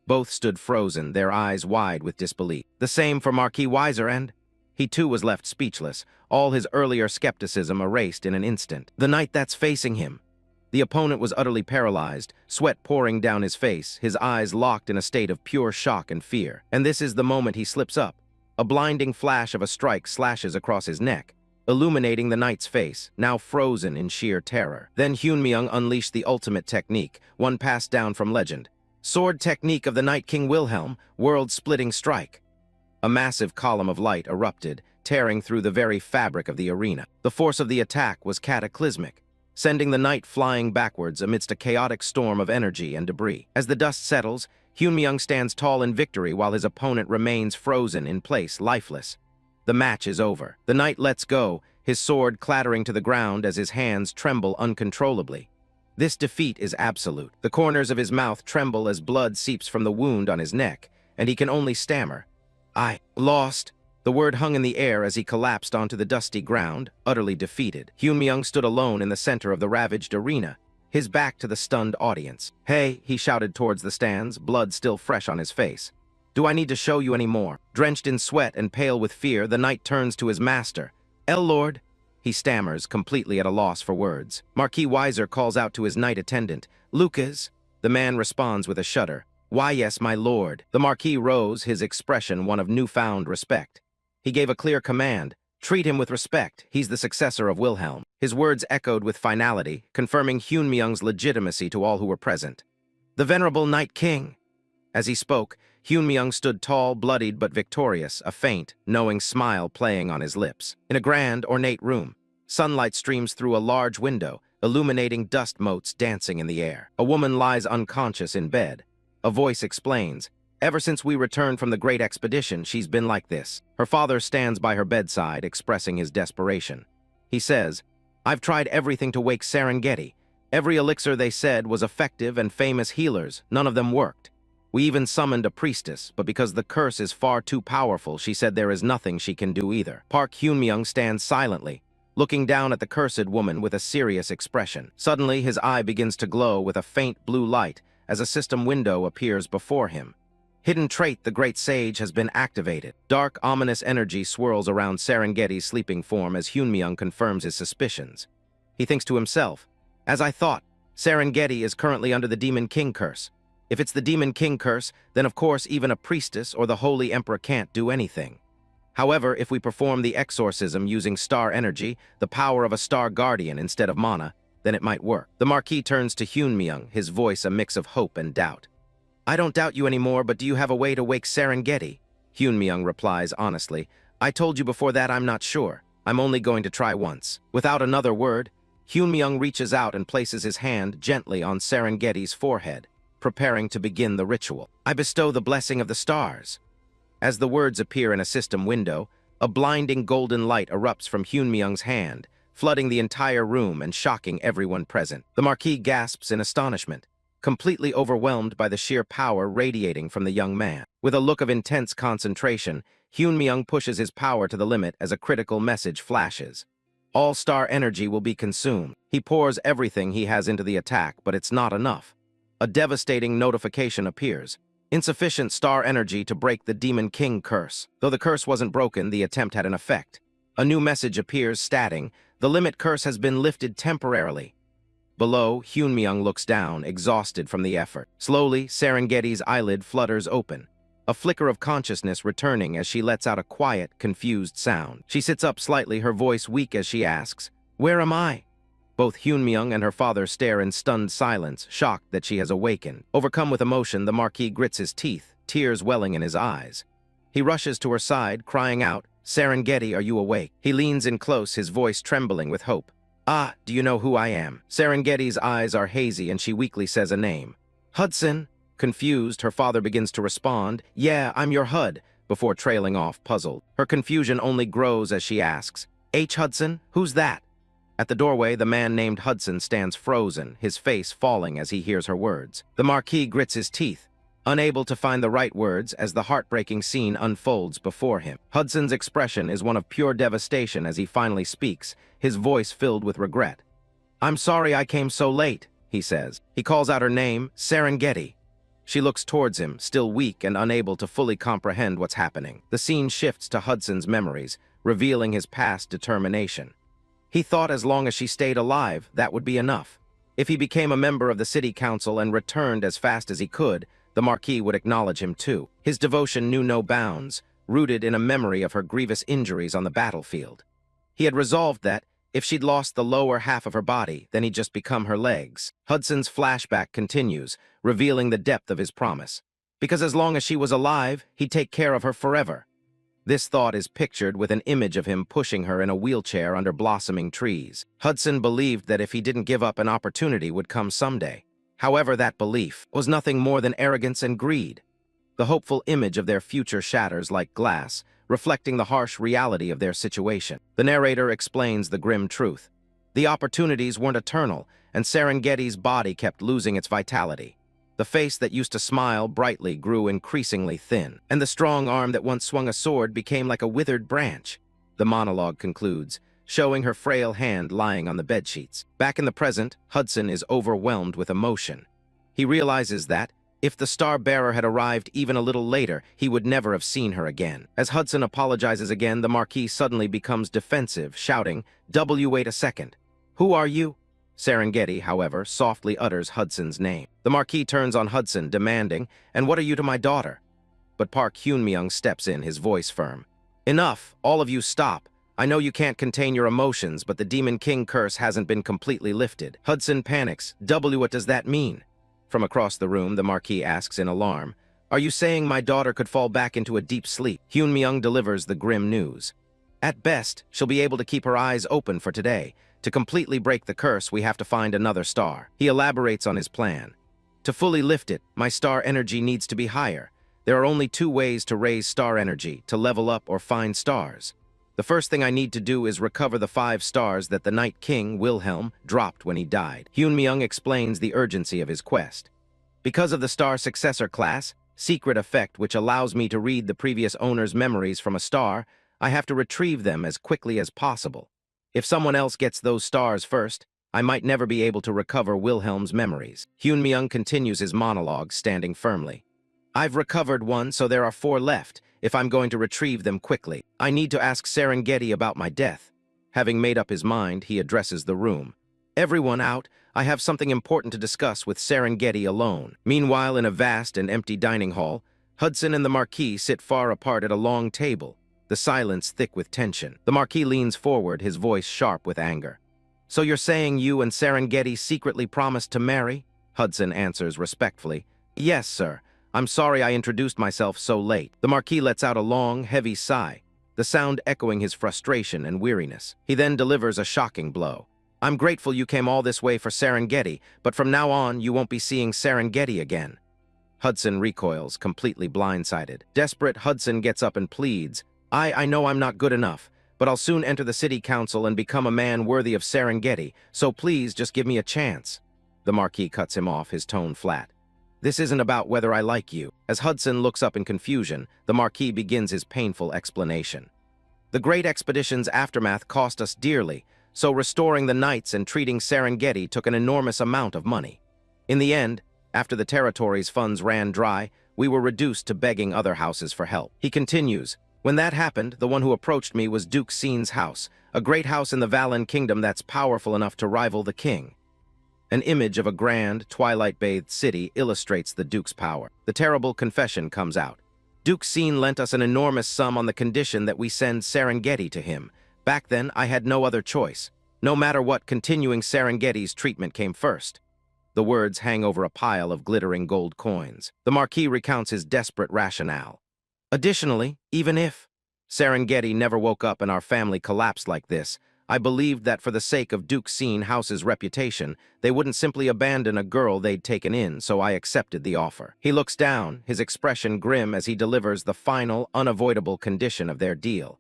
Both stood frozen, their eyes wide with disbelief. The same for Marquis Weiser, and he too was left speechless, all his earlier skepticism erased in an instant. The knight that's facing him. The opponent was utterly paralyzed, sweat pouring down his face, his eyes locked in a state of pure shock and fear. And this is the moment he slips up. A blinding flash of a strike slashes across his neck, illuminating the knight's face, now frozen in sheer terror. Then Hyunmyeong unleashed the ultimate technique, one passed down from legend. Sword technique of the Night King Wilhelm, world-splitting strike. A massive column of light erupted, tearing through the very fabric of the arena. The force of the attack was cataclysmic, sending the knight flying backwards amidst a chaotic storm of energy and debris. As the dust settles, Hyunmyeong stands tall in victory while his opponent remains frozen in place, lifeless. The match is over. The knight lets go, his sword clattering to the ground as his hands tremble uncontrollably. This defeat is absolute. The corners of his mouth tremble as blood seeps from the wound on his neck, and he can only stammer. "I lost." The word hung in the air as he collapsed onto the dusty ground, utterly defeated. Hyunmyeong stood alone in the center of the ravaged arena, his back to the stunned audience. "Hey," he shouted towards the stands, blood still fresh on his face. "Do I need to show you any more?" Drenched in sweat and pale with fear, the knight turns to his master. "Lord," he stammers, completely at a loss for words. Marquis Weiser calls out to his knight attendant. "Lucas?" The man responds with a shudder. "Why, yes, my lord." The Marquis rose, his expression one of newfound respect. He gave a clear command. "Treat him with respect. He's the successor of Wilhelm." His words echoed with finality, confirming Hyunmyeong's legitimacy to all who were present. "The venerable Night King." As he spoke, Hyunmyeong stood tall, bloodied but victorious, a faint, knowing smile playing on his lips. In a grand, ornate room, sunlight streams through a large window, illuminating dust motes dancing in the air. A woman lies unconscious in bed. A voice explains, "Ever since we returned from the great expedition, she's been like this." Her father stands by her bedside, expressing his desperation. He says, "I've tried everything to wake Serengeti. Every elixir they said was effective and famous healers, none of them worked. We even summoned a priestess, but because the curse is far too powerful, she said there is nothing she can do either." Park Hyunmyeong stands silently, looking down at the cursed woman with a serious expression. Suddenly, his eye begins to glow with a faint blue light as a system window appears before him. Hidden trait, the great sage, has been activated. Dark, ominous energy swirls around Serengeti's sleeping form as Hyunmyeong confirms his suspicions. He thinks to himself, "As I thought, Serengeti is currently under the Demon King curse. If it's the Demon King curse, then of course even a priestess or the Holy Emperor can't do anything. However, if we perform the exorcism using star energy, the power of a star guardian instead of mana, then it might work." The Marquis turns to Hyunmyeong, his voice a mix of hope and doubt. "I don't doubt you anymore, but do you have a way to wake Serengeti?" Hyunmyeong replies honestly, "I told you before that I'm not sure. I'm only going to try once." Without another word, Hyunmyeong reaches out and places his hand gently on Serengeti's forehead, preparing to begin the ritual. "I bestow the blessing of the stars." As the words appear in a system window, a blinding golden light erupts from Hyunmyeong's hand, flooding the entire room and shocking everyone present. The Marquis gasps in astonishment, completely overwhelmed by the sheer power radiating from the young man. With a look of intense concentration, Hyunmyeong pushes his power to the limit as a critical message flashes. All star energy will be consumed. He pours everything he has into the attack, but it's not enough. A devastating notification appears. Insufficient star energy to break the Demon King curse. Though the curse wasn't broken, the attempt had an effect. A new message appears stating, "The limit curse has been lifted temporarily." Below, Hyunmyeong looks down, exhausted from the effort. Slowly, Serengeti's eyelid flutters open, a flicker of consciousness returning as she lets out a quiet, confused sound. She sits up slightly, her voice weak as she asks, "Where am I?" Both Hyunmyeong and her father stare in stunned silence, shocked that she has awakened. Overcome with emotion, the Marquis grits his teeth, tears welling in his eyes. He rushes to her side, crying out, "Serengeti, are you awake?" He leans in close, his voice trembling with hope. "Ah, do you know who I am?" Serengeti's eyes are hazy and she weakly says a name. "Hudson." Confused, her father begins to respond, "Yeah, I'm your HUD," before trailing off, puzzled. Her confusion only grows as she asks, "H. Hudson? Who's that?" At the doorway, the man named Hudson stands frozen, his face falling as he hears her words. The Marquis grits his teeth, unable to find the right words as the heartbreaking scene unfolds before him. Hudson's expression is one of pure devastation as he finally speaks, his voice filled with regret. "I'm sorry I came so late," he says. He calls out her name, Serengeti. She looks towards him, still weak and unable to fully comprehend what's happening. The scene shifts to Hudson's memories, revealing his past determination. He thought as long as she stayed alive, that would be enough. If he became a member of the city council and returned as fast as he could, the Marquis would acknowledge him too. His devotion knew no bounds, rooted in a memory of her grievous injuries on the battlefield. He had resolved that, if she'd lost the lower half of her body, then he'd just become her legs. Hudson's flashback continues, revealing the depth of his promise. Because as long as she was alive, he'd take care of her forever. This thought is pictured with an image of him pushing her in a wheelchair under blossoming trees. Hudson believed that if he didn't give up, an opportunity would come someday. However, that belief was nothing more than arrogance and greed. The hopeful image of their future shatters like glass, reflecting the harsh reality of their situation. The narrator explains the grim truth. The opportunities weren't eternal, and Serengeti's body kept losing its vitality. The face that used to smile brightly grew increasingly thin, and the strong arm that once swung a sword became like a withered branch. The monologue concludes, showing her frail hand lying on the bedsheets. Back in the present, Hudson is overwhelmed with emotion. He realizes that, if the star-bearer had arrived even a little later, he would never have seen her again. As Hudson apologizes again, the Marquis suddenly becomes defensive, shouting, "Wait a second. Who are you?" Serengeti, however, softly utters Hudson's name. The Marquis turns on Hudson, demanding, "And what are you to my daughter?" But Park Hyun-myung steps in, his voice firm. "Enough! All of you stop! I know you can't contain your emotions, but the Demon King curse hasn't been completely lifted." Hudson panics. What does that mean?" From across the room, the Marquis asks in alarm, "Are you saying my daughter could fall back into a deep sleep?" Hyun-myung delivers the grim news. "At best, she'll be able to keep her eyes open for today. To completely break the curse, we have to find another star." He elaborates on his plan. "To fully lift it, my star energy needs to be higher. There are only two ways to raise star energy, to level up or find stars. The first thing I need to do is recover the 5 stars that the Night King, Wilhelm, dropped when he died." Hyun-myung explains the urgency of his quest. "Because of the star successor class, secret effect which allows me to read the previous owner's memories from a star, I have to retrieve them as quickly as possible. If someone else gets those stars first, I might never be able to recover Wilhelm's memories." Hyun-myung continues his monologue, standing firmly. "I've recovered one, so there are 4 left, if I'm going to retrieve them quickly. I need to ask Serengeti about my death." Having made up his mind, he addresses the room. "Everyone out, I have something important to discuss with Serengeti alone." Meanwhile, in a vast and empty dining hall, Hudson and the Marquis sit far apart at a long table, the silence thick with tension. The Marquis leans forward, his voice sharp with anger. "So you're saying you and Serengeti secretly promised to marry?" Hudson answers respectfully. "Yes, sir. I'm sorry I introduced myself so late." The Marquis lets out a long, heavy sigh, the sound echoing his frustration and weariness. He then delivers a shocking blow. "I'm grateful you came all this way for Serengeti, but from now on, you won't be seeing Serengeti again." Hudson recoils, completely blindsided. Desperate, Hudson gets up and pleads, I know I'm not good enough, but I'll soon enter the city council and become a man worthy of Serengeti, so please just give me a chance." The Marquis cuts him off, his tone flat. "This isn't about whether I like you." As Hudson looks up in confusion, the Marquis begins his painful explanation. "The Great Expedition's aftermath cost us dearly, so restoring the knights and treating Serengeti took an enormous amount of money. In the end, after the territory's funds ran dry, we were reduced to begging other houses for help." He continues, "When that happened, the one who approached me was Duke Seen's house, a great house in the Valen Kingdom that's powerful enough to rival the king." An image of a grand, twilight-bathed city illustrates the Duke's power. The terrible confession comes out. "Duke Seen lent us an enormous sum on the condition that we send Serengeti to him. Back then, I had no other choice. No matter what, continuing Serengeti's treatment came first." The words hang over a pile of glittering gold coins. The Marquis recounts his desperate rationale. Additionally, even if Serengeti never woke up and our family collapsed like this, I believed that for the sake of Duke Scene House's reputation, they wouldn't simply abandon a girl they'd taken in, so I accepted the offer. He looks down, his expression grim as he delivers the final, unavoidable condition of their deal.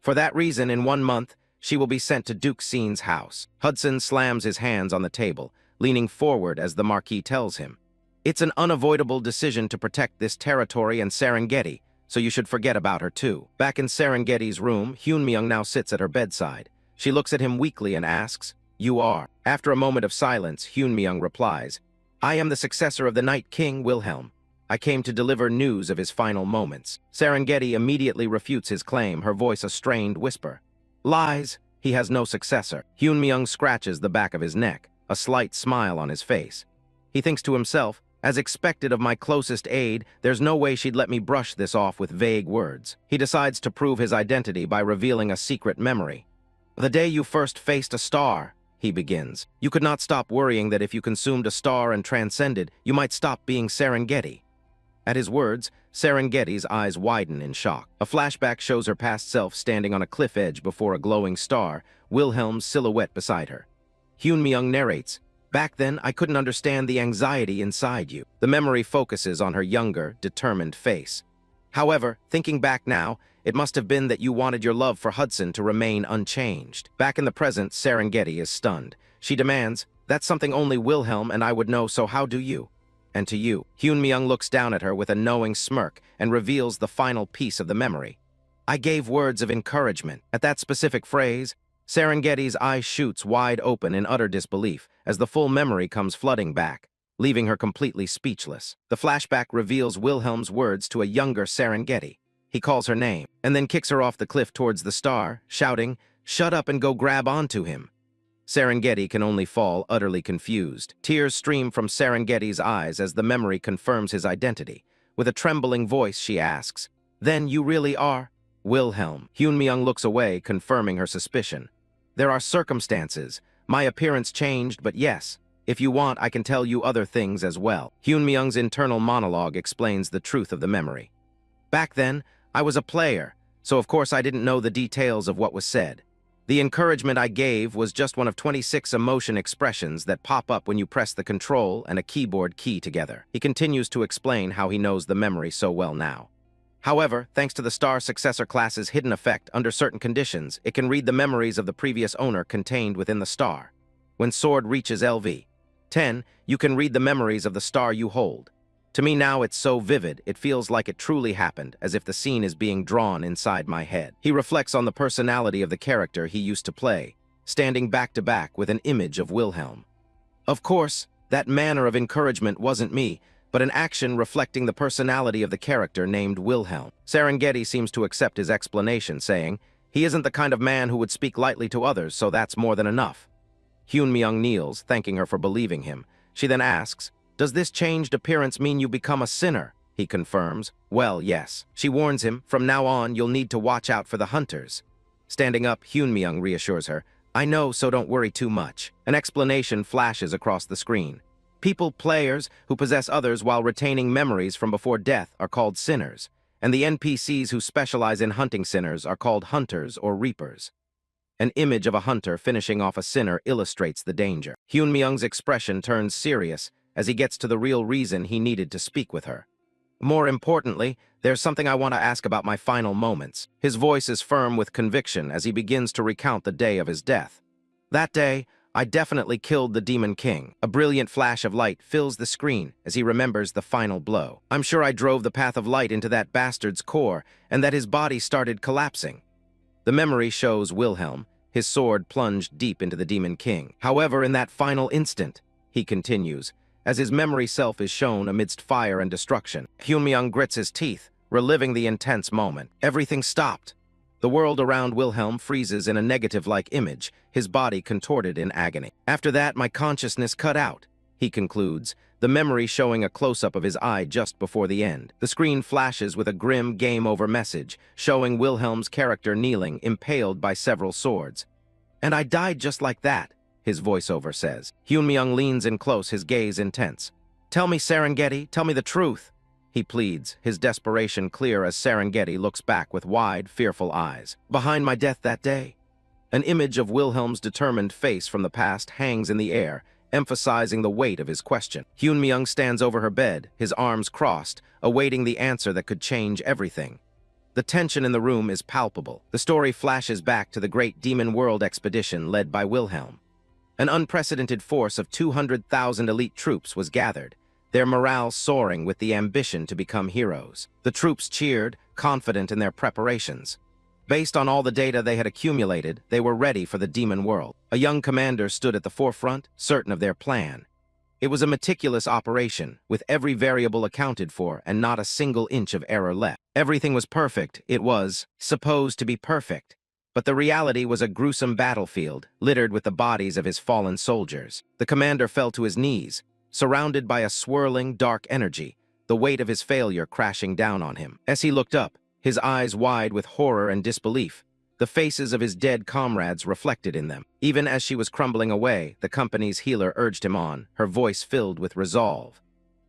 For that reason, in 1 month, she will be sent to Duke Scene's house. Hudson slams his hands on the table, leaning forward as the Marquis tells him, "It's an unavoidable decision to protect this territory and Serengeti, so you should forget about her too." Back in Serengeti's room, Hyunmyeong now sits at her bedside. She looks at him weakly and asks, "You are?" After a moment of silence, Hyunmyeong replies, "I am the successor of the Night King, Wilhelm. I came to deliver news of his final moments." Serengeti immediately refutes his claim, her voice a strained whisper. "Lies. He has no successor." Hyunmyeong scratches the back of his neck, a slight smile on his face. He thinks to himself, as expected of my closest aide, there's no way she'd let me brush this off with vague words. He decides to prove his identity by revealing a secret memory. "The day you first faced a star," he begins, "you could not stop worrying that if you consumed a star and transcended, you might stop being Serengeti." At his words, Serengeti's eyes widen in shock. A flashback shows her past self standing on a cliff edge before a glowing star, Wilhelm's silhouette beside her. Hyunmyeong narrates, "Back then, I couldn't understand the anxiety inside you." The memory focuses on her younger, determined face. "However, thinking back now, it must have been that you wanted your love for Hudson to remain unchanged." Back in the present, Serengeti is stunned. She demands, "That's something only Wilhelm and I would know, so how do you?" "And to you." Hyunmyeong looks down at her with a knowing smirk and reveals the final piece of the memory. "I gave words of encouragement." At that specific phrase, Serengeti's eye shoots wide open in utter disbelief as the full memory comes flooding back, leaving her completely speechless. The flashback reveals Wilhelm's words to a younger Serengeti. He calls her name, and then kicks her off the cliff towards the star, shouting, "Shut up and go grab onto him." Serengeti can only fall utterly confused. Tears stream from Serengeti's eyes as the memory confirms his identity. With a trembling voice, she asks, "Then you really are Wilhelm?" Hyunmyeong looks away, confirming her suspicion. "There are circumstances. My appearance changed, but yes, if you want, I can tell you other things as well." Hyunmyeong's internal monologue explains the truth of the memory. "Back then, I was a player, so of course I didn't know the details of what was said. The encouragement I gave was just one of 26 emotion expressions that pop up when you press the control and a keyboard key together." He continues to explain how he knows the memory so well now. "However, thanks to the star successor class's hidden effect, under certain conditions, it can read the memories of the previous owner contained within the star. When sword reaches LV 10, you can read the memories of the star you hold. To me now it's so vivid, it feels like it truly happened, as if the scene is being drawn inside my head." He reflects on the personality of the character he used to play, standing back to back with an image of Wilhelm. "Of course, that manner of encouragement wasn't me, but an action reflecting the personality of the character named Wilhelm." Serengeti seems to accept his explanation, saying, "He isn't the kind of man who would speak lightly to others, so that's more than enough." Hyunmyeong kneels, thanking her for believing him. She then asks, "Does this changed appearance mean you become a sinner?" He confirms, "Well, yes." She warns him, "From now on, you'll need to watch out for the hunters." Standing up, Hyunmyeong reassures her, "I know, so don't worry too much." An explanation flashes across the screen. Players who possess others while retaining memories from before death are called sinners, and the NPCs who specialize in hunting sinners are called hunters or reapers. An image of a hunter finishing off a sinner illustrates the danger. Hyunmyeong's expression turns serious as he gets to the real reason he needed to speak with her. "More importantly, there's something I want to ask about my final moments." His voice is firm with conviction as he begins to recount the day of his death. "That day, I definitely killed the Demon King." A brilliant flash of light fills the screen as he remembers the final blow. "I'm sure I drove the path of light into that bastard's core and that his body started collapsing." The memory shows Wilhelm, his sword plunged deep into the Demon King. "However, in that final instant," he continues, as his memory self is shown amidst fire and destruction. Hyunmyeong grits his teeth, reliving the intense moment. Everything stopped. The world around Wilhelm freezes in a negative-like image, his body contorted in agony. "After that, my consciousness cut out," he concludes, the memory showing a close-up of his eye just before the end. The screen flashes with a grim game-over message, showing Wilhelm's character kneeling, impaled by several swords. "And I died just like that," his voiceover says. Hyunmyeong leans in close, his gaze intense. "Tell me, Serengeti, tell me the truth." he pleads, his desperation clear as Serengeti looks back with wide, fearful eyes. Behind my death that day. An image of Wilhelm's determined face from the past hangs in the air, emphasizing the weight of his question. Hyun-myung stands over her bed, his arms crossed, awaiting the answer that could change everything. The tension in the room is palpable. The story flashes back to the Great Demon World expedition led by Wilhelm. An unprecedented force of 200,000 elite troops was gathered, their morale soaring with the ambition to become heroes. The troops cheered, confident in their preparations. Based on all the data they had accumulated, they were ready for the demon world. A young commander stood at the forefront, certain of their plan. It was a meticulous operation, with every variable accounted for and not a single inch of error left. Everything was perfect. It was supposed to be perfect. But the reality was a gruesome battlefield, littered with the bodies of his fallen soldiers. The commander fell to his knees, surrounded by a swirling, dark energy, the weight of his failure crashing down on him. As he looked up, his eyes wide with horror and disbelief, the faces of his dead comrades reflected in them. Even as she was crumbling away, the company's healer urged him on, her voice filled with resolve.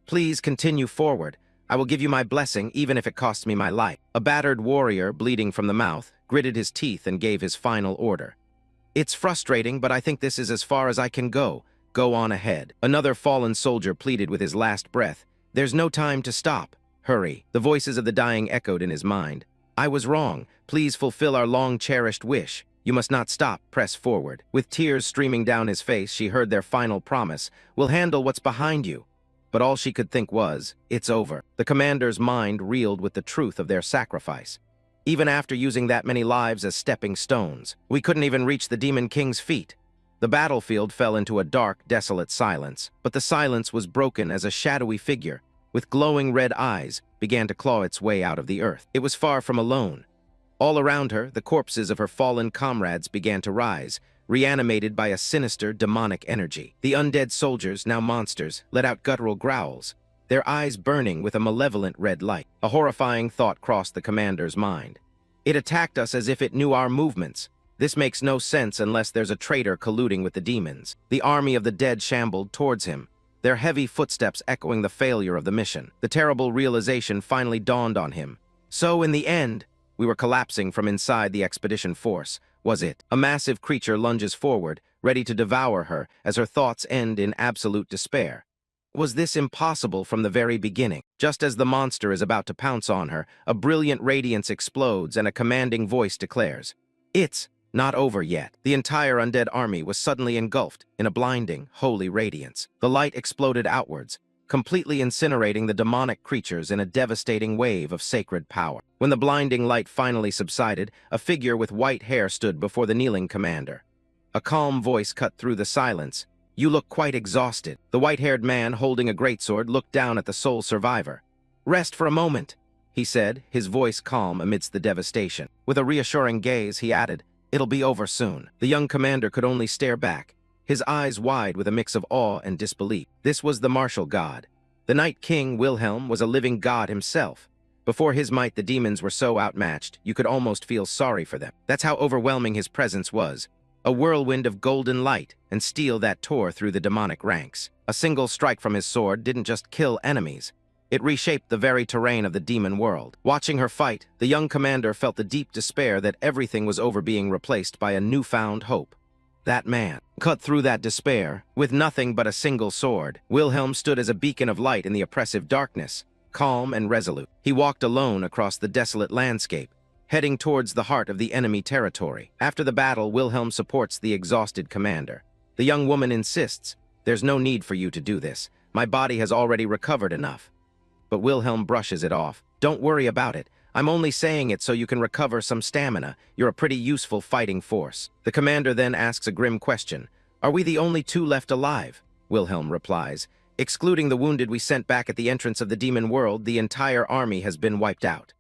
"Please continue forward. I will give you my blessing, even if it costs me my life." A battered warrior, bleeding from the mouth, gritted his teeth and gave his final order. "It's frustrating, but I think this is as far as I can go. Go on ahead." Another fallen soldier pleaded with his last breath. "There's no time to stop. Hurry." The voices of the dying echoed in his mind. "I was wrong. Please fulfill our long-cherished wish. You must not stop. Press forward." With tears streaming down his face, she heard their final promise. "We'll handle what's behind you." But all she could think was, "It's over." The commander's mind reeled with the truth of their sacrifice. Even after using that many lives as stepping stones, we couldn't even reach the Demon King's feet. The battlefield fell into a dark, desolate silence, but the silence was broken as a shadowy figure, with glowing red eyes, began to claw its way out of the earth. It was far from alone. All around her, the corpses of her fallen comrades began to rise, reanimated by a sinister, demonic energy. The undead soldiers, now monsters, let out guttural growls, their eyes burning with a malevolent red light. A horrifying thought crossed the commander's mind. "It attacked us as if it knew our movements. This makes no sense unless there's a traitor colluding with the demons." The army of the dead shambled towards him, their heavy footsteps echoing the failure of the mission. The terrible realization finally dawned on him. So, in the end, we were collapsing from inside the expedition force, was it? A massive creature lunges forward, ready to devour her as her thoughts end in absolute despair. Was this impossible from the very beginning? Just as the monster is about to pounce on her, a brilliant radiance explodes and a commanding voice declares, "It's not over yet." The entire undead army was suddenly engulfed in a blinding, holy radiance. The light exploded outwards, completely incinerating the demonic creatures in a devastating wave of sacred power. When the blinding light finally subsided, a figure with white hair stood before the kneeling commander. A calm voice cut through the silence. "You look quite exhausted." The white-haired man, holding a greatsword, looked down at the sole survivor. "Rest for a moment," he said, his voice calm amidst the devastation. With a reassuring gaze, he added, "It'll be over soon." The young commander could only stare back, his eyes wide with a mix of awe and disbelief. This was the martial god. The Night King, Wilhelm, was a living god himself. Before his might, the demons were so outmatched, you could almost feel sorry for them. That's how overwhelming his presence was. A whirlwind of golden light and steel that tore through the demonic ranks. A single strike from his sword didn't just kill enemies. It reshaped the very terrain of the demon world. Watching her fight, the young commander felt the deep despair that everything was over being replaced by a newfound hope. That man cut through that despair with nothing but a single sword. Wilhelm stood as a beacon of light in the oppressive darkness, calm and resolute. He walked alone across the desolate landscape, heading towards the heart of the enemy territory. After the battle, Wilhelm supports the exhausted commander. The young woman insists, "There's no need for you to do this. My body has already recovered enough." But Wilhelm brushes it off. "Don't worry about it. I'm only saying it so you can recover some stamina. You're a pretty useful fighting force." The commander then asks a grim question. "Are we the only two left alive?" Wilhelm replies, "Excluding the wounded we sent back at the entrance of the demon world, the entire army has been wiped out."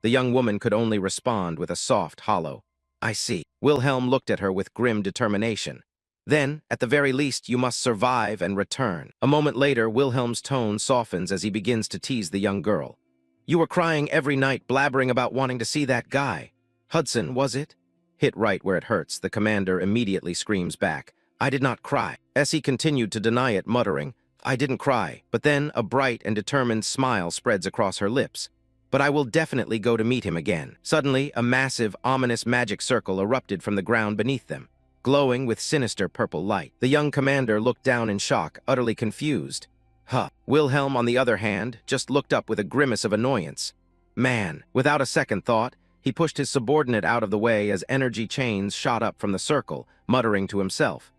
The young woman could only respond with a soft, hollow, "I see." Wilhelm looked at her with grim determination. "Then, at the very least, you must survive and return." A moment later, Wilhelm's tone softens as he begins to tease the young girl. "You were crying every night, blabbering about wanting to see that guy. Hudson, was it?" Hit right where it hurts, the commander immediately screams back, "I did not cry." As he continued to deny it, muttering, I didn't cry, but then a bright and determined smile spreads across her lips. But I will definitely go to meet him again. Suddenly, a massive, ominous magic circle erupted from the ground beneath them, glowing with sinister purple light. The young commander looked down in shock, utterly confused. Huh. Wilhelm, on the other hand, just looked up with a grimace of annoyance. Man, without a second thought, he pushed his subordinate out of the way as energy chains shot up from the circle, muttering to himself.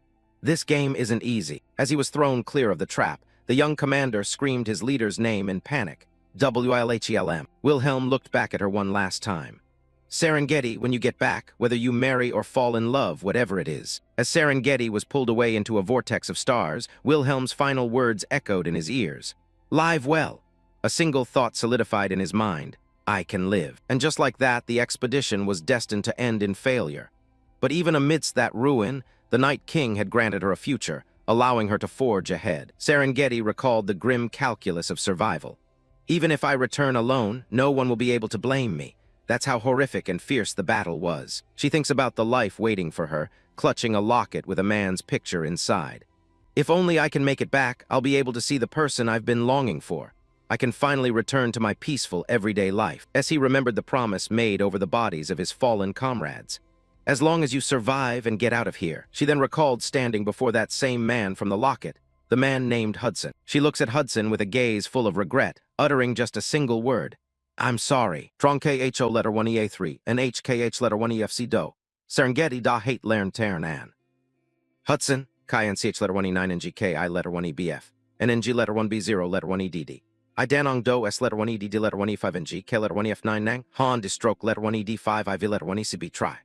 This game isn't easy. As he was thrown clear of the trap, the young commander screamed his leader's name in panic. WILHELM. Wilhelm looked back at her one last time. Serengeti, when you get back, whether you marry or fall in love, whatever it is. As Serengeti was pulled away into a vortex of stars, Wilhelm's final words echoed in his ears. Live well. A single thought solidified in his mind. I can live. And just like that, the expedition was destined to end in failure. But even amidst that ruin, the Night King had granted her a future, allowing her to forge ahead. Serengeti recalled the grim calculus of survival. Even if I return alone, no one will be able to blame me. That's how horrific and fierce the battle was. She thinks about the life waiting for her, clutching a locket with a man's picture inside. If only I can make it back, I'll be able to see the person I've been longing for. I can finally return to my peaceful, everyday life. As he remembered the promise made over the bodies of his fallen comrades. As long as you survive and get out of here. She then recalled standing before that same man from the locket, the man named Hudson. She looks at Hudson with a gaze full of regret, uttering just a single word. I'm sorry. Trong KHO letter 1EA3 and HKH letter 1EFC do. Serengeti da hate lern ternan. Hudson, Kai NCH letter 1E9 and GKI letter 1EBF, and NG letter 1B0 letter 1EDD. I Danong do S letter 1EDD letter 1E5 and G, K letter 1EF9 nang, Han Distroke letter 1ED5, IV letter 1ECB try.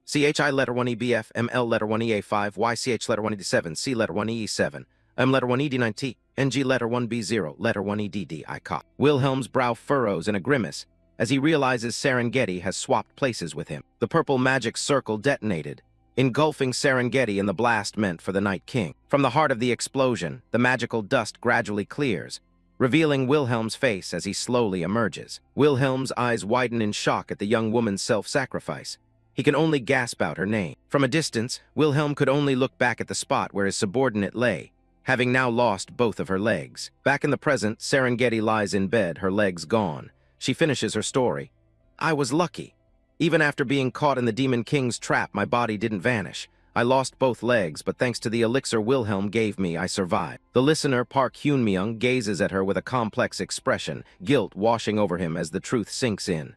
CHI letter 1EBF, ML letter 1EA5, YCH letter 1ED7, C letter 1EE7, M letter 1ED9T, NG letter 1B0, letter 1EDD, I caught. Wilhelm's brow furrows in a grimace as he realizes Serengeti has swapped places with him. The purple magic circle detonated, engulfing Serengeti in the blast meant for the Night King. From the heart of the explosion, the magical dust gradually clears, revealing Wilhelm's face as he slowly emerges. Wilhelm's eyes widen in shock at the young woman's self-sacrifice. He can only gasp out her name. From a distance, Wilhelm could only look back at the spot where his subordinate lay, having now lost both of her legs. Back in the present, Serengeti lies in bed, her legs gone. She finishes her story. I was lucky. Even after being caught in the Demon King's trap, my body didn't vanish. I lost both legs, but thanks to the elixir Wilhelm gave me, I survived. The listener, Park Hyunmyung, gazes at her with a complex expression, guilt washing over him as the truth sinks in.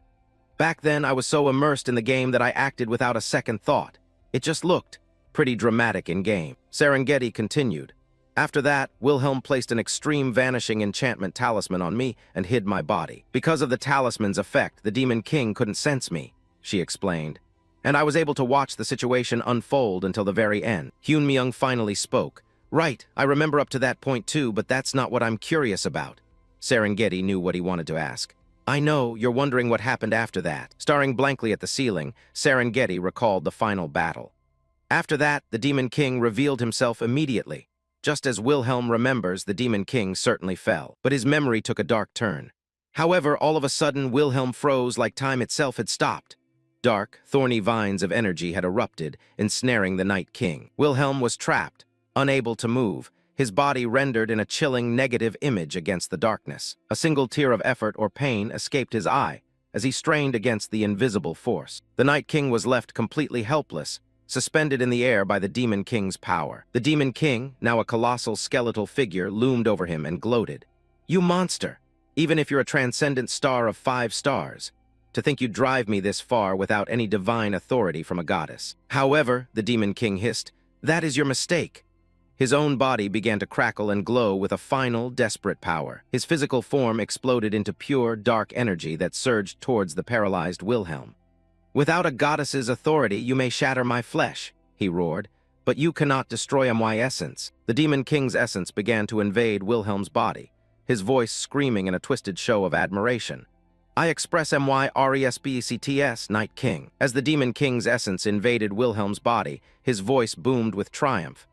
Back then, I was so immersed in the game that I acted without a second thought. It just looked pretty dramatic in-game. Serengeti continued. After that, Wilhelm placed an extreme vanishing enchantment talisman on me and hid my body. Because of the talisman's effect, the Demon King couldn't sense me, she explained. And I was able to watch the situation unfold until the very end. Hyunmyung finally spoke. Right, I remember up to that point too, but that's not what I'm curious about. Serengeti knew what he wanted to ask. I know, you're wondering what happened after that. Staring blankly at the ceiling, Serengeti recalled the final battle. After that, the Demon King revealed himself immediately. Just as Wilhelm remembers, the Demon King certainly fell, but his memory took a dark turn. However, all of a sudden, Wilhelm froze like time itself had stopped. Dark, thorny vines of energy had erupted, ensnaring the Night King. Wilhelm was trapped, unable to move, his body rendered in a chilling negative image against the darkness. A single tear of effort or pain escaped his eye as he strained against the invisible force. The Night King was left completely helpless, suspended in the air by the Demon King's power. The Demon King, now a colossal skeletal figure, loomed over him and gloated. You monster! Even if you're a transcendent star of 5 stars, to think you'd drive me this far without any divine authority from a goddess. However, the Demon King hissed, that is your mistake. His own body began to crackle and glow with a final, desperate power. His physical form exploded into pure, dark energy that surged towards the paralyzed Wilhelm. Without a goddess's authority, you may shatter my flesh, he roared, but you cannot destroy my essence. The Demon King's essence began to invade Wilhelm's body, his voice screaming in a twisted show of admiration. I express my respects, Night King. As the Demon King's essence invaded Wilhelm's body, his voice boomed with triumph.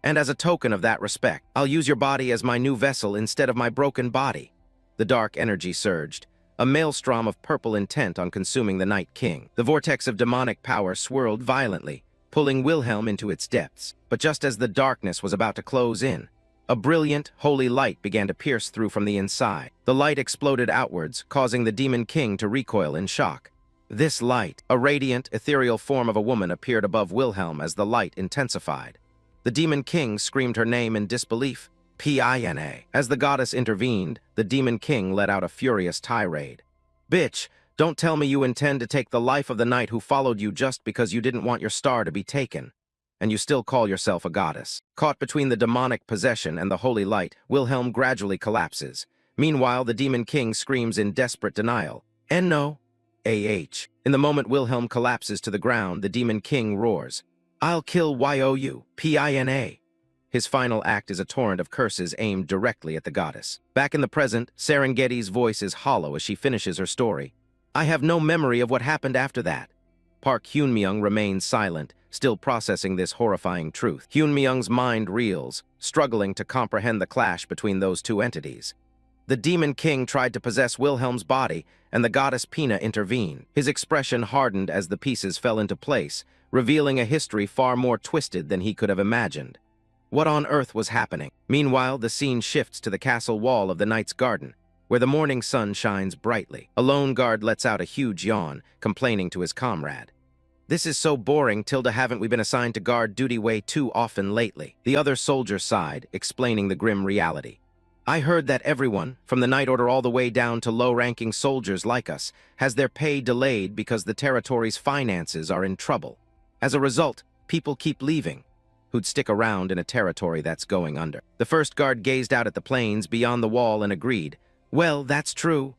And as a token of that respect, I'll use your body as my new vessel instead of my broken body. The dark energy surged, a maelstrom of purple intent on consuming the Night King. The vortex of demonic power swirled violently, pulling Wilhelm into its depths. But just as the darkness was about to close in, A brilliant, holy light began to pierce through from the inside. The light exploded outwards, causing the Demon King to recoil in shock. This light, a radiant, ethereal form of a woman, appeared above Wilhelm as the light intensified. The Demon King screamed her name in disbelief, Pina. As the goddess intervened, the Demon King let out a furious tirade. "Bitch, don't tell me you intend to take the life of the knight who followed you just because you didn't want your star to be taken. And you still call yourself a goddess." Caught between the demonic possession and the holy light, Wilhelm gradually collapses. Meanwhile, the Demon King screams in desperate denial, "No. AH." In the moment Wilhelm collapses to the ground, the Demon King roars, "I'll kill you, Pina." His final act is a torrent of curses aimed directly at the goddess. Back in the present, Serengeti's voice is hollow as she finishes her story. "I have no memory of what happened after that." Park Hyunmyoung remains silent, still processing this horrifying truth. Hyunmyoung's mind reels, struggling to comprehend the clash between those two entities. The Demon King tried to possess Wilhelm's body, and the goddess Pina intervened. His expression hardened as the pieces fell into place, revealing a history far more twisted than he could have imagined. What on earth was happening? Meanwhile, the scene shifts to the castle wall of the knight's garden, where the morning sun shines brightly. A lone guard lets out a huge yawn, complaining to his comrade. "This is so boring, Tilda. Haven't we been assigned to guard duty way too often lately?" The other soldier sighed, explaining the grim reality. "I heard that everyone, from the Night Order all the way down to low-ranking soldiers like us, has their pay delayed because the territory's finances are in trouble. As a result, people keep leaving. Who'd stick around in a territory that's going under?" The first guard gazed out at the plains beyond the wall and agreed, "Well, that's true."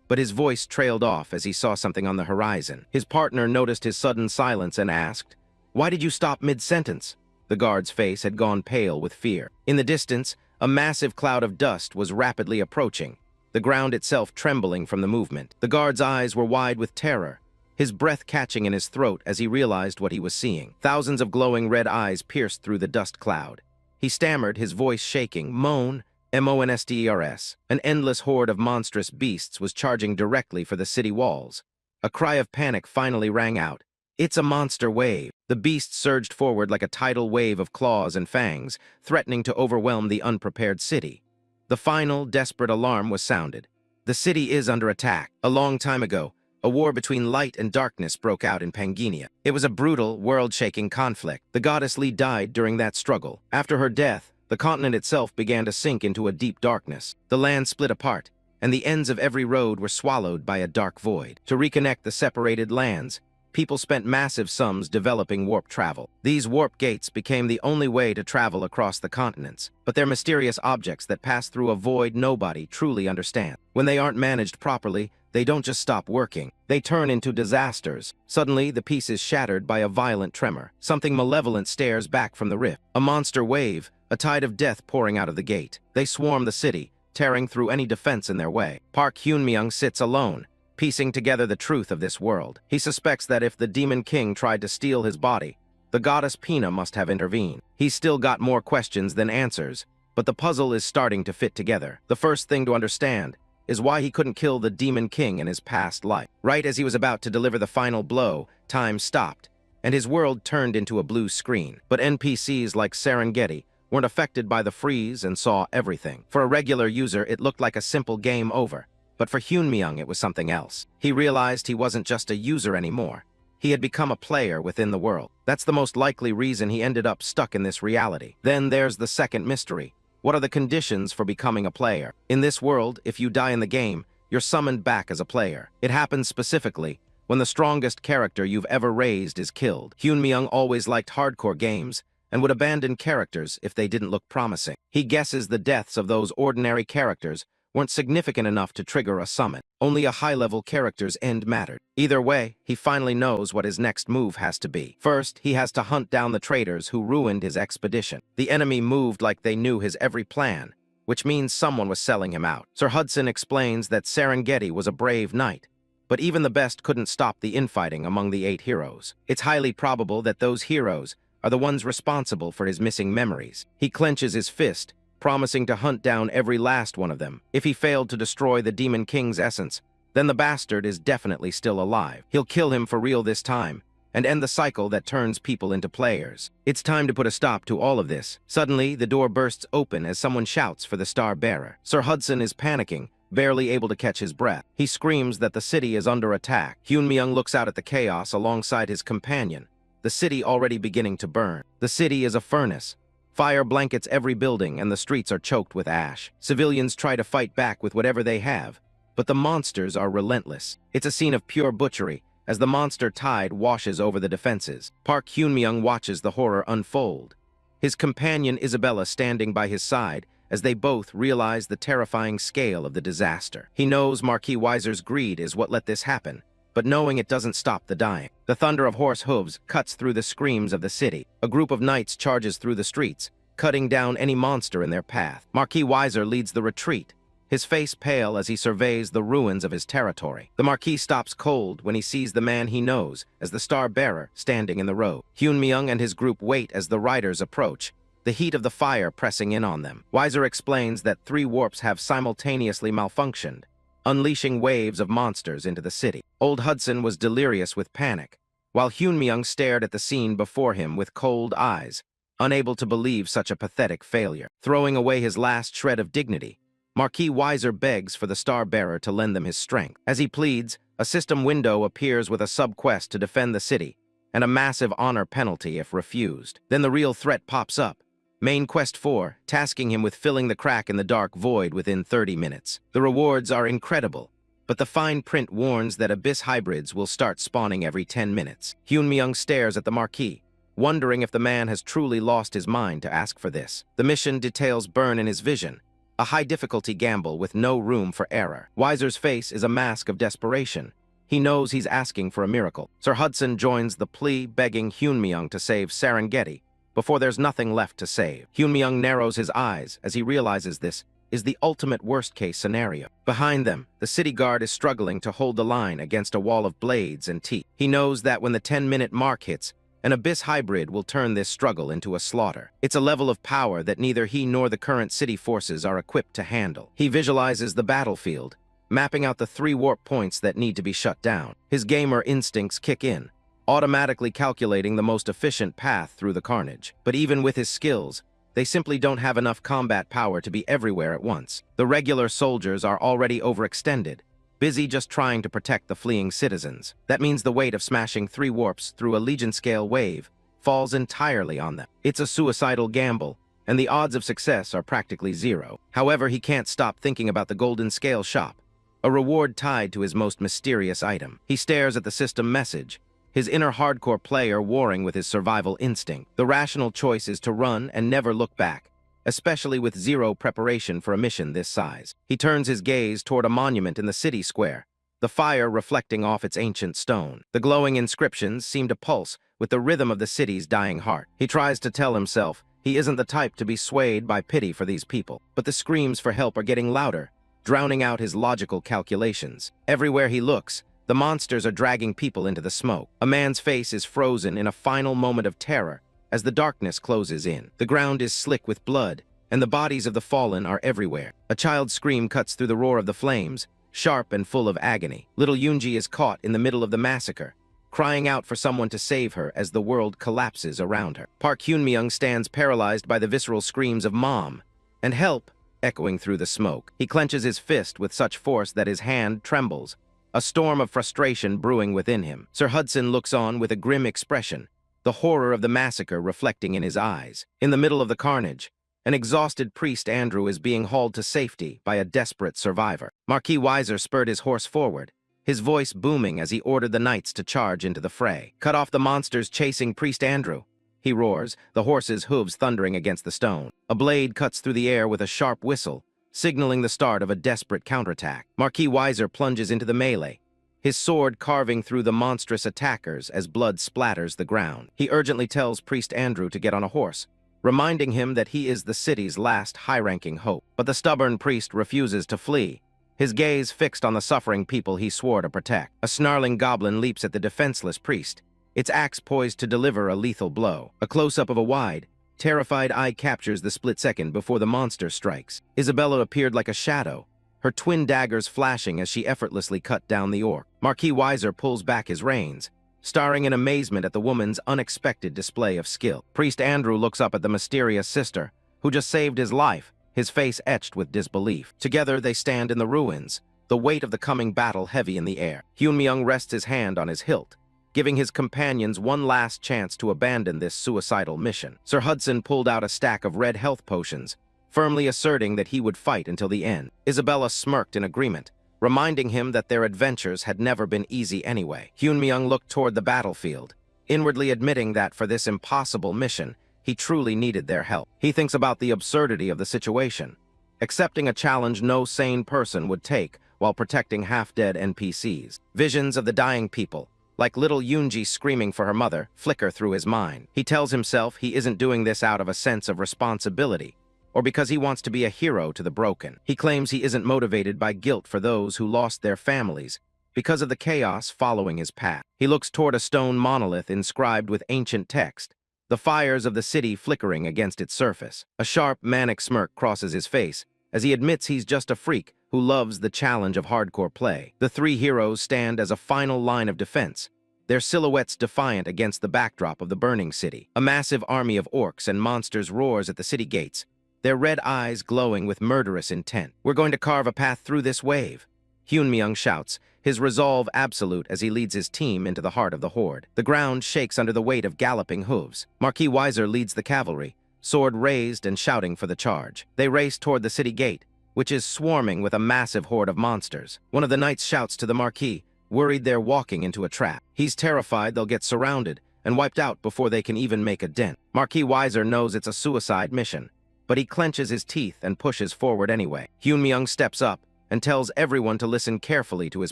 But his voice trailed off as he saw something on the horizon. His partner noticed his sudden silence and asked, "Why did you stop mid-sentence?" The guard's face had gone pale with fear. In the distance, a massive cloud of dust was rapidly approaching, the ground itself trembling from the movement. The guard's eyes were wide with terror, his breath catching in his throat as he realized what he was seeing. Thousands of glowing red eyes pierced through the dust cloud. He stammered, his voice shaking, "Moan, monsters." An endless horde of monstrous beasts was charging directly for the city walls. A cry of panic finally rang out. "It's a monster wave." The beasts surged forward like a tidal wave of claws and fangs, threatening to overwhelm the unprepared city. The final, desperate alarm was sounded. "The city is under attack." A long time ago, a war between light and darkness broke out in Pangaea. It was a brutal, world-shaking conflict. The goddess Lee died during that struggle. After her death, the continent itself began to sink into a deep darkness. The land split apart, and the ends of every road were swallowed by a dark void. To reconnect the separated lands, people spent massive sums developing warp travel. These warp gates became the only way to travel across the continents, but they're mysterious objects that pass through a void nobody truly understands. When they aren't managed properly, they don't just stop working, they turn into disasters. Suddenly, the piece is shattered by a violent tremor. Something malevolent stares back from the rift. A monster wave, a tide of death pouring out of the gate. They swarm the city, tearing through any defense in their way. Park Hyunmyoung sits alone, piecing together the truth of this world. He suspects that if the Demon King tried to steal his body, the goddess Pina must have intervened. He's still got more questions than answers, but the puzzle is starting to fit together. The first thing to understand is why he couldn't kill the Demon King in his past life. Right as he was about to deliver the final blow, time stopped, and his world turned into a blue screen. But NPCs like Serengeti weren't affected by the freeze and saw everything. For a regular user, it looked like a simple game over. But for Hyunmyoung, it was something else. He realized he wasn't just a user anymore. He had become a player within the world. That's the most likely reason he ended up stuck in this reality. Then there's the second mystery. What are the conditions for becoming a player? In this world, if you die in the game, you're summoned back as a player. It happens specifically when the strongest character you've ever raised is killed. Hyunmyoung always liked hardcore games and would abandon characters if they didn't look promising. He guesses the deaths of those ordinary characters weren't significant enough to trigger a summon. Only a high-level character's end mattered. Either way, he finally knows what his next move has to be. First, he has to hunt down the traitors who ruined his expedition. The enemy moved like they knew his every plan, which means someone was selling him out. Sir Hudson explains that Serengeti was a brave knight, but even the best couldn't stop the infighting among the 8 heroes. It's highly probable that those heroes are the ones responsible for his missing memories. He clenches his fist, promising to hunt down every last one of them. If he failed to destroy the Demon King's essence, then the bastard is definitely still alive. He'll kill him for real this time, and end the cycle that turns people into players. It's time to put a stop to all of this. Suddenly, the door bursts open as someone shouts for the Star Bearer. Sir Hudson is panicking, barely able to catch his breath. He screams that the city is under attack. Hyun-myung looks out at the chaos alongside his companion, the city already beginning to burn. The city is a furnace. Fire blankets every building and the streets are choked with ash. Civilians try to fight back with whatever they have, but the monsters are relentless. It's a scene of pure butchery as the monster tide washes over the defenses. Park Hyun-myung watches the horror unfold, his companion Isabella standing by his side as they both realize the terrifying scale of the disaster. He knows Marquis Weiser's greed is what let this happen, but knowing it doesn't stop the dying. The thunder of horse hooves cuts through the screams of the city. A group of knights charges through the streets, cutting down any monster in their path. Marquis Weiser leads the retreat, his face pale as he surveys the ruins of his territory. The Marquis stops cold when he sees the man he knows as the Star Bearer standing in the road. Hyun-myung and his group wait as the riders approach, the heat of the fire pressing in on them. Weiser explains that 3 warps have simultaneously malfunctioned, unleashing waves of monsters into the city. Old Hudson was delirious with panic, while Hyun-myung stared at the scene before him with cold eyes, unable to believe such a pathetic failure. Throwing away his last shred of dignity, Marquis Weiser begs for the Star Bearer to lend them his strength. As he pleads, a system window appears with a sub-quest to defend the city, and a massive honor penalty if refused. Then the real threat pops up. Main Quest 4, tasking him with filling the crack in the dark void within 30 minutes. The rewards are incredible, but the fine print warns that abyss hybrids will start spawning every 10 minutes. Hyun-myung stares at the Marquis, wondering if the man has truly lost his mind to ask for this. The mission details burn in his vision, a high-difficulty gamble with no room for error. Weiser's face is a mask of desperation. He knows he's asking for a miracle. Sir Hudson joins the plea, begging Hyun-myung to save Serengeti before there's nothing left to save. Hyun-myung narrows his eyes as he realizes this is the ultimate worst-case scenario. Behind them, the city guard is struggling to hold the line against a wall of blades and teeth. He knows that when the 10-minute mark hits, an abyss hybrid will turn this struggle into a slaughter. It's a level of power that neither he nor the current city forces are equipped to handle. He visualizes the battlefield, mapping out the 3 warp points that need to be shut down. His gamer instincts kick in, automatically calculating the most efficient path through the carnage. But even with his skills, they simply don't have enough combat power to be everywhere at once. The regular soldiers are already overextended, busy just trying to protect the fleeing citizens. That means the weight of smashing 3 warps through a Legion-scale wave falls entirely on them. It's a suicidal gamble, and the odds of success are practically 0. However, he can't stop thinking about the Golden Scale shop, a reward tied to his most mysterious item. He stares at the system message, his inner hardcore player warring with his survival instinct. The rational choice is to run and never look back, especially with 0 preparation for a mission this size. He turns his gaze toward a monument in the city square, the fire reflecting off its ancient stone. The glowing inscriptions seem to pulse with the rhythm of the city's dying heart. He tries to tell himself he isn't the type to be swayed by pity for these people, but the screams for help are getting louder, drowning out his logical calculations. Everywhere he looks, the monsters are dragging people into the smoke. A man's face is frozen in a final moment of terror as the darkness closes in. The ground is slick with blood, and the bodies of the fallen are everywhere. A child's scream cuts through the roar of the flames, sharp and full of agony. Little Yoonji is caught in the middle of the massacre, crying out for someone to save her as the world collapses around her. Park Hyun-myung stands paralyzed by the visceral screams of "Mom" and "Help" echoing through the smoke. He clenches his fist with such force that his hand trembles, a storm of frustration brewing within him. Sir Hudson looks on with a grim expression, the horror of the massacre reflecting in his eyes. In the middle of the carnage, an exhausted priest Andrew is being hauled to safety by a desperate survivor. Marquis Weiser spurred his horse forward, his voice booming as he ordered the knights to charge into the fray. "Cut off the monsters chasing Priest Andrew," he roars, the horse's hooves thundering against the stone. A blade cuts through the air with a sharp whistle, signaling the start of a desperate counterattack. Marquis Weiser plunges into the melee, his sword carving through the monstrous attackers as blood splatters the ground. He urgently tells Priest Andrew to get on a horse, reminding him that he is the city's last high-ranking hope. But the stubborn priest refuses to flee, his gaze fixed on the suffering people he swore to protect. A snarling goblin leaps at the defenseless priest, its axe poised to deliver a lethal blow. A close-up of a wide, terrified eye captures the split second before the monster strikes. Isabella appeared like a shadow, her twin daggers flashing as she effortlessly cut down the orc. Marquis Weiser pulls back his reins, staring in amazement at the woman's unexpected display of skill. Priest Andrew looks up at the mysterious sister, who just saved his life, his face etched with disbelief. Together they stand in the ruins, the weight of the coming battle heavy in the air. Hyun-myung rests his hand on his hilt, giving his companions one last chance to abandon this suicidal mission. Sir Hudson pulled out a stack of red health potions, firmly asserting that he would fight until the end. Isabella smirked in agreement, reminding him that their adventures had never been easy anyway. Hyun-myung looked toward the battlefield, inwardly admitting that for this impossible mission, he truly needed their help. He thinks about the absurdity of the situation, accepting a challenge no sane person would take while protecting half-dead NPCs. Visions of the dying people, like little Yoonji screaming for her mother, flicker through his mind. He tells himself he isn't doing this out of a sense of responsibility, or because he wants to be a hero to the broken. He claims he isn't motivated by guilt for those who lost their families because of the chaos following his path. He looks toward a stone monolith inscribed with ancient text, the fires of the city flickering against its surface. A sharp, manic smirk crosses his face as he admits he's just a freak who loves the challenge of hardcore play. The three heroes stand as a final line of defense, their silhouettes defiant against the backdrop of the burning city. A massive army of orcs and monsters roars at the city gates, their red eyes glowing with murderous intent. "We're going to carve a path through this wave," Hyun-myung shouts, his resolve absolute as he leads his team into the heart of the horde. The ground shakes under the weight of galloping hooves. Marquis Weiser leads the cavalry, sword raised and shouting for the charge. They race toward the city gate, which is swarming with a massive horde of monsters. One of the knights shouts to the Marquis, worried they're walking into a trap. He's terrified they'll get surrounded and wiped out before they can even make a dent. Marquis Weiser knows it's a suicide mission, but he clenches his teeth and pushes forward anyway. Hyun-myung steps up and tells everyone to listen carefully to his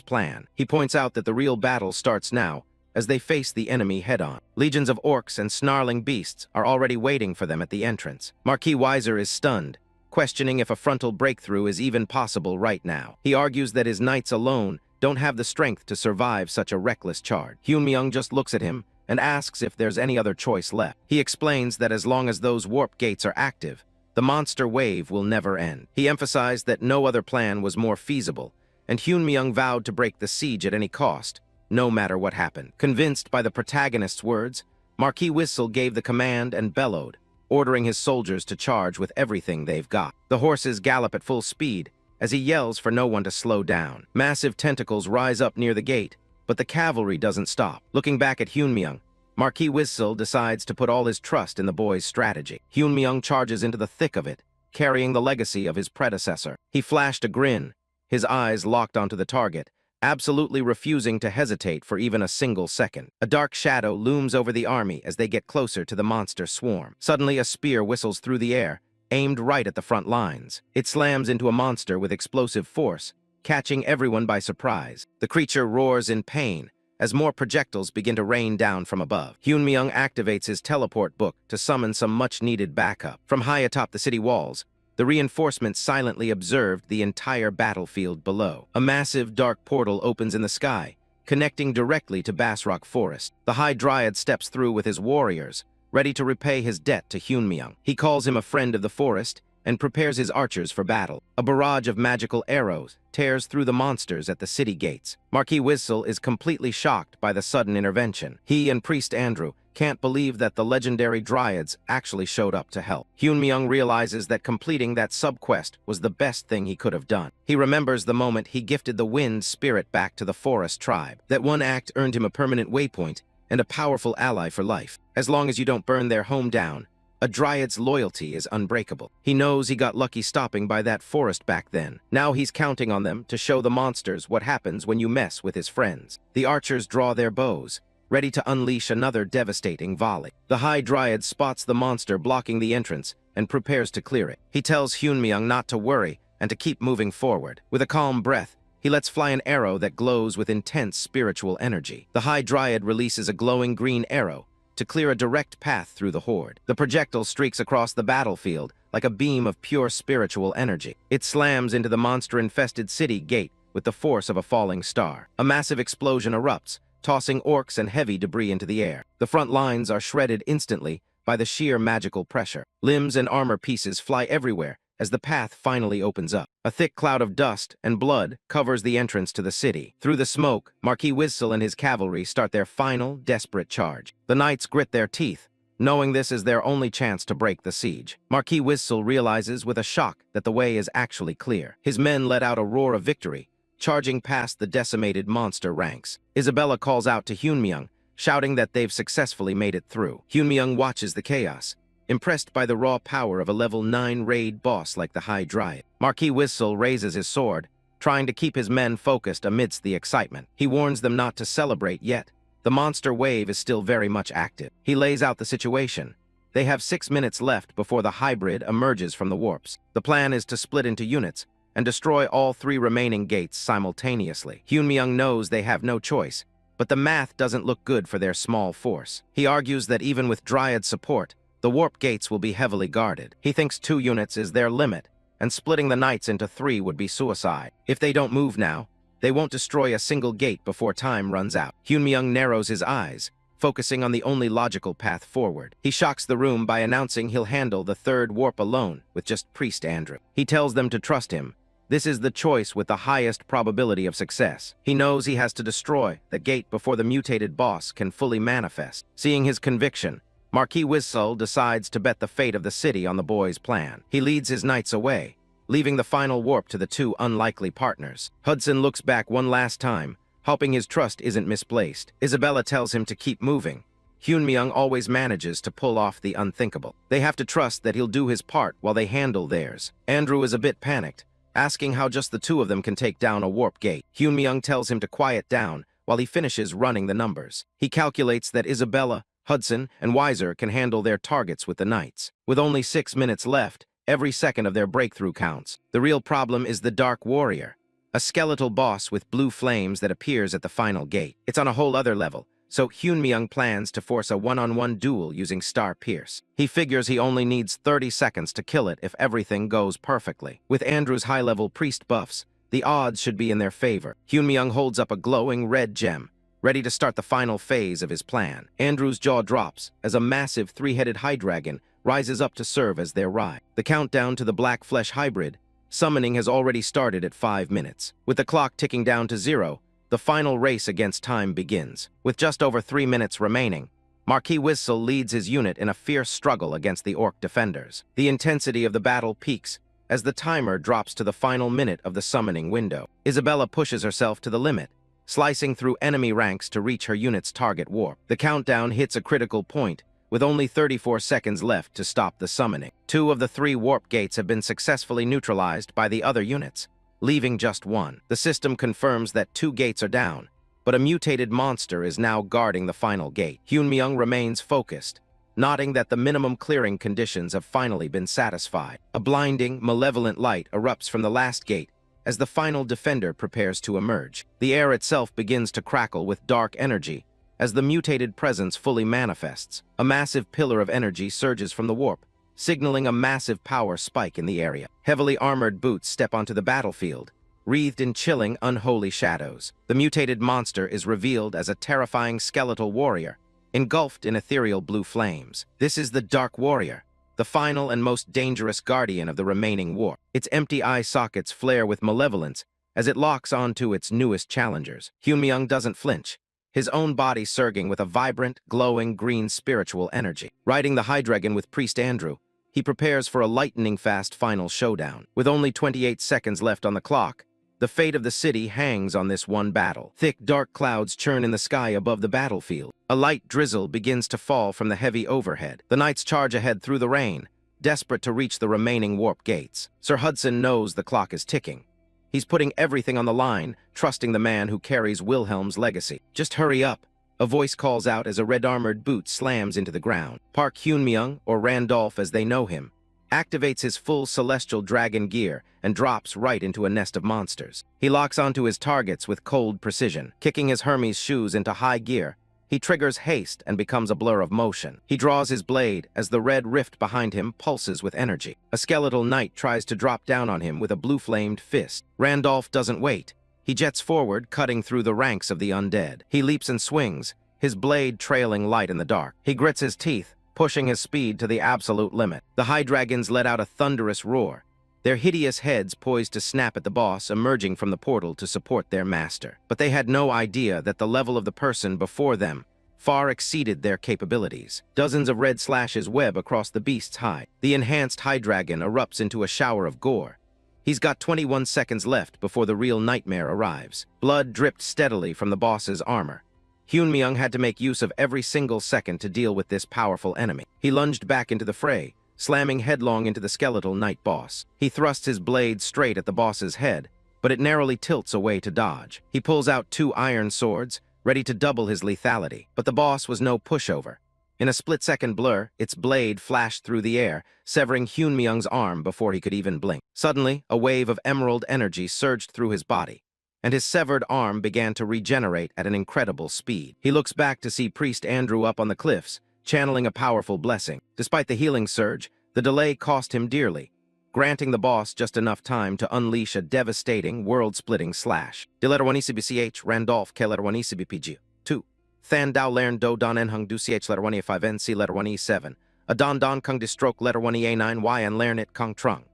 plan. He points out that the real battle starts now, as they face the enemy head-on. Legions of orcs and snarling beasts are already waiting for them at the entrance. Marquis Weiser is stunned, questioning if a frontal breakthrough is even possible right now. He argues that his knights alone don't have the strength to survive such a reckless charge. Hyun-myung just looks at him and asks if there's any other choice left. He explains that as long as those warp gates are active, the monster wave will never end. He emphasized that no other plan was more feasible, and Hyun-myung vowed to break the siege at any cost, no matter what happened. Convinced by the protagonist's words, Marquis Whistle gave the command and bellowed, ordering his soldiers to charge with everything they've got. The horses gallop at full speed as he yells for no one to slow down. Massive tentacles rise up near the gate, but the cavalry doesn't stop. Looking back at Hyun-myung, Marquis Whistle decides to put all his trust in the boy's strategy. Hyun-myung charges into the thick of it, carrying the legacy of his predecessor. He flashed a grin, his eyes locked onto the target, absolutely refusing to hesitate for even a single second. A dark shadow looms over the army as they get closer to the monster swarm. Suddenly, a spear whistles through the air, aimed right at the front lines. It slams into a monster with explosive force, catching everyone by surprise. The creature roars in pain as more projectiles begin to rain down from above. Hyun-myung activates his teleport book to summon some much-needed backup. From high atop the city walls, the reinforcements silently observed the entire battlefield below. A massive dark portal opens in the sky, connecting directly to Basrock Forest. The High Dryad steps through with his warriors, ready to repay his debt to Hyun-myung. He calls him a friend of the forest and prepares his archers for battle. A barrage of magical arrows tears through the monsters at the city gates. Marquis Whistle is completely shocked by the sudden intervention. He and Priest Andrew can't believe that the legendary Dryads actually showed up to help. Hyun-myung realizes that completing that sub-quest was the best thing he could have done. He remembers the moment he gifted the wind spirit back to the forest tribe. That one act earned him a permanent waypoint and a powerful ally for life. As long as you don't burn their home down, a Dryad's loyalty is unbreakable. He knows he got lucky stopping by that forest back then. Now he's counting on them to show the monsters what happens when you mess with his friends. The archers draw their bows, ready to unleash another devastating volley. The High Dryad spots the monster blocking the entrance and prepares to clear it. He tells Hyun-myung not to worry and to keep moving forward. With a calm breath, he lets fly an arrow that glows with intense spiritual energy. The High Dryad releases a glowing green arrow to clear a direct path through the horde. The projectile streaks across the battlefield like a beam of pure spiritual energy. It slams into the monster-infested city gate with the force of a falling star. A massive explosion erupts, tossing orcs and heavy debris into the air. The front lines are shredded instantly by the sheer magical pressure. Limbs and armor pieces fly everywhere as the path finally opens up. A thick cloud of dust and blood covers the entrance to the city. Through the smoke, Marquis Whistle and his cavalry start their final, desperate charge. The knights grit their teeth, knowing this is their only chance to break the siege. Marquis Whistle realizes with a shock that the way is actually clear. His men let out a roar of victory, charging past the decimated monster ranks. Isabella calls out to Hyunmyeong, shouting that they've successfully made it through. Hyunmyeong watches the chaos, impressed by the raw power of a level 9 raid boss like the High Dryad. Marquis Whistle raises his sword, trying to keep his men focused amidst the excitement. He warns them not to celebrate yet. The monster wave is still very much active. He lays out the situation. They have 6 minutes left before the hybrid emerges from the warps. The plan is to split into units and destroy all 3 remaining gates simultaneously. Hyunmyeong knows they have no choice, but the math doesn't look good for their small force. He argues that even with Dryad support, the warp gates will be heavily guarded. He thinks 2 units is their limit, and splitting the knights into 3 would be suicide. If they don't move now, they won't destroy a single gate before time runs out. Hyunmyeong narrows his eyes, focusing on the only logical path forward. He shocks the room by announcing he'll handle the 3rd warp alone with just Priest Andrew. He tells them to trust him. This is the choice with the highest probability of success. He knows he has to destroy the gate before the mutated boss can fully manifest. Seeing his conviction, Marquis Whistle decides to bet the fate of the city on the boy's plan. He leads his knights away, leaving the final warp to the 2 unlikely partners. Hudson looks back one last time, hoping his trust isn't misplaced. Isabella tells him to keep moving. Hyunmyeong always manages to pull off the unthinkable. They have to trust that he'll do his part while they handle theirs. Andrew is a bit panicked, asking how just the 2 of them can take down a warp gate. Hyunmyeong tells him to quiet down while he finishes running the numbers. He calculates that Isabella, Hudson, and Weiser can handle their targets with the knights. With only 6 minutes left, every second of their breakthrough counts. The real problem is the Dark Warrior, a skeletal boss with blue flames that appears at the final gate. It's on a whole other level, so Hyunmyeong plans to force a one-on-one duel using Star Pierce. He figures he only needs 30 seconds to kill it if everything goes perfectly. With Andrew's high-level priest buffs, the odds should be in their favor. Hyunmyeong holds up a glowing red gem, ready to start the final phase of his plan. Andrew's jaw drops as a massive 3-headed High-Dragon rises up to serve as their ride. The countdown to the Black Flesh hybrid summoning has already started at 5 minutes. With the clock ticking down to 0, the final race against time begins. With just over 3 minutes remaining, Marquis Whistle leads his unit in a fierce struggle against the Orc defenders. The intensity of the battle peaks as the timer drops to the final minute of the summoning window. Isabella pushes herself to the limit, slicing through enemy ranks to reach her unit's target warp. The countdown hits a critical point, with only 34 seconds left to stop the summoning. 2 of the 3 warp gates have been successfully neutralized by the other units, leaving just 1. The system confirms that 2 gates are down, but a mutated monster is now guarding the final gate. Hyunmyeong remains focused, nodding that the minimum clearing conditions have finally been satisfied. A blinding, malevolent light erupts from the last gate as the final defender prepares to emerge. The air itself begins to crackle with dark energy as the mutated presence fully manifests. A massive pillar of energy surges from the warp, signaling a massive power spike in the area. Heavily armored boots step onto the battlefield, wreathed in chilling, unholy shadows. The mutated monster is revealed as a terrifying skeletal warrior, engulfed in ethereal blue flames. This is the Dark Warrior, the final and most dangerous guardian of the remaining war. Its empty eye sockets flare with malevolence as it locks onto its newest challengers. Hyunmyeong doesn't flinch, his own body surging with a vibrant, glowing green spiritual energy. Riding the High-Dragon with Priest Andrew, he prepares for a lightning-fast final showdown. With only 28 seconds left on the clock, the fate of the city hangs on this one battle. Thick, dark clouds churn in the sky above the battlefield. A light drizzle begins to fall from the heavy overhead. The knights charge ahead through the rain, desperate to reach the remaining warp gates. Sir Hudson knows the clock is ticking. He's putting everything on the line, trusting the man who carries Wilhelm's legacy. Just hurry up, a voice calls out as a red-armored boot slams into the ground. Park Hyunmyeong, or Randolph as they know him, activates his full celestial dragon gear and drops right into a nest of monsters. He locks onto his targets with cold precision. Kicking his Hermes shoes into high gear, he triggers haste and becomes a blur of motion. He draws his blade as the red rift behind him pulses with energy. A skeletal knight tries to drop down on him with a blue-flamed fist. Randolph doesn't wait. He jets forward, cutting through the ranks of the undead. He leaps and swings, his blade trailing light in the dark. He grits his teeth, pushing his speed to the absolute limit. The High-Dragons let out a thunderous roar, their hideous heads poised to snap at the boss emerging from the portal to support their master. But they had no idea that the level of the person before them far exceeded their capabilities. Dozens of red slashes web across the beast's hide. The enhanced High Dragon erupts into a shower of gore. He's got 21 seconds left before the real nightmare arrives. Blood dripped steadily from the boss's armor. Hyunmyeong had to make use of every single second to deal with this powerful enemy. He lunged back into the fray, slamming headlong into the skeletal night boss. He thrusts his blade straight at the boss's head, but it narrowly tilts away to dodge. He pulls out 2 iron swords, ready to double his lethality. But the boss was no pushover. In a split-second blur, its blade flashed through the air, severing Hyunmyeong's arm before he could even blink. Suddenly, a wave of emerald energy surged through his body, and his severed arm began to regenerate at an incredible speed. He looks back to see Priest Andrew up on the cliffs, channeling a powerful blessing. Despite the healing surge, the delay cost him dearly, granting the boss just enough time to unleash a devastating, world-splitting slash. Diletter1ECBCH, Randolph, K-Letter1ECBPG. 2. Than Dao Lern Do Don En Hung Du CH Letter 1E5 NC Letter 1E7. A Don Don Kung Distroke Letter 1EA9 Y and Lern It Kung Trung.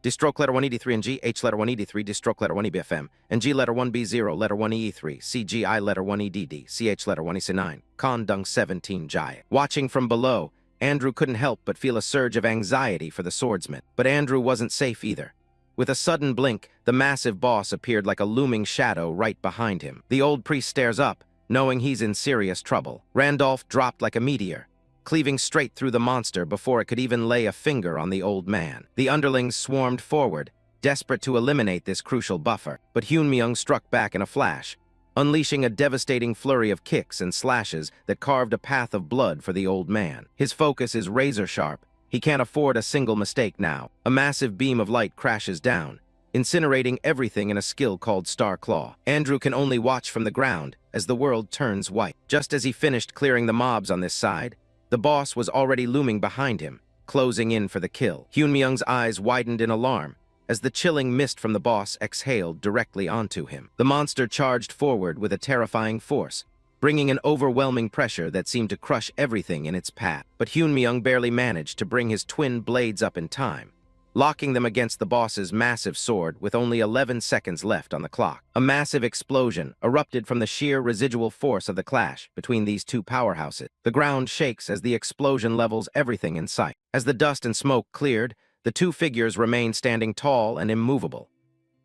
Distroke Letter 1ED3 and G, H Letter 1ED3, Distroke Letter 1EBFM, and G Letter 1B0, Letter 1EE3, CGI Letter 1EDD, CH Letter 1EC9, Con Dung 17 Jai. Watching from below, Andrew couldn't help but feel a surge of anxiety for the swordsman. But Andrew wasn't safe either. With a sudden blink, the massive boss appeared like a looming shadow right behind him. The old priest stares up, knowing he's in serious trouble. Randolph dropped like a meteor, cleaving straight through the monster before it could even lay a finger on the old man. The underlings swarmed forward, desperate to eliminate this crucial buffer. But Hyunmyeong struck back in a flash, unleashing a devastating flurry of kicks and slashes that carved a path of blood for the old man. His focus is razor-sharp. He can't afford a single mistake now. A massive beam of light crashes down, incinerating everything in a skill called Star Claw. Andrew can only watch from the ground as the world turns white. Just as he finished clearing the mobs on this side, the boss was already looming behind him, closing in for the kill. Hyunmyeong's eyes widened in alarm as the chilling mist from the boss exhaled directly onto him. The monster charged forward with a terrifying force, bringing an overwhelming pressure that seemed to crush everything in its path. But Hyunmyeong barely managed to bring his twin blades up in time, locking them against the boss's massive sword with only 11 seconds left on the clock. A massive explosion erupted from the sheer residual force of the clash between these two powerhouses. The ground shakes as the explosion levels everything in sight. As the dust and smoke cleared, the two figures remained standing tall and immovable.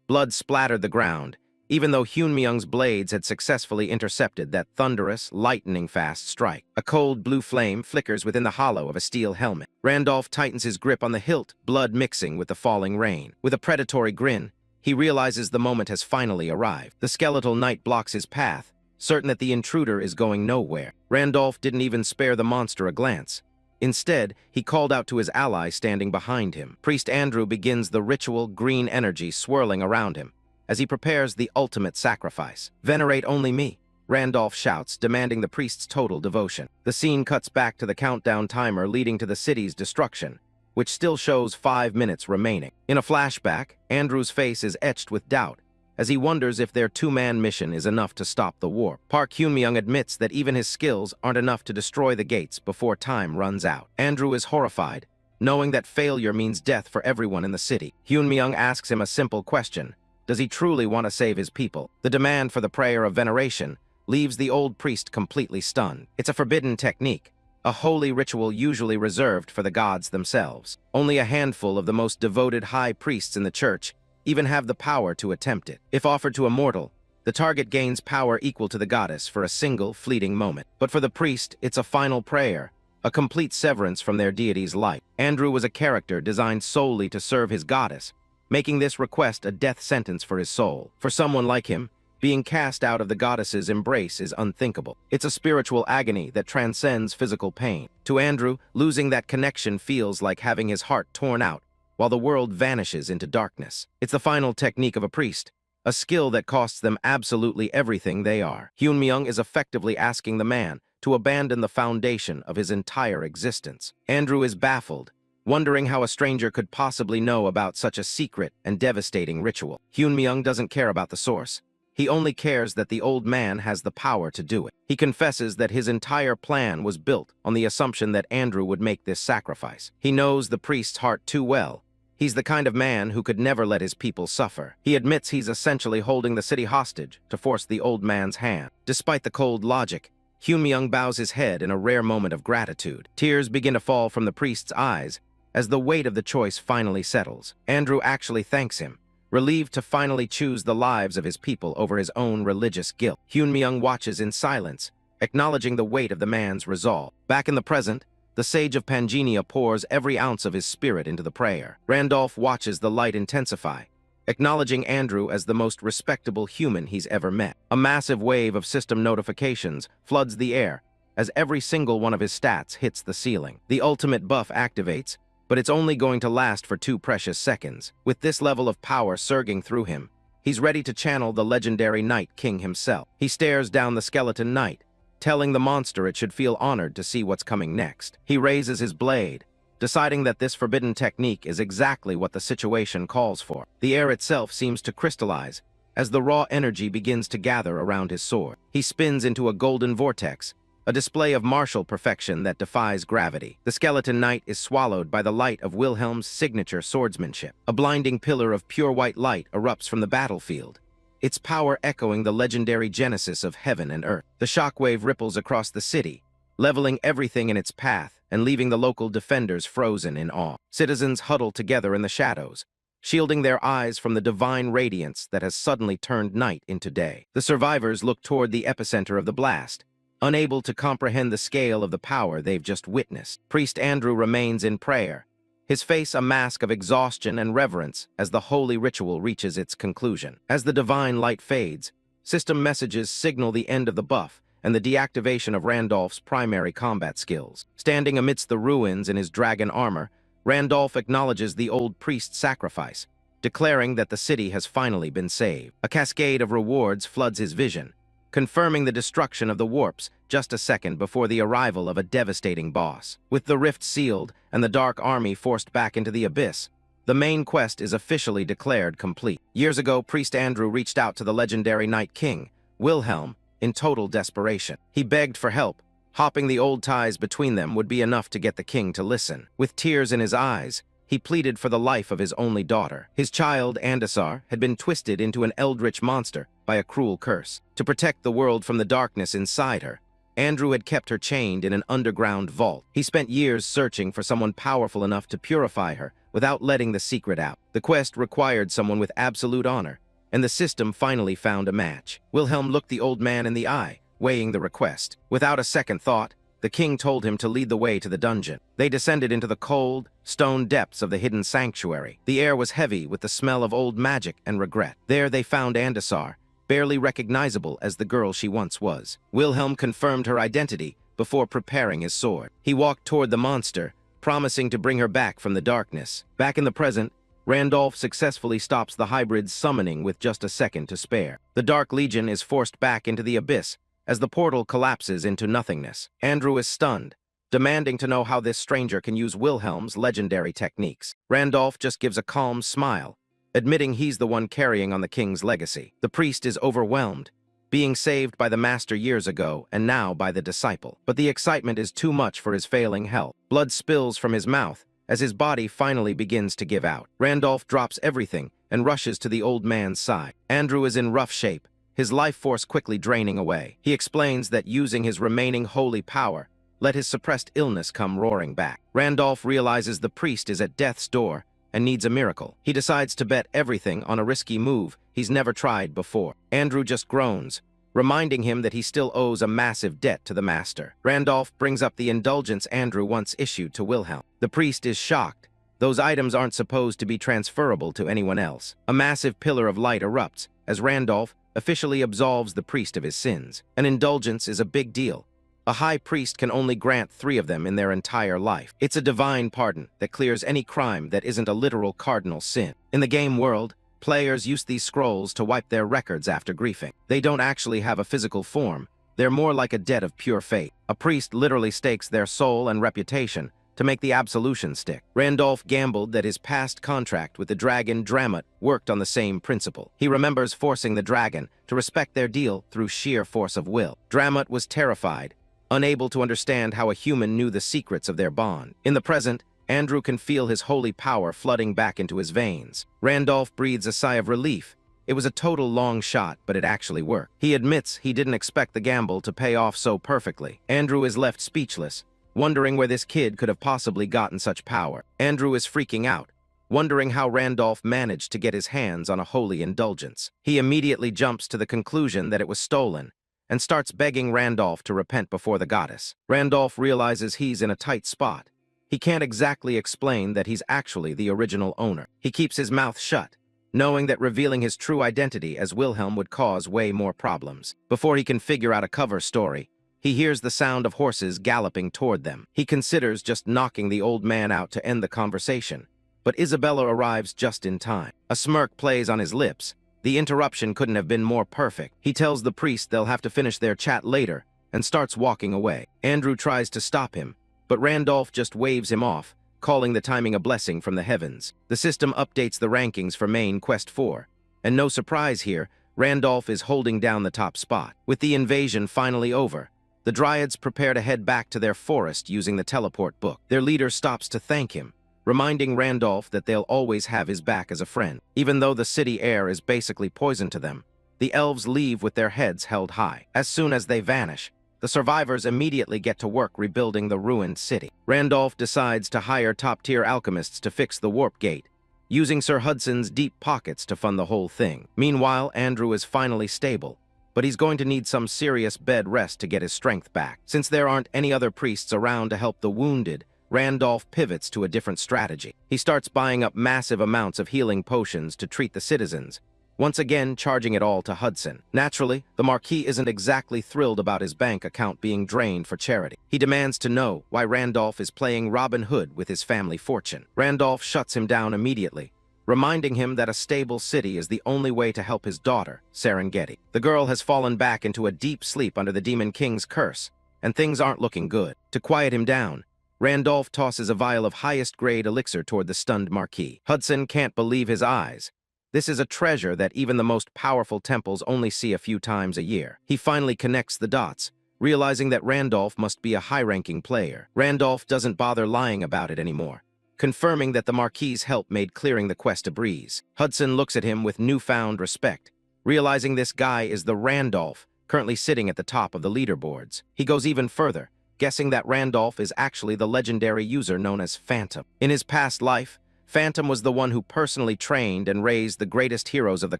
Blood splattered the ground, even though Hyunmyeong's blades had successfully intercepted that thunderous, lightning-fast strike. A cold blue flame flickers within the hollow of a steel helmet. Randolph tightens his grip on the hilt, blood mixing with the falling rain. With a predatory grin, he realizes the moment has finally arrived. The skeletal knight blocks his path, certain that the intruder is going nowhere. Randolph didn't even spare the monster a glance. Instead, he called out to his ally standing behind him. Priest Andrew begins the ritual green energy swirling around him as he prepares the ultimate sacrifice. "Venerate only me," Randolph shouts, demanding the priest's total devotion. The scene cuts back to the countdown timer leading to the city's destruction, which still shows 5 minutes remaining. In a flashback, Andrew's face is etched with doubt as he wonders if their two-man mission is enough to stop the war. Park Hyunmyeong admits that even his skills aren't enough to destroy the gates before time runs out. Andrew is horrified, knowing that failure means death for everyone in the city. Hyunmyeong asks him a simple question: does he truly want to save his people? The demand for the prayer of veneration leaves the old priest completely stunned. It's a forbidden technique, a holy ritual usually reserved for the gods themselves. Only a handful of the most devoted high priests in the church even have the power to attempt it. If offered to a mortal, the target gains power equal to the goddess for a single fleeting moment. But for the priest, it's a final prayer, a complete severance from their deity's life. Andrew was a character designed solely to serve his goddess, making this request a death sentence for his soul. For someone like him, being cast out of the goddess's embrace is unthinkable. It's a spiritual agony that transcends physical pain. To Andrew, losing that connection feels like having his heart torn out, while the world vanishes into darkness. It's the final technique of a priest, a skill that costs them absolutely everything they are. Hyunmyeong is effectively asking the man to abandon the foundation of his entire existence. Andrew is baffled, wondering how a stranger could possibly know about such a secret and devastating ritual. Hyunmyeong doesn't care about the source. He only cares that the old man has the power to do it. He confesses that his entire plan was built on the assumption that Andrew would make this sacrifice. He knows the priest's heart too well. He's the kind of man who could never let his people suffer. He admits he's essentially holding the city hostage to force the old man's hand. Despite the cold logic, Hyun-myung bows his head in a rare moment of gratitude. Tears begin to fall from the priest's eyes as the weight of the choice finally settles. Andrew actually thanks him, relieved to finally choose the lives of his people over his own religious guilt. Hyun-myung watches in silence, acknowledging the weight of the man's resolve. Back in the present, the sage of Pangenia pours every ounce of his spirit into the prayer. Randolph watches the light intensify, acknowledging Andrew as the most respectable human he's ever met. A massive wave of system notifications floods the air as every single one of his stats hits the ceiling. The ultimate buff activates, but it's only going to last for 2 precious seconds. With this level of power surging through him, he's ready to channel the legendary Night King himself. He stares down the skeleton knight, telling the monster it should feel honored to see what's coming next. He raises his blade, deciding that this forbidden technique is exactly what the situation calls for. The air itself seems to crystallize as the raw energy begins to gather around his sword. He spins into a golden vortex, a display of martial perfection that defies gravity. The skeleton knight is swallowed by the light of Wilhelm's signature swordsmanship. A blinding pillar of pure white light erupts from the battlefield, its power echoing the legendary genesis of heaven and earth. The shockwave ripples across the city, leveling everything in its path and leaving the local defenders frozen in awe. Citizens huddle together in the shadows, shielding their eyes from the divine radiance that has suddenly turned night into day. The survivors look toward the epicenter of the blast, unable to comprehend the scale of the power they've just witnessed. Priest Andrew remains in prayer, his face a mask of exhaustion and reverence as the holy ritual reaches its conclusion. As the divine light fades, system messages signal the end of the buff and the deactivation of Randolph's primary combat skills. Standing amidst the ruins in his dragon armor, Randolph acknowledges the old priest's sacrifice, declaring that the city has finally been saved. A cascade of rewards floods his vision, confirming the destruction of the warps just a second before the arrival of a devastating boss. With the rift sealed and the Dark Army forced back into the abyss, the main quest is officially declared complete. Years ago, Priest Andrew reached out to the legendary Night King, Wilhelm, in total desperation. He begged for help, hopping the old ties between them would be enough to get the king to listen. With tears in his eyes, he pleaded for the life of his only daughter. His child, Andasar, had been twisted into an eldritch monster by a cruel curse. To protect the world from the darkness inside her, Andrew had kept her chained in an underground vault. He spent years searching for someone powerful enough to purify her without letting the secret out. The quest required someone with absolute honor, and the system finally found a match. Wilhelm looked the old man in the eye, weighing the request. Without a second thought, the king told him to lead the way to the dungeon. They descended into the cold, stone depths of the hidden sanctuary. The air was heavy with the smell of old magic and regret. There they found Andasar, barely recognizable as the girl she once was. Wilhelm confirmed her identity before preparing his sword. He walked toward the monster, promising to bring her back from the darkness. Back in the present, Randolph successfully stops the hybrid's summoning with just a second to spare. The Dark Legion is forced back into the abyss as the portal collapses into nothingness. Andrew is stunned, demanding to know how this stranger can use Wilhelm's legendary techniques. Randolph just gives a calm smile, admitting he's the one carrying on the king's legacy. The priest is overwhelmed, being saved by the master years ago and now by the disciple. But the excitement is too much for his failing health. Blood spills from his mouth as his body finally begins to give out. Randolph drops everything and rushes to the old man's side. Andrew is in rough shape, his life force quickly draining away. He explains that using his remaining holy power let his suppressed illness come roaring back. Randolph realizes the priest is at death's door and needs a miracle. He decides to bet everything on a risky move he's never tried before. Andrew just groans, reminding him that he still owes a massive debt to the master. Randolph brings up the indulgence Andrew once issued to Wilhelm. The priest is shocked. Those items aren't supposed to be transferable to anyone else. A massive pillar of light erupts as Randolph officially absolves the priest of his sins. An indulgence is a big deal. A high priest can only grant 3 of them in their entire life. It's a divine pardon that clears any crime that isn't a literal cardinal sin. In the game world, players use these scrolls to wipe their records after griefing. They don't actually have a physical form. They're more like a debt of pure faith. A priest literally stakes their soul and reputation to make the absolution stick. Randolph gambled that his past contract with the dragon Dramut worked on the same principle. He remembers forcing the dragon to respect their deal through sheer force of will. Dramut was terrified, unable to understand how a human knew the secrets of their bond. In the present, Andrew can feel his holy power flooding back into his veins. Randolph breathes a sigh of relief. It was a total long shot, but it actually worked. He admits he didn't expect the gamble to pay off so perfectly. Andrew is left speechless, wondering where this kid could have possibly gotten such power. Andrew is freaking out, wondering how Randolph managed to get his hands on a holy indulgence. He immediately jumps to the conclusion that it was stolen and starts begging Randolph to repent before the goddess. Randolph realizes he's in a tight spot. He can't exactly explain that he's actually the original owner. He keeps his mouth shut, knowing that revealing his true identity as Wilhelm would cause way more problems. Before he can figure out a cover story, he hears the sound of horses galloping toward them. He considers just knocking the old man out to end the conversation, but Isabella arrives just in time. A smirk plays on his lips. The interruption couldn't have been more perfect. He tells the priest they'll have to finish their chat later and starts walking away. Andrew tries to stop him, but Randolph just waves him off, calling the timing a blessing from the heavens. The system updates the rankings for main Quest 4, and no surprise here, Randolph is holding down the top spot. With the invasion finally over, the Dryads prepare to head back to their forest using the teleport book. Their leader stops to thank him, reminding Randolph that they'll always have his back as a friend. Even though the city air is basically poison to them, the elves leave with their heads held high. As soon as they vanish, the survivors immediately get to work rebuilding the ruined city. Randolph decides to hire top-tier alchemists to fix the warp gate, using Sir Hudson's deep pockets to fund the whole thing. Meanwhile, Andrew is finally stable, but he's going to need some serious bed rest to get his strength back. Since there aren't any other priests around to help the wounded, Randolph pivots to a different strategy. He starts buying up massive amounts of healing potions to treat the citizens, once again charging it all to Hudson. Naturally, the Marquis isn't exactly thrilled about his bank account being drained for charity. He demands to know why Randolph is playing Robin Hood with his family fortune. Randolph shuts him down immediately, reminding him that a stable city is the only way to help his daughter, Serengeti. The girl has fallen back into a deep sleep under the Demon King's curse, and things aren't looking good. To quiet him down, Randolph tosses a vial of highest-grade elixir toward the stunned Marquis. Hudson can't believe his eyes. This is a treasure that even the most powerful temples only see a few times a year. He finally connects the dots, realizing that Randolph must be a high-ranking player. Randolph doesn't bother lying about it anymore, confirming that the Marquis's help made clearing the quest a breeze. Hudson looks at him with newfound respect, realizing this guy is the Randolph currently sitting at the top of the leaderboards. He goes even further, guessing that Randolph is actually the legendary user known as Phantom. In his past life, Phantom was the one who personally trained and raised the greatest heroes of the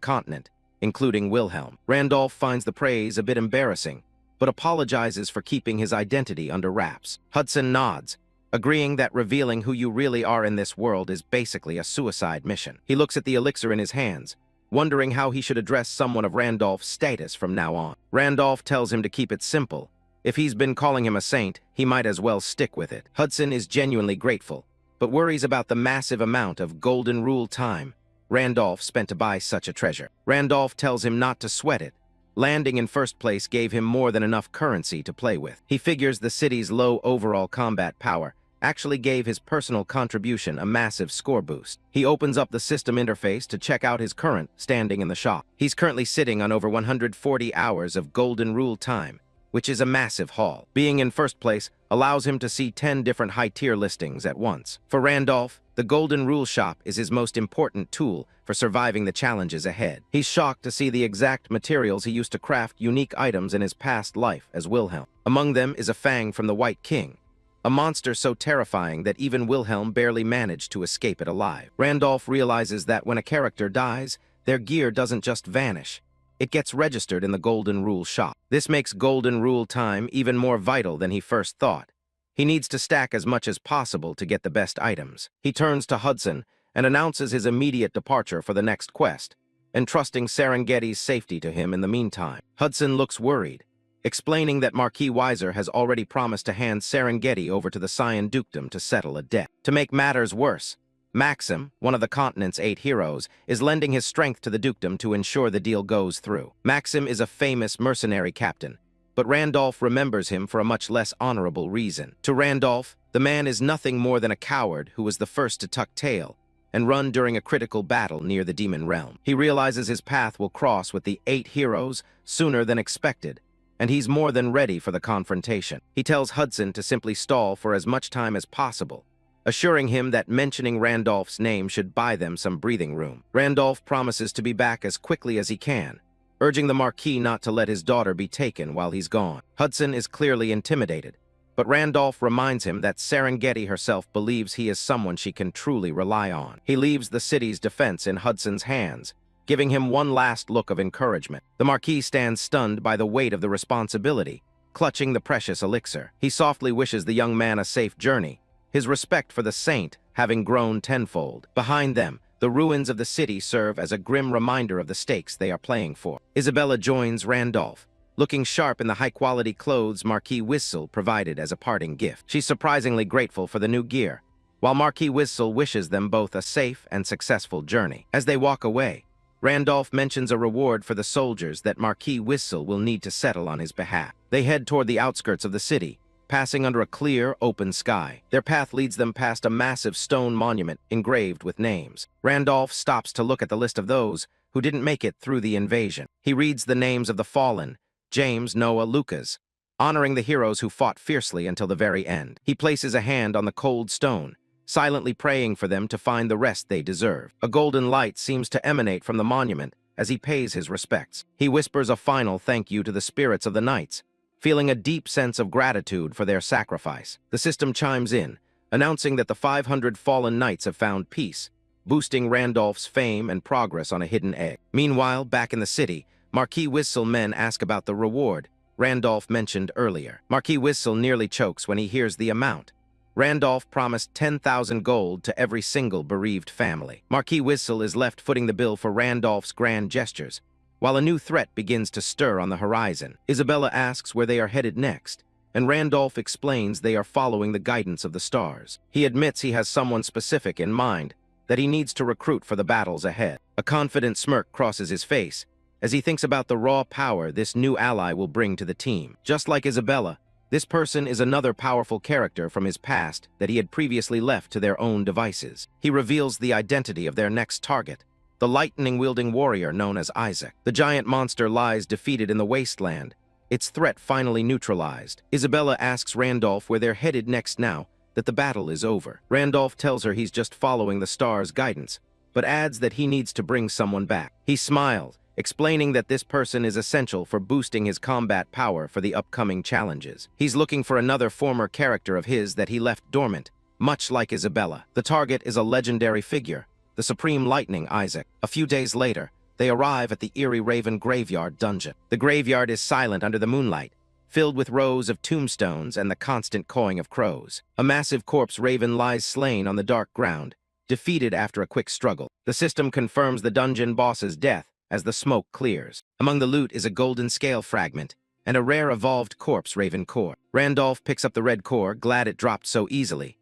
continent, including Wilhelm. Randolph finds the praise a bit embarrassing, but apologizes for keeping his identity under wraps. Hudson nods, agreeing that revealing who you really are in this world is basically a suicide mission. He looks at the elixir in his hands, wondering how he should address someone of Randolph's status from now on. Randolph tells him to keep it simple. If he's been calling him a saint, he might as well stick with it. Hudson is genuinely grateful, but worries about the massive amount of Golden Rule time Randolph spent to buy such a treasure. Randolph tells him not to sweat it. Landing in first place gave him more than enough currency to play with. He figures the city's low overall combat power actually gave his personal contribution a massive score boost. He opens up the system interface to check out his current standing in the shop. He's currently sitting on over 140 hours of Golden Rule time, which is a massive haul. Being in first place allows him to see 10 different high-tier listings at once. For Randolph, the Golden Rule Shop is his most important tool for surviving the challenges ahead. He's shocked to see the exact materials he used to craft unique items in his past life as Wilhelm. Among them is a fang from the White King, a monster so terrifying that even Wilhelm barely managed to escape it alive. Randolph realizes that when a character dies, their gear doesn't just vanish. It gets registered in the Golden Rule Shop. This makes Golden Rule time even more vital than he first thought. He needs to stack as much as possible to get the best items. He turns to Hudson and announces his immediate departure for the next quest, entrusting Serengeti's safety to him in the meantime. Hudson looks worried, explaining that Marquis Weiser has already promised to hand Serengeti over to the Scion Dukedom to settle a debt. To make matters worse, Maxim, one of the continent's 8 heroes, is lending his strength to the dukedom to ensure the deal goes through. Maxim is a famous mercenary captain, but Randolph remembers him for a much less honorable reason. To Randolph, the man is nothing more than a coward who was the first to tuck tail and run during a critical battle near the demon realm. He realizes his path will cross with the 8 heroes sooner than expected, and he's more than ready for the confrontation. He tells Hudson to simply stall for as much time as possible, assuring him that mentioning Randolph's name should buy them some breathing room. Randolph promises to be back as quickly as he can, urging the Marquis not to let his daughter be taken while he's gone. Hudson is clearly intimidated, but Randolph reminds him that Serengeti herself believes he is someone she can truly rely on. He leaves the city's defense in Hudson's hands, giving him one last look of encouragement. The Marquis stands stunned by the weight of the responsibility, clutching the precious elixir. He softly wishes the young man a safe journey, his respect for the saint having grown tenfold. Behind them, the ruins of the city serve as a grim reminder of the stakes they are playing for. Isabella joins Randolph, looking sharp in the high-quality clothes Marquis Whistle provided as a parting gift. She's surprisingly grateful for the new gear, while Marquis Whistle wishes them both a safe and successful journey. As they walk away, Randolph mentions a reward for the soldiers that Marquis Whistle will need to settle on his behalf. They head toward the outskirts of the city, passing under a clear, open sky. Their path leads them past a massive stone monument engraved with names. Randolph stops to look at the list of those who didn't make it through the invasion. He reads the names of the fallen: James, Noah, Lucas, honoring the heroes who fought fiercely until the very end. He places a hand on the cold stone, silently praying for them to find the rest they deserve. A golden light seems to emanate from the monument as he pays his respects. He whispers a final thank you to the spirits of the knights, feeling a deep sense of gratitude for their sacrifice. The system chimes in, announcing that the 500 fallen knights have found peace, boosting Randolph's fame and progress on a hidden egg. Meanwhile, back in the city, Marquis Whistle men ask about the reward Randolph mentioned earlier. Marquis Whistle nearly chokes when he hears the amount. Randolph promised 10,000 gold to every single bereaved family. Marquis Whistle is left footing the bill for Randolph's grand gestures, while a new threat begins to stir on the horizon. Isabella asks where they are headed next, and Randolph explains they are following the guidance of the stars. He admits he has someone specific in mind that he needs to recruit for the battles ahead. A confident smirk crosses his face as he thinks about the raw power this new ally will bring to the team. Just like Isabella, this person is another powerful character from his past that he had previously left to their own devices. He reveals the identity of their next target, the lightning-wielding warrior known as Isaac. The giant monster lies defeated in the wasteland, its threat finally neutralized. Isabella asks Randolph where they're headed next now that the battle is over. Randolph tells her he's just following the star's guidance, but adds that he needs to bring someone back. He smiles, explaining that this person is essential for boosting his combat power for the upcoming challenges. He's looking for another former character of his that he left dormant, much like Isabella. The target is a legendary figure, the Supreme Lightning Isaac. A few days later, they arrive at the Eerie Raven Graveyard dungeon. The graveyard is silent under the moonlight, filled with rows of tombstones and the constant cawing of crows. A massive corpse raven lies slain on the dark ground, defeated after a quick struggle. The system confirms the dungeon boss's death as the smoke clears. Among the loot is a golden scale fragment and a rare evolved corpse raven core. Randolph picks up the red core, glad it dropped so easily.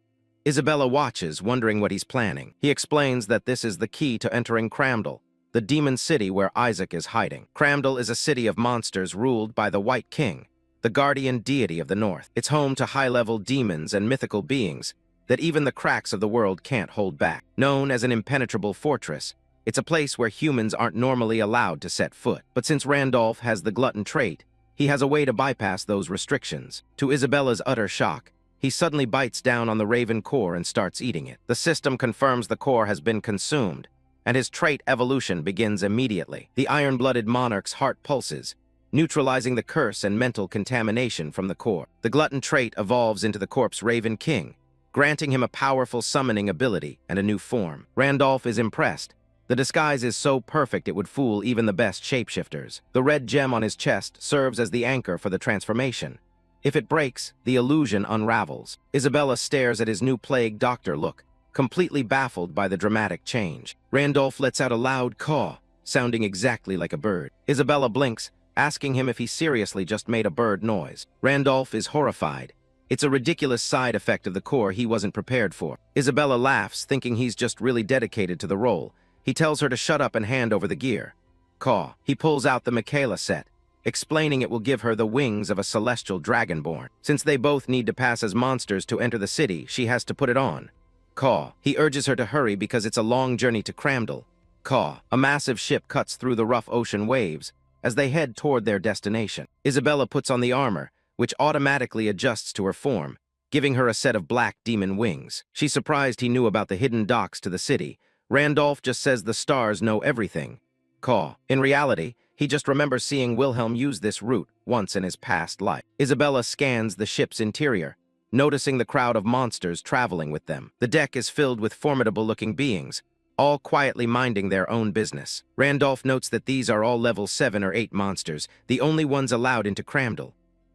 Isabella watches, wondering what he's planning. He explains that this is the key to entering Cramdal, the demon city where Isaac is hiding. Cramdal is a city of monsters ruled by the White King, the guardian deity of the North. It's home to high-level demons and mythical beings that even the cracks of the world can't hold back. Known as an impenetrable fortress, it's a place where humans aren't normally allowed to set foot. But since Randolph has the glutton trait, he has a way to bypass those restrictions. To Isabella's utter shock, he suddenly bites down on the raven core and starts eating it. The system confirms the core has been consumed, and his trait evolution begins immediately. The iron-blooded monarch's heart pulses, neutralizing the curse and mental contamination from the core. The glutton trait evolves into the corpse Raven King, granting him a powerful summoning ability and a new form. Randolph is impressed. The disguise is so perfect it would fool even the best shapeshifters. The red gem on his chest serves as the anchor for the transformation. If it breaks, the illusion unravels. Isabella stares at his new plague doctor look, completely baffled by the dramatic change. Randolph lets out a loud caw, sounding exactly like a bird. Isabella blinks, asking him if he seriously just made a bird noise. Randolph is horrified. It's a ridiculous side effect of the core he wasn't prepared for. Isabella laughs, thinking he's just really dedicated to the role. He tells her to shut up and hand over the gear. Caw. He pulls out the Michaela set, explaining it will give her the wings of a celestial dragonborn. Since they both need to pass as monsters to enter the city, she has to put it on. Caw. He urges her to hurry because it's a long journey to Cramdal. Caw. A massive ship cuts through the rough ocean waves as they head toward their destination. Isabella puts on the armor, which automatically adjusts to her form, giving her a set of black demon wings. She's surprised he knew about the hidden docks to the city. Randolph just says the stars know everything. Caw. In reality, he just remembers seeing Wilhelm use this route once in his past life. Isabella scans the ship's interior, noticing the crowd of monsters traveling with them. The deck is filled with formidable-looking beings, all quietly minding their own business. Randolph notes that these are all level 7 or 8 monsters, the only ones allowed into Cramdell.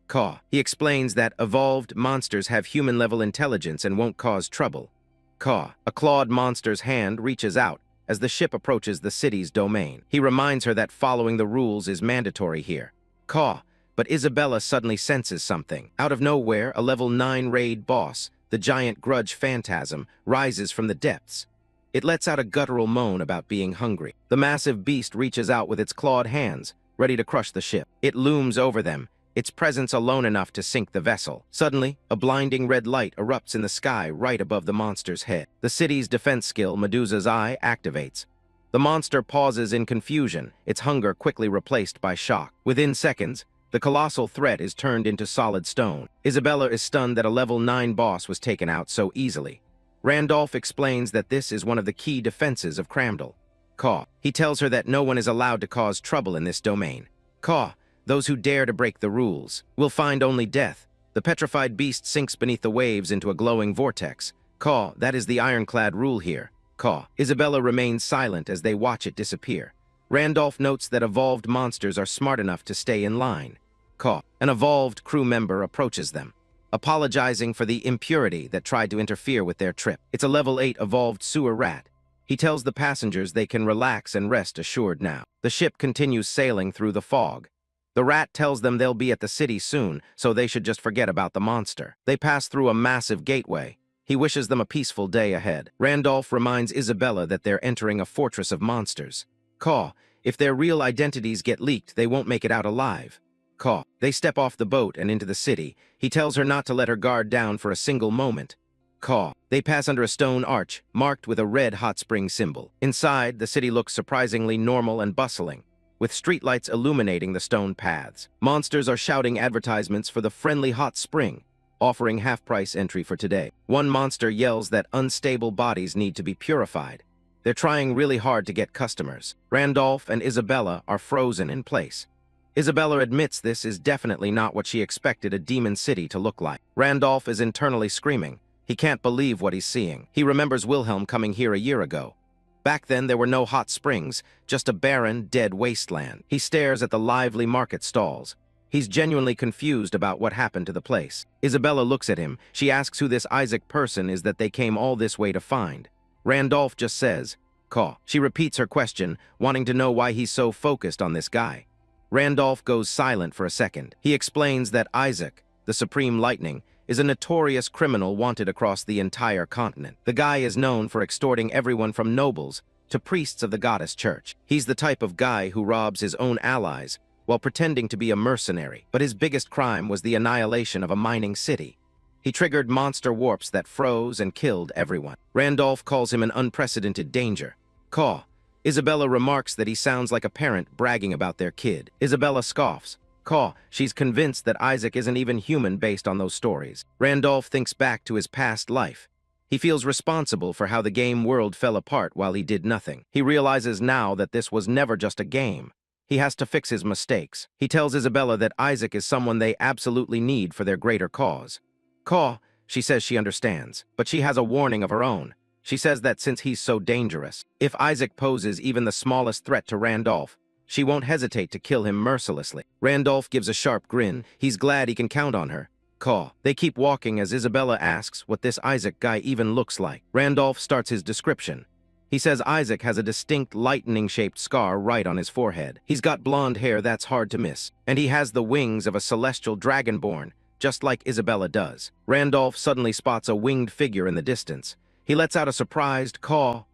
Caw. He explains that evolved monsters have human-level intelligence and won't cause trouble. Caw. A clawed monster's hand reaches out as the ship approaches the city's domain. He reminds her that following the rules is mandatory here. Caw. But Isabella suddenly senses something. Out of nowhere, a level 9 raid boss, the giant grudge phantasm, rises from the depths. It lets out a guttural moan about being hungry. The massive beast reaches out with its clawed hands, ready to crush the ship. It looms over them, its presence alone enough to sink the vessel. Suddenly, a blinding red light erupts in the sky right above the monster's head. The city's defense skill, Medusa's Eye, activates. The monster pauses in confusion, its hunger quickly replaced by shock. Within seconds, the colossal threat is turned into solid stone. Isabella is stunned that a level 9 boss was taken out so easily. Randolph explains that this is one of the key defenses of Cramdell. Caw. He tells her that no one is allowed to cause trouble in this domain. Caw. Those who dare to break the rules will find only death. The petrified beast sinks beneath the waves into a glowing vortex. Caw. That is the ironclad rule here. Caw. Isabella remains silent as they watch it disappear. Randolph notes that evolved monsters are smart enough to stay in line. Caw. An evolved crew member approaches them, apologizing for the impurity that tried to interfere with their trip. It's a level 8 evolved sewer rat. He tells the passengers they can relax and rest assured now. The ship continues sailing through the fog. The rat tells them they'll be at the city soon, so they should just forget about the monster. They pass through a massive gateway. He wishes them a peaceful day ahead. Randolph reminds Isabella that they're entering a fortress of monsters. Caw. If their real identities get leaked, they won't make it out alive. Caw. They step off the boat and into the city. He tells her not to let her guard down for a single moment. Caw. They pass under a stone arch, marked with a red hot spring symbol. Inside, the city looks surprisingly normal and bustling, with streetlights illuminating the stone paths. Monsters are shouting advertisements for the friendly hot spring, offering half-price entry for today. One monster yells that unstable bodies need to be purified. They're trying really hard to get customers. Randolph and Isabella are frozen in place. Isabella admits this is definitely not what she expected a demon city to look like. Randolph is internally screaming. He can't believe what he's seeing. He remembers Wilhelm coming here a year ago. Back then, there were no hot springs, just a barren, dead wasteland. He stares at the lively market stalls. He's genuinely confused about what happened to the place. Isabella looks at him. She asks who this Isaac person is that they came all this way to find. Randolph just says, Caw. She repeats her question, wanting to know why he's so focused on this guy. Randolph goes silent for a second. He explains that Isaac, the Supreme Lightning, is a notorious criminal wanted across the entire continent. The guy is known for extorting everyone from nobles to priests of the goddess church. He's the type of guy who robs his own allies while pretending to be a mercenary. But his biggest crime was the annihilation of a mining city. He triggered monster warps that froze and killed everyone. Randolph calls him an unprecedented danger. Caw. Isabella remarks that he sounds like a parent bragging about their kid. Isabella scoffs. Caw. She's convinced that Isaac isn't even human based on those stories. Randolph thinks back to his past life. He feels responsible for how the game world fell apart while he did nothing. He realizes now that this was never just a game. He has to fix his mistakes. He tells Isabella that Isaac is someone they absolutely need for their greater cause. Caw. She says she understands, but she has a warning of her own. She says that since he's so dangerous, if Isaac poses even the smallest threat to Randolph, she won't hesitate to kill him mercilessly. Randolph gives a sharp grin. He's glad he can count on her. Caw. They keep walking as Isabella asks what this Isaac guy even looks like. Randolph starts his description. He says Isaac has a distinct lightning-shaped scar right on his forehead. He's got blonde hair that's hard to miss, and he has the wings of a celestial dragonborn, just like Isabella does. Randolph suddenly spots a winged figure in the distance. He lets out a surprised caw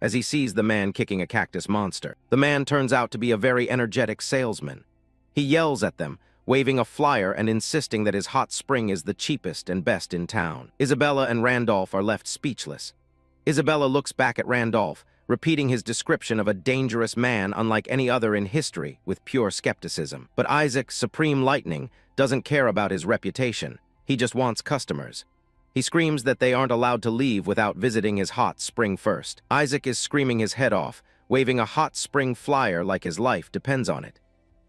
as he sees the man kicking a cactus monster. The man turns out to be a very energetic salesman. He yells at them, waving a flyer and insisting that his hot spring is the cheapest and best in town. Isabella and Randolph are left speechless. Isabella looks back at Randolph, repeating his description of a dangerous man unlike any other in history with pure skepticism. But Isaac, Supreme Lightning, doesn't care about his reputation. He just wants customers. He screams that they aren't allowed to leave without visiting his hot spring first. Isaac is screaming his head off, waving a hot spring flyer like his life depends on it.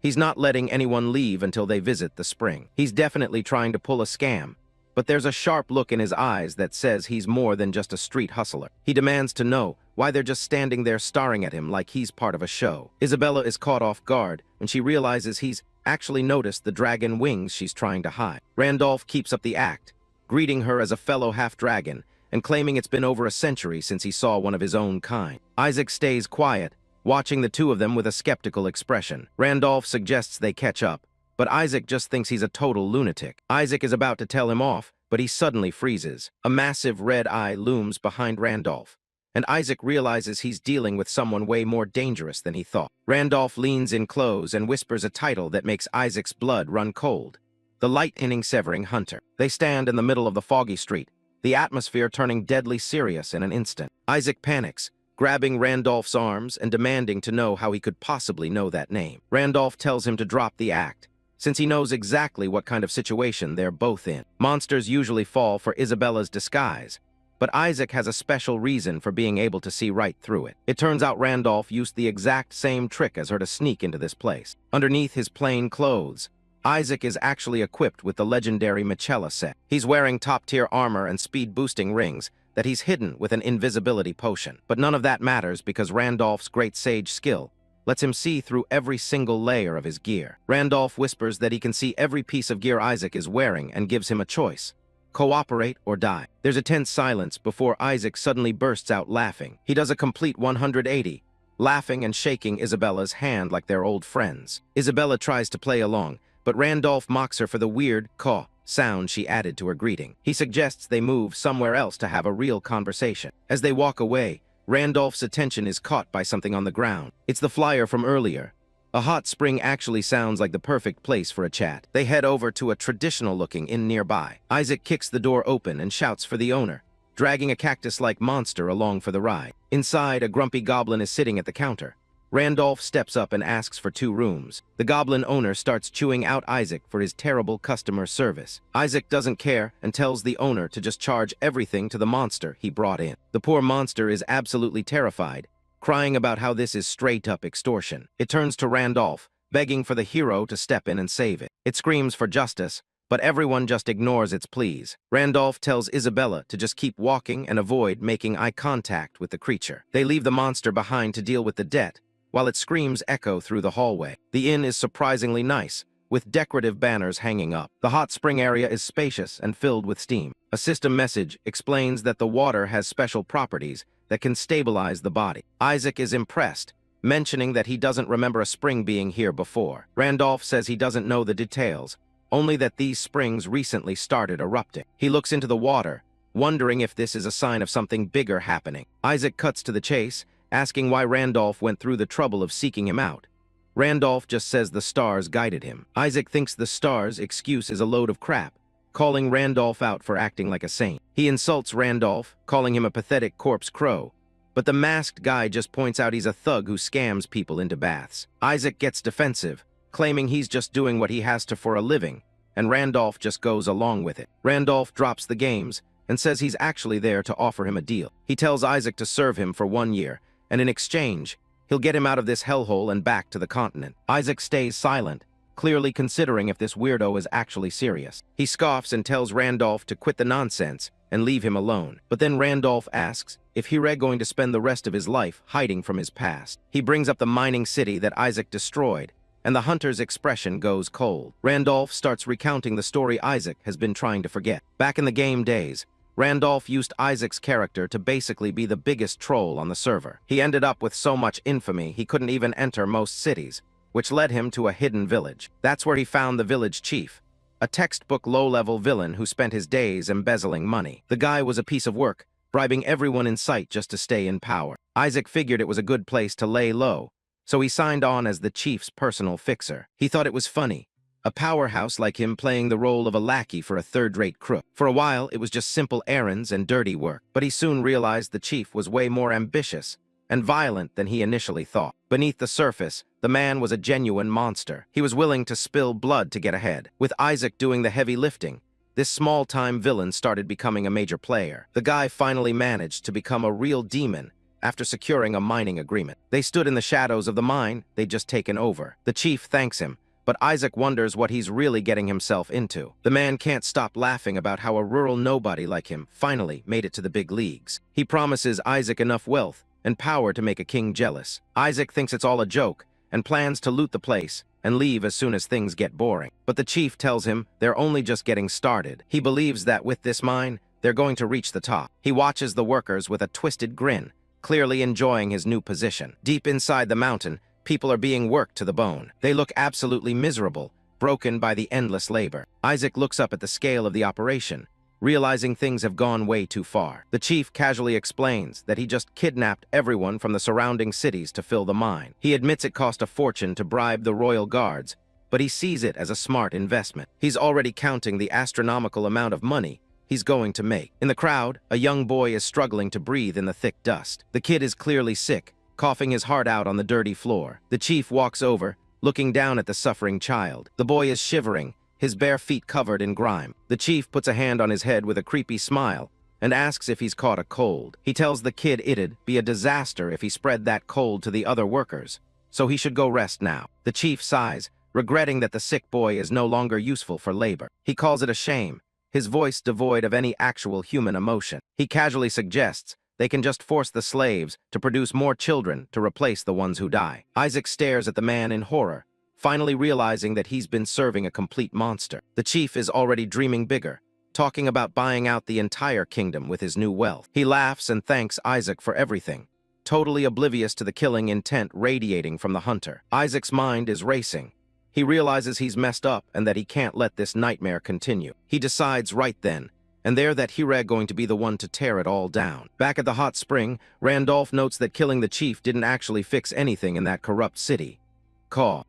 He's not letting anyone leave until they visit the spring. He's definitely trying to pull a scam, but there's a sharp look in his eyes that says he's more than just a street hustler. He demands to know why they're just standing there staring at him like he's part of a show. Isabella is caught off guard when she realizes he's actually noticed the dragon wings she's trying to hide. Randolph keeps up the act, greeting her as a fellow half-dragon and claiming it's been over a century since he saw one of his own kind. Isaac stays quiet, watching the two of them with a skeptical expression. Randolph suggests they catch up, but Isaac just thinks he's a total lunatic. Isaac is about to tell him off, but he suddenly freezes. A massive red eye looms behind Randolph, and Isaac realizes he's dealing with someone way more dangerous than he thought. Randolph leans in close and whispers a title that makes Isaac's blood run cold: The Lightning-Severing Hunter. They stand in the middle of the foggy street, the atmosphere turning deadly serious in an instant. Isaac panics, grabbing Randolph's arms and demanding to know how he could possibly know that name. Randolph tells him to drop the act, since he knows exactly what kind of situation they're both in. Monsters usually fall for Isabella's disguise, but Isaac has a special reason for being able to see right through it. It turns out Randolph used the exact same trick as her to sneak into this place. Underneath his plain clothes, Isaac is actually equipped with the legendary Michela set. He's wearing top-tier armor and speed-boosting rings that he's hidden with an invisibility potion. But none of that matters because Randolph's great sage skill lets him see through every single layer of his gear. Randolph whispers that he can see every piece of gear Isaac is wearing and gives him a choice: cooperate or die. There's a tense silence before Isaac suddenly bursts out laughing. He does a complete 180, laughing and shaking Isabella's hand like they're old friends. Isabella tries to play along, but Randolph mocks her for the weird caw sound she added to her greeting. He suggests they move somewhere else to have a real conversation. As they walk away, Randolph's attention is caught by something on the ground. It's the flyer from earlier. A hot spring actually sounds like the perfect place for a chat. They head over to a traditional-looking inn nearby. Isaac kicks the door open and shouts for the owner, dragging a cactus-like monster along for the ride. Inside, a grumpy goblin is sitting at the counter. Randolph steps up and asks for 2 rooms. The goblin owner starts chewing out Isaac for his terrible customer service. Isaac doesn't care and tells the owner to just charge everything to the monster he brought in. The poor monster is absolutely terrified, crying about how this is straight-up extortion. It turns to Randolph, begging for the hero to step in and save it. It screams for justice, but everyone just ignores its pleas. Randolph tells Isabella to just keep walking and avoid making eye contact with the creature. They leave the monster behind to deal with the debt, while its screams echo through the hallway. The inn is surprisingly nice, with decorative banners hanging up. The hot spring area is spacious and filled with steam. A system message explains that the water has special properties that can stabilize the body. Isaac is impressed, mentioning that he doesn't remember a spring being here before. Randolph says he doesn't know the details, only that these springs recently started erupting. He looks into the water, wondering if this is a sign of something bigger happening. Isaac cuts to the chase, asking why Randolph went through the trouble of seeking him out. Randolph just says the stars guided him. Isaac thinks the stars' excuse is a load of crap, calling Randolph out for acting like a saint. He insults Randolph, calling him a pathetic corpse crow, but the masked guy just points out he's a thug who scams people into baths. Isaac gets defensive, claiming he's just doing what he has to for a living, and Randolph just goes along with it. Randolph drops the games and says he's actually there to offer him a deal. He tells Isaac to serve him for 1 year, and in exchange, he'll get him out of this hellhole and back to the continent. Isaac stays silent, clearly considering if this weirdo is actually serious. He scoffs and tells Randolph to quit the nonsense and leave him alone. But then Randolph asks if he's going to spend the rest of his life hiding from his past. He brings up the mining city that Isaac destroyed, and the hunter's expression goes cold. Randolph starts recounting the story Isaac has been trying to forget. Back in the game days, Randolph used Isaac's character to basically be the biggest troll on the server. He ended up with so much infamy he couldn't even enter most cities, which led him to a hidden village. That's where he found the village chief, a textbook low-level villain who spent his days embezzling money. The guy was a piece of work, bribing everyone in sight just to stay in power. Isaac figured it was a good place to lay low, so he signed on as the chief's personal fixer. He thought it was funny, a powerhouse like him playing the role of a lackey for a third-rate crook. For a while, it was just simple errands and dirty work, but he soon realized the chief was way more ambitious and violent than he initially thought. Beneath the surface, the man was a genuine monster. He was willing to spill blood to get ahead. With Isaac doing the heavy lifting, this small-time villain started becoming a major player. The guy finally managed to become a real demon after securing a mining agreement. They stood in the shadows of the mine they'd just taken over. The chief thanks him, but Isaac wonders what he's really getting himself into. The man can't stop laughing about how a rural nobody like him finally made it to the big leagues. He promises Isaac enough wealth and power to make a king jealous. Isaac thinks it's all a joke and plans to loot the place and leave as soon as things get boring. But the chief tells him they're only just getting started. He believes that with this mine, they're going to reach the top. He watches the workers with a twisted grin, clearly enjoying his new position. Deep inside the mountain, people are being worked to the bone. They look absolutely miserable, broken by the endless labor. Isaac looks up at the scale of the operation, realizing things have gone way too far. The chief casually explains that he just kidnapped everyone from the surrounding cities to fill the mine. He admits it cost a fortune to bribe the royal guards, but he sees it as a smart investment. He's already counting the astronomical amount of money he's going to make. In the crowd, a young boy is struggling to breathe in the thick dust. The kid is clearly sick, coughing his heart out on the dirty floor. The chief walks over, looking down at the suffering child. The boy is shivering, his bare feet covered in grime. The chief puts a hand on his head with a creepy smile and asks if he's caught a cold. He tells the kid it'd be a disaster if he spread that cold to the other workers, so he should go rest now. The chief sighs, regretting that the sick boy is no longer useful for labor. He calls it a shame, his voice devoid of any actual human emotion. He casually suggests they can just force the slaves to produce more children to replace the ones who die. Isaac stares at the man in horror, finally realizing that he's been serving a complete monster. The chief is already dreaming bigger, talking about buying out the entire kingdom with his new wealth. He laughs and thanks Isaac for everything, totally oblivious to the killing intent radiating from the hunter. Isaac's mind is racing. He realizes he's messed up and that he can't let this nightmare continue. He decides right then and there that he's going to be the one to tear it all down. Back at the hot spring, Randolph notes that killing the chief didn't actually fix anything in that corrupt city.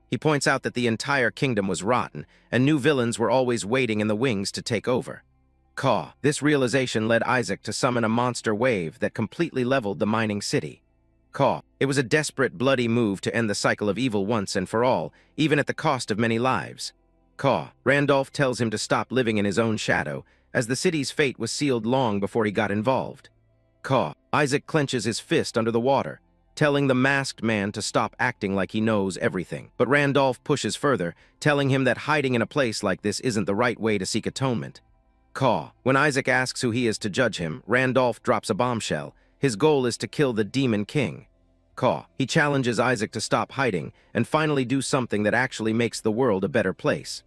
He points out that the entire kingdom was rotten, and new villains were always waiting in the wings to take over. This realization led Isaac to summon a monster wave that completely leveled the mining city. It was a desperate, bloody move to end the cycle of evil once and for all, even at the cost of many lives. Randolph tells him to stop living in his own shadow, as the city's fate was sealed long before he got involved. Isaac clenches his fist under the water, telling the masked man to stop acting like he knows everything. But Randolph pushes further, telling him that hiding in a place like this isn't the right way to seek atonement. When Isaac asks who he is to judge him, Randolph drops a bombshell. His goal is to kill the Demon King. He challenges Isaac to stop hiding and finally do something that actually makes the world a better place.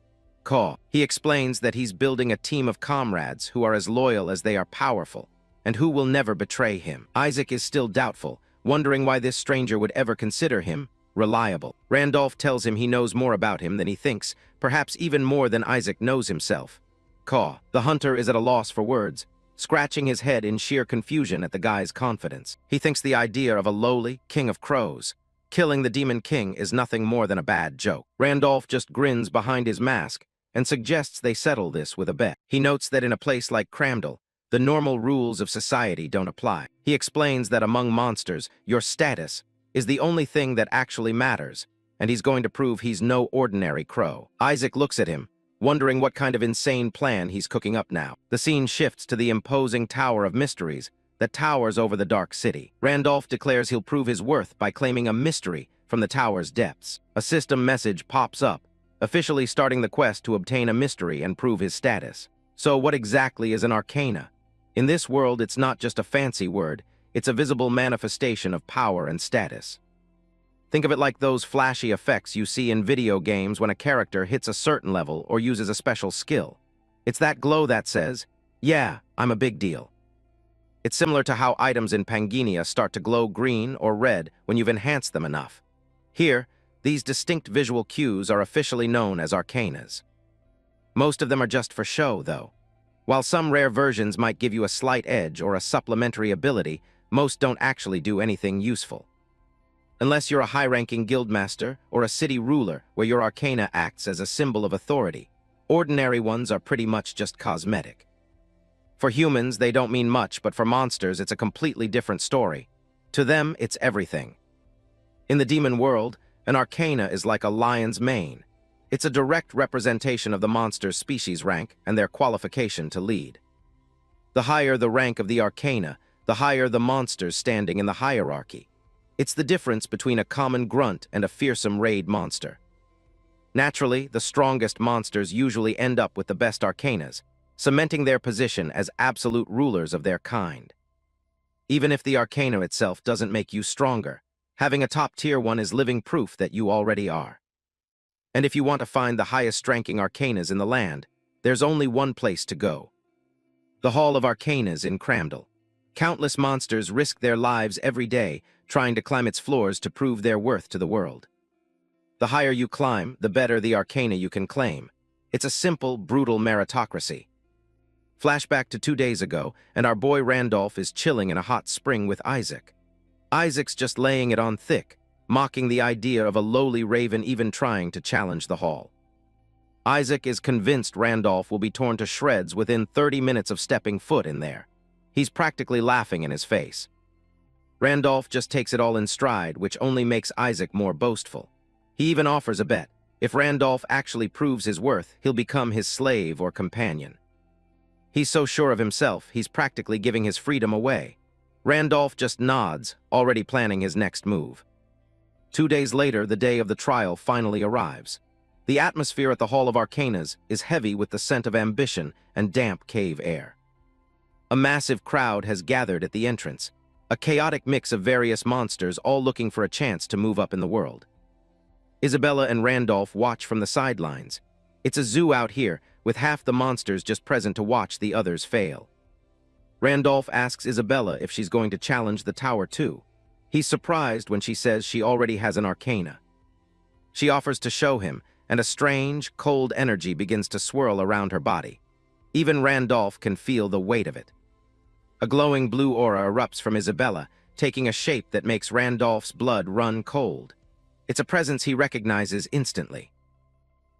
He explains that he's building a team of comrades who are as loyal as they are powerful, and who will never betray him. Isaac is still doubtful, wondering why this stranger would ever consider him reliable. Randolph tells him he knows more about him than he thinks, perhaps even more than Isaac knows himself. The hunter is at a loss for words, scratching his head in sheer confusion at the guy's confidence. He thinks the idea of a lowly king of crows killing the Demon King is nothing more than a bad joke. Randolph just grins behind his mask and suggests they settle this with a bet. He notes that in a place like Cramdell, the normal rules of society don't apply. He explains that among monsters, your status is the only thing that actually matters, and he's going to prove he's no ordinary crow. Isaac looks at him, wondering what kind of insane plan he's cooking up now. The scene shifts to the imposing Tower of Mysteries that towers over the dark city. Randolph declares he'll prove his worth by claiming a mystery from the tower's depths. A system message pops up, officially starting the quest to obtain a mystery and prove his status. So what exactly is an arcana? In this world, it's not just a fancy word, it's a visible manifestation of power and status. Think of it like those flashy effects you see in video games when a character hits a certain level or uses a special skill. It's that glow that says, yeah, I'm a big deal. It's similar to how items in Pangea start to glow green or red when you've enhanced them enough. Here, these distinct visual cues are officially known as arcanas. Most of them are just for show, though. While some rare versions might give you a slight edge or a supplementary ability, most don't actually do anything useful. Unless you're a high-ranking guildmaster or a city ruler where your arcana acts as a symbol of authority, ordinary ones are pretty much just cosmetic. For humans, they don't mean much, but for monsters, it's a completely different story. To them, it's everything. In the demon world, an arcana is like a lion's mane. It's a direct representation of the monster's species rank and their qualification to lead. The higher the rank of the arcana, the higher the monsters standing in the hierarchy. It's the difference between a common grunt and a fearsome raid monster. Naturally, the strongest monsters usually end up with the best arcanas, cementing their position as absolute rulers of their kind. Even if the arcana itself doesn't make you stronger, having a top-tier one is living proof that you already are. And if you want to find the highest-ranking arcanas in the land, there's only one place to go. The Hall of Arcanas in Cramdal. Countless monsters risk their lives every day trying to climb its floors to prove their worth to the world. The higher you climb, the better the arcana you can claim. It's a simple, brutal meritocracy. Flashback to 2 days ago, and our boy Randolph is chilling in a hot spring with Isaac. Isaac's just laying it on thick, mocking the idea of a lowly raven even trying to challenge the hall. Isaac is convinced Randolph will be torn to shreds within 30 minutes of stepping foot in there. He's practically laughing in his face. Randolph just takes it all in stride, which only makes Isaac more boastful. He even offers a bet. If Randolph actually proves his worth, he'll become his slave or companion. He's so sure of himself, he's practically giving his freedom away. Randolph just nods, already planning his next move. 2 days later, the day of the trial finally arrives. The atmosphere at the Hall of Arcanas is heavy with the scent of ambition and damp cave air. A massive crowd has gathered at the entrance, a chaotic mix of various monsters all looking for a chance to move up in the world. Isabella and Randolph watch from the sidelines. It's a zoo out here, with half the monsters just present to watch the others fail. Randolph asks Isabella if she's going to challenge the tower too. He's surprised when she says she already has an arcana. She offers to show him, and a strange, cold energy begins to swirl around her body. Even Randolph can feel the weight of it. A glowing blue aura erupts from Isabella, taking a shape that makes Randolph's blood run cold. It's a presence he recognizes instantly.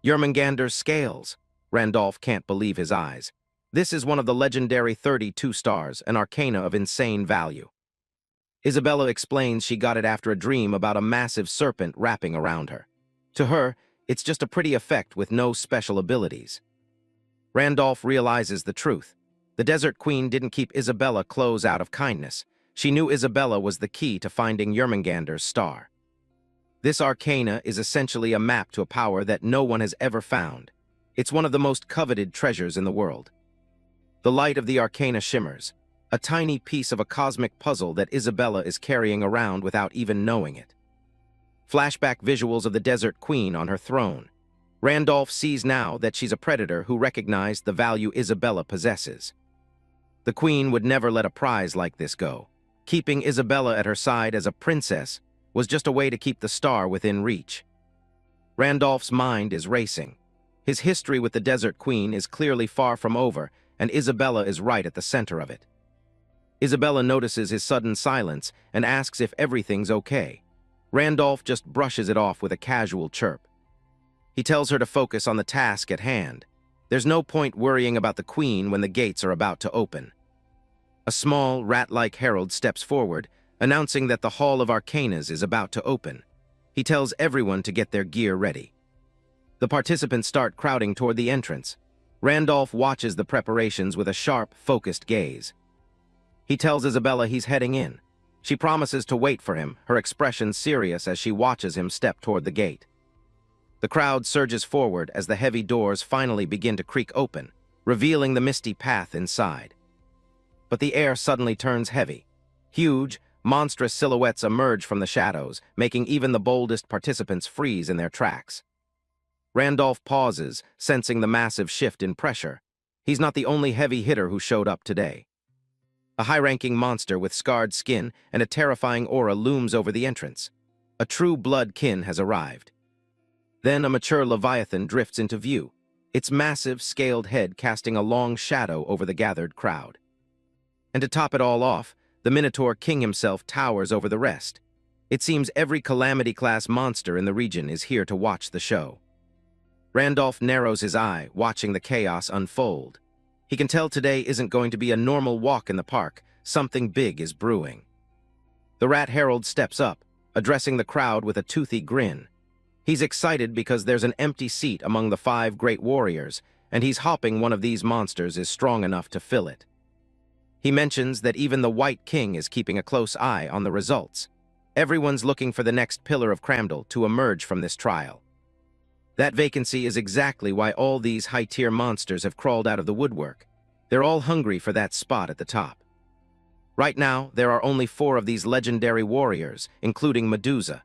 Yermangander's scales. Randolph can't believe his eyes. This is one of the legendary 32 stars, an arcana of insane value. Isabella explains she got it after a dream about a massive serpent wrapping around her. To her, it's just a pretty effect with no special abilities. Randolph realizes the truth. The Desert Queen didn't keep Isabella close out of kindness. She knew Isabella was the key to finding Yermangander's star. This arcana is essentially a map to a power that no one has ever found. It's one of the most coveted treasures in the world. The light of the arcana shimmers, a tiny piece of a cosmic puzzle that Isabella is carrying around without even knowing it. Flashback visuals of the Desert Queen on her throne. Randolph sees now that she's a predator who recognized the value Isabella possesses. The Queen would never let a prize like this go. Keeping Isabella at her side as a princess was just a way to keep the star within reach. Randolph's mind is racing. His history with the Desert Queen is clearly far from over, and Isabella is right at the center of it. Isabella notices his sudden silence and asks if everything's okay. Randolph just brushes it off with a casual chirp. He tells her to focus on the task at hand. There's no point worrying about the Queen when the gates are about to open. A small, rat-like herald steps forward, announcing that the Hall of Arcanas is about to open. He tells everyone to get their gear ready. The participants start crowding toward the entrance. Randolph watches the preparations with a sharp, focused gaze. He tells Isabella he's heading in. She promises to wait for him, her expression serious as she watches him step toward the gate. The crowd surges forward as the heavy doors finally begin to creak open, revealing the misty path inside. But the air suddenly turns heavy. Huge, monstrous silhouettes emerge from the shadows, making even the boldest participants freeze in their tracks. Randolph pauses, sensing the massive shift in pressure. He's not the only heavy hitter who showed up today. A high-ranking monster with scarred skin and a terrifying aura looms over the entrance. A true blood kin has arrived. Then a mature leviathan drifts into view, its massive, scaled head casting a long shadow over the gathered crowd. And to top it all off, the Minotaur King himself towers over the rest. It seems every Calamity-class monster in the region is here to watch the show. Randolph narrows his eye, watching the chaos unfold. He can tell today isn't going to be a normal walk in the park. Something big is brewing. The Rat Herald steps up, addressing the crowd with a toothy grin. He's excited because there's an empty seat among the 5 great warriors, and he's hoping one of these monsters is strong enough to fill it. He mentions that even the White King is keeping a close eye on the results. Everyone's looking for the next pillar of Cramdal to emerge from this trial. That vacancy is exactly why all these high-tier monsters have crawled out of the woodwork. They're all hungry for that spot at the top. Right now, there are only 4 of these legendary warriors, including Medusa.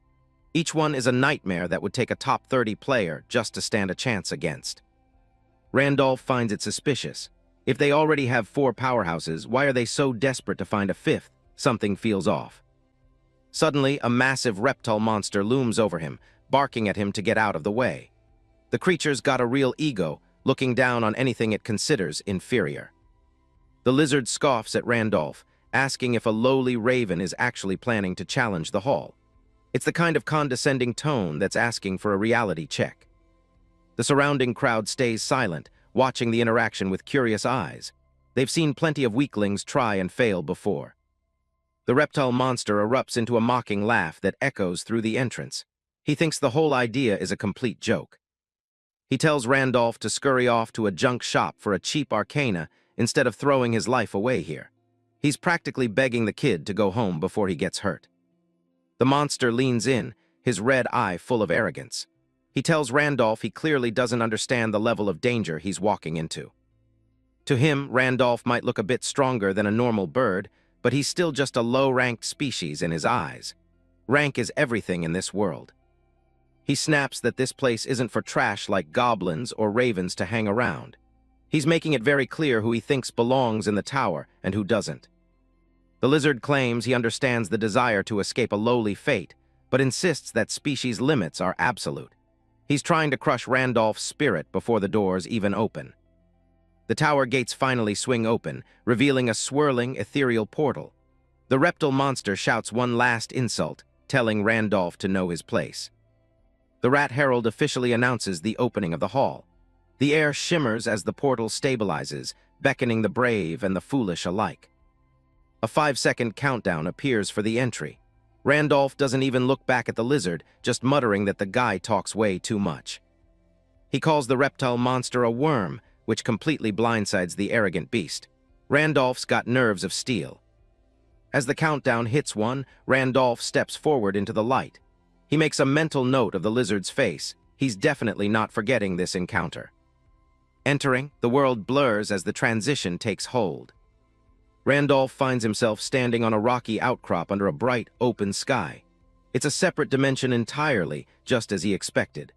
Each one is a nightmare that would take a top 30 player just to stand a chance against. Randolph finds it suspicious. If they already have 4 powerhouses, why are they so desperate to find a 5th? Something feels off. Suddenly, a massive reptile monster looms over him, barking at him to get out of the way. The creature's got a real ego, looking down on anything it considers inferior. The lizard scoffs at Randolph, asking if a lowly raven is actually planning to challenge the hall. It's the kind of condescending tone that's asking for a reality check. The surrounding crowd stays silent, watching the interaction with curious eyes. They've seen plenty of weaklings try and fail before. The reptile monster erupts into a mocking laugh that echoes through the entrance. He thinks the whole idea is a complete joke. He tells Randolph to scurry off to a junk shop for a cheap arcana instead of throwing his life away here. He's practically begging the kid to go home before he gets hurt. The monster leans in, his red eye full of arrogance. He tells Randolph he clearly doesn't understand the level of danger he's walking into. To him, Randolph might look a bit stronger than a normal bird, but he's still just a low-ranked species in his eyes. Rank is everything in this world. He snaps that this place isn't for trash like goblins or ravens to hang around. He's making it very clear who he thinks belongs in the tower and who doesn't. The lizard claims he understands the desire to escape a lowly fate, but insists that species limits are absolute. He's trying to crush Randolph's spirit before the doors even open. The tower gates finally swing open, revealing a swirling, ethereal portal. The reptile monster shouts one last insult, telling Randolph to know his place. The Rat Herald officially announces the opening of the hall. The air shimmers as the portal stabilizes, beckoning the brave and the foolish alike. A 5-second countdown appears for the entry. Randolph doesn't even look back at the lizard, just muttering that the guy talks way too much. He calls the reptile monster a worm, which completely blindsides the arrogant beast. Randolph's got nerves of steel. As the countdown hits 1, Randolph steps forward into the light. He makes a mental note of the lizard's face. He's definitely not forgetting this encounter. Entering, the world blurs as the transition takes hold. Randolph finds himself standing on a rocky outcrop under a bright, open sky. It's a separate dimension entirely, just as he expected.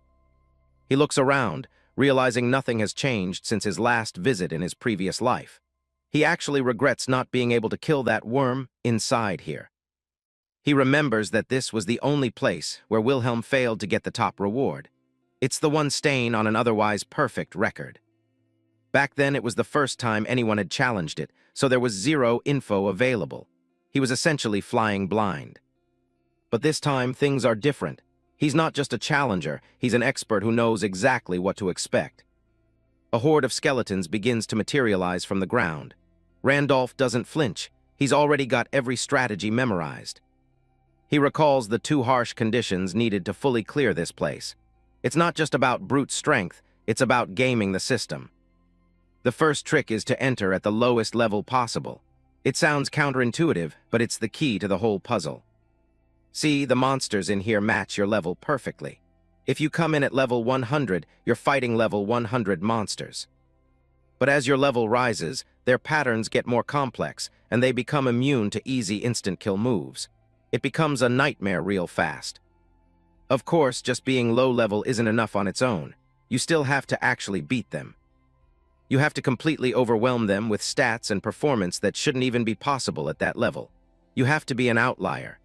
He looks around, realizing nothing has changed since his last visit in his previous life. He actually regrets not being able to kill that worm inside here. He remembers that this was the only place where Wilhelm failed to get the top reward. It's the one stain on an otherwise perfect record. Back then, it was the first time anyone had challenged it, so there was zero info available. He was essentially flying blind. But this time, things are different. He's not just a challenger, he's an expert who knows exactly what to expect. A horde of skeletons begins to materialize from the ground. Randolph doesn't flinch. He's already got every strategy memorized. He recalls the 2 harsh conditions needed to fully clear this place. It's not just about brute strength, it's about gaming the system. The first trick is to enter at the lowest level possible. It sounds counterintuitive, but it's the key to the whole puzzle. See, the monsters in here match your level perfectly. If you come in at level 100, you're fighting level 100 monsters. But as your level rises, their patterns get more complex, and they become immune to easy instant-kill moves. It becomes a nightmare real fast. Of course, just being low-level isn't enough on its own. You still have to actually beat them. You have to completely overwhelm them with stats and performance that shouldn't even be possible at that level. You have to be an outlier.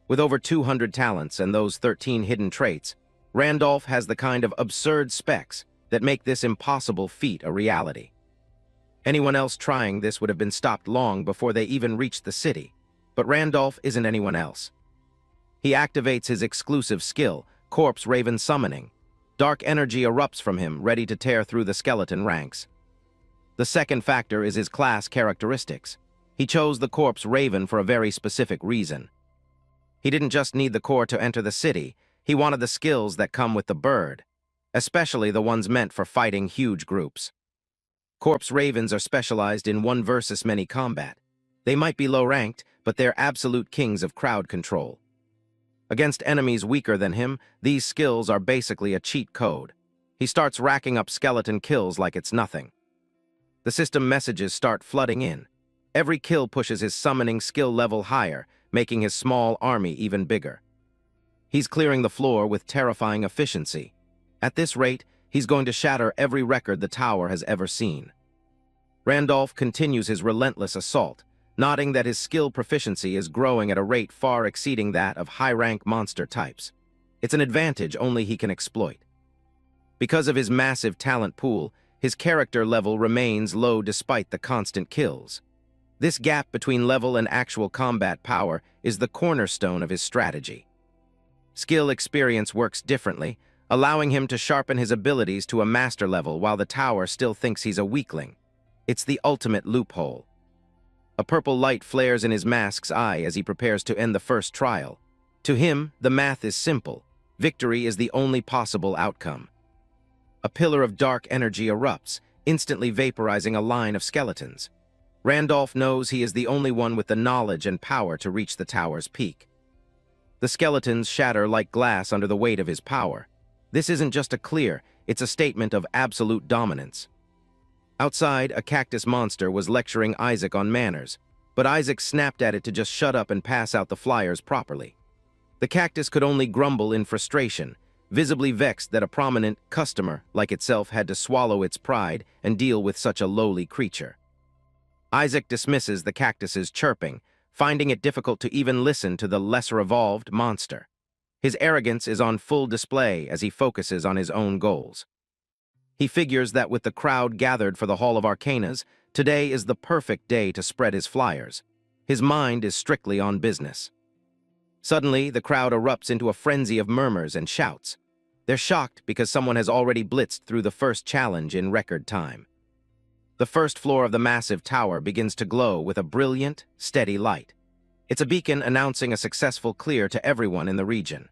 With over 200 talents and those 13 hidden traits, Randolph has the kind of absurd specs that make this impossible feat a reality. Anyone else trying this would have been stopped long before they even reached the city, but Randolph isn't anyone else. He activates his exclusive skill, Corpse Raven Summoning. Dark energy erupts from him, ready to tear through the skeleton ranks. The second factor is his class characteristics. He chose the Corpse Raven for a very specific reason. He didn't just need the core to enter the city, He wanted the skills that come with the bird, especially the ones meant for fighting huge groups. Corpse ravens are specialized in one versus many combat. They might be low-ranked, but they're absolute kings of crowd control. Against enemies weaker than him, these skills are basically a cheat code. He starts racking up skeleton kills like it's nothing. The system messages start flooding in. Every kill pushes his summoning skill level higher, making his small army even bigger. He's clearing the floor with terrifying efficiency. At this rate, he's going to shatter every record the tower has ever seen. Randolph continues his relentless assault, noting that his skill proficiency is growing at a rate far exceeding that of high-rank monster types. It's an advantage only he can exploit. Because of his massive talent pool, his character level remains low despite the constant kills. This gap between level and actual combat power is the cornerstone of his strategy. Skill experience works differently, allowing him to sharpen his abilities to a master level while the tower still thinks he's a weakling. It's the ultimate loophole. A purple light flares in his mask's eye as he prepares to end the first trial. To him, the math is simple. Victory is the only possible outcome. A pillar of dark energy erupts, instantly vaporizing a line of skeletons. Randolph knows he is the only one with the knowledge and power to reach the tower's peak. The skeletons shatter like glass under the weight of his power. This isn't just a clear, it's a statement of absolute dominance. Outside, a cactus monster was lecturing Isaac on manners, but Isaac snapped at it to just shut up and pass out the flyers properly. The cactus could only grumble in frustration, visibly vexed that a prominent customer like itself had to swallow its pride and deal with such a lowly creature. Isaac dismisses the cactus's chirping, finding it difficult to even listen to the lesser-evolved monster. His arrogance is on full display as he focuses on his own goals. He figures that with the crowd gathered for the Hall of Arcanas, today is the perfect day to spread his flyers. His mind is strictly on business. Suddenly, the crowd erupts into a frenzy of murmurs and shouts. They're shocked because someone has already blitzed through the first challenge in record time. The first floor of the massive tower begins to glow with a brilliant, steady light. It's a beacon announcing a successful clear to everyone in the region.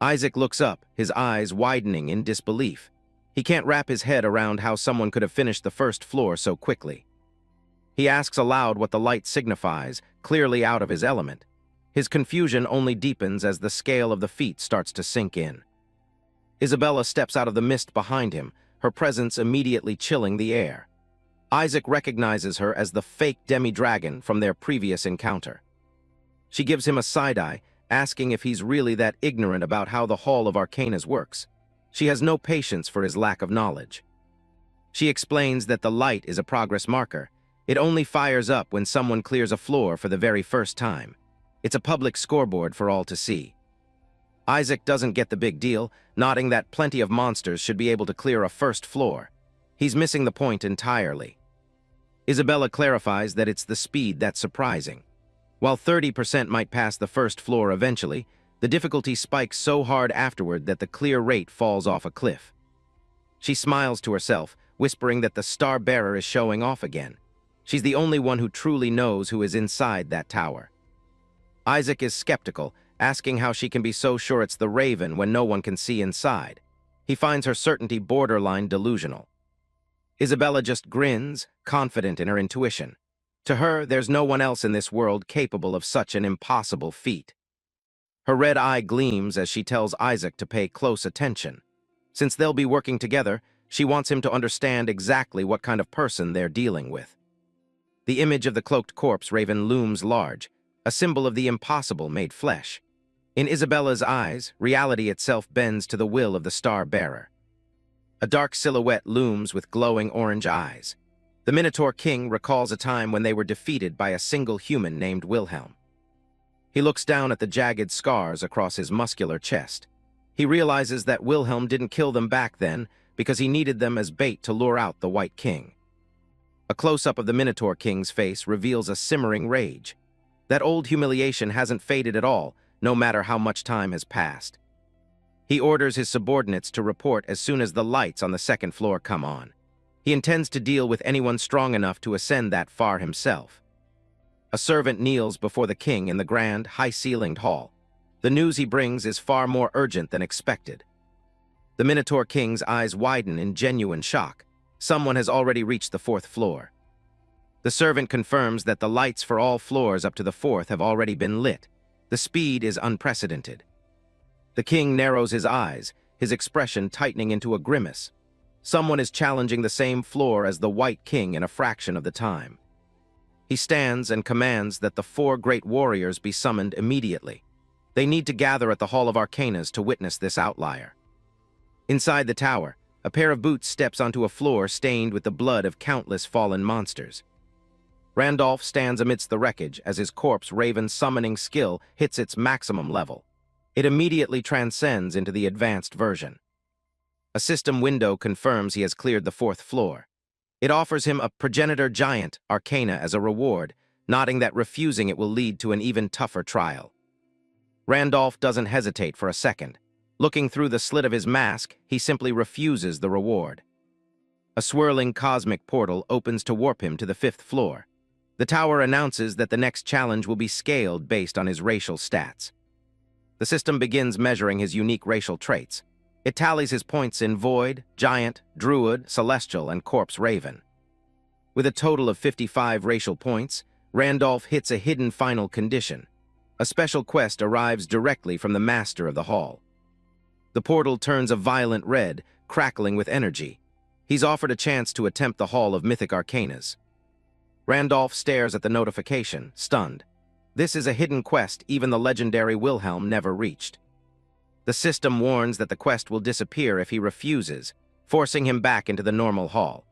Isaac looks up, his eyes widening in disbelief. He can't wrap his head around how someone could have finished the first floor so quickly. He asks aloud what the light signifies, clearly out of his element. His confusion only deepens as the scale of the feat starts to sink in. Isabella steps out of the mist behind him, her presence immediately chilling the air. Isaac recognizes her as the fake demi-dragon from their previous encounter. She gives him a side-eye, asking if he's really that ignorant about how the Hall of Arcanas works. She has no patience for his lack of knowledge. She explains that the light is a progress marker. It only fires up when someone clears a floor for the very first time. It's a public scoreboard for all to see. Isaac doesn't get the big deal, nodding that plenty of monsters should be able to clear a first floor. He's missing the point entirely. Isabella clarifies that it's the speed that's surprising. While 30% might pass the first floor eventually, the difficulty spikes so hard afterward that the clear rate falls off a cliff. She smiles to herself, whispering that the Star Bearer is showing off again. She's the only one who truly knows who is inside that tower. Isaac is skeptical, asking how she can be so sure it's the Raven when no one can see inside. He finds her certainty borderline delusional. Isabella just grins, confident in her intuition. To her, there's no one else in this world capable of such an impossible feat. Her red eye gleams as she tells Isaac to pay close attention. Since they'll be working together, she wants him to understand exactly what kind of person they're dealing with. The image of the cloaked corpse raven looms large, a symbol of the impossible made flesh. In Isabella's eyes, reality itself bends to the will of the Star Bearer. A dark silhouette looms with glowing orange eyes. The Minotaur King recalls a time when they were defeated by a single human named Wilhelm. He looks down at the jagged scars across his muscular chest. He realizes that Wilhelm didn't kill them back then because he needed them as bait to lure out the White King. A close-up of the Minotaur King's face reveals a simmering rage. That old humiliation hasn't faded at all, no matter how much time has passed. He orders his subordinates to report as soon as the lights on the second floor come on. He intends to deal with anyone strong enough to ascend that far himself. A servant kneels before the king in the grand, high-ceilinged hall. The news he brings is far more urgent than expected. The Minotaur King's eyes widen in genuine shock. Someone has already reached the 4th floor. The servant confirms that the lights for all floors up to the 4th have already been lit. The speed is unprecedented. The king narrows his eyes, his expression tightening into a grimace. Someone is challenging the same floor as the White King in a fraction of the time. He stands and commands that the 4 great warriors be summoned immediately. They need to gather at the Hall of Arcanas to witness this outlier. Inside the tower, a pair of boots steps onto a floor stained with the blood of countless fallen monsters. Randolph stands amidst the wreckage as his corpse Raven's summoning skill hits its maximum level. It immediately transcends into the advanced version. A system window confirms he has cleared the 4th floor. It offers him a progenitor giant arcana as a reward, nodding that refusing it will lead to an even tougher trial. Randolph doesn't hesitate for a second. Looking through the slit of his mask, he simply refuses the reward. A swirling cosmic portal opens to warp him to the 5th floor. The tower announces that the next challenge will be scaled based on his racial stats. The system begins measuring his unique racial traits. It tallies his points in Void, Giant, Druid, Celestial, and Corpse Raven. With a total of 55 racial points, Randolph hits a hidden final condition. A special quest arrives directly from the master of the hall. The portal turns a violent red, crackling with energy. He's offered a chance to attempt the Hall of Mythic Arcanas. Randolph stares at the notification, stunned. This is a hidden quest even the legendary Wilhelm never reached. The system warns that the quest will disappear if he refuses, forcing him back into the normal hall.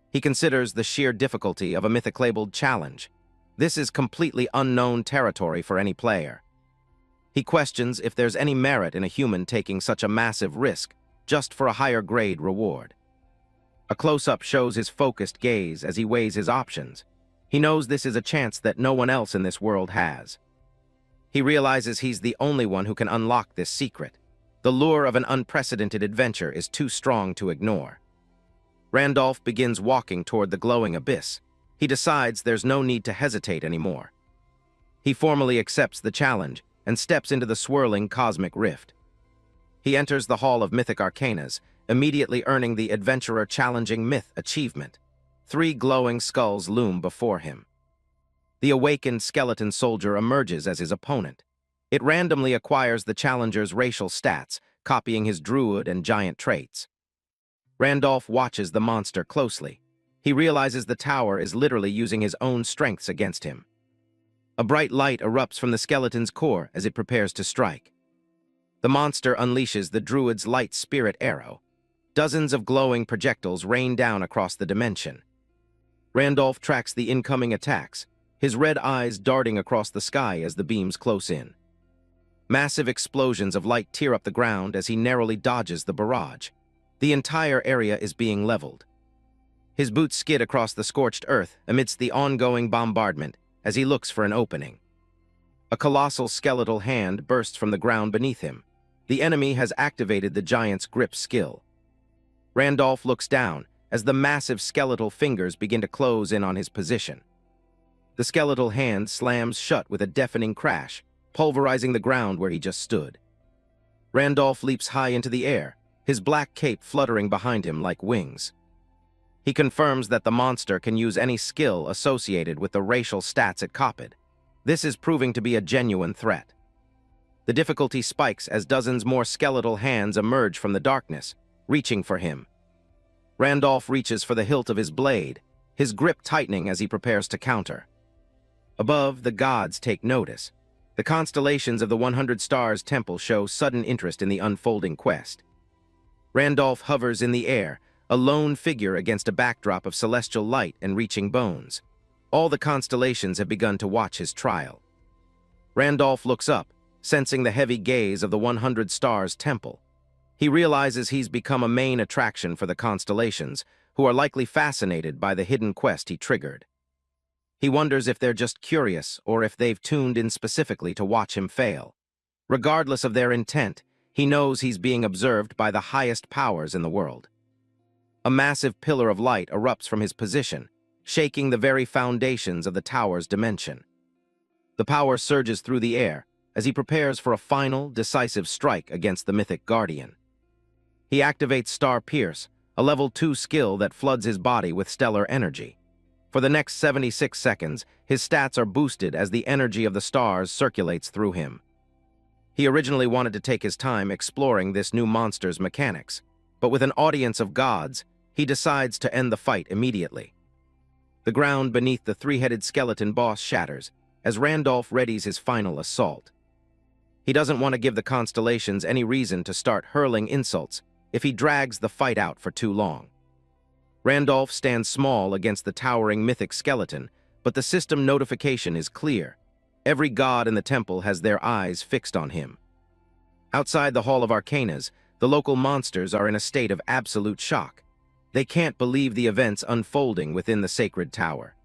He considers the sheer difficulty of a mythic-labeled challenge. This is completely unknown territory for any player. He questions if there's any merit in a human taking such a massive risk just for a higher grade reward. A close-up shows his focused gaze as he weighs his options. He knows this is a chance that no one else in this world has. He realizes he's the only one who can unlock this secret. The lure of an unprecedented adventure is too strong to ignore. Randolph begins walking toward the glowing abyss. He decides there's no need to hesitate anymore. He formally accepts the challenge and steps into the swirling cosmic rift. He enters the Hall of Mythic Arcanas, immediately earning the Adventurer Challenging Myth achievement. 3 glowing skulls loom before him. The awakened skeleton soldier emerges as his opponent. It randomly acquires the challenger's racial stats, copying his druid and giant traits. Randolph watches the monster closely. He realizes the tower is literally using his own strengths against him. A bright light erupts from the skeleton's core as it prepares to strike. The monster unleashes the druid's light spirit arrow. Dozens of glowing projectiles rain down across the dimension. Randolph tracks the incoming attacks, his red eyes darting across the sky as the beams close in. Massive explosions of light tear up the ground as he narrowly dodges the barrage. The entire area is being leveled. His boots skid across the scorched earth amidst the ongoing bombardment as he looks for an opening. A colossal skeletal hand bursts from the ground beneath him. The enemy has activated the giant's grip skill. Randolph looks down as the massive skeletal fingers begin to close in on his position. The skeletal hand slams shut with a deafening crash, pulverizing the ground where he just stood. Randolph leaps high into the air, his black cape fluttering behind him like wings. He confirms that the monster can use any skill associated with the racial stats it copied. This is proving to be a genuine threat. The difficulty spikes as dozens more skeletal hands emerge from the darkness, reaching for him. Randolph reaches for the hilt of his blade, his grip tightening as he prepares to counter. Above, the gods take notice. The constellations of the 100 Stars Temple show sudden interest in the unfolding quest. Randolph hovers in the air, a lone figure against a backdrop of celestial light and reaching bones. All the constellations have begun to watch his trial. Randolph looks up, sensing the heavy gaze of the 100 Stars Temple. He realizes he's become a main attraction for the constellations, who are likely fascinated by the hidden quest he triggered. He wonders if they're just curious or if they've tuned in specifically to watch him fail. Regardless of their intent, he knows he's being observed by the highest powers in the world. A massive pillar of light erupts from his position, shaking the very foundations of the tower's dimension. The power surges through the air, as he prepares for a final, decisive strike against the mythic guardian. He activates Star Pierce, a level 2 skill that floods his body with stellar energy. For the next 76 seconds, his stats are boosted as the energy of the stars circulates through him. He originally wanted to take his time exploring this new monster's mechanics, but with an audience of gods, he decides to end the fight immediately. The ground beneath the three-headed skeleton boss shatters as Randolph readies his final assault. He doesn't want to give the constellations any reason to start hurling insults if he drags the fight out for too long. Randolph stands small against the towering mythic skeleton, but the system notification is clear. Every god in the temple has their eyes fixed on him. Outside the Hall of Arcanas, the local monsters are in a state of absolute shock. They can't believe the events unfolding within the sacred tower.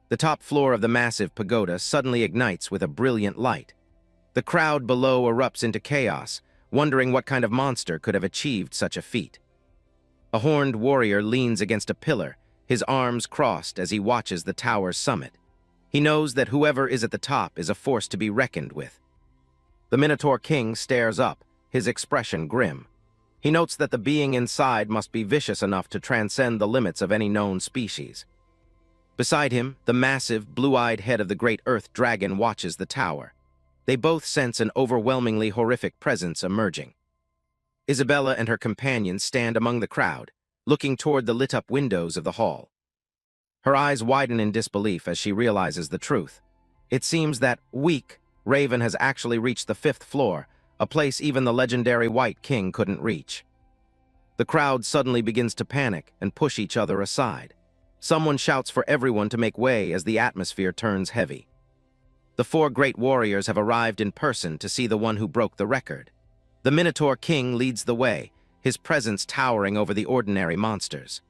The top floor of the massive pagoda suddenly ignites with a brilliant light. The crowd below erupts into chaos, wondering what kind of monster could have achieved such a feat. A horned warrior leans against a pillar, his arms crossed as he watches the tower's summit. He knows that whoever is at the top is a force to be reckoned with. The Minotaur King stares up, his expression grim. He notes that the being inside must be vicious enough to transcend the limits of any known species. Beside him, the massive, blue-eyed head of the great Earth Dragon watches the tower. They both sense an overwhelmingly horrific presence emerging. Isabella and her companions stand among the crowd, looking toward the lit-up windows of the hall. Her eyes widen in disbelief as she realizes the truth. It seems that, weak, Raven has actually reached the 5th floor, a place even the legendary White King couldn't reach. The crowd suddenly begins to panic and push each other aside. Someone shouts for everyone to make way as the atmosphere turns heavy. The 4 great warriors have arrived in person to see the one who broke the record. The Minotaur King leads the way, his presence towering over the ordinary monsters.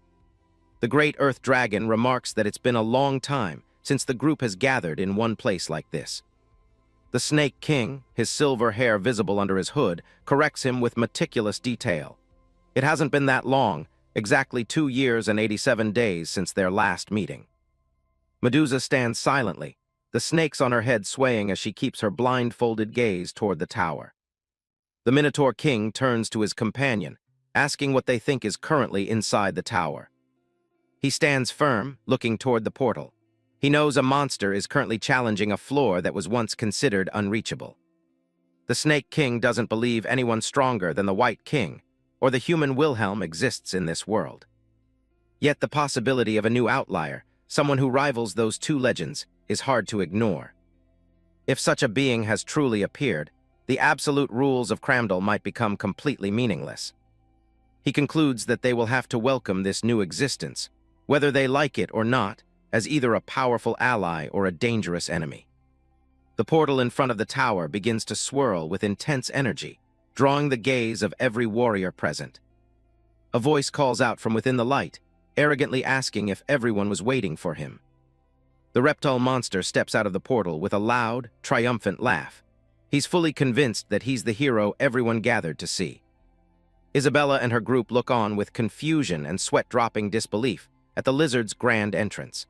The great Earth Dragon remarks that it's been a long time since the group has gathered in one place like this. The Snake King, his silver hair visible under his hood, corrects him with meticulous detail. It hasn't been that long, exactly 2 years and 87 days since their last meeting. Medusa stands silently, the snakes on her head swaying as she keeps her blindfolded gaze toward the tower. The Minotaur King turns to his companion, asking what they think is currently inside the tower. He stands firm, looking toward the portal. He knows a monster is currently challenging a floor that was once considered unreachable. The Snake King doesn't believe anyone stronger than the White King, or the human Wilhelm exists in this world. Yet the possibility of a new outlier, someone who rivals those 2 legends, is hard to ignore. If such a being has truly appeared, the absolute rules of Cramdal might become completely meaningless. He concludes that they will have to welcome this new existence, whether they like it or not, as either a powerful ally or a dangerous enemy. The portal in front of the tower begins to swirl with intense energy, drawing the gaze of every warrior present. A voice calls out from within the light, arrogantly asking if everyone was waiting for him. The reptile monster steps out of the portal with a loud, triumphant laugh. He's fully convinced that he's the hero everyone gathered to see. Isabella and her group look on with confusion and sweat-dropping disbelief at the lizard's grand entrance.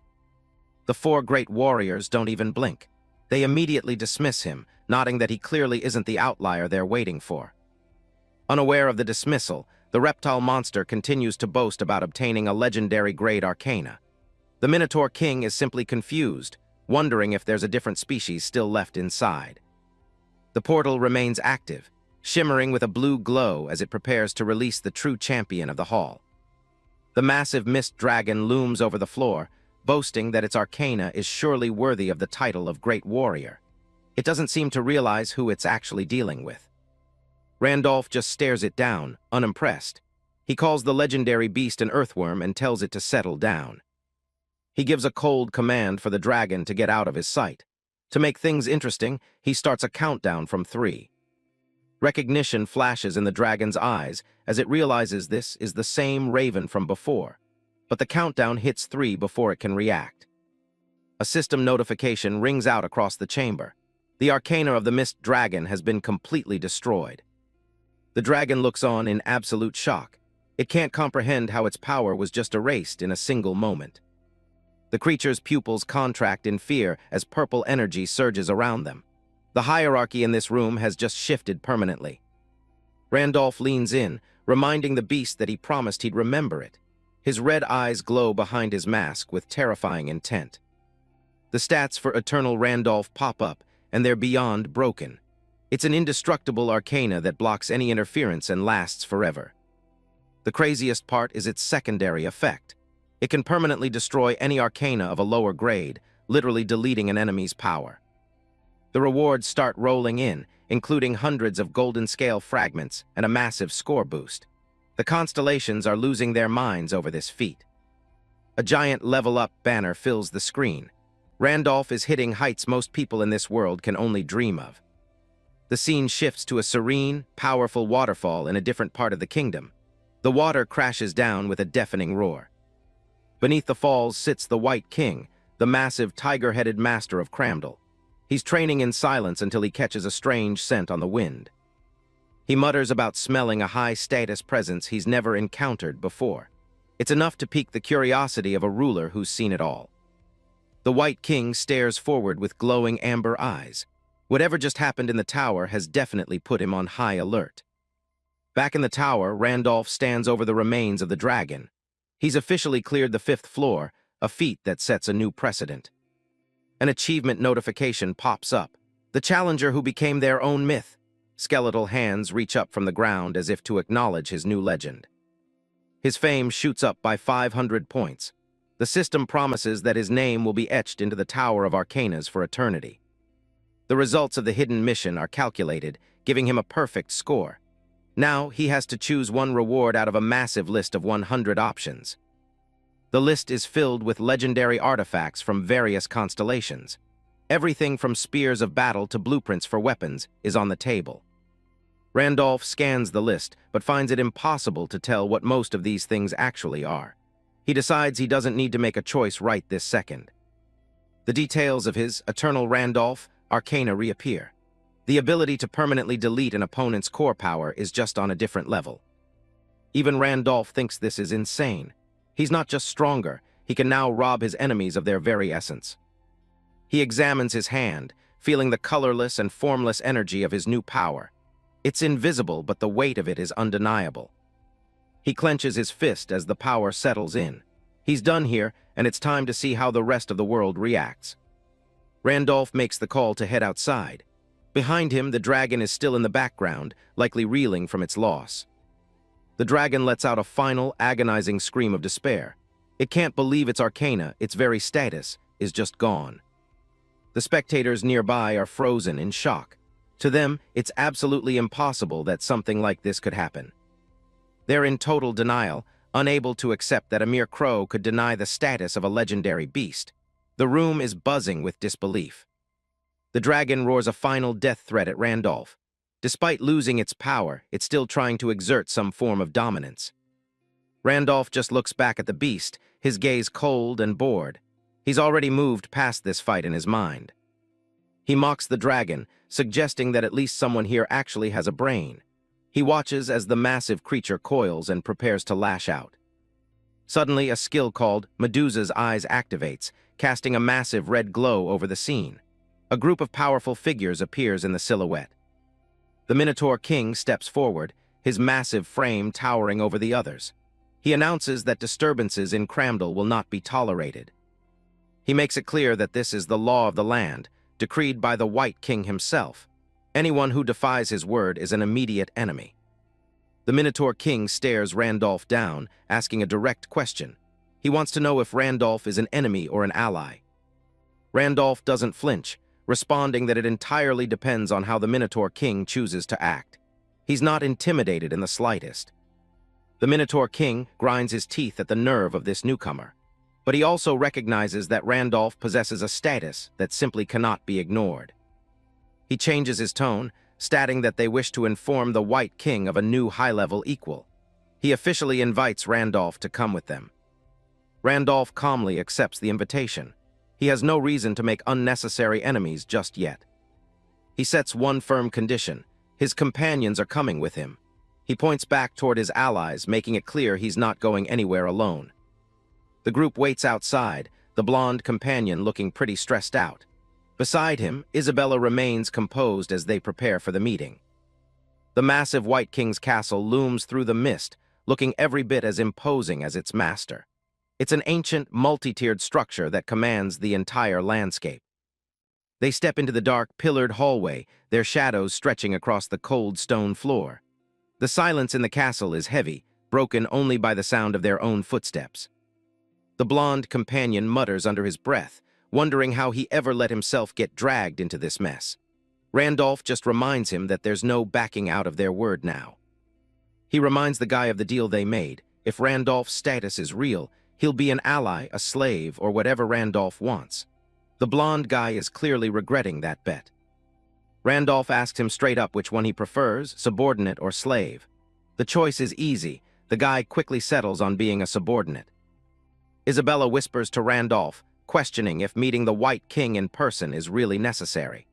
The 4 great warriors don't even blink. They immediately dismiss him, nodding that he clearly isn't the outlier they're waiting for. Unaware of the dismissal, the reptile monster continues to boast about obtaining a legendary grade arcana. The Minotaur King is simply confused, wondering if there's a different species still left inside. The portal remains active, shimmering with a blue glow as it prepares to release the true champion of the hall. The massive mist dragon looms over the floor, boasting that its arcana is surely worthy of the title of Great Warrior. It doesn't seem to realize who it's actually dealing with. Randolph just stares it down, unimpressed. He calls the legendary beast an earthworm and tells it to settle down. He gives a cold command for the dragon to get out of his sight. To make things interesting, he starts a countdown from 3. Recognition flashes in the dragon's eyes as it realizes this is the same Raven from before, but the countdown hits 3 before it can react. A system notification rings out across the chamber. The arcana of the mist dragon has been completely destroyed. The dragon looks on in absolute shock. It can't comprehend how its power was just erased in a single moment. The creature's pupils contract in fear as purple energy surges around them. The hierarchy in this room has just shifted permanently. Randolph leans in, reminding the beast that he promised he'd remember it. His red eyes glow behind his mask with terrifying intent. The stats for Eternal Randolph pop up, and they're beyond broken. It's an indestructible arcana that blocks any interference and lasts forever. The craziest part is its secondary effect. It can permanently destroy any arcana of a lower grade, literally deleting an enemy's power. The rewards start rolling in, including hundreds of golden scale fragments and a massive score boost. The constellations are losing their minds over this feat. A giant level-up banner fills the screen. Randolph is hitting heights most people in this world can only dream of. The scene shifts to a serene, powerful waterfall in a different part of the kingdom. The water crashes down with a deafening roar. Beneath the falls sits the White King, the massive tiger-headed master of Cramdal. He's training in silence until he catches a strange scent on the wind. He mutters about smelling a high-status presence he's never encountered before. It's enough to pique the curiosity of a ruler who's seen it all. The White King stares forward with glowing amber eyes. Whatever just happened in the tower has definitely put him on high alert. Back in the tower, Randolph stands over the remains of the dragon. He's officially cleared the 5th floor, a feat that sets a new precedent. An achievement notification pops up. The challenger who became their own myth. Skeletal hands reach up from the ground as if to acknowledge his new legend. His fame shoots up by 500 points. The system promises that his name will be etched into the Tower of Arcanas for eternity. The results of the hidden mission are calculated, giving him a perfect score. Now he has to choose one reward out of a massive list of 100 options. The list is filled with legendary artifacts from various constellations. Everything from spears of battle to blueprints for weapons is on the table. Randolph scans the list, but finds it impossible to tell what most of these things actually are. He decides he doesn't need to make a choice right this second. The details of his Eternal Randolph arcana reappear. The ability to permanently delete an opponent's core power is just on a different level. Even Randolph thinks this is insane. He's not just stronger, he can now rob his enemies of their very essence. He examines his hand, feeling the colorless and formless energy of his new power. It's invisible, but the weight of it is undeniable. He clenches his fist as the power settles in. He's done here, and it's time to see how the rest of the world reacts. Randolph makes the call to head outside. Behind him, the dragon is still in the background, likely reeling from its loss. The dragon lets out a final, agonizing scream of despair. It can't believe its arcana, its very status, is just gone. The spectators nearby are frozen in shock. To them, it's absolutely impossible that something like this could happen. They're in total denial, unable to accept that a mere crow could deny the status of a legendary beast. The room is buzzing with disbelief. The dragon roars a final death threat at Randolph. Despite losing its power, it's still trying to exert some form of dominance. Randolph just looks back at the beast, his gaze cold and bored. He's already moved past this fight in his mind. He mocks the dragon, suggesting that at least someone here actually has a brain. He watches as the massive creature coils and prepares to lash out. Suddenly, a skill called Medusa's Eyes activates, casting a massive red glow over the scene. A group of powerful figures appears in the silhouette. The Minotaur King steps forward, his massive frame towering over the others. He announces that disturbances in Cramdal will not be tolerated. He makes it clear that this is the law of the land, decreed by the White King himself. Anyone who defies his word is an immediate enemy. The Minotaur King stares Randolph down, asking a direct question. He wants to know if Randolph is an enemy or an ally. Randolph doesn't flinch, responding that it entirely depends on how the Minotaur King chooses to act. He's not intimidated in the slightest. The Minotaur King grinds his teeth at the nerve of this newcomer, but he also recognizes that Randolph possesses a status that simply cannot be ignored. He changes his tone, stating that they wish to inform the White King of a new high-level equal. He officially invites Randolph to come with them. Randolph calmly accepts the invitation. He has no reason to make unnecessary enemies just yet. He sets one firm condition. His companions are coming with him. He points back toward his allies, making it clear he's not going anywhere alone. The group waits outside, the blonde companion looking pretty stressed out. Beside him, Isabella remains composed as they prepare for the meeting. The massive White King's castle looms through the mist, looking every bit as imposing as its master. It's an ancient, multi-tiered structure that commands the entire landscape. They step into the dark, pillared hallway, their shadows stretching across the cold stone floor. The silence in the castle is heavy, broken only by the sound of their own footsteps. The blonde companion mutters under his breath, wondering how he ever let himself get dragged into this mess. Randolph just reminds him that there's no backing out of their word now. He reminds the guy of the deal they made. If Randolph's status is real, he'll be an ally, a slave, or whatever Randolph wants. The blonde guy is clearly regretting that bet. Randolph asks him straight up which one he prefers, subordinate or slave. The choice is easy. The guy quickly settles on being a subordinate. Isabella whispers to Randolph, questioning if meeting the White King in person is really necessary.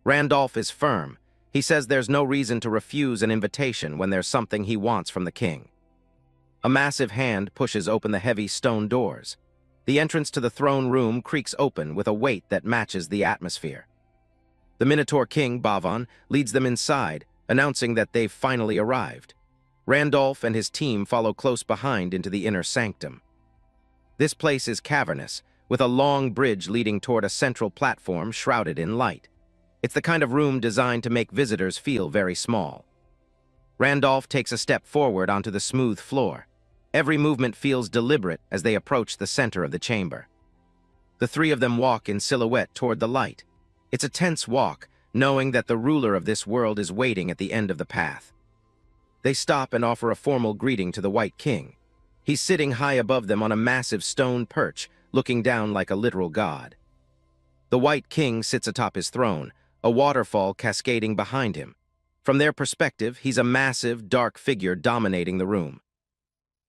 Randolph is firm. He says there's no reason to refuse an invitation when there's something he wants from the king. A massive hand pushes open the heavy stone doors. The entrance to the throne room creaks open with a weight that matches the atmosphere. The Minotaur King, Bavon, leads them inside, announcing that they've finally arrived. Randolph and his team follow close behind into the inner sanctum. This place is cavernous, with a long bridge leading toward a central platform shrouded in light. It's the kind of room designed to make visitors feel very small. Randolph takes a step forward onto the smooth floor. Every movement feels deliberate as they approach the center of the chamber. The three of them walk in silhouette toward the light. It's a tense walk, knowing that the ruler of this world is waiting at the end of the path. They stop and offer a formal greeting to the White King. He's sitting high above them on a massive stone perch, looking down like a literal god. The White King sits atop his throne, a waterfall cascading behind him. From their perspective, he's a massive, dark figure dominating the room.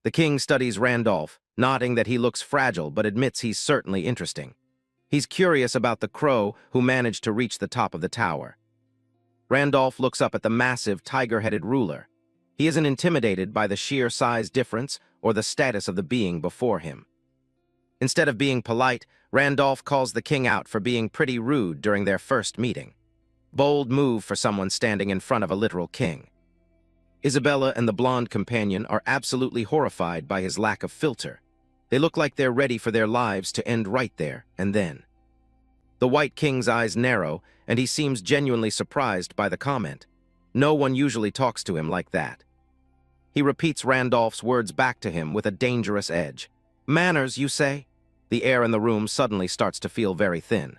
The king studies Randolph, nodding that he looks fragile but admits he's certainly interesting. He's curious about the crow who managed to reach the top of the tower. Randolph looks up at the massive, tiger-headed ruler. He isn't intimidated by the sheer size difference or the status of the being before him. Instead of being polite, Randolph calls the king out for being pretty rude during their first meeting. Bold move for someone standing in front of a literal king. Isabella and the blonde companion are absolutely horrified by his lack of filter. They look like they're ready for their lives to end right there and then. The White King's eyes narrow, and he seems genuinely surprised by the comment. No one usually talks to him like that. He repeats Randolph's words back to him with a dangerous edge. "Manners, you say?" The air in the room suddenly starts to feel very thin.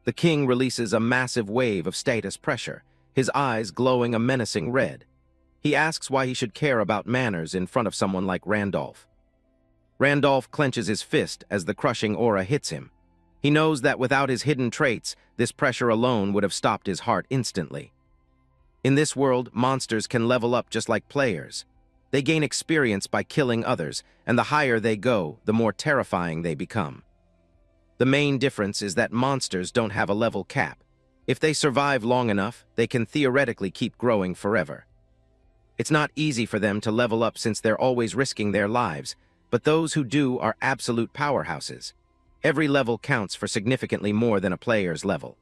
The king releases a massive wave of status pressure, his eyes glowing a menacing red. He asks why he should care about manners in front of someone like Randolph. Randolph clenches his fist as the crushing aura hits him. He knows that without his hidden traits, this pressure alone would have stopped his heart instantly. In this world, monsters can level up just like players. They gain experience by killing others, and the higher they go, the more terrifying they become. The main difference is that monsters don't have a level cap. If they survive long enough, they can theoretically keep growing forever. It's not easy for them to level up since they're always risking their lives, but those who do are absolute powerhouses. Every level counts for significantly more than a player's level.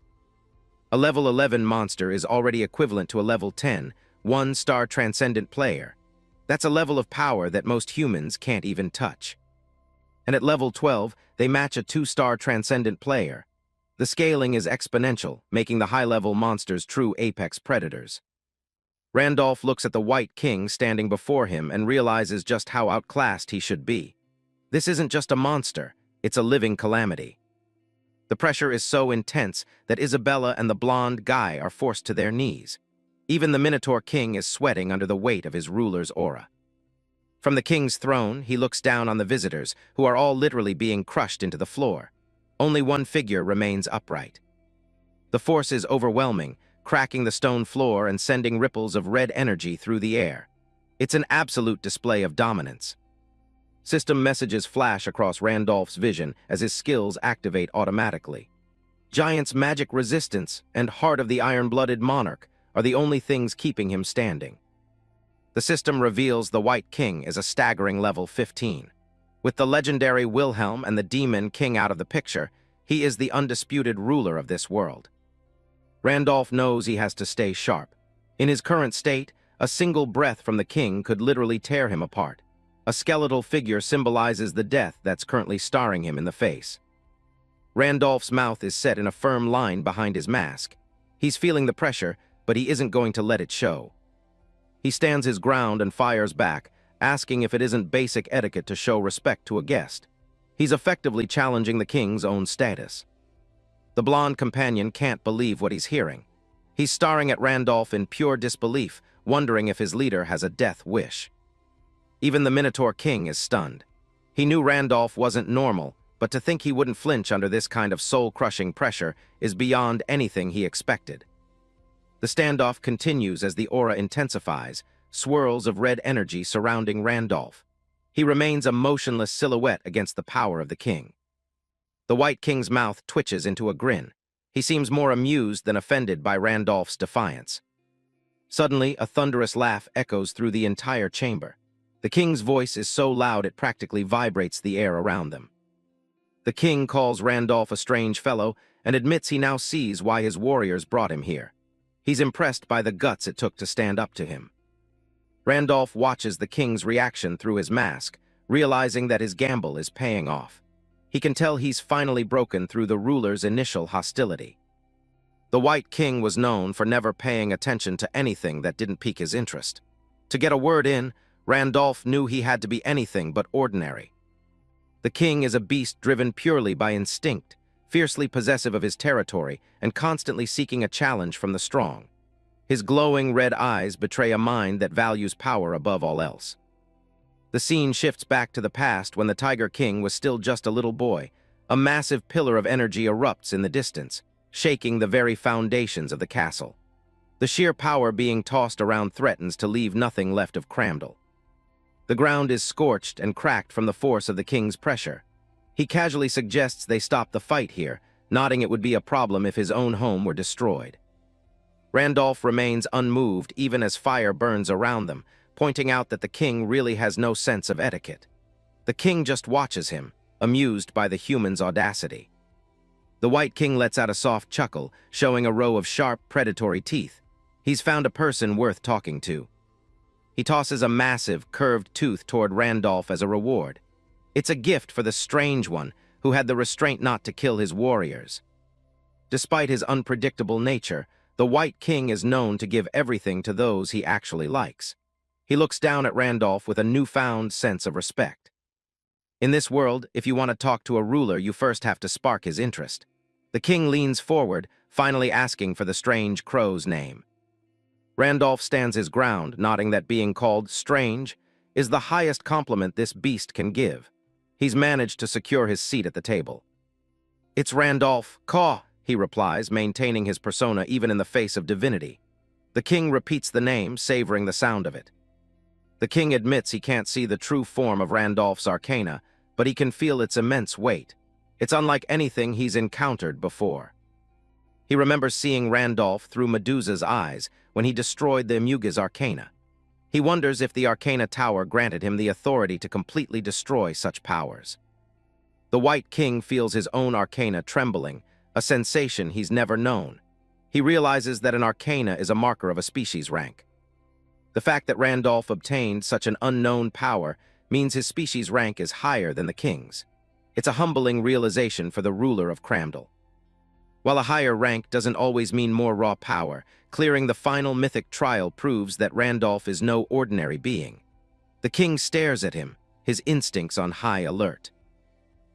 A level 11 monster is already equivalent to a level 10, 1-star transcendent player. That's a level of power that most humans can't even touch. And at level 12, they match a 2-star transcendent player. The scaling is exponential, making the high-level monsters true apex predators. Randolph looks at the White King standing before him and realizes just how outclassed he should be. This isn't just a monster, it's a living calamity. The pressure is so intense that Isabella and the blonde guy are forced to their knees. Even the Minotaur King is sweating under the weight of his ruler's aura. From the king's throne, he looks down on the visitors, who are all literally being crushed into the floor. Only one figure remains upright. The force is overwhelming, cracking the stone floor and sending ripples of red energy through the air. It's an absolute display of dominance. System messages flash across Randolph's vision as his skills activate automatically. Giant's magic resistance and Heart of the Iron-Blooded Monarch are the only things keeping him standing. The system reveals the White King is a staggering level 15. With the legendary Wilhelm and the Demon King out of the picture, He is the undisputed ruler of this world. Randolph knows he has to stay sharp. In his current state, a single breath from the king could literally tear him apart. A skeletal figure symbolizes the death that's currently staring him in the face. Randolph's mouth is set in a firm line behind his mask. He's feeling the pressure, but he isn't going to let it show. He stands his ground and fires back, asking if it isn't basic etiquette to show respect to a guest. He's effectively challenging the king's own status. The blonde companion can't believe what he's hearing. He's staring at Randolph in pure disbelief, wondering if his leader has a death wish. Even the Minotaur King is stunned. He knew Randolph wasn't normal, but to think he wouldn't flinch under this kind of soul-crushing pressure is beyond anything he expected. The standoff continues as the aura intensifies, swirls of red energy surrounding Randolph. He remains a motionless silhouette against the power of the king. The White King's mouth twitches into a grin. He seems more amused than offended by Randolph's defiance. Suddenly, a thunderous laugh echoes through the entire chamber. The king's voice is so loud it practically vibrates the air around them. The king calls Randolph a strange fellow and admits he now sees why his warriors brought him here. He's impressed by the guts it took to stand up to him. Randolph watches the king's reaction through his mask, realizing that his gamble is paying off. He can tell he's finally broken through the ruler's initial hostility. The White King was known for never paying attention to anything that didn't pique his interest. To get a word in, Randolph knew he had to be anything but ordinary. The king is a beast driven purely by instinct, fiercely possessive of his territory and constantly seeking a challenge from the strong. His glowing red eyes betray a mind that values power above all else. The scene shifts back to the past when the Tiger King was still just a little boy. A massive pillar of energy erupts in the distance, shaking the very foundations of the castle. The sheer power being tossed around threatens to leave nothing left of Cramdell. The ground is scorched and cracked from the force of the king's pressure. He casually suggests they stop the fight here, nodding it would be a problem if his own home were destroyed. Randolph remains unmoved even as fire burns around them, pointing out that the king really has no sense of etiquette. The king just watches him, amused by the human's audacity. The White King lets out a soft chuckle, showing a row of sharp, predatory teeth. He's found a person worth talking to. He tosses a massive, curved tooth toward Randolph as a reward. It's a gift for the strange one, who had the restraint not to kill his warriors. Despite his unpredictable nature, the White King is known to give everything to those he actually likes. He looks down at Randolph with a newfound sense of respect. In this world, if you want to talk to a ruler, you first have to spark his interest. The king leans forward, finally asking for the strange crow's name. Randolph stands his ground, nodding that being called strange is the highest compliment this beast can give. He's managed to secure his seat at the table. "It's Randolph Caw," he replies, maintaining his persona even in the face of divinity. The king repeats the name, savoring the sound of it. The king admits he can't see the true form of Randolph's arcana, but he can feel its immense weight. It's unlike anything he's encountered before. He remembers seeing Randolph through Medusa's eyes when he destroyed the Muga's arcana. He wonders if the Arcana Tower granted him the authority to completely destroy such powers. The White King feels his own arcana trembling, a sensation he's never known. He realizes that an arcana is a marker of a species rank. The fact that Randolph obtained such an unknown power means his species rank is higher than the king's. It's a humbling realization for the ruler of Cramdell. While a higher rank doesn't always mean more raw power, clearing the final mythic trial proves that Randolph is no ordinary being. The king stares at him, his instincts on high alert.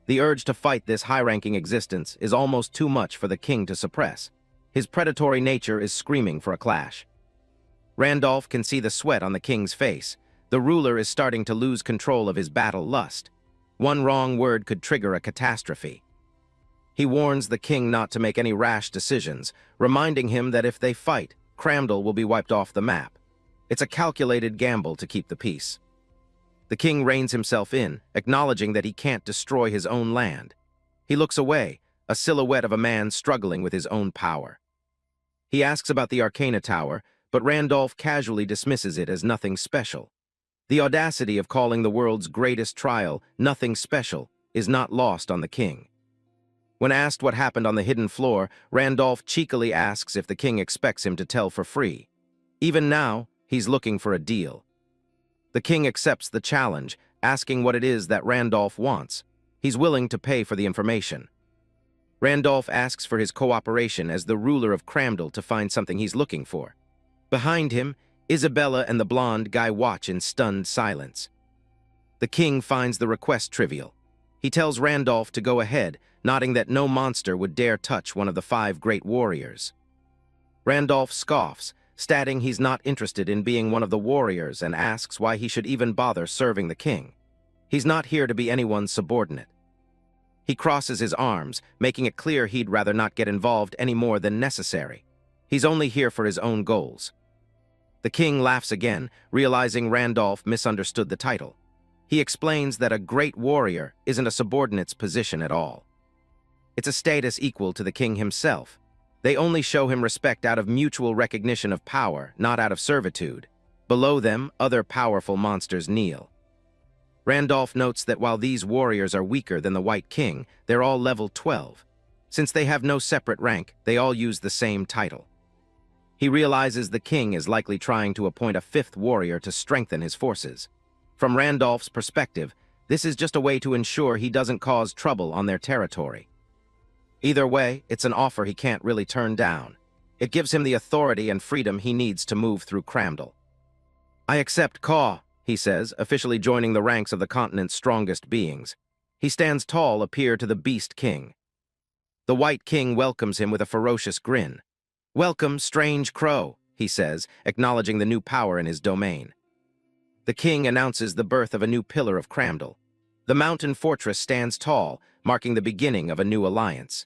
The urge to fight this high-ranking existence is almost too much for the king to suppress. His predatory nature is screaming for a clash. Randolph can see the sweat on the king's face. The ruler is starting to lose control of his battle lust. One wrong word could trigger a catastrophe. He warns the king not to make any rash decisions, reminding him that if they fight, Cramdell will be wiped off the map. It's a calculated gamble to keep the peace. The king reins himself in, acknowledging that he can't destroy his own land. He looks away, a silhouette of a man struggling with his own power. He asks about the Arcana Tower, but Randolph casually dismisses it as nothing special. The audacity of calling the world's greatest trial nothing special is not lost on the king. When asked what happened on the hidden floor, Randolph cheekily asks if the king expects him to tell for free. Even now, he's looking for a deal. The king accepts the challenge, asking what it is that Randolph wants. He's willing to pay for the information. Randolph asks for his cooperation as the ruler of Cramdell to find something he's looking for. Behind him, Isabella and the blonde guy watch in stunned silence. The king finds the request trivial. He tells Randolph to go ahead, nodding that no monster would dare touch one of the 5 great warriors. Randolph scoffs, stating he's not interested in being one of the warriors and asks why he should even bother serving the king. He's not here to be anyone's subordinate. He crosses his arms, making it clear he'd rather not get involved any more than necessary. He's only here for his own goals. The king laughs again, realizing Randolph misunderstood the title. He explains that a great warrior isn't a subordinate's position at all. It's a status equal to the king himself. They only show him respect out of mutual recognition of power, not out of servitude. Below them, other powerful monsters kneel. Randolph notes that while these warriors are weaker than the White King, they're all level 12. Since they have no separate rank, they all use the same title. He realizes the king is likely trying to appoint a 5th warrior to strengthen his forces. From Randolph's perspective, this is just a way to ensure he doesn't cause trouble on their territory. Either way, it's an offer he can't really turn down. It gives him the authority and freedom he needs to move through Cramdell. "I accept Caw," he says, officially joining the ranks of the continent's strongest beings. He stands tall, appear to the Beast King. The White King welcomes him with a ferocious grin. "Welcome, strange crow," he says, acknowledging the new power in his domain. The king announces the birth of a new pillar of Cramdell. The mountain fortress stands tall, marking the beginning of a new alliance.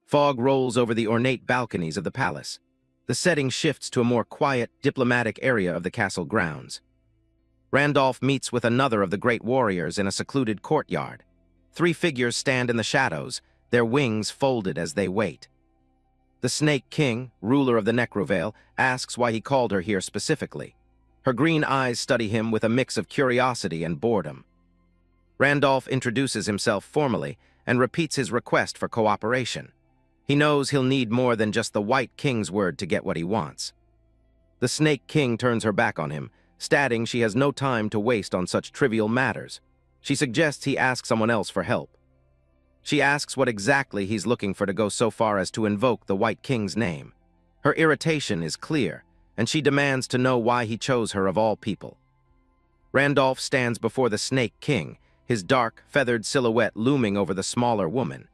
Fog rolls over the ornate balconies of the palace. The setting shifts to a more quiet, diplomatic area of the castle grounds. Randolph meets with another of the great warriors in a secluded courtyard. 3 figures stand in the shadows, their wings folded as they wait. The Snake King, ruler of the Necrovale, asks why he called her here specifically. Her green eyes study him with a mix of curiosity and boredom. Randolph introduces himself formally and repeats his request for cooperation. He knows he'll need more than just the White King's word to get what he wants. The Snake King turns her back on him, stating she has no time to waste on such trivial matters. She suggests he ask someone else for help. She asks what exactly he's looking for to go so far as to invoke the White King's name. Her irritation is clear, and she demands to know why he chose her of all people. Randolph stands before the Snake King, his dark, feathered silhouette looming over the smaller woman.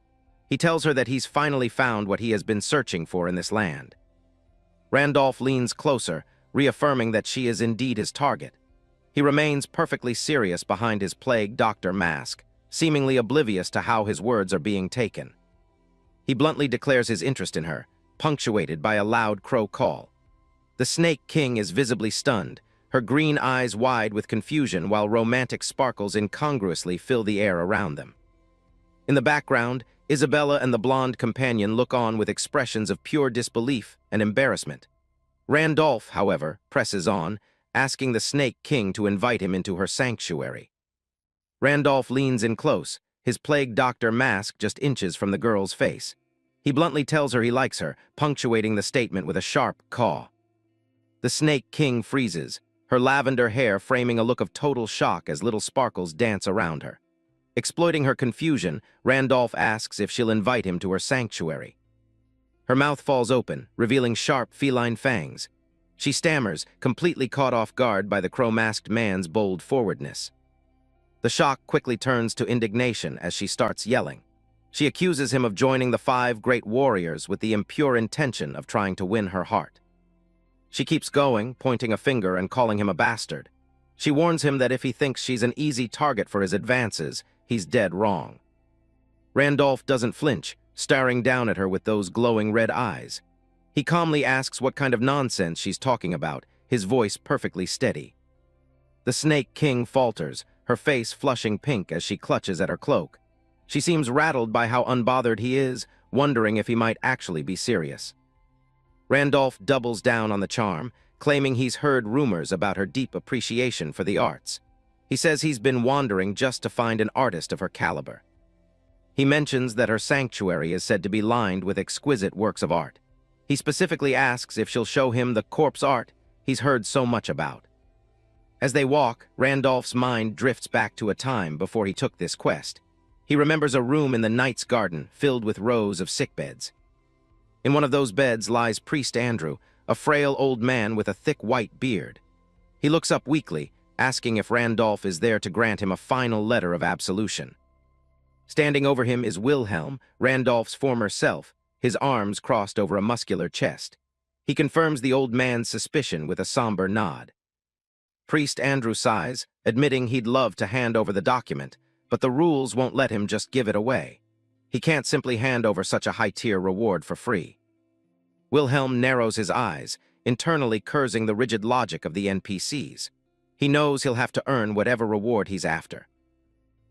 He tells her that he's finally found what he has been searching for in this land. Randolph leans closer, reaffirming that she is indeed his target. He remains perfectly serious behind his plague doctor mask, seemingly oblivious to how his words are being taken. He bluntly declares his interest in her, punctuated by a loud crow call. The Snake King is visibly stunned, her green eyes wide with confusion while romantic sparkles incongruously fill the air around them. In the background, Isabella and the blonde companion look on with expressions of pure disbelief and embarrassment. Randolph, however, presses on, asking the Snake King to invite him into her sanctuary. Randolph leans in close, his plague doctor mask just inches from the girl's face. He bluntly tells her he likes her, punctuating the statement with a sharp caw. The Snake King freezes, her lavender hair framing a look of total shock as little sparkles dance around her. Exploiting her confusion, Randolph asks if she'll invite him to her sanctuary. Her mouth falls open, revealing sharp feline fangs. She stammers, completely caught off guard by the crow-masked man's bold forwardness. The shock quickly turns to indignation as she starts yelling. She accuses him of joining the 5 great warriors with the impure intention of trying to win her heart. She keeps going, pointing a finger and calling him a bastard. She warns him that if he thinks she's an easy target for his advances, he's dead wrong. Randolph doesn't flinch, staring down at her with those glowing red eyes. He calmly asks what kind of nonsense she's talking about, his voice perfectly steady. The Snake King falters, her face flushing pink as she clutches at her cloak. She seems rattled by how unbothered he is, wondering if he might actually be serious. Randolph doubles down on the charm, claiming he's heard rumors about her deep appreciation for the arts. He says he's been wandering just to find an artist of her caliber. He mentions that her sanctuary is said to be lined with exquisite works of art. He specifically asks if she'll show him the corpse art he's heard so much about. As they walk, Randolph's mind drifts back to a time before he took this quest. He remembers a room in the knight's garden filled with rows of sickbeds. In one of those beds lies Priest Andrew, a frail old man with a thick white beard. He looks up weakly, asking if Randolph is there to grant him a final letter of absolution. Standing over him is Wilhelm, Randolph's former self, his arms crossed over a muscular chest. He confirms the old man's suspicion with a somber nod. Priest Andrew sighs, admitting he'd love to hand over the document, but the rules won't let him just give it away. He can't simply hand over such a high-tier reward for free. Wilhelm narrows his eyes, internally cursing the rigid logic of the NPCs. He knows he'll have to earn whatever reward he's after.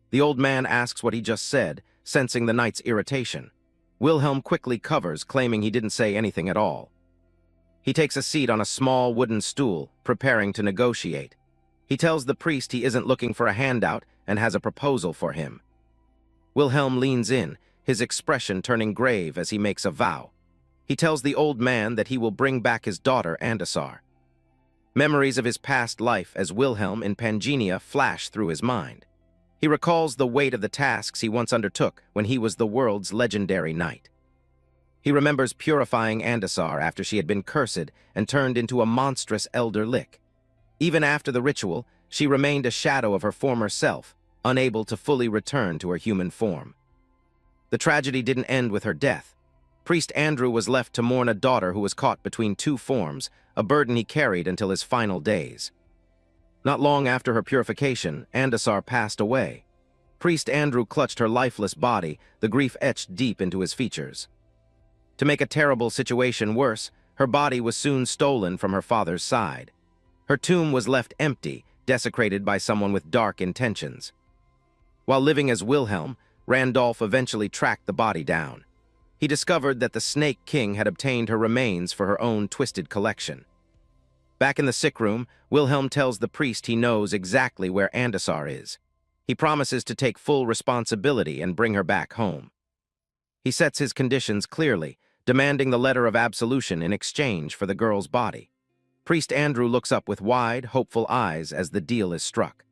The old man asks what he just said, sensing the knight's irritation. Wilhelm quickly covers, claiming he didn't say anything at all. He takes a seat on a small wooden stool, preparing to negotiate. He tells the priest he isn't looking for a handout and has a proposal for him. Wilhelm leans in, his expression turning grave as he makes a vow. He tells the old man that he will bring back his daughter, Andasar. Memories of his past life as Wilhelm in Pangenia flash through his mind. He recalls the weight of the tasks he once undertook when he was the world's legendary knight. He remembers purifying Andasar after she had been cursed and turned into a monstrous elder lich. Even after the ritual, she remained a shadow of her former self, unable to fully return to her human form. The tragedy didn't end with her death. Priest Andrew was left to mourn a daughter who was caught between two forms, a burden he carried until his final days. Not long after her purification, Andasar passed away. Priest Andrew clutched her lifeless body, the grief etched deep into his features. To make a terrible situation worse, her body was soon stolen from her father's side. Her tomb was left empty, desecrated by someone with dark intentions. While living as Wilhelm, Randolph eventually tracked the body down. He discovered that the Snake King had obtained her remains for her own twisted collection. Back in the sick room, Wilhelm tells the priest he knows exactly where Andasar is. He promises to take full responsibility and bring her back home. He sets his conditions clearly, demanding the letter of absolution in exchange for the girl's body. Priest Andrew looks up with wide, hopeful eyes as the deal is struck.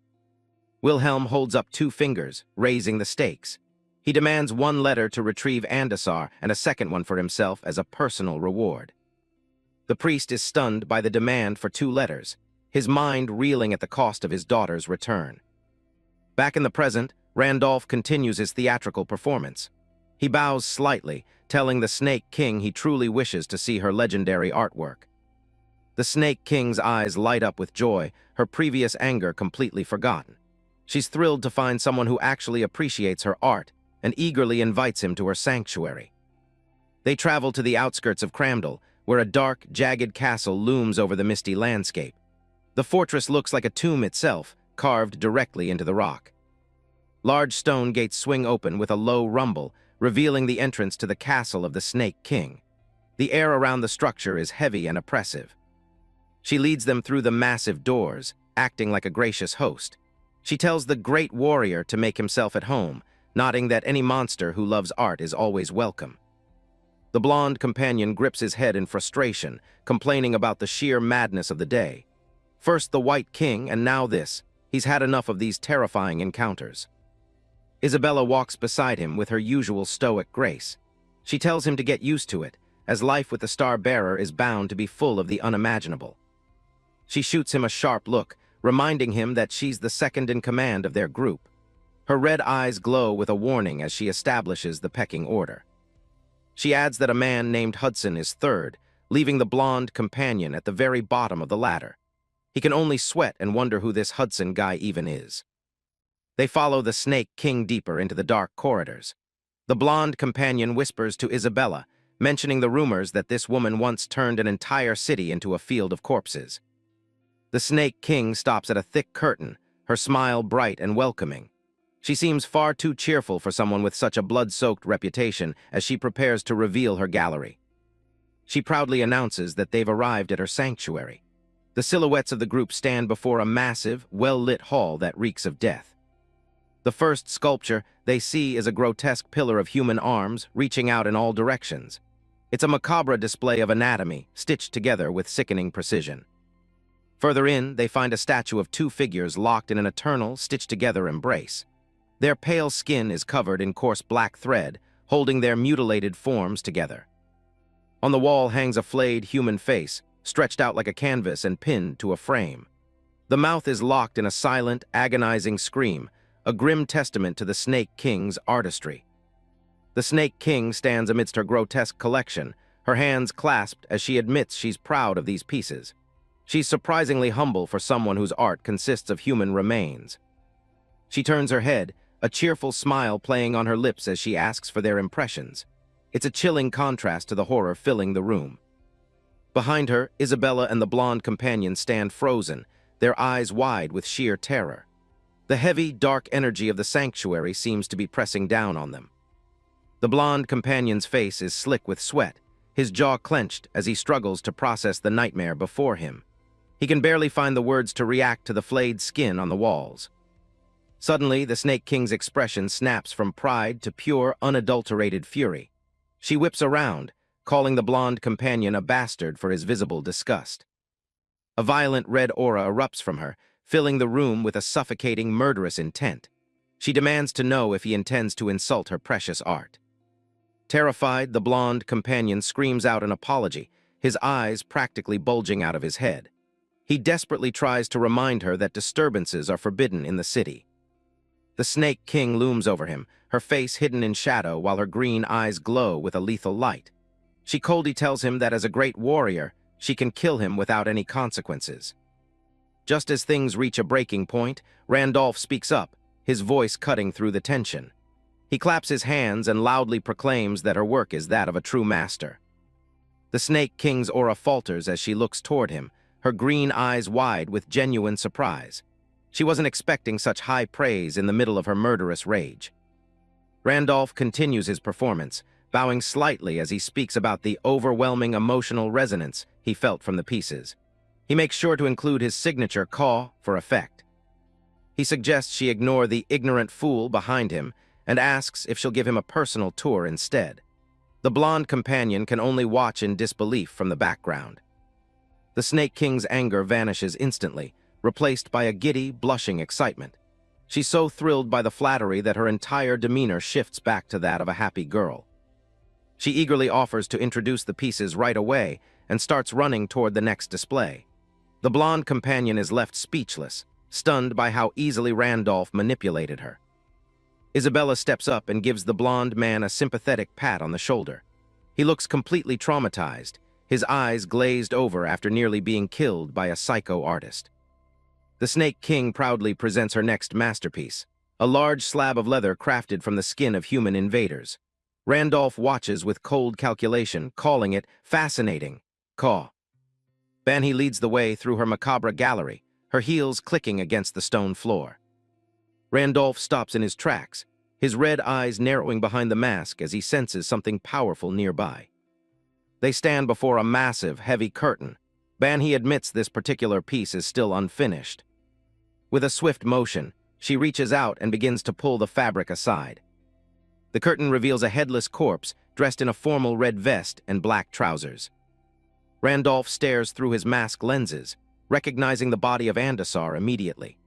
Wilhelm holds up 2 fingers, raising the stakes. He demands 1 letter to retrieve Andasar and a second one for himself as a personal reward. The priest is stunned by the demand for 2 letters, his mind reeling at the cost of his daughter's return. Back in the present, Randolph continues his theatrical performance. He bows slightly, telling the Snake King he truly wishes to see her legendary artwork. The Snake King's eyes light up with joy, her previous anger completely forgotten. She's thrilled to find someone who actually appreciates her art and eagerly invites him to her sanctuary. They travel to the outskirts of Cramdell, where a dark, jagged castle looms over the misty landscape. The fortress looks like a tomb itself, carved directly into the rock. Large stone gates swing open with a low rumble, revealing the entrance to the castle of the Snake King. The air around the structure is heavy and oppressive. She leads them through the massive doors, acting like a gracious host. She tells the great warrior to make himself at home, nodding that any monster who loves art is always welcome. The blonde companion grips his head in frustration, complaining about the sheer madness of the day. First the White King, and now this. He's had enough of these terrifying encounters. Isabella walks beside him with her usual stoic grace. She tells him to get used to it, as life with the Star-Bearer is bound to be full of the unimaginable. She shoots him a sharp look, reminding him that she's the second in command of their group. Her red eyes glow with a warning as she establishes the pecking order. She adds that a man named Hudson is third, leaving the blonde companion at the very bottom of the ladder. He can only sweat and wonder who this Hudson guy even is. They follow the Snake King deeper into the dark corridors. The blonde companion whispers to Isabella, mentioning the rumors that this woman once turned an entire city into a field of corpses. The Snake King stops at a thick curtain, her smile bright and welcoming. She seems far too cheerful for someone with such a blood-soaked reputation as she prepares to reveal her gallery. She proudly announces that they've arrived at her sanctuary. The silhouettes of the group stand before a massive, well-lit hall that reeks of death. The first sculpture they see is a grotesque pillar of human arms reaching out in all directions. It's a macabre display of anatomy, stitched together with sickening precision. Further in, they find a statue of two figures locked in an eternal, stitched-together embrace. Their pale skin is covered in coarse black thread, holding their mutilated forms together. On the wall hangs a flayed human face, stretched out like a canvas and pinned to a frame. The mouth is locked in a silent, agonizing scream, a grim testament to the Snake King's artistry. The Snake King stands amidst her grotesque collection, her hands clasped as she admits she's proud of these pieces. She's surprisingly humble for someone whose art consists of human remains. She turns her head, a cheerful smile playing on her lips as she asks for their impressions. It's a chilling contrast to the horror filling the room. Behind her, Isabella and the blonde companion stand frozen, their eyes wide with sheer terror. The heavy, dark energy of the sanctuary seems to be pressing down on them. The blonde companion's face is slick with sweat, his jaw clenched as he struggles to process the nightmare before him. He can barely find the words to react to the flayed skin on the walls. Suddenly, the Snake King's expression snaps from pride to pure, unadulterated fury. She whips around, calling the blonde companion a bastard for his visible disgust. A violent red aura erupts from her, filling the room with a suffocating, murderous intent. She demands to know if he intends to insult her precious art. Terrified, the blonde companion screams out an apology, his eyes practically bulging out of his head. He desperately tries to remind her that disturbances are forbidden in the city. The Snake King looms over him, her face hidden in shadow while her green eyes glow with a lethal light. She coldly tells him that as a great warrior, she can kill him without any consequences. Just as things reach a breaking point, Randolph speaks up, his voice cutting through the tension. He claps his hands and loudly proclaims that her work is that of a true master. The Snake King's aura falters as she looks toward him, her green eyes wide with genuine surprise. She wasn't expecting such high praise in the middle of her murderous rage. Randolph continues his performance, bowing slightly as he speaks about the overwhelming emotional resonance he felt from the pieces. He makes sure to include his signature caw for effect. He suggests she ignore the ignorant fool behind him and asks if she'll give him a personal tour instead. The blonde companion can only watch in disbelief from the background. The Snake King's anger vanishes instantly, replaced by a giddy, blushing excitement. She's so thrilled by the flattery that her entire demeanor shifts back to that of a happy girl. She eagerly offers to introduce the pieces right away and starts running toward the next display. The blonde companion is left speechless, stunned by how easily Randolph manipulated her. Isabella steps up and gives the blonde man a sympathetic pat on the shoulder. He looks completely traumatized, his eyes glazed over after nearly being killed by a psycho artist. The Snake King proudly presents her next masterpiece, a large slab of leather crafted from the skin of human invaders. Randolph watches with cold calculation, calling it fascinating. Caw. Banhi leads the way through her macabre gallery, her heels clicking against the stone floor. Randolph stops in his tracks, his red eyes narrowing behind the mask as he senses something powerful nearby. They stand before a massive, heavy curtain. Banhi admits this particular piece is still unfinished. With a swift motion, she reaches out and begins to pull the fabric aside. The curtain reveals a headless corpse dressed in a formal red vest and black trousers. Randolph stares through his mask lenses, recognizing the body of Andasar immediately.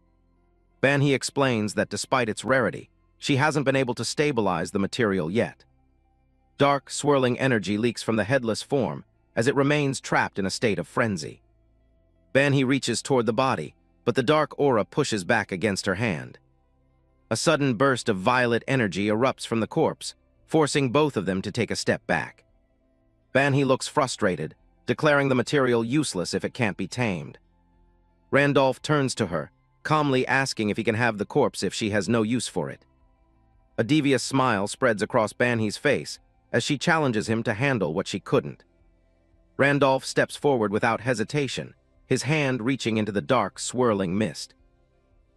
Banhi explains that despite its rarity, she hasn't been able to stabilize the material yet. Dark, swirling energy leaks from the headless form as it remains trapped in a state of frenzy. Banhi reaches toward the body, but the dark aura pushes back against her hand. A sudden burst of violet energy erupts from the corpse, forcing both of them to take a step back. Banhi looks frustrated, declaring the material useless if it can't be tamed. Randolph turns to her, calmly asking if he can have the corpse if she has no use for it. A devious smile spreads across Banhi's face as she challenges him to handle what she couldn't. Randolph steps forward without hesitation, his hand reaching into the dark, swirling mist.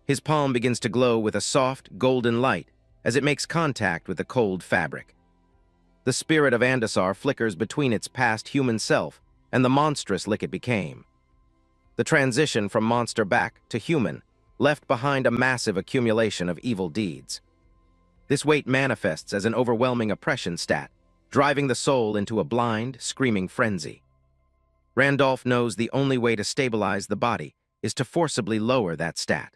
His palm begins to glow with a soft, golden light as it makes contact with the cold fabric. The spirit of Andasar flickers between its past human self and the monstrous lick it became. The transition from monster back to human left behind a massive accumulation of evil deeds. This weight manifests as an overwhelming oppression stat, driving the soul into a blind, screaming frenzy. Randolph knows the only way to stabilize the body is to forcibly lower that stat.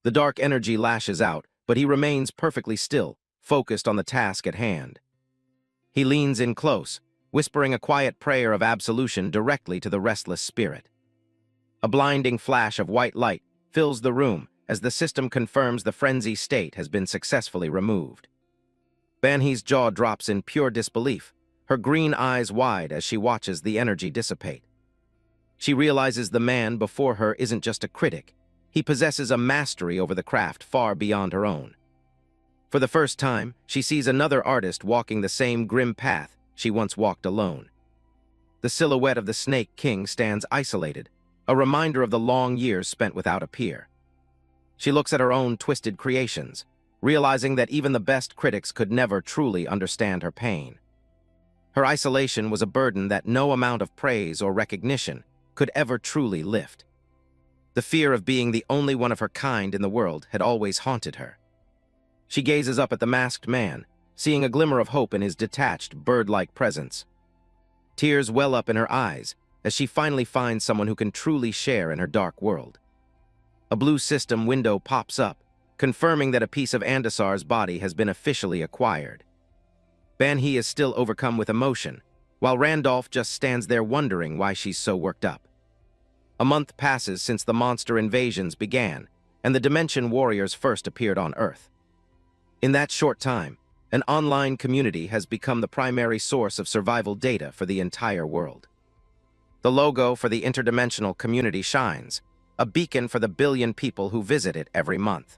The dark energy lashes out, but he remains perfectly still, focused on the task at hand. He leans in close, whispering a quiet prayer of absolution directly to the restless spirit. A blinding flash of white light fills the room as the system confirms the frenzy state has been successfully removed. Banhee's jaw drops in pure disbelief, her green eyes wide as she watches the energy dissipate. She realizes the man before her isn't just a critic. He possesses a mastery over the craft far beyond her own. For the first time, she sees another artist walking the same grim path she once walked alone. The silhouette of the Snake King stands isolated, a reminder of the long years spent without a peer. She looks at her own twisted creations, realizing that even the best critics could never truly understand her pain. Her isolation was a burden that no amount of praise or recognition could ever truly lift. The fear of being the only one of her kind in the world had always haunted her. She gazes up at the masked man, seeing a glimmer of hope in his detached, bird-like presence. Tears well up in her eyes as she finally finds someone who can truly share in her dark world. A blue system window pops up, confirming that a piece of Andasar's body has been officially acquired. Banhee is still overcome with emotion, while Randolph just stands there wondering why she's so worked up. A month passes since the monster invasions began, and the Dimension Warriors first appeared on Earth. In that short time, an online community has become the primary source of survival data for the entire world. The logo for the interdimensional community shines, a beacon for the billion people who visit it every month.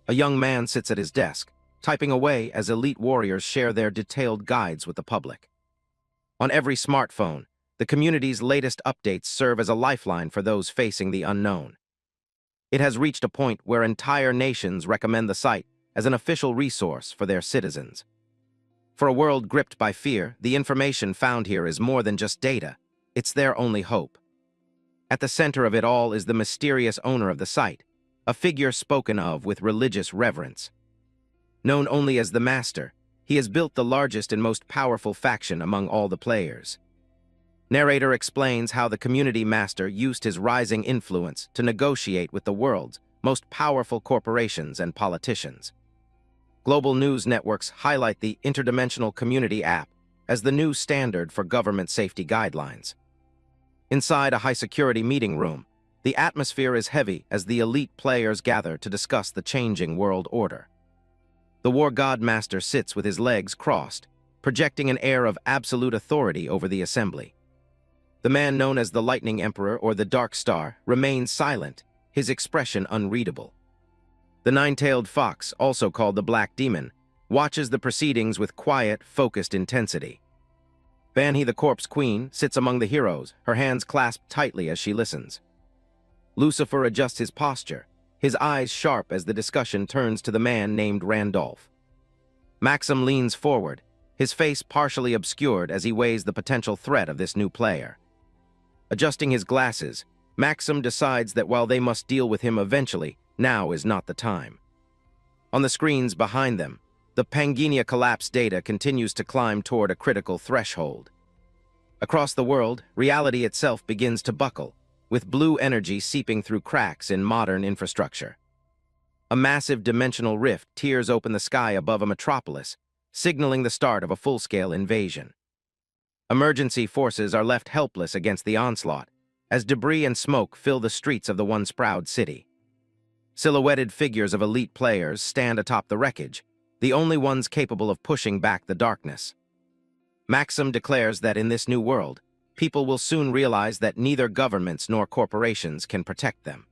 A young man sits at his desk, typing away as elite warriors share their detailed guides with the public. On every smartphone, the community's latest updates serve as a lifeline for those facing the unknown. It has reached a point where entire nations recommend the site as an official resource for their citizens. For a world gripped by fear, the information found here is more than just data. It's their only hope. At the center of it all is the mysterious owner of the site, a figure spoken of with religious reverence. Known only as the Master, he has built the largest and most powerful faction among all the players. Narrator explains how the community master used his rising influence to negotiate with the world's most powerful corporations and politicians. Global news networks highlight the Interdimensional Community app as the new standard for government safety guidelines. Inside a high-security meeting room, the atmosphere is heavy as the elite players gather to discuss the changing world order. The War God Master sits with his legs crossed, projecting an air of absolute authority over the assembly. The man known as the Lightning Emperor or the Dark Star remains silent, his expression unreadable. The nine-tailed fox, also called the Black Demon, watches the proceedings with quiet, focused intensity. Banhee the Corpse Queen sits among the heroes, her hands clasped tightly as she listens. Lucifer adjusts his posture, his eyes sharp as the discussion turns to the man named Randolph. Maxim leans forward, his face partially obscured as he weighs the potential threat of this new player. Adjusting his glasses, Maxim decides that while they must deal with him eventually, now is not the time. On the screens behind them, the Pangea collapse data continues to climb toward a critical threshold. Across the world, reality itself begins to buckle, with blue energy seeping through cracks in modern infrastructure. A massive dimensional rift tears open the sky above a metropolis, signaling the start of a full-scale invasion. Emergency forces are left helpless against the onslaught, as debris and smoke fill the streets of the once proud city. Silhouetted figures of elite players stand atop the wreckage, the only ones capable of pushing back the darkness. Maxim declares that in this new world, people will soon realize that neither governments nor corporations can protect them.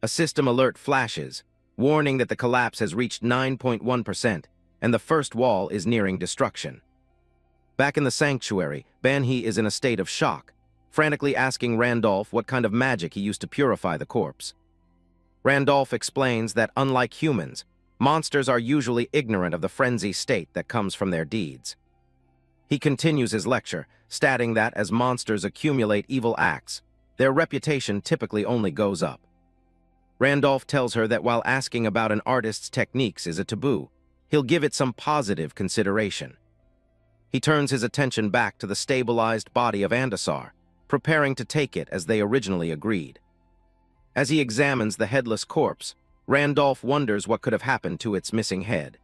A system alert flashes, warning that the collapse has reached 9.1% and the first wall is nearing destruction. Back in the sanctuary, Banhee is in a state of shock, frantically asking Randolph what kind of magic he used to purify the corpse. Randolph explains that unlike humans, monsters are usually ignorant of the frenzy state that comes from their deeds. He continues his lecture, stating that as monsters accumulate evil acts, their reputation typically only goes up. Randolph tells her that while asking about an artist's techniques is a taboo, he'll give it some positive consideration. He turns his attention back to the stabilized body of Andasar, preparing to take it as they originally agreed. As he examines the headless corpse, Randolph wonders what could have happened to its missing head.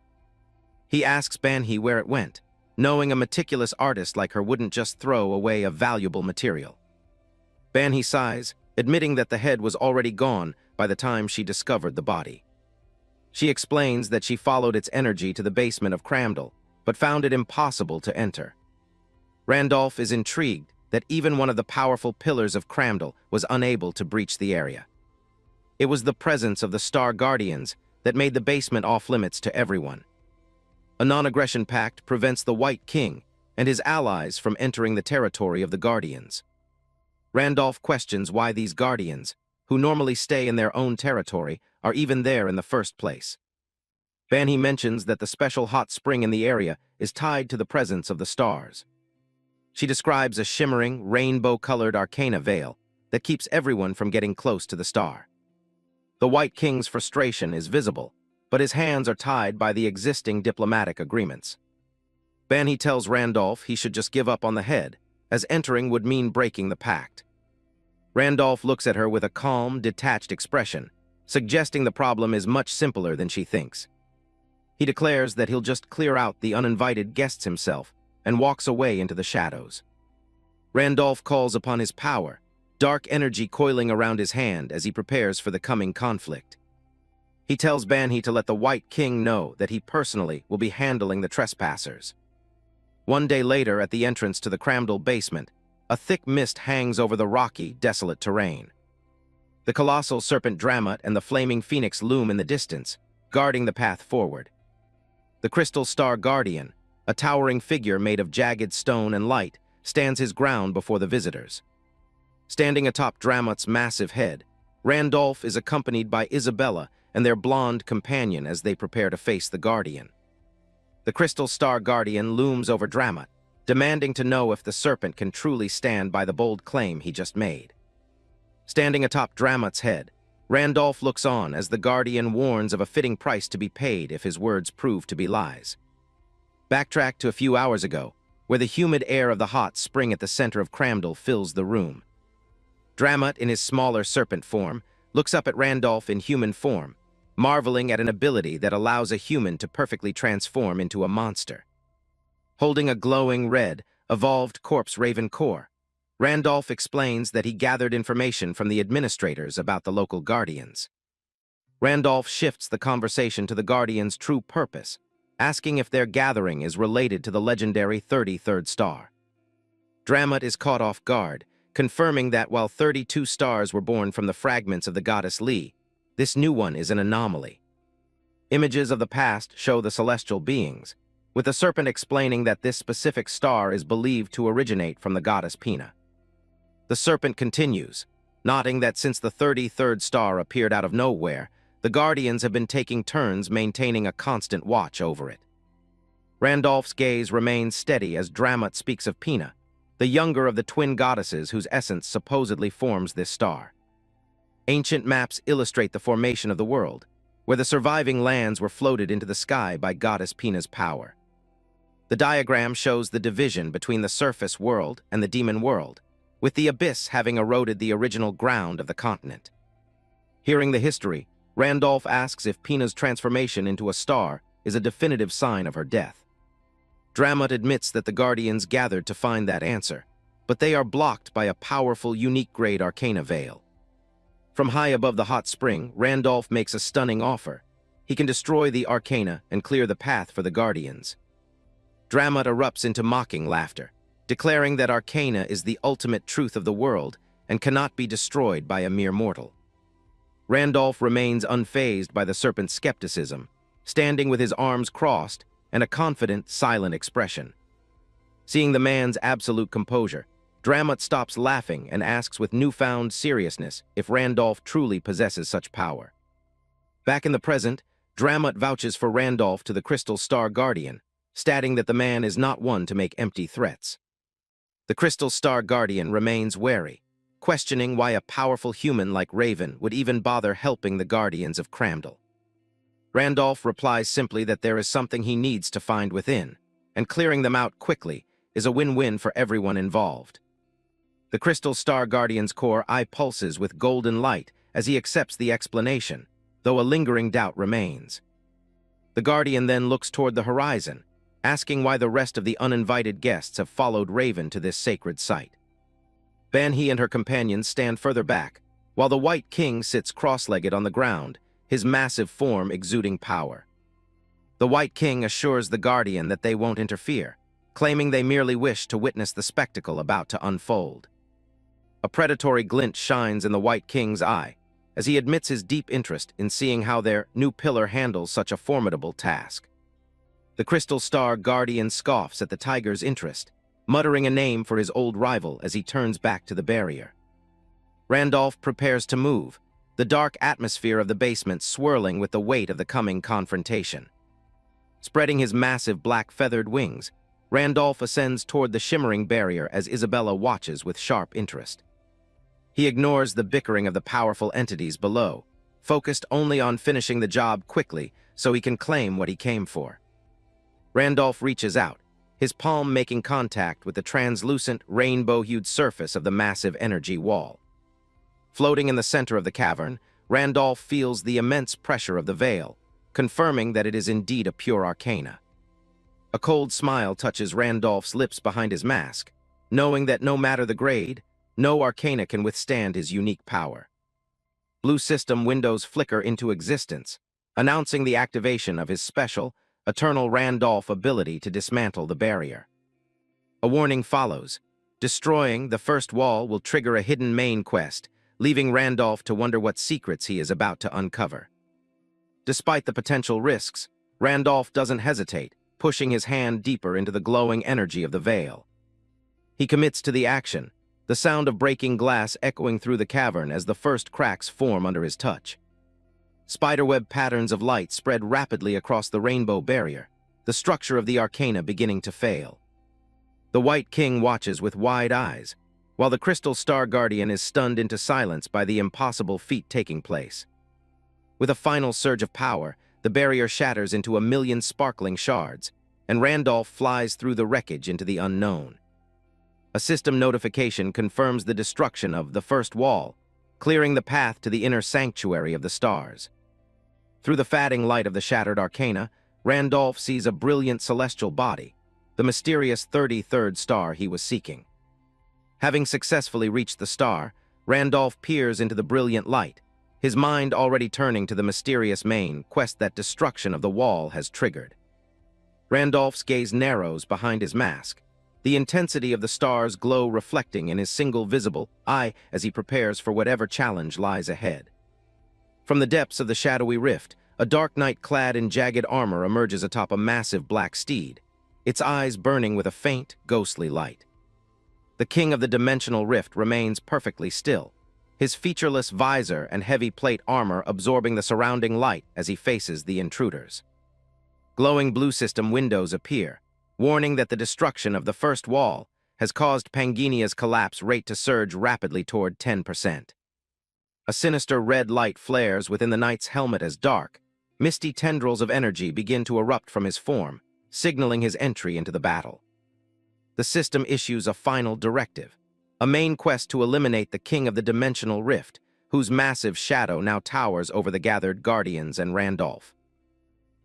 He asks Banhee where it went, knowing a meticulous artist like her wouldn't just throw away a valuable material. Banhee sighs, admitting that the head was already gone by the time she discovered the body. She explains that she followed its energy to the basement of Cramdell, but found it impossible to enter. Randolph is intrigued that even one of the powerful pillars of Cramdell was unable to breach the area. It was the presence of the Star Guardians that made the basement off-limits to everyone. A non-aggression pact prevents the White King and his allies from entering the territory of the Guardians. Randolph questions why these Guardians, who normally stay in their own territory, are even there in the first place. Banhee mentions that the special hot spring in the area is tied to the presence of the stars. She describes a shimmering, rainbow-colored arcana veil that keeps everyone from getting close to the star. The White King's frustration is visible, but his hands are tied by the existing diplomatic agreements. Banhee tells Randolph he should just give up on the head, as entering would mean breaking the pact. Randolph looks at her with a calm, detached expression, suggesting the problem is much simpler than she thinks. He declares that he'll just clear out the uninvited guests himself and walks away into the shadows. Randolph calls upon his power, dark energy coiling around his hand as he prepares for the coming conflict. He tells Banhee to let the White King know that he personally will be handling the trespassers. One day later, at the entrance to the Cramdell basement, a thick mist hangs over the rocky, desolate terrain. The colossal serpent Dramat and the flaming phoenix loom in the distance, guarding the path forward. The Crystal Star Guardian, a towering figure made of jagged stone and light, stands his ground before the visitors. Standing atop Dramat's massive head, Randolph is accompanied by Isabella and their blonde companion as they prepare to face the Guardian. The Crystal Star Guardian looms over Dramat, demanding to know if the serpent can truly stand by the bold claim he just made. Standing atop Dramat's head, Randolph looks on as the Guardian warns of a fitting price to be paid if his words prove to be lies. Backtrack to a few hours ago, where the humid air of the hot spring at the center of Cramdell fills the room. Dramat, in his smaller serpent form, looks up at Randolph in human form, marveling at an ability that allows a human to perfectly transform into a monster. Holding a glowing red, evolved corpse raven core, Randolph explains that he gathered information from the administrators about the local Guardians. Randolph shifts the conversation to the Guardians' true purpose, asking if their gathering is related to the legendary 33rd star. Dramat is caught off guard, confirming that while 32 stars were born from the fragments of the goddess Li, this new one is an anomaly. Images of the past show the celestial beings, with the serpent explaining that this specific star is believed to originate from the goddess Pina. The serpent continues, noting that since the 33rd star appeared out of nowhere, the Guardians have been taking turns maintaining a constant watch over it. Randolph's gaze remains steady as Dramat speaks of Pina, the younger of the twin goddesses whose essence supposedly forms this star. Ancient maps illustrate the formation of the world, where the surviving lands were floated into the sky by goddess Pina's power. The diagram shows the division between the surface world and the demon world, with the abyss having eroded the original ground of the continent. Hearing the history, Randolph asks if Pina's transformation into a star is a definitive sign of her death. Dramat admits that the Guardians gathered to find that answer, but they are blocked by a powerful, unique-grade arcana veil. From high above the hot spring, Randolph makes a stunning offer. He can destroy the arcana and clear the path for the Guardians. Dramat erupts into mocking laughter, declaring that arcana is the ultimate truth of the world and cannot be destroyed by a mere mortal. Randolph remains unfazed by the serpent's skepticism, standing with his arms crossed and a confident, silent expression. Seeing the man's absolute composure, Dramat stops laughing and asks with newfound seriousness if Randolph truly possesses such power. Back in the present, Dramat vouches for Randolph to the Crystal Star Guardian, stating that the man is not one to make empty threats. The Crystal Star Guardian remains wary, questioning why a powerful human like Raven would even bother helping the Guardians of Cramdal. Randolph replies simply that there is something he needs to find within, and clearing them out quickly is a win-win for everyone involved. The Crystal Star Guardian's core eye pulses with golden light as he accepts the explanation, though a lingering doubt remains. The Guardian then looks toward the horizon, asking why the rest of the uninvited guests have followed Raven to this sacred site. Banhee and her companions stand further back, while the White King sits cross-legged on the ground, his massive form exuding power. The White King assures the Guardian that they won't interfere, claiming they merely wish to witness the spectacle about to unfold. A predatory glint shines in the White King's eye, as he admits his deep interest in seeing how their new pillar handles such a formidable task. The Crystal Star Guardian scoffs at the tiger's interest, muttering a name for his old rival as he turns back to the barrier. Randolph prepares to move, the dark atmosphere of the basement swirling with the weight of the coming confrontation. Spreading his massive black feathered wings, Randolph ascends toward the shimmering barrier as Isabella watches with sharp interest. He ignores the bickering of the powerful entities below, focused only on finishing the job quickly so he can claim what he came for. Randolph reaches out, his palm making contact with the translucent, rainbow-hued surface of the massive energy wall. Floating in the center of the cavern, Randolph feels the immense pressure of the veil, confirming that it is indeed a pure arcana. A cold smile touches Randolph's lips behind his mask, knowing that no matter the grade, no arcana can withstand his unique power. Blue system windows flicker into existence, announcing the activation of his special, Eternal Randolph ability to dismantle the barrier. A warning follows. Destroying the first wall will trigger a hidden main quest, leaving Randolph to wonder what secrets he is about to uncover. Despite the potential risks, Randolph doesn't hesitate, pushing his hand deeper into the glowing energy of the veil. He commits to the action, the sound of breaking glass echoing through the cavern as the first cracks form under his touch. Spiderweb patterns of light spread rapidly across the rainbow barrier, the structure of the arcana beginning to fail. The White King watches with wide eyes, while the Crystal Star Guardian is stunned into silence by the impossible feat taking place. With a final surge of power, the barrier shatters into a million sparkling shards, and Randolph flies through the wreckage into the unknown. A system notification confirms the destruction of the first wall, clearing the path to the inner sanctuary of the stars. Through the fading light of the shattered arcana, Randolph sees a brilliant celestial body, the mysterious 33rd star he was seeking. Having successfully reached the star, Randolph peers into the brilliant light, his mind already turning to the mysterious main quest that destruction of the wall has triggered. Randolph's gaze narrows behind his mask, the intensity of the star's glow reflecting in his single visible eye as he prepares for whatever challenge lies ahead. From the depths of the shadowy rift, a dark knight clad in jagged armor emerges atop a massive black steed, its eyes burning with a faint, ghostly light. The king of the dimensional rift remains perfectly still, his featureless visor and heavy plate armor absorbing the surrounding light as he faces the intruders. Glowing blue system windows appear, warning that the destruction of the first wall has caused Panginia's collapse rate to surge rapidly toward 10%. A sinister red light flares within the knight's helmet as dark, misty tendrils of energy begin to erupt from his form, signaling his entry into the battle. The system issues a final directive, a main quest to eliminate the king of the dimensional rift, whose massive shadow now towers over the gathered Guardians and Randolph.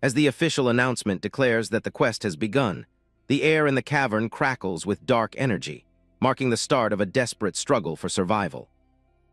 As the official announcement declares that the quest has begun, the air in the cavern crackles with dark energy, marking the start of a desperate struggle for survival.